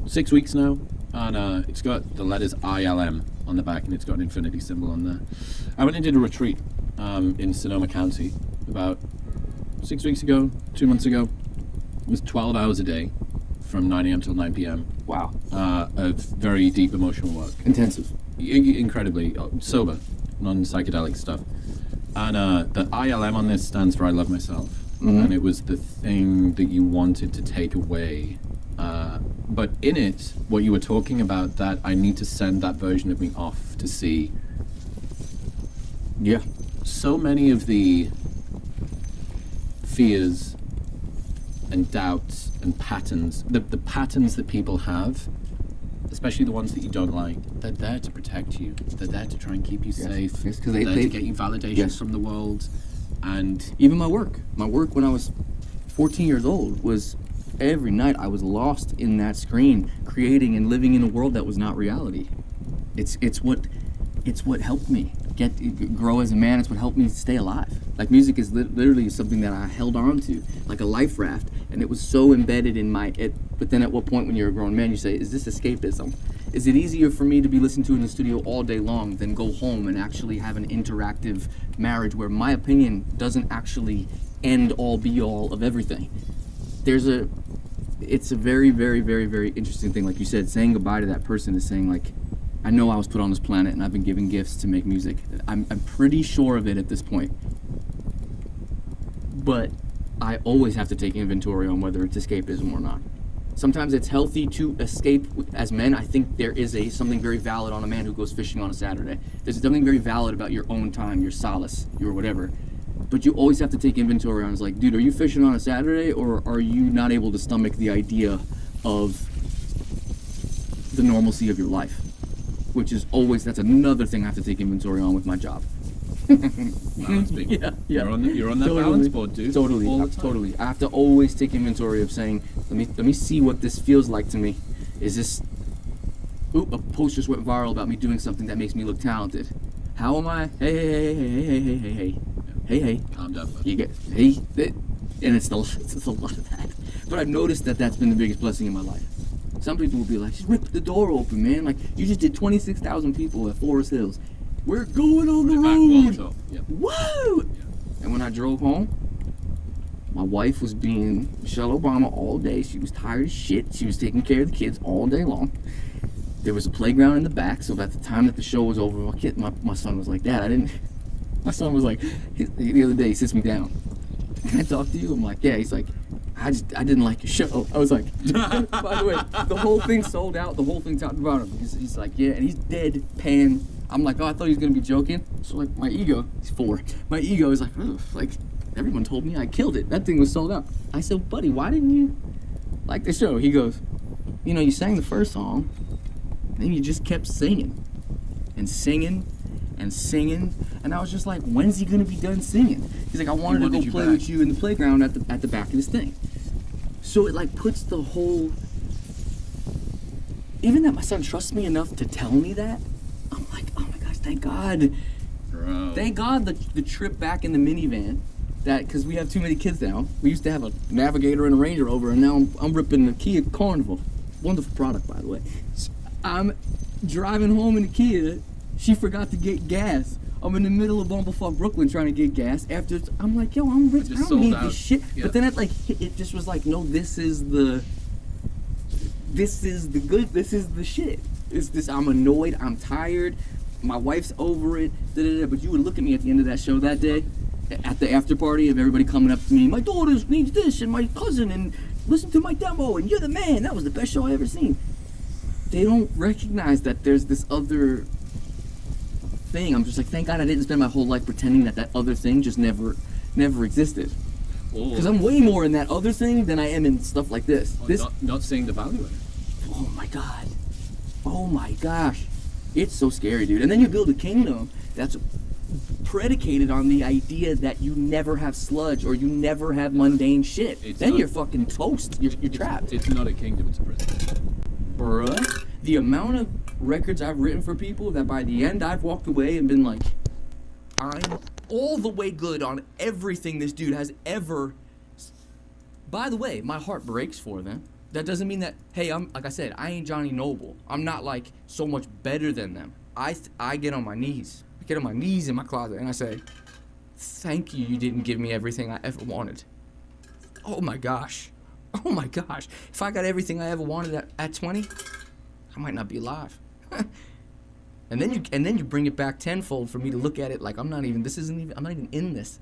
6 weeks now, and it's got the letters ILM on the back, and it's got an infinity symbol on there. I went and did a retreat in Sonoma County about 6 weeks ago, 2 months ago. It was 12 hours a day from 9 a.m. till 9 p.m. Wow. Of very deep emotional work. Intensive. Incredibly sober, non-psychedelic stuff. And the ILM on this stands for I love myself. Mm-hmm. And it was the thing that you wanted to take away. But in it, what you were talking about, that I need to send that version of me off to see. Yeah. So many of the fears and doubts and patterns, the patterns that people have, especially the ones that you don't like, they're there to protect you. They're there to try and keep you safe. Yes, because they're there they to get you validation yes. from the world. And even my work when I was 14 years old was every night I was lost in that screen, creating and living in a world that was not reality. It's what helped me grow as a man. It's what helped me stay alive. Like music is literally something that I held on to like a life raft, and it was so embedded in but then at what point when you're a grown man you say, is this escapism? Is it easier for me to be listened to in the studio all day long than go home and actually have an interactive marriage where my opinion doesn't actually end all be all of everything? It's a very, very, very, very interesting thing. Like you said, saying goodbye to that person is saying, like, I know I was put on this planet and I've been given gifts to make music. I'm pretty sure of it at this point. But I always have to take inventory on whether it's escapism or not. Sometimes it's healthy to escape as men. I think there is something very valid on a man who goes fishing on a Saturday. There's something very valid about your own time, your solace, your whatever. But you always have to take inventory on, it's like, dude, are you fishing on a Saturday, or are you not able to stomach the idea of the normalcy of your life? Which is always, that's another thing I have to take inventory on with my job. Balance beam. Yeah. You're on that Totally. balance board, dude. Totally, All the time. totally. I have to always take inventory of saying, let me see what this feels like to me. Is this, a post just went viral about me doing something that makes me look talented. How am I? Hey. Calm down, bud. You get, and it's a lot of that. But I've noticed that that's been the biggest blessing in my life. Some people will be like, just rip the door open, man. Like, you just did 26,000 people at Forest Hills. We're going on the road. Yep. Woo! Yeah. And when I drove home, my wife was being Michelle Obama all day. She was tired as shit. She was taking care of the kids all day long. There was a playground in the back, so at the time that the show was over, my son was like, Dad, my son was like, the other day he sits me down. Can I talk to you? I'm like, yeah. He's like, I didn't like your show. I was like, by the way, the whole thing sold out, the whole thing talked about him. He's like, yeah, and he's deadpan. I'm like, oh, I thought he was gonna be joking. So like, my ego, he's 4. My ego is like, ugh, like, everyone told me I killed it. That thing was sold out. I said, buddy, why didn't you like the show? He goes, you sang the first song, and then you just kept singing and singing and singing, and I was just like, when's he gonna be done singing? He's like, I wanted to go play with you in the playground at the back of this thing. So it like puts the whole, even that my son trusts me enough to tell me that, I'm like, oh my gosh, thank God. Bro. Thank God the trip back in the minivan, that, because we have too many kids now. We used to have a Navigator and a Range Rover, and now I'm ripping the Kia Carnival. Wonderful product, by the way. So I'm driving home in the Kia. She forgot to get gas. I'm in the middle of bumblefuck Brooklyn trying to get gas. After I'm like, yo, I'm rich. I don't need this shit. Yeah. But then it just was like, no, this is the good. This is the shit. It's this. I'm annoyed. I'm tired. My wife's over it. But you would look at me at the end of that show that day, at the after party, of everybody coming up to me. My daughter needs this, and my cousin, and listen to my demo, and you're the man. That was the best show I ever seen. They don't recognize that there's this other thing. I'm just like, thank God I didn't spend my whole life pretending that other thing just never existed. Because I'm way more in that other thing than I am in stuff like this. Not seeing the value in it. Oh my God. Oh my gosh. It's so scary, dude. And then you build a kingdom that's predicated on the idea that you never have sludge or you never have mundane shit. Then you're fucking toast. You're trapped. It's not a kingdom, it's a prison. Bruh. The amount of records I've written for people that by the end I've walked away and been like, I'm all the way good on everything this dude has ever. By the way, my heart breaks for them. That doesn't mean that, hey, I'm, like I said, I ain't Johnny Noble. I'm not like so much better than them. I get on my knees. I get on my knees in my closet and I say, thank you didn't give me everything I ever wanted. Oh my gosh. Oh my gosh. If I got everything I ever wanted at 20, I might not be alive. and then you bring it back tenfold for me to look at it like I'm not even in this.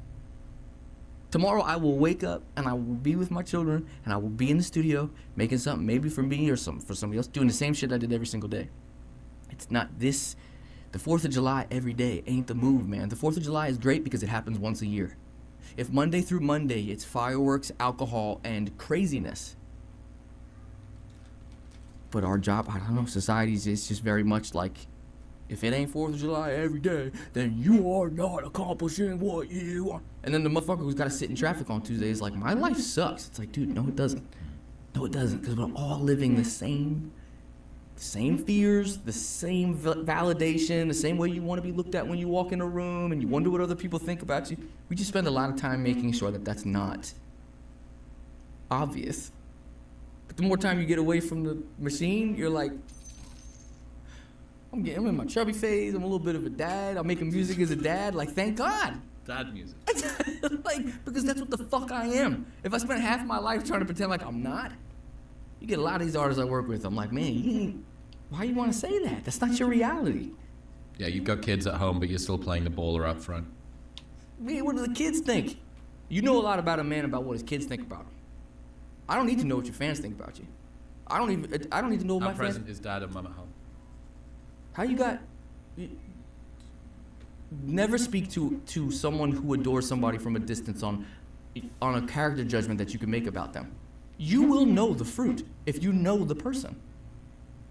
Tomorrow I will wake up and I will be with my children and I will be in the studio making something maybe for me or something for somebody else, doing the same shit I did every single day. It's not this. The 4th of July every day ain't the move, man. The 4th of July is great because it happens once a year. If Monday through Monday it's fireworks, alcohol, and craziness. But our job, I don't know, society's is just very much like, if it ain't 4th of July every day, then you are not accomplishing what you want. And then the motherfucker who's got to sit in traffic on Tuesday is like, my life sucks. It's like, dude, no, it doesn't. No, it doesn't, because we're all living the same fears, the same validation, the same way you want to be looked at when you walk in a room and you wonder what other people think about you. We just spend a lot of time making sure that that's not obvious. But the more time you get away from the machine, you're like, I'm in my chubby phase, I'm a little bit of a dad, I'm making music as a dad, like, thank God. Dad music. Like, because that's what the fuck I am. If I spent half my life trying to pretend like I'm not, you get a lot of these artists I work with, I'm like, man, why you want to say that? That's not your reality. Yeah, you've got kids at home, but you're still playing the baller up front. Man, what do the kids think? You know a lot about a man about what his kids think about him. I don't need to know what your fans think about you. I don't need to know what How my present fans... is dad and mum at home? How you got... Never speak to someone who adores somebody from a distance on a character judgment that you can make about them. You will know the fruit if you know the person.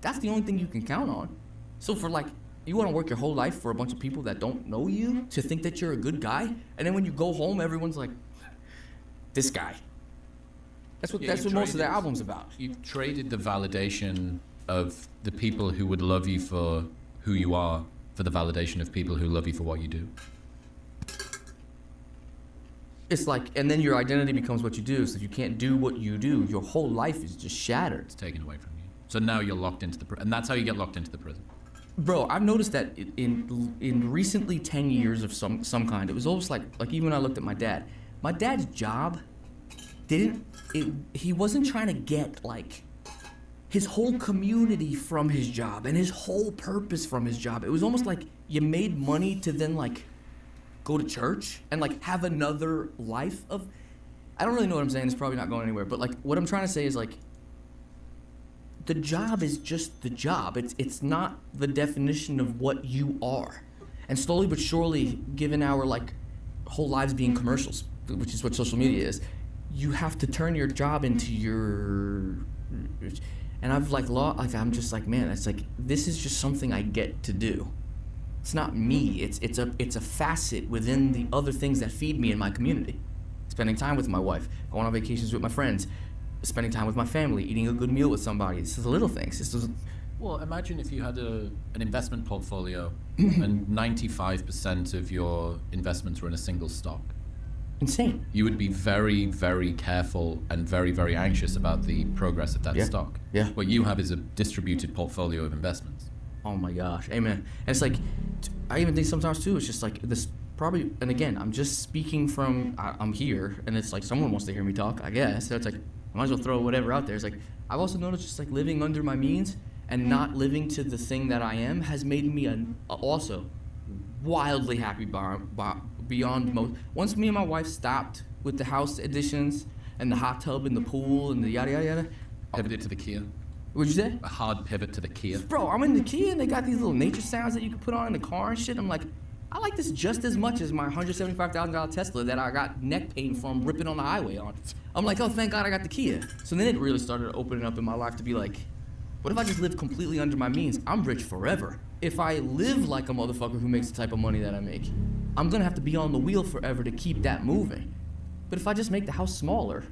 That's the only thing you can count on. So for like, you want to work your whole life for a bunch of people that don't know you to think that you're a good guy, and then when you go home, everyone's like, this guy. That's what most of their album's about. You've traded the validation of the people who would love you for who you are for the validation of people who love you for what you do. It's like, and then your identity becomes what you do. So if you can't do what you do, your whole life is just shattered. It's taken away from you. So now you're locked into the and that's how you get locked into the prison. Bro, I've noticed that in recently 10 years of some kind, it was almost like even when I looked at my dad. My dad's job he wasn't trying to get like his whole community from his job and his whole purpose from his job. It was almost like you made money to then like go to church and like have another life of, I don't really know what I'm saying, it's probably not going anywhere, but like what I'm trying to say is like, the job is just the job. It's not the definition of what you are. And slowly but surely, given our like whole lives being commercials, which is what social media is, you have to turn your job into your, and I'm just like, man, it's like, this is just something I get to do. It's not me. It's a facet within the other things that feed me in my community. Spending time with my wife, going on vacations with my friends, spending time with my family, eating a good meal with somebody. This is the little things. Well, imagine if you had an investment portfolio and 95% of your investments were in a single stock. Insane. You would be very, very careful and very, very anxious about the progress of that stock. Yeah. What you have is a distributed portfolio of investments. Oh my gosh, amen. And it's like, I even think sometimes too, it's just like this probably, and again, I'm just speaking from, I'm here, and it's like someone wants to hear me talk, I guess. So it's like, I might as well throw whatever out there. It's like, I've also noticed just like living under my means and not living to the thing that I am has made me also wildly happy beyond most. Once me and my wife stopped with the house additions and the hot tub and the pool and the yada yada yada. Pivoted to the Kia. What'd you say? A hard pivot to the Kia. Bro, I'm in the Kia and they got these little nature sounds that you can put on in the car and shit. I'm like, I like this just as much as my $175,000 Tesla that I got neck pain from ripping on the highway on. I'm like, oh, thank God I got the Kia. So then it really started opening up in my life to be like, what if I just live completely under my means? I'm rich forever. If I live like a motherfucker who makes the type of money that I make, I'm gonna have to be on the wheel forever to keep that moving. But if I just make the house smaller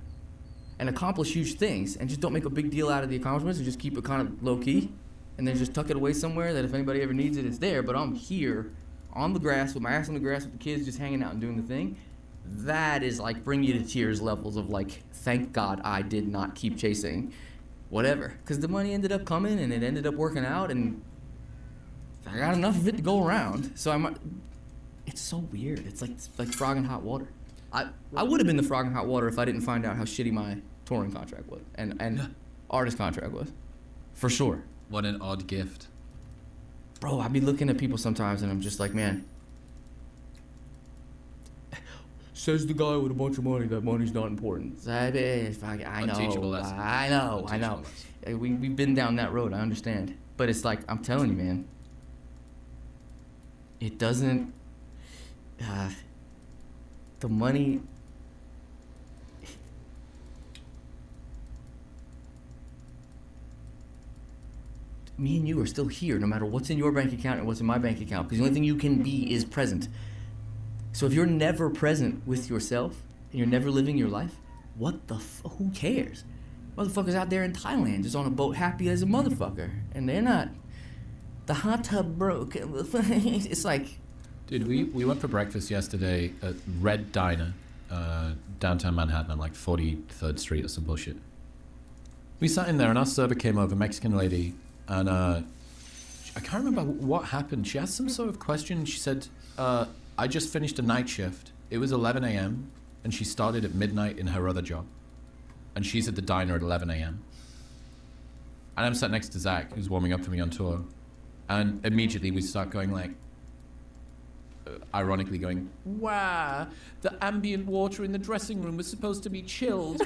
and accomplish huge things and just don't make a big deal out of the accomplishments and just keep it kind of low key and then just tuck it away somewhere that if anybody ever needs it, it's there, but I'm here on the grass with my ass on the grass with the kids just hanging out and doing the thing, that is like bring you to tears levels of like, thank God I did not keep chasing whatever. Because the money ended up coming and it ended up working out and I got enough of it to go around. So it's so weird. It's like frog in hot water. I would have been the frog in hot water if I didn't find out how shitty my touring contract was and artist contract was. For sure. What an odd gift. Bro, I be looking at people sometimes and I'm just like, man. Says the guy with a bunch of money that money's not important. I Unteachable lesson. I know. We've been down that road, I understand. But it's like, I'm telling you, man. It doesn't, the money me and you are still here, no matter what's in your bank account and what's in my bank account, because the only thing you can be is present. So if you're never present with yourself and you're never living your life, who cares? Motherfuckers out there in Thailand just on a boat happy as a motherfucker, and they're not. The hot tub broke. It's like... Dude, we went for breakfast yesterday at Red Diner, downtown Manhattan on like 43rd Street or some bullshit. We sat in there and our server came over, Mexican lady, and I can't remember what happened. She asked some sort of question. She said, I just finished a night shift. It was 11 a.m. and she started at midnight in her other job. And she's at the diner at 11 a.m. And I'm sat next to Zach, who's warming up for me on tour. And immediately we start going like, ironically going, wow, the ambient water in the dressing room was supposed to be chilled.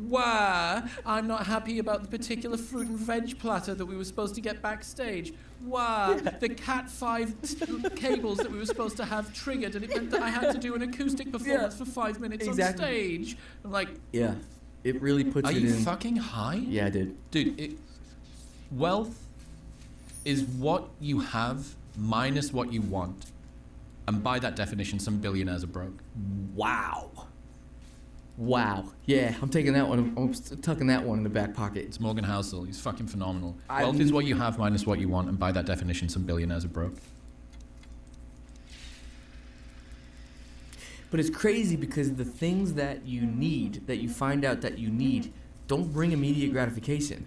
Wow, I'm not happy about the particular fruit and veg platter that we were supposed to get backstage. Wow, the Cat 5 cables that we were supposed to have triggered, and it meant that I had to do an acoustic performance for 5 minutes on stage. I'm like, yeah, it really puts it in... Are you fucking high? Yeah, I did. Dude, wealth is what you have minus what you want. And by that definition, some billionaires are broke. Wow. Yeah, I'm taking that one. I'm tucking that one in the back pocket. It's Morgan Housel. He's fucking phenomenal. Wealth is what you have minus what you want, and by that definition, some billionaires are broke. But it's crazy because the things that you need, that you find out that you need, don't bring immediate gratification.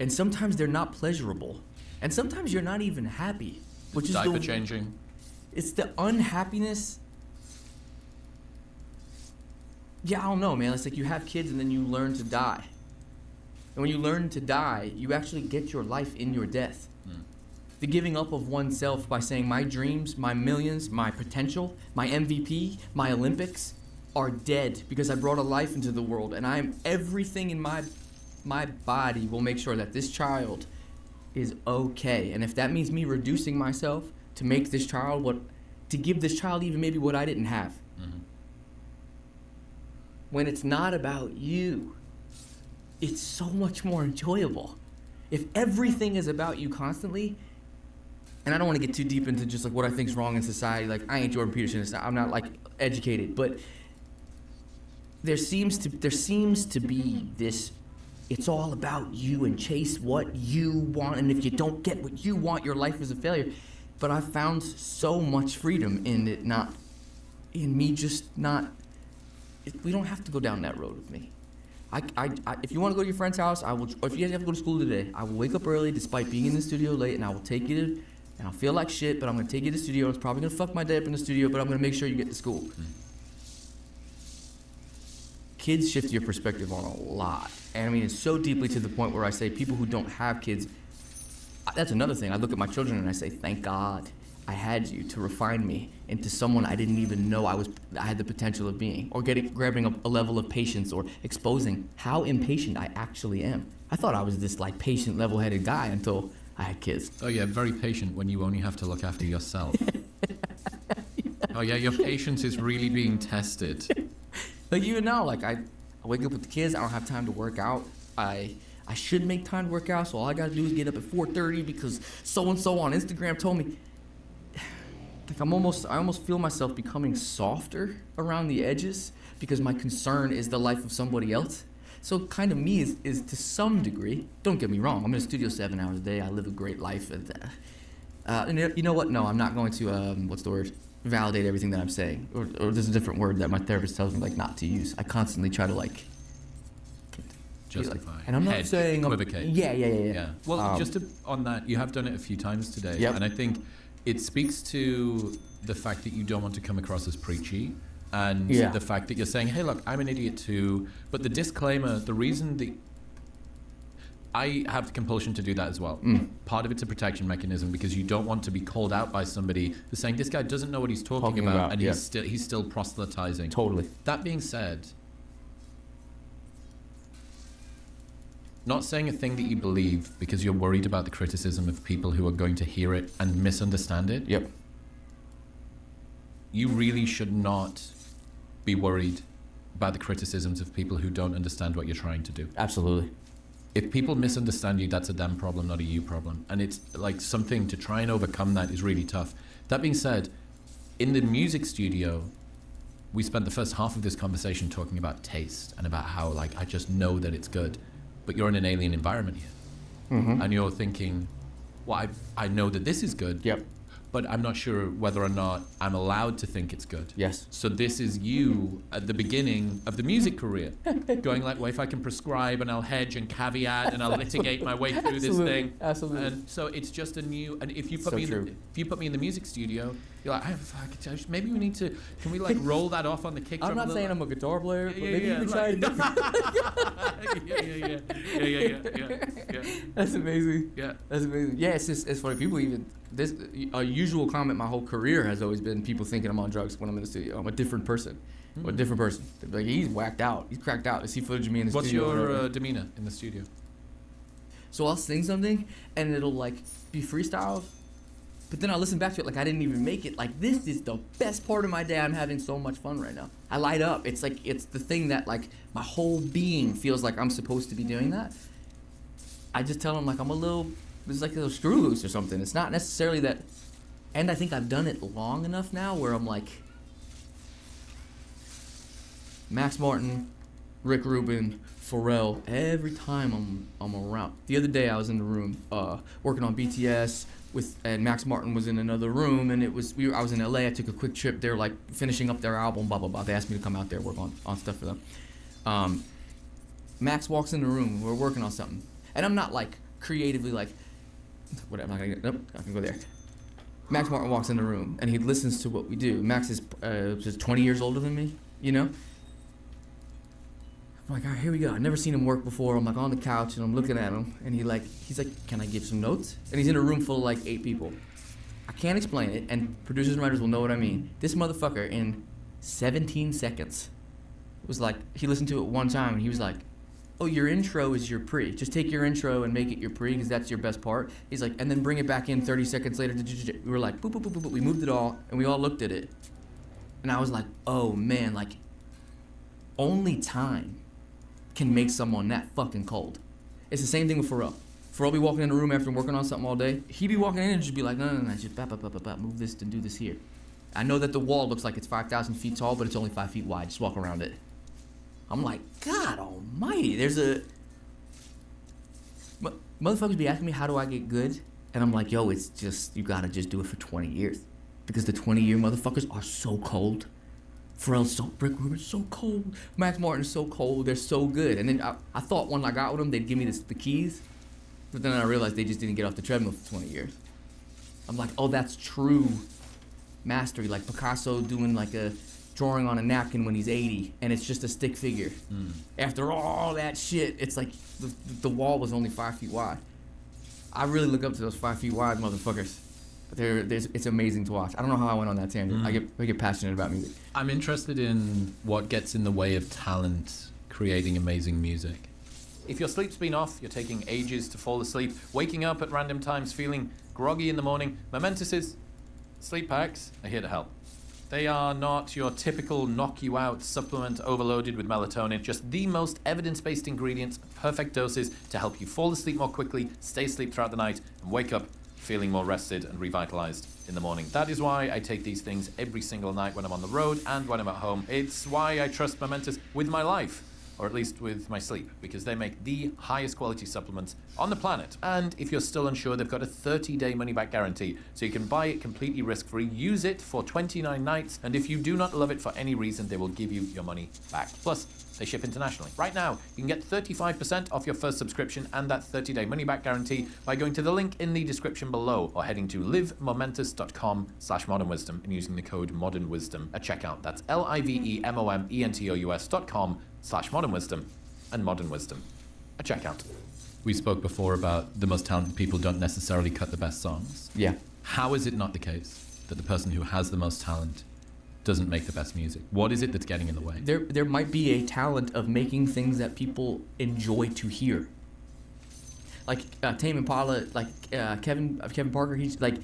And sometimes they're not pleasurable. And sometimes you're not even happy. Which is diaper changing. It's the unhappiness. Yeah, I don't know, man. It's like you have kids and then you learn to die. And when you learn to die, you actually get your life in your death. The giving up of oneself by saying my dreams, my millions, my potential, my MVP, my Olympics are dead because I brought a life into the world, and everything in my body will make sure that this child is okay. And if that means me reducing myself to make this child to give this child even maybe what I didn't have. Mm-hmm. When it's not about you, it's so much more enjoyable. If everything is about you constantly, and I don't want to get too deep into just like what I think is wrong in society, like I ain't Jordan Peterson, I'm not like educated, but there seems to be this, it's all about you and chase what you want, and if you don't get what you want, your life is a failure. But I've found so much freedom in it we don't have to go down that road with me. If you want to go to your friend's house, I will, or if you guys have to go to school today, I will wake up early despite being in the studio late, and I will take you to, and I'll feel like shit, but I'm going to take you to the studio. It's probably going to fuck my day up in the studio, but I'm going to make sure you get to school. Kids shift your perspective on a lot. And I mean, it's so deeply to the point where I say people who don't have kids, that's another thing. I look at my children and I say, thank God I had you to refine me into someone I didn't even know I had the potential of being, or grabbing a level of patience, or exposing how impatient I actually am. I thought I was this like patient, level-headed guy until I had kids. Oh yeah, very patient when you only have to look after yourself. Oh yeah, your patience is really being tested. Like even now, like I wake up with the kids, I don't have time to work out. I should make time to work out, so all I gotta do is get up at 4:30 because so-and-so on Instagram told me. Like I almost feel myself becoming softer around the edges because my concern is the life of somebody else. So kind of me is to some degree, don't get me wrong, I'm in the studio 7 hours a day, I live a great life. And you know what, no, I'm not going to, validate everything that I'm saying. Or there's a different word that my therapist tells me like not to use. I constantly try to like justify. And I'm not saying equivocate. Yeah. Well, on that, you have done it a few times today, yep. And I think it speaks to the fact that you don't want to come across as preachy, and the fact that you're saying, hey, look, I'm an idiot too, but the disclaimer, the reason that I have the compulsion to do that as well. Part of it's a protection mechanism because you don't want to be called out by somebody who's saying this guy doesn't know what he's talking about, and he's still proselytizing. Totally. That being said, not saying a thing that you believe because you're worried about the criticism of people who are going to hear it and misunderstand it. Yep. You really should not be worried about the criticisms of people who don't understand what you're trying to do. Absolutely. if people misunderstand you, that's a them problem, not a you problem. And it's like something to try and overcome that is really tough. That being said, in the music studio, we spent the first half of this conversation talking about taste and about how, like, I just know that it's good. But you're in an alien environment here. Mm-hmm. And you're thinking, well, I know that this is good. Yep. But I'm not sure whether or not I'm allowed to think it's good. Yes. So this is you at the beginning of the music career, going like, well, if I can prescribe and I'll hedge and caveat and I'll litigate my way through this thing. Absolutely. And so it's just a new. And if you put So me true. if you put me in the music studio, you're like, maybe we need to. Can we like roll that off on the kick drum? I'm not a saying little? I'm a guitar player, but Yeah, maybe yeah, you can try it. yeah. That's amazing. Yeah. That's amazing. Yeah, it's funny. People even this a usual comment my whole career has always been people thinking I'm on drugs when I'm in the studio. I'm a different person. I'm a different person. They're like, he's whacked out. He's cracked out. They see footage of me in the What's studio. your demeanor in the studio? So I'll sing something and it'll like be freestyle, but then I'll listen back to it like I didn't even make it. Like, this is the best part of my day. I'm having so much fun right now. I light up. It's like, it's the thing that like my whole being feels like I'm supposed to be doing that. I just tell them like I'm a little, it's like a little screw loose or something. It's not necessarily that, and I think I've done it long enough now where I'm like, Max Martin, Rick Rubin, Pharrell, every time I'm around. The other day I was in the room working on BTS and Max Martin was in another room, and I was in LA. I took a quick trip. They're like finishing up their album, blah blah blah. They asked me to come out there work on stuff for them. Max walks in the room. We're working on something, and I'm not like creatively like, whatever. I'm not gonna nope. I can go there. Max Martin walks in the room and he listens to what we do. Max is just 20 years older than me, you know. I'm like, all right, here we go. I've never seen him work before. I'm like on the couch and I'm looking at him, and he's like, can I give some notes? And he's in a room full of like 8 people. I can't explain it, and producers and writers will know what I mean. This motherfucker in 17 seconds was like, he listened to it one time and he was like, oh, your intro is your pre. Just take your intro and make it your pre because that's your best part. He's like, and then bring it back in 30 seconds later. We were like, boop, boop, boop, boop, boop. We moved it all and we all looked at it. And I was like, oh man, like only time can make someone that fucking cold. It's the same thing with Pharrell. Pharrell be walking in the room after working on something all day. He be walking in and just be like, no, just move this and do this here. I know that the wall looks like it's 5,000 feet tall, but it's only 5 feet wide. Just walk around it. I'm like, God almighty, motherfuckers be asking me how do I get good? And I'm like, yo, it's just, you gotta just do it for 20 years. Because the 20-year motherfuckers are so cold. Pharrell's so, Rick Rubin's so cold. Max Martin's so cold. They're so good. And then I thought when I got with them, they'd give me the keys. But then I realized they just didn't get off the treadmill for 20 years. I'm like, oh, that's true mastery. Like Picasso doing like a drawing on a napkin when he's 80, and it's just a stick figure. After all that shit, it's like the wall was only 5 feet wide. I really look up to those 5 feet wide motherfuckers. It's amazing to watch. I don't know how I went on that tangent. I get passionate about music. I'm interested in what gets in the way of talent creating amazing music. If your sleep's been off, you're taking ages to fall asleep, waking up at random times, feeling groggy in the morning, Momentus's sleep packs are here to help. They are not your typical knock-you-out supplement overloaded with melatonin, just the most evidence-based ingredients, perfect doses to help you fall asleep more quickly, stay asleep throughout the night, and wake up feeling more rested and revitalized in the morning. That is why I take these things every single night when I'm on the road and when I'm at home. It's why I trust Momentus with my life, or at least with my sleep, because they make the highest quality supplements on the planet. And if you're still unsure, they've got a 30-day money-back guarantee, so you can buy it completely risk-free, use it for 29 nights, and if you do not love it for any reason, they will give you your money back. Plus, they ship internationally. Right now, you can get 35% off your first subscription and that 30-day money-back guarantee by going to the link in the description below or heading to livemomentus.com/modernwisdom and using the code modernwisdom at checkout. That's livemomentus.com/modernwisdom and modern wisdom at checkout. We spoke before about the most talented people don't necessarily cut the best songs. Yeah. How is it not the case that the person who has the most talent doesn't make the best music? What is it that's getting in the way? There might be a talent of making things that people enjoy to hear. Like Tame Impala, like Kevin Parker. He's like,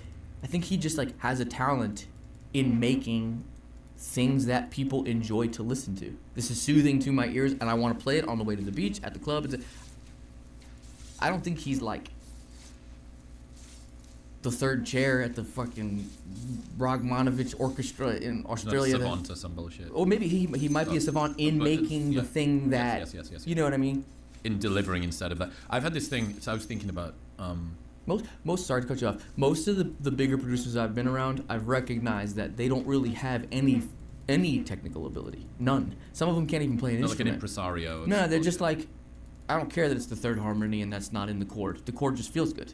I think he just like has a talent in making things that people enjoy to listen to. This is soothing to my ears, and I want to play it on the way to the beach, at the club. I don't think he's like the third chair at the fucking Rachmaninoff Orchestra in Australia. Not a savant or some bullshit. Or maybe he might be a savant in making the thing that yes. you know what I mean. In delivering instead of that. I've had this thing. So I was thinking about. Most sorry to cut you off. Most of the bigger producers I've been around, I've recognized that they don't really have any technical ability. None. Some of them can't even play an Not like instrument. an impresario. No, they're just like, I don't care that it's the third harmony and that's not in the chord. The chord just feels good.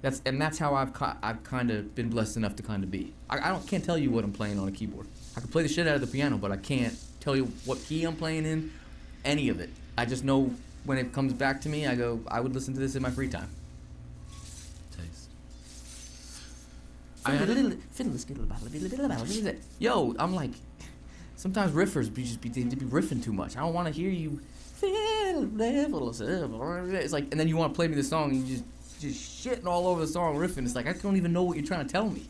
That's how I've kind of been blessed enough to kind of be. I can't tell you what I'm playing on a keyboard. I can play the shit out of the piano, but I can't tell you what key I'm playing in, any of it. I just know when it comes back to me, I go, I would listen to this in my free time. Taste. Yo, I'm like, sometimes riffers be riffing too much. I don't want to hear you. It's like, and then you want to play me the song and you just shitting all over the song riffing. It's like I don't even know what you're trying to tell me.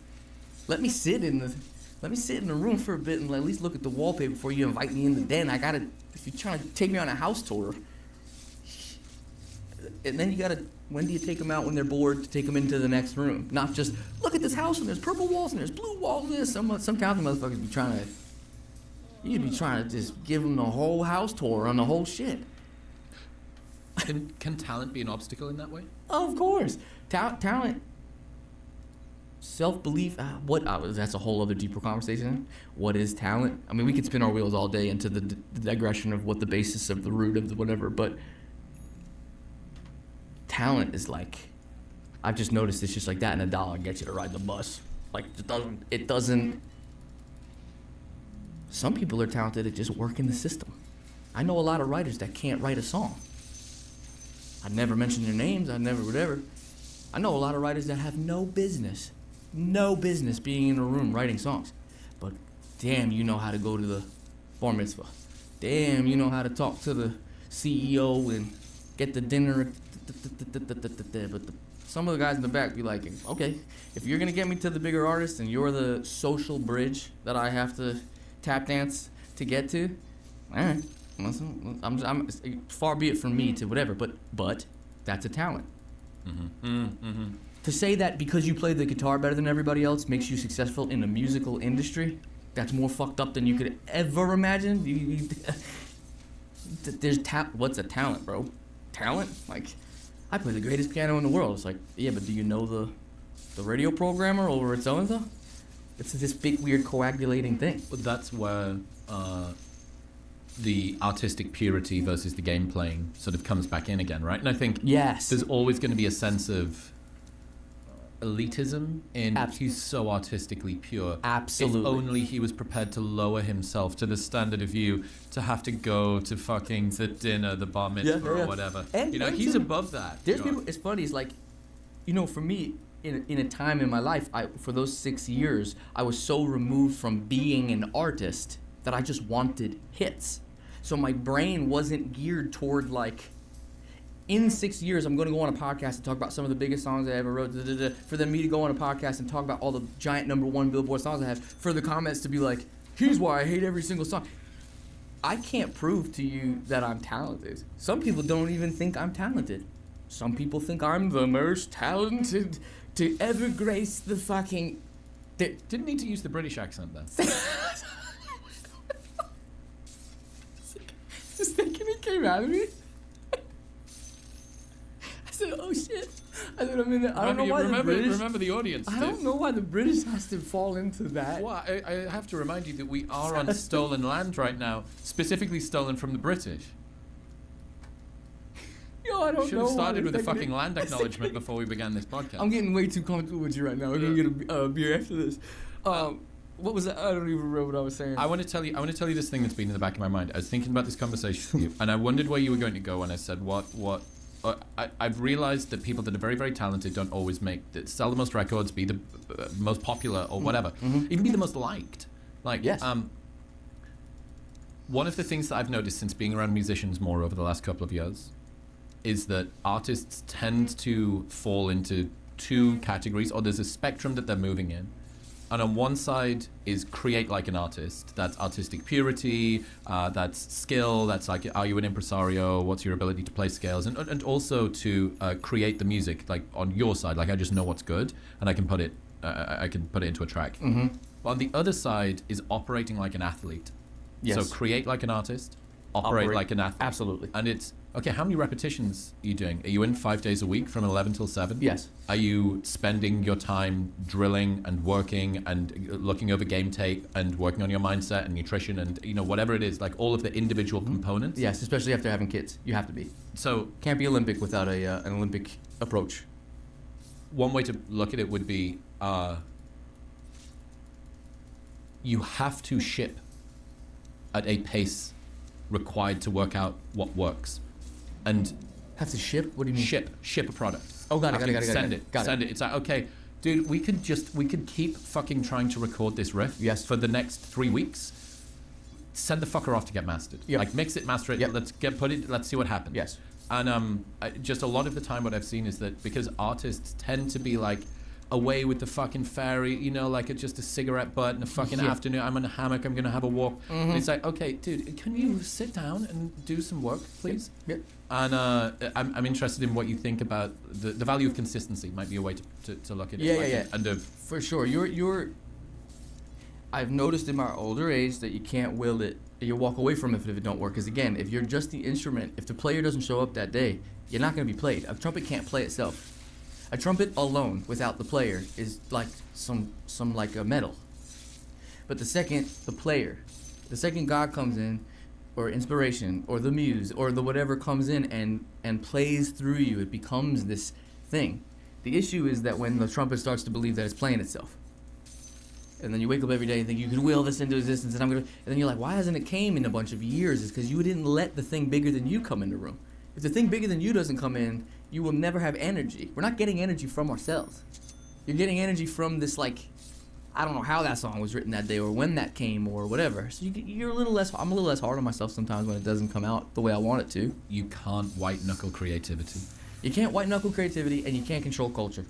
Let me sit in the room for a bit and at least look at the wallpaper before you invite me in the den. If you're trying to take me on a house tour, and then when do you take them out when they're bored to take them into the next room? Not just look at this house and there's purple walls and there's blue walls. Some talented motherfuckers be trying to just give them the whole house tour on the whole shit. Can talent be an obstacle in that way? Of course. Talent, self-belief, that's a whole other deeper conversation. What is talent? I mean, we could spin our wheels all day into the digression of what the basis of the root of the whatever, but talent is like, I've just noticed it's just like that, and $1 gets you to ride the bus. Like, it doesn't, some people are talented at just working the system. I know a lot of writers that can't write a song. I'd never mention their names, I'd never whatever. I know a lot of writers that have no business being in a room writing songs. But damn, you know how to go to the bar mitzvah. Damn, you know how to talk to the CEO and get the dinner. But some of the guys in the back be like, okay, if you're gonna get me to the bigger artists and you're the social bridge that I have to tap dance to get to, all right. I'm far be it from me to whatever, but that's a talent. To say that because you play the guitar better than everybody else makes you successful in the musical industry, that's more fucked up than you could ever imagine. What's a talent, bro? Talent? Like, I play the greatest piano in the world. It's like, yeah, but do you know the radio programmer over at so-and-so? It's this big, weird, coagulating thing. But that's where the artistic purity versus the game playing sort of comes back in again, right? And I think there's always going to be a sense of elitism in he's so artistically pure. Absolutely. If only he was prepared to lower himself to the standard of you to have to go to fucking the dinner, the bar mitzvah or whatever. And he's above that. There's people, it's funny, it's like, for me, in a time in my life, for those 6 years, I was so removed from being an artist that I just wanted hits. So my brain wasn't geared toward like, in 6 years, I'm going to go on a podcast and talk about some of the biggest songs I ever wrote. For then me to go on a podcast and talk about all the giant #1 Billboard songs I have. For the comments to be like, here's why I hate every single song. I can't prove to you that I'm talented. Some people don't even think I'm talented. Some people think I'm the most talented to ever grace the fucking... Didn't need to use the British accent then. Just thinking it came out of me. I said, oh shit. I said, I'm in there. I don't know why the British... Remember the audience. I don't know why the British has to fall into that. Well, I have to remind you that we are on stolen land right now, specifically stolen from the British. Yo, I don't should know. have started with a fucking land acknowledgement before we began this podcast. I'm getting way too comfortable with you right now. We're gonna get a beer after this. What was that? I don't even remember what I was saying. I want to tell you this thing that's been in the back of my mind. I was thinking about this conversation with you, and I wondered where you were going to go when I said what. I've realized that people that are very, very talented don't always sell the most records, be the most popular or whatever, even be the most liked. Like, yes. One of the things that I've noticed since being around musicians more over the last couple of years is that artists tend to fall into two categories, or there's a spectrum that they're moving in. And on one side is create like an artist. That's artistic purity, that's skill, that's like, are you an impresario? What's your ability to play scales? And also to create the music, like on your side, like I just know what's good and I can put it into a track. Mm-hmm. But on the other side is operating like an athlete. Yes. So create like an artist, operate like an athlete. Absolutely. And it's, okay, how many repetitions are you doing? Are you in 5 days a week from 11 till 7? Yes. Are you spending your time drilling and working and looking over game tape and working on your mindset and nutrition and, you know, whatever it is, like all of the individual components? Yes, especially after having kids. You have to be. So Can't be Olympic without an Olympic approach. one way to look at it would be you have to ship at a pace required to work out what works. And Have to ship? What do you mean? ship a product. Oh, got it, Have got to it. Send it. It's like, okay, dude, we could keep fucking trying to record this riff Yes. for the next 3 weeks. Send the fucker off to get mastered. Yep. Like mix it, master it. Yep. Let's see what happens. Yes. And just a lot of the time, what I've seen is that because artists tend to be like away with the fucking fairy, you know, like it's just a cigarette butt in a fucking Yeah. afternoon. I'm in a hammock. I'm gonna have a walk. And it's like, okay, dude, can you sit down and do some work, please? Yep. And I'm interested in what you think about the value of consistency. Might be a way to look at it. Yeah. And of For sure. You're I've noticed in my older age that you can't will it. You walk away from it if it don't work. Because again, if you're just the instrument, if the player doesn't show up that day, you're not going to be played. A trumpet can't play itself. A trumpet alone without the player is like some like a metal. But the second God comes in, or inspiration, or the muse, or the whatever comes in and plays through you, it becomes this thing. The issue is that when the trumpet starts to believe that it's playing itself, and then you wake up every day and think you can will this into existence, and then you're like, why hasn't it came in a bunch of years? It's because you didn't let the thing bigger than you come in the room. If the thing bigger than you doesn't come in, you will never have energy. We're not getting energy from ourselves. You're getting energy from this, like, I don't know how that song was written that day or when that came or whatever. So you're a little less. I'm a little less hard on myself sometimes when it doesn't come out the way I want it to. you can't white knuckle creativity. You can't white knuckle creativity and you can't control culture.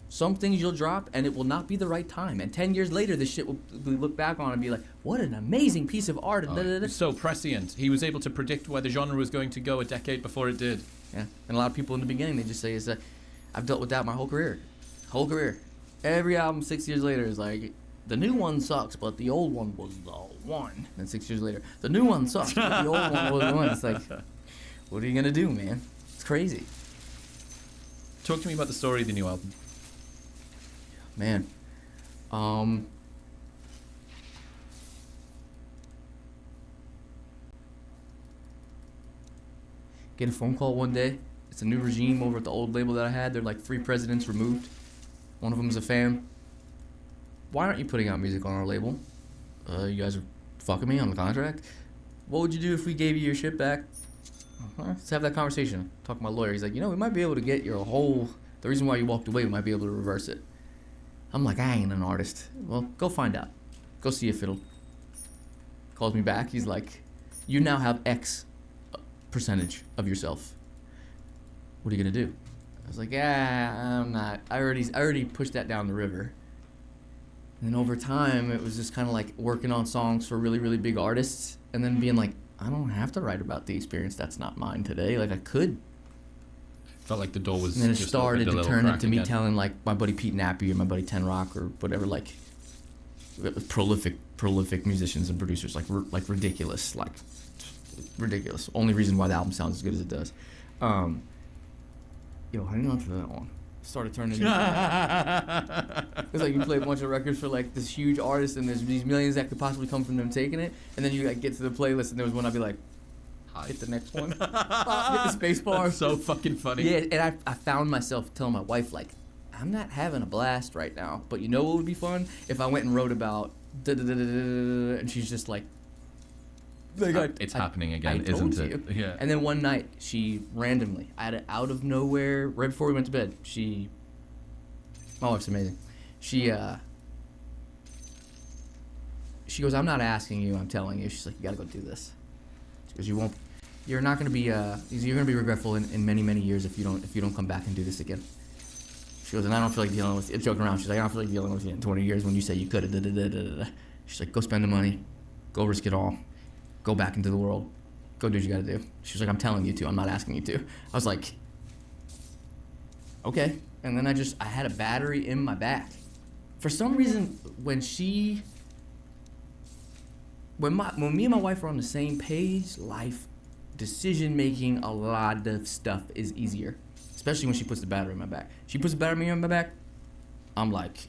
Some things you'll drop and it will not be the right time. And 10 years later, this shit will we look back on and be like, what an amazing piece of art. And da-da-da. So prescient. He was able to predict where the genre was going to go a decade before it did. Yeah, and a lot of people in the beginning, they just say, I've dealt with that my whole career. Every album 6 years later is like, the new one sucks, but the old one was the one. And 6 years later, the new one sucks, but the old one was the one. It's like, what are you going to do, man? It's crazy. Talk to me about the story of the new album. Man. Get a phone call one day. It's a new regime over at the old label that I had. They're like 3 presidents removed. One of them is a fan. Why aren't you putting out music on our label? You guys are fucking me on the contract? What would you do if we gave you your shit back? Let's have that conversation. Talk to my lawyer. He's like, we might be able to get your whole... The reason why you walked away, we might be able to reverse it. I'm like, I ain't an artist. Well, go find out. Go see if it'll... Calls me back. He's like, you now have X percentage of yourself. What are you gonna do? I was like, I'm not. I already pushed that down the river. And then over time, it was just kind of like working on songs for really, really big artists, and then being like, I don't have to write about the experience that's not mine today. Like I could. Felt like the door was. And then it just started opened a to little turn crack into me again. telling like my buddy Pete Nappy or my buddy Ten Rock or whatever, like prolific musicians and producers, like ridiculous. Only reason why the album sounds as good as it does. Hang on to that one. Started turning into it's like you play a bunch of records for like this huge artist and there's these millions that could possibly come from them taking it, and then you like get to the playlist and there was one I'd be like, hit the next one. Hit the space bar. That's so fucking funny. Yeah, and I found myself telling my wife, like, I'm not having a blast right now, but you know what would be fun? If I went and wrote about da-da-da-da-da-da, and she's just like, It's happening again, isn't it? You. Yeah. And then one night, she randomly, out of nowhere, right before we went to bed, my wife's amazing. She goes, I'm not asking you, I'm telling you. She's like, you gotta go do this. She goes, you're not gonna be, you're gonna be regretful in many, many years if you don't come back and do this again. She goes, and I don't feel like dealing with you. Joking around. She's like, I don't feel like dealing with you in 20 years when you say you could have. She's like, go spend the money. Go risk it all. Go back into the world. Go do what you got to do. She was like, I'm telling you to. I'm not asking you to. I was like, okay. And then I had a battery in my back. For some reason, when me and my wife are on the same page, life, decision making, a lot of stuff is easier. Especially when she puts the battery in my back. She puts the battery in my back, I'm like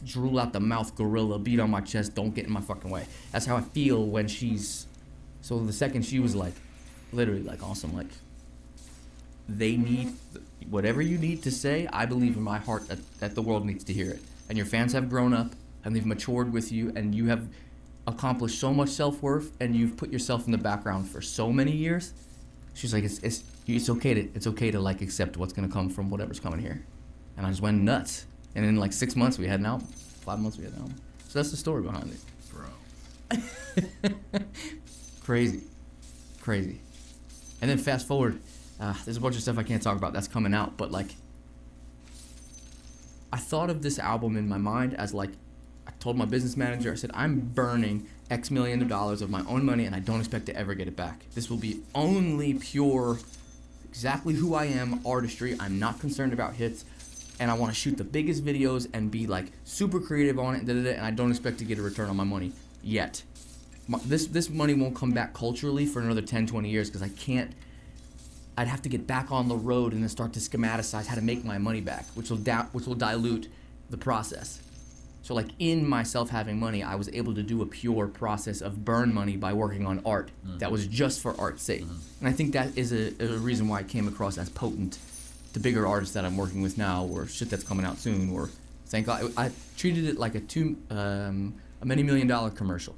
drool out the mouth gorilla, beat on my chest, don't get in my fucking way. That's how I feel when she's. So the second she was like, literally like awesome, like, they need whatever you need to say. I believe in my heart that the world needs to hear it. And your fans have grown up and they've matured with you, and you have accomplished so much self-worth, and you've put yourself in the background for so many years. She's like, it's okay to like accept what's gonna come from whatever's coming here. And I just went nuts. And in like 6 months we had an album. 5 months we had an album. So that's the story behind it. Bro. Crazy. And then fast forward, there's a bunch of stuff I can't talk about that's coming out, but like, I thought of this album in my mind as like, I told my business manager, I said, I'm burning X million of dollars of my own money and I don't expect to ever get it back. This will be only pure, exactly who I am, artistry. I'm not concerned about hits, and I want to shoot the biggest videos and be like super creative on it, and I don't expect to get a return on my money yet. This money won't come back culturally for another 10, 20 years because I'd have to get back on the road and then start to schematicize how to make my money back, which will dilute the process. So like in myself having money, I was able to do a pure process of burn money by working on art that was just for art's sake. And I think that is a reason why it came across as potent to bigger artists that I'm working with now, or shit that's coming out soon, or thank God. I treated it like a many million dollar commercial.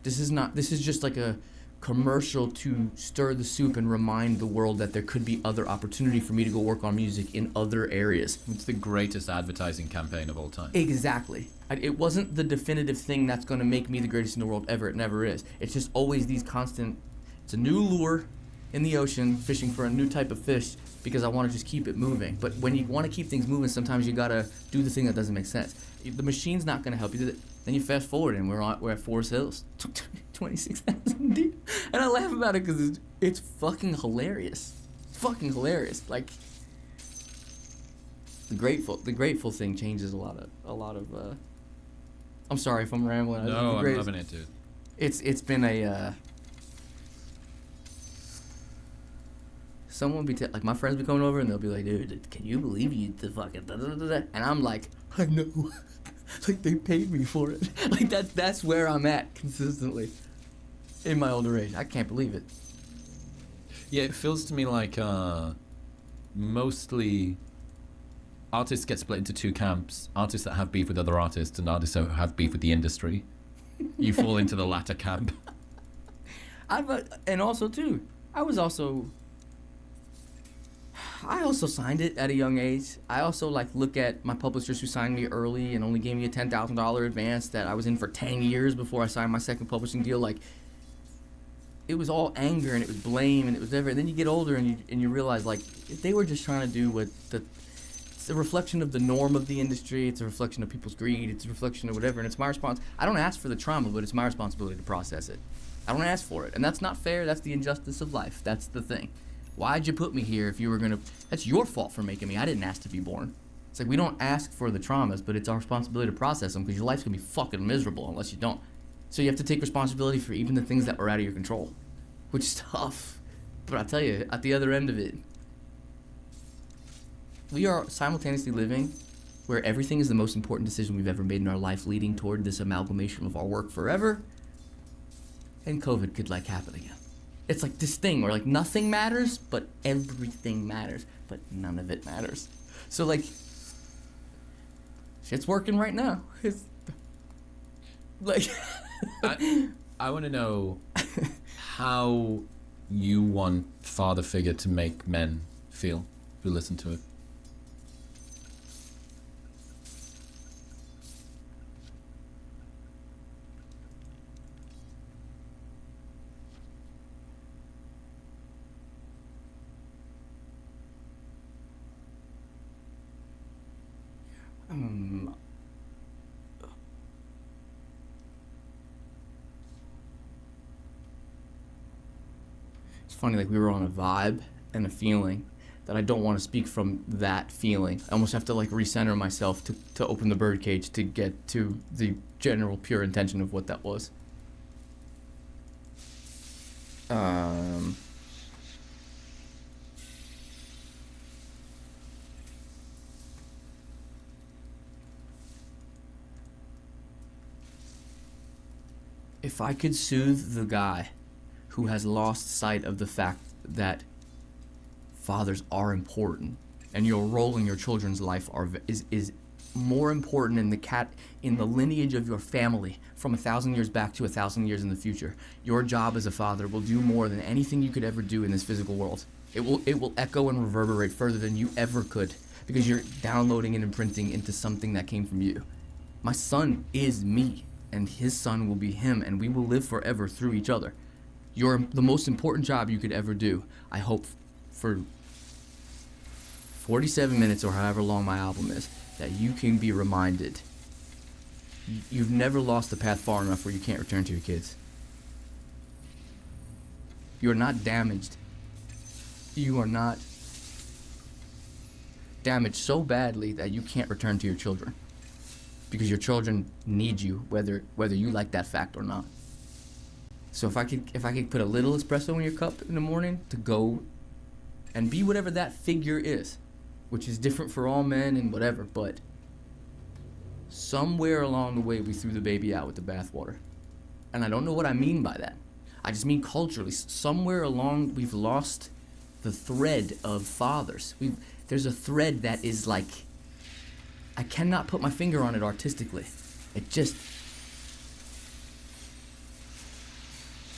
This is just like a commercial to stir the soup and remind the world that there could be other opportunity for me to go work on music in other areas. It's the greatest advertising campaign of all time. Exactly. It wasn't the definitive thing that's going to make me the greatest in the world ever. It never is. It's just always these constant. It's a new lure in the ocean, fishing for a new type of fish, because I want to just keep it moving. But when you want to keep things moving, sometimes you got to do the thing that doesn't make sense. The machine's not going to help you. Then you fast forward and we're at Forest Hills, 26,000 deep, and I laugh about it because it's fucking hilarious. It's fucking hilarious. Like, the grateful thing changes a lot of. I'm sorry if I'm rambling. No, I'm loving it, dude. It's been a. Someone be like, my friends be coming over and they'll be like, dude, can you believe you the fucking da, da, da, da? And I'm like, I know. Like, they paid me for it. Like, that's where I'm at consistently in my older age. I can't believe it. Yeah, it feels to me like mostly artists get split into two camps: artists that have beef with other artists and artists that have beef with the industry. You fall into the latter camp. And also too, I also signed it at a young age. I also look at my publishers who signed me early and only gave me a $10,000 advance that I was in for 10 years before I signed my second publishing deal. Like, it was all anger and it was blame and it was everything. And then you get older and you realize, like, if they were just trying to do it's a reflection of the norm of the industry. It's a reflection of people's greed. It's a reflection of whatever. And it's my response. I don't ask for the trauma, but it's my responsibility to process it. I don't ask for it. And that's not fair. That's the injustice of life. That's the thing. Why'd you put me here if you were gonna... That's your fault for making me. I didn't ask to be born. It's like, we don't ask for the traumas, but it's our responsibility to process them, because your life's gonna be fucking miserable unless you don't. So you have to take responsibility for even the things that were out of your control, which is tough. But I'll tell you, at the other end of it, we are simultaneously living where everything is the most important decision we've ever made in our life, leading toward this amalgamation of our work forever, and COVID could happen again. It's like this thing where nothing matters, but everything matters, but none of it matters. So shit's working right now. It's I want to know how you want Father Figure to make men feel who listen to it. It's funny, like we were on a vibe and a feeling that I don't want to speak from that feeling. I almost have to like recenter myself to open the birdcage to get to the general pure intention of what that was. If I could soothe the guy who has lost sight of the fact that fathers are important and your role in your children's life is more important in the lineage of your family from 1,000 years back to 1,000 years in the future. Your job as a father will do more than anything you could ever do in this physical world. It will echo and reverberate further than you ever could because you're downloading and imprinting into something that came from you. My son is me, and his son will be him, and we will live forever through each other. You're the most important job you could ever do, I hope, for 47 minutes or however long my album is, that you can be reminded you've never lost the path far enough where you can't return to your kids. You're not damaged. You are not damaged so badly that you can't return to your children. Because your children need you, whether you like that fact or not. So if I could put a little espresso in your cup in the morning to go and be whatever that figure is, which is different for all men and whatever, but somewhere along the way we threw the baby out with the bathwater. And I don't know what I mean by that. I just mean culturally. Somewhere along we've lost the thread of fathers. There's a thread that is like, I cannot put my finger on it artistically. It just...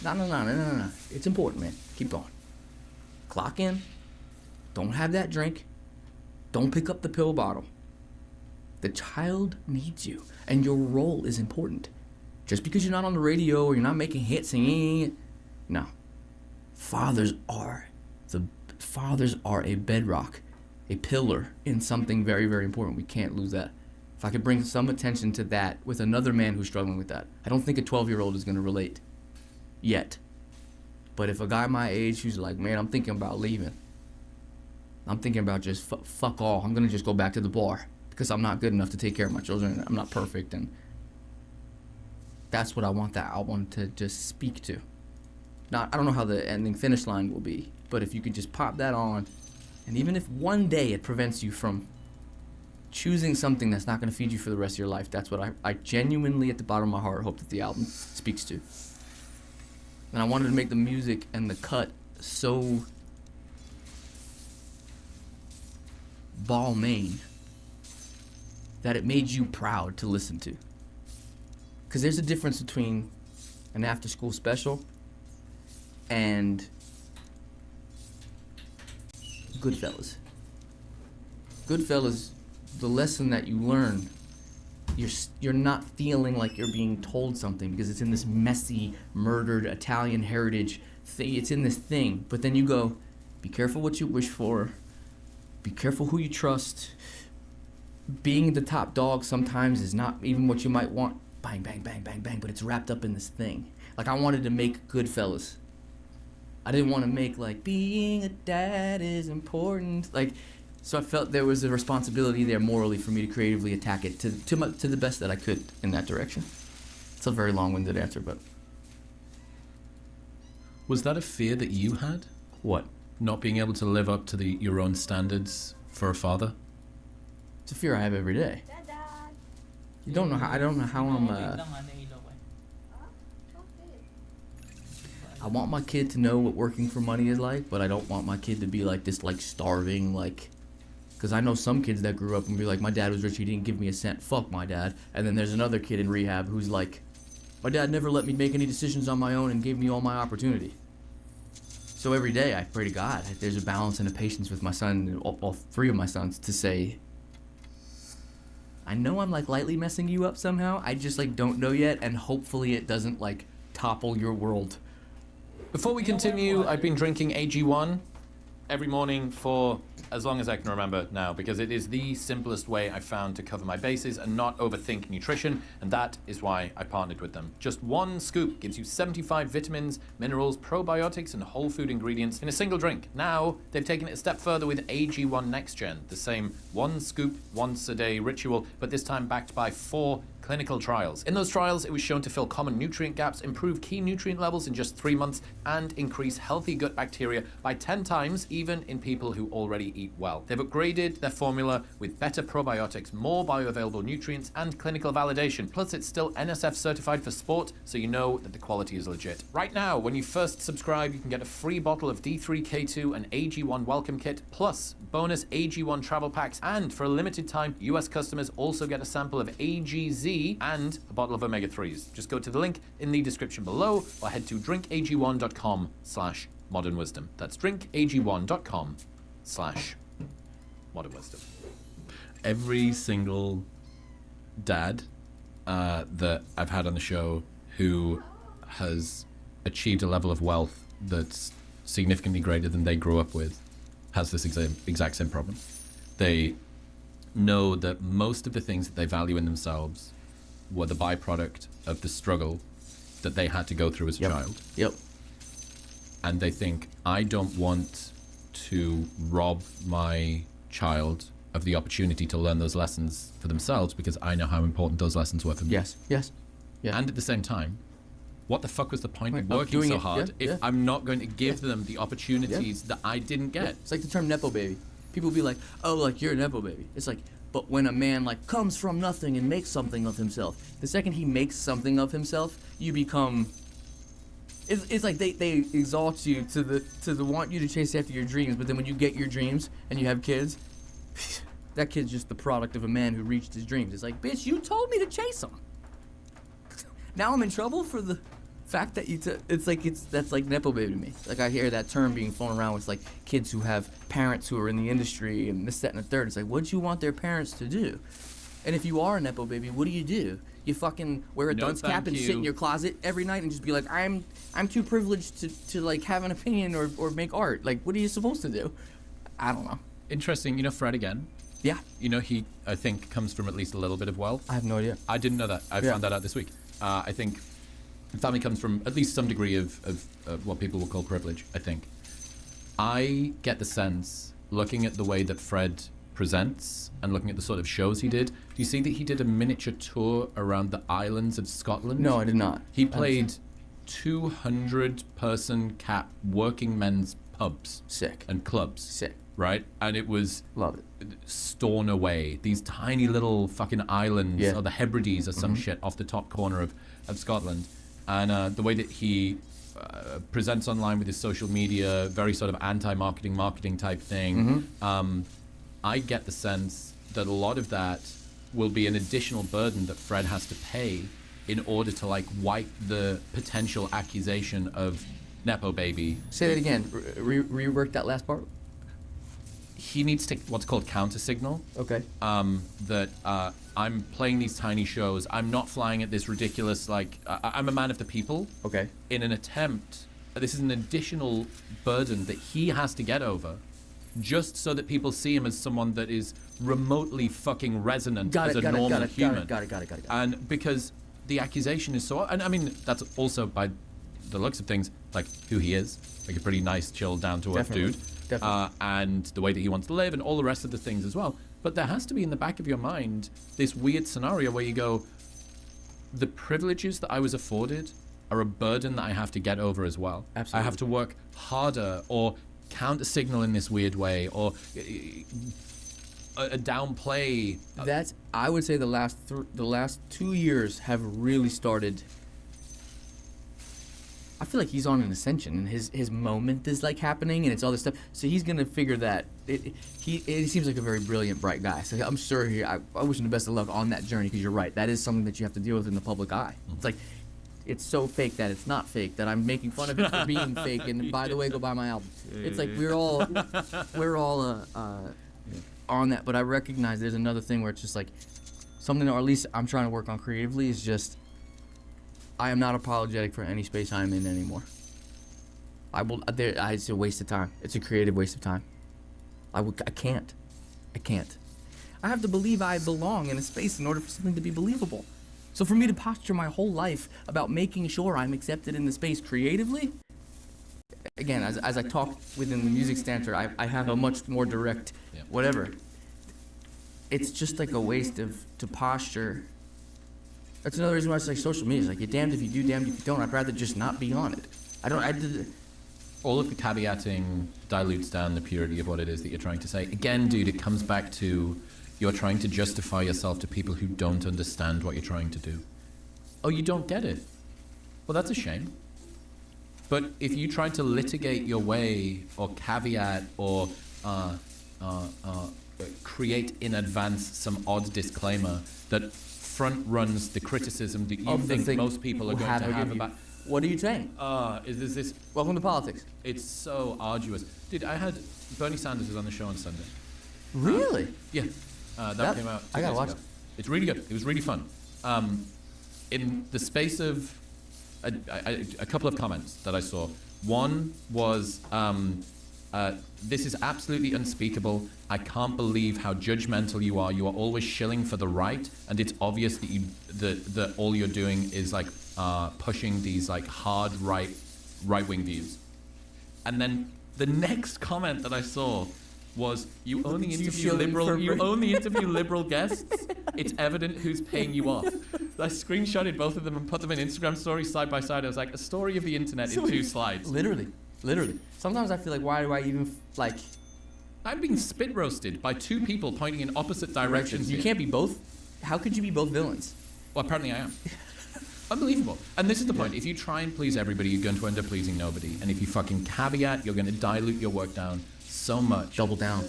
No. It's important, man. Keep going. Clock in. Don't have that drink. Don't pick up the pill bottle. The child needs you, and your role is important. Just because you're not on the radio or you're not making hits singing, no. Fathers are a bedrock, a pillar in something very, very important. We can't lose that. If I could bring some attention to that with another man who's struggling with that, I don't think a 12-year-old is going to relate yet. But if a guy my age who's like, man, I'm thinking about leaving, I'm thinking about just fuck all, I'm going to just go back to the bar because I'm not good enough to take care of my children, I'm not perfect, and that's what I want that album to just speak to. I don't know how the ending finish line will be, but if you could just pop that on, and even if one day it prevents you from choosing something that's not going to feed you for the rest of your life, that's what I genuinely, at the bottom of my heart, hope that the album speaks to. And I wanted to make the music and the cut so Balmain that it made you proud to listen to. Because there's a difference between an after-school special and Goodfellas. Goodfellas, the lesson that you learn, you're not feeling like you're being told something because it's in this messy, murdered Italian heritage thing. It's in this thing, but then you go, be careful what you wish for, be careful who you trust. Being the top dog sometimes is not even what you might want. Bang, bang, bang, bang, bang, but it's wrapped up in this thing. Like, I wanted to make Goodfellas. I didn't want to make, like, being a dad is important. Like, so I felt there was a responsibility there morally for me to creatively attack it to the best that I could in that direction. It's a very long-winded answer, but... Was that a fear that you had? What? Not being able to live up to your own standards for a father? It's a fear I have every day. I don't know how I'm, I want my kid to know what working for money is like, but I don't want my kid to be like this, like, starving, like... Because I know some kids that grew up and be like, my dad was rich, he didn't give me a cent, fuck my dad. And then there's another kid in rehab who's like, my dad never let me make any decisions on my own and gave me all my opportunity. So every day I pray to God, there's a balance and a patience with my son, all three of my sons, to say, I know I'm, like, lightly messing you up somehow, I just, like, don't know yet, and hopefully it doesn't, like, topple your world. Before we continue, I've been drinking AG1. every morning for as long as I can remember now, because it is the simplest way I've found to cover my bases and not overthink nutrition, and that is why I partnered with them. Just one scoop gives you 75 vitamins, minerals, probiotics, and whole food ingredients in a single drink. Now, they've taken it a step further with AG1 Next Gen, the same one scoop, once a day ritual, but this time backed by 4 clinical trials. In those trials, it was shown to fill common nutrient gaps, improve key nutrient levels in just 3 months, and increase healthy gut bacteria by 10 times, even in people who already eat well. They've upgraded their formula with better probiotics, more bioavailable nutrients, and clinical validation. Plus, it's still NSF certified for sport, so you know that the quality is legit. Right now, when you first subscribe, you can get a free bottle of D3K2 and AG1 welcome kit, plus bonus AG1 travel packs, and for a limited time, US customers also get a sample of AGZ and a bottle of omega-3s. Just go to the link in the description below or head to drinkag1.com/modernwisdom. That's drinkag1.com/modernwisdom. Every single dad that I've had on the show who has achieved a level of wealth that's significantly greater than they grew up with has this exact same problem. They know that most of the things that they value in themselves were the byproduct of the struggle that they had to go through as a child. Yep. And they think, I don't want to rob my child of the opportunity to learn those lessons for themselves because I know how important those lessons were for me. Yes. Yes. Yeah. And at the same time, what the fuck was the point of working doing so it, hard if I'm not going to give them the opportunities that I didn't get? It's like the term Nepo baby. People be like, oh, like, you're a Nepo baby. It's like, but when a man, like, comes from nothing and makes something of himself, the second he makes something of himself, you become... It's like they exalt you to the want you to chase after your dreams, but then when you get your dreams and you have kids, that kid's just the product of a man who reached his dreams. It's like, bitch, you told me to chase them. Now I'm in trouble for the fact that that's like Nepo baby to me. Like, I hear that term being thrown around with like kids who have parents who are in the industry and this, that, and the third. It's like, what do you want their parents to do? And if you are a Nepo baby, what do? You fucking wear a dunce cap and sit in your closet every night and just be like, I'm too privileged to like have an opinion or make art. Like, what are you supposed to do? I don't know. Interesting. You know Fred again? Yeah. You know, he, I think, comes from at least a little bit of wealth. I have no idea. I didn't know that. I found that out this week. I think family comes from at least some degree of what people will call privilege, I think. I get the sense, looking at the way that Fred presents and looking at the sort of shows he did, do you see that he did a miniature tour around the islands of Scotland? No, I did not. He played 200-person cap working men's pubs. Sick. And clubs. Sick. Right? And it was... Love it. Stornoway, these tiny little fucking islands, or the Hebrides or some shit off the top corner of Scotland. And the way that he presents online with his social media, very sort of marketing type thing, I get the sense that a lot of that will be an additional burden that Fred has to pay in order to like wipe the potential accusation of Nepo baby. Say that again. Rework that last part. He needs to what's called counter signal. Okay. That I'm playing these tiny shows. I'm not flying at this ridiculous, like, I'm a man of the people. Okay. In an attempt, this is an additional burden that he has to get over just so that people see him as someone that is remotely fucking resonant as a normal human. Got it. And because the accusation is so... And I mean, that's also, by the looks of things, like who he is. Like a pretty nice, chill, down-to-earth dude. Definitely. And the way that he wants to live and all the rest of the things as well. But there has to be in the back of your mind this weird scenario where you go, the privileges that I was afforded are a burden that I have to get over as well. Absolutely. I have to work harder or counter signal in this weird way or a downplay. That's, I would say the last 2 years have really started. I feel like he's on an ascension, and his moment is like happening, and it's all this stuff. So he's gonna figure that. He seems like a very brilliant, bright guy. So I'm sure I wish him the best of luck on that journey, because you're right. That is something that you have to deal with in the public eye. It's like, it's so fake that it's not fake, that I'm making fun of it for being fake. And by the way, go buy my album. It's like we're all on that. But I recognize there's another thing where it's just like something, or at least I'm trying to work on creatively, is just I am not apologetic for any space I'm in anymore. It's a waste of time. It's a creative waste of time. I can't. I have to believe I belong in a space in order for something to be believable. So for me to posture my whole life about making sure I'm accepted in the space creatively, again, as I talk within the music standard, I have a much more direct whatever. It's just like a waste to posture. That's another reason why it's like social media. It's like, you're damned if you do, damned if you don't. I'd rather just not be on it. All of the caveating dilutes down the purity of what it is that you're trying to say. Again, dude, it comes back to you're trying to justify yourself to people who don't understand what you're trying to do. Oh, you don't get it? Well, that's a shame. But if you try to litigate your way or caveat or create in advance some odd disclaimer that front runs the criticism that you think most people are going to have about... What are you saying? Is this... Welcome to politics. It's so arduous. Dude, I had... Bernie Sanders was on the show on Sunday. Really? Yeah. That came out 2 I gotta days watch ago. it. It's really good. It was really fun. In the space of a couple of comments that I saw. One was, this is absolutely unspeakable. I can't believe how judgmental you are. You are always shilling for the right, and it's obvious that all you're doing is like pushing these like hard right-wing views. And then the next comment that I saw was, you only interview liberal guests. It's evident who's paying you off. I screenshotted both of them and put them in Instagram stories side by side. I was like, a story of the internet in 2 slides. Literally. Sometimes I feel like, why do I even like? I'm being spit roasted by 2 people pointing in opposite directions. You can't be both. How could you be both villains? Well, apparently I am. Unbelievable. And this is the point. If you try and please everybody, you're going to end up pleasing nobody. And if you fucking caveat, you're going to dilute your work down so much. Double down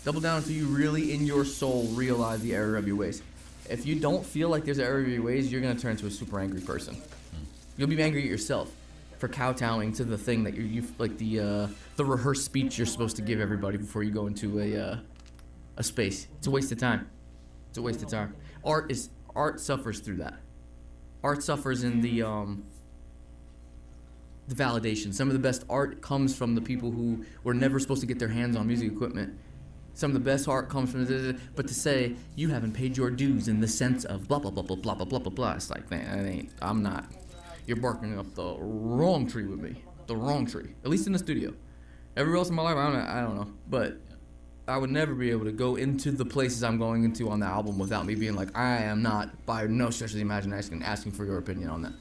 until you really in your soul realize the error of your ways. If you don't feel like there's an error of your ways, you're going to turn into a super angry person. You'll be angry at yourself for kowtowing to the thing that you like, the rehearsed speech you're supposed to give everybody before you go into a space. It's a waste of time. Art suffers through that. Art suffers in the validation. Some of the best art comes from the people who were never supposed to get their hands on music equipment. Some of the best art comes from but to say you haven't paid your dues in the sense of blah blah blah blah blah blah blah blah blah. It's like, man, I'm not. You're barking up the wrong tree with me. The wrong tree. At least in the studio. Everywhere else in my life, I don't know. But I would never be able to go into the places I'm going into on the album without me being like, I am not, by no stretch of the imagination, asking for your opinion on that.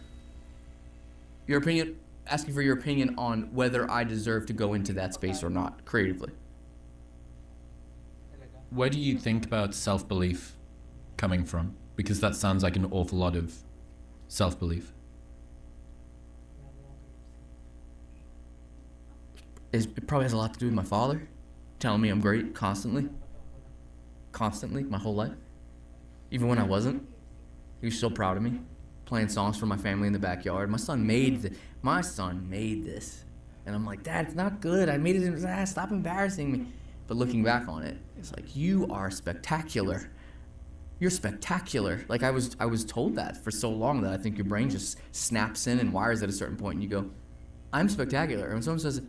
Asking for your opinion on whether I deserve to go into that space or not, creatively. Where do you think about self-belief coming from? Because that sounds like an awful lot of self-belief. It probably has a lot to do with my father telling me I'm great constantly, my whole life. Even when I wasn't, he was so proud of me, playing songs for my family in the backyard. My son made this, and I'm like, Dad, it's not good. I made it. Stop embarrassing me. But looking back on it, it's like, you are spectacular. You're spectacular. Like I was told that for so long that I think your brain just snaps in and wires at a certain point, and you go, I'm spectacular. And when someone says,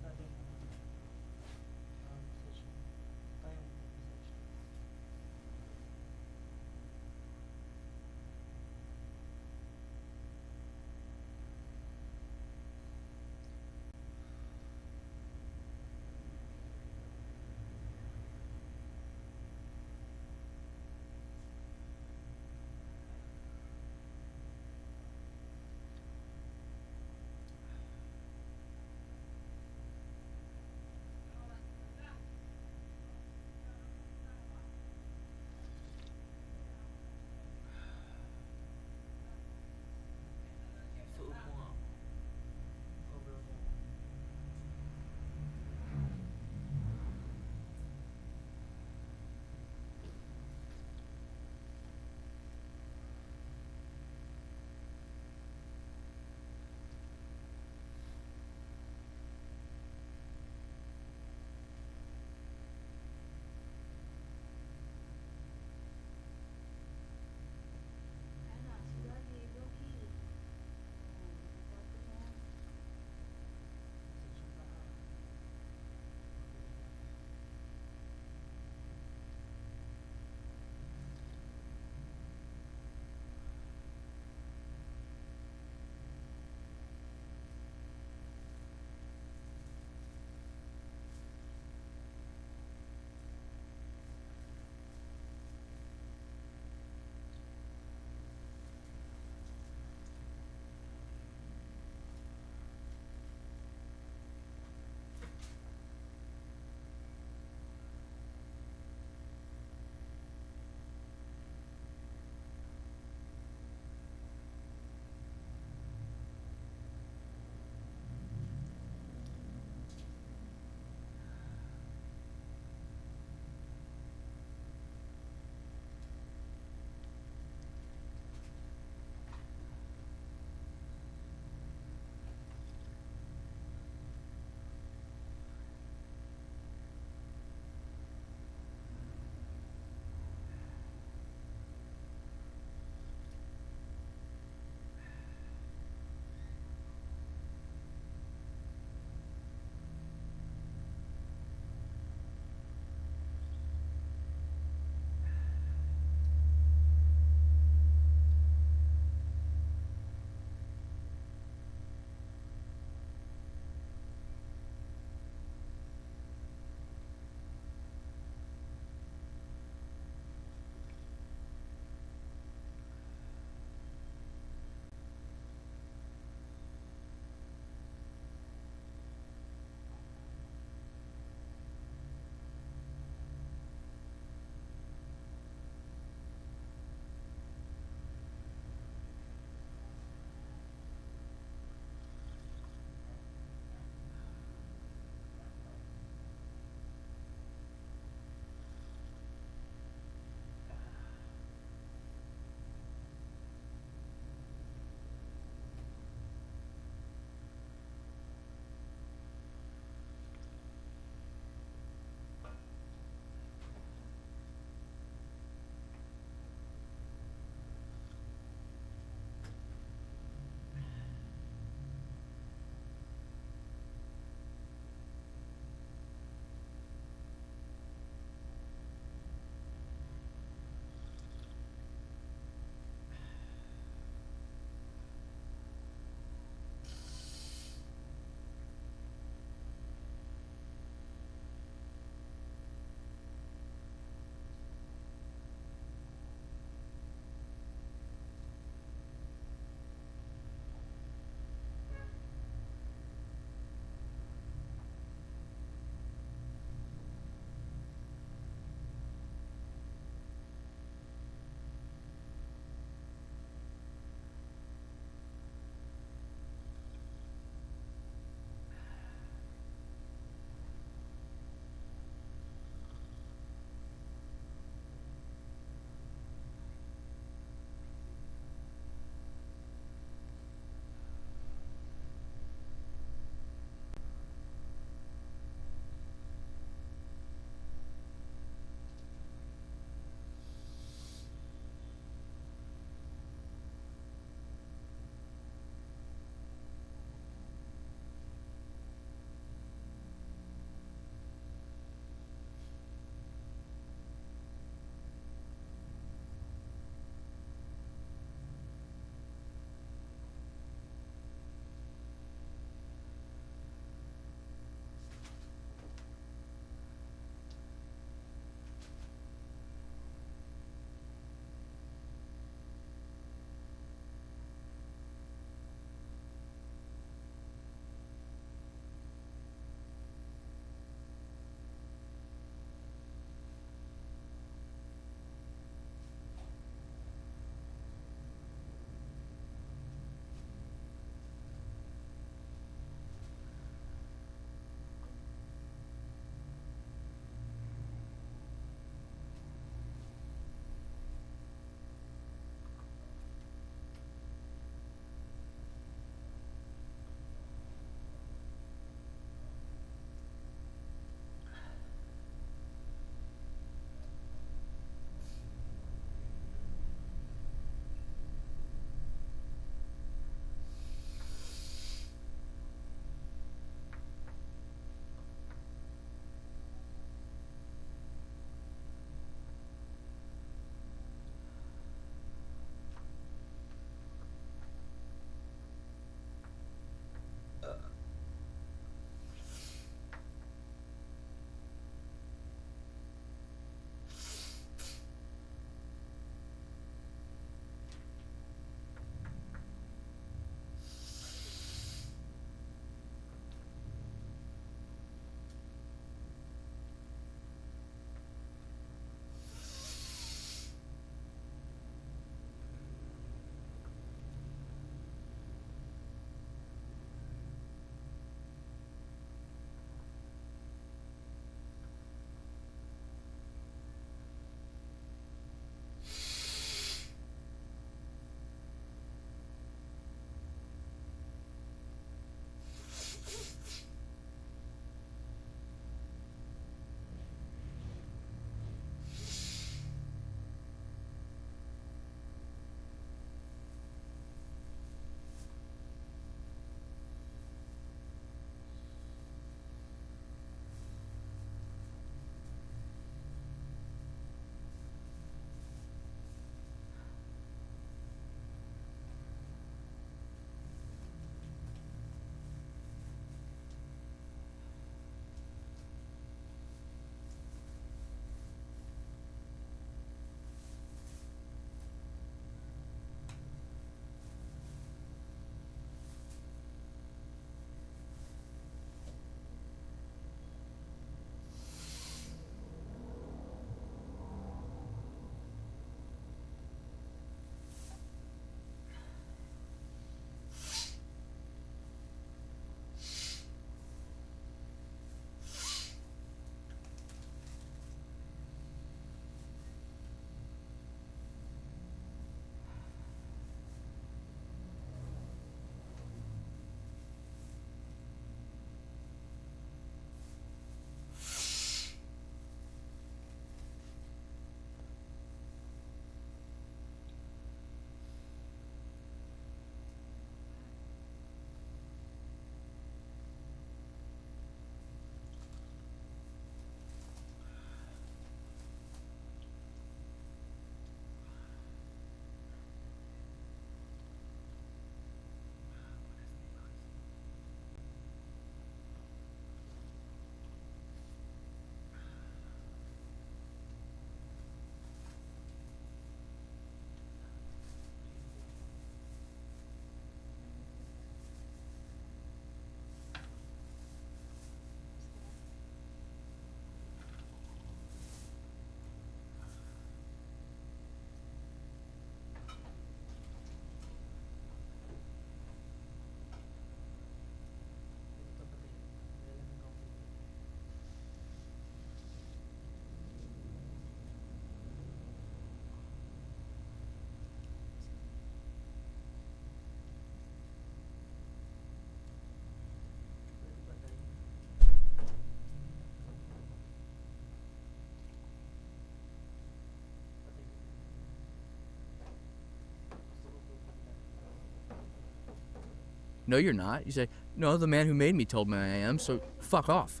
no, you're not. You say, no, the man who made me told me I am, so fuck off.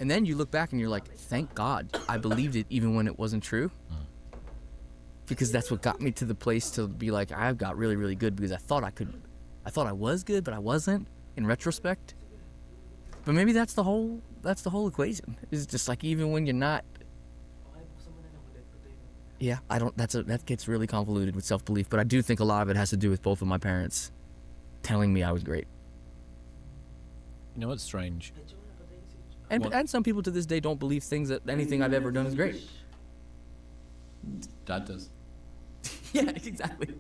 And then you look back and you're like, thank God I believed it even when it wasn't true. Because that's what got me to the place to be like, I got really, really good because I thought I was good, but I wasn't in retrospect. But maybe that's the whole equation. It's just like, even when you're not. Yeah, that gets really convoluted with self-belief, but I do think a lot of it has to do with both of my parents telling me I was great. You know what's strange? And some people to this day don't believe anything I've ever done is great. Dad does. Yeah, exactly.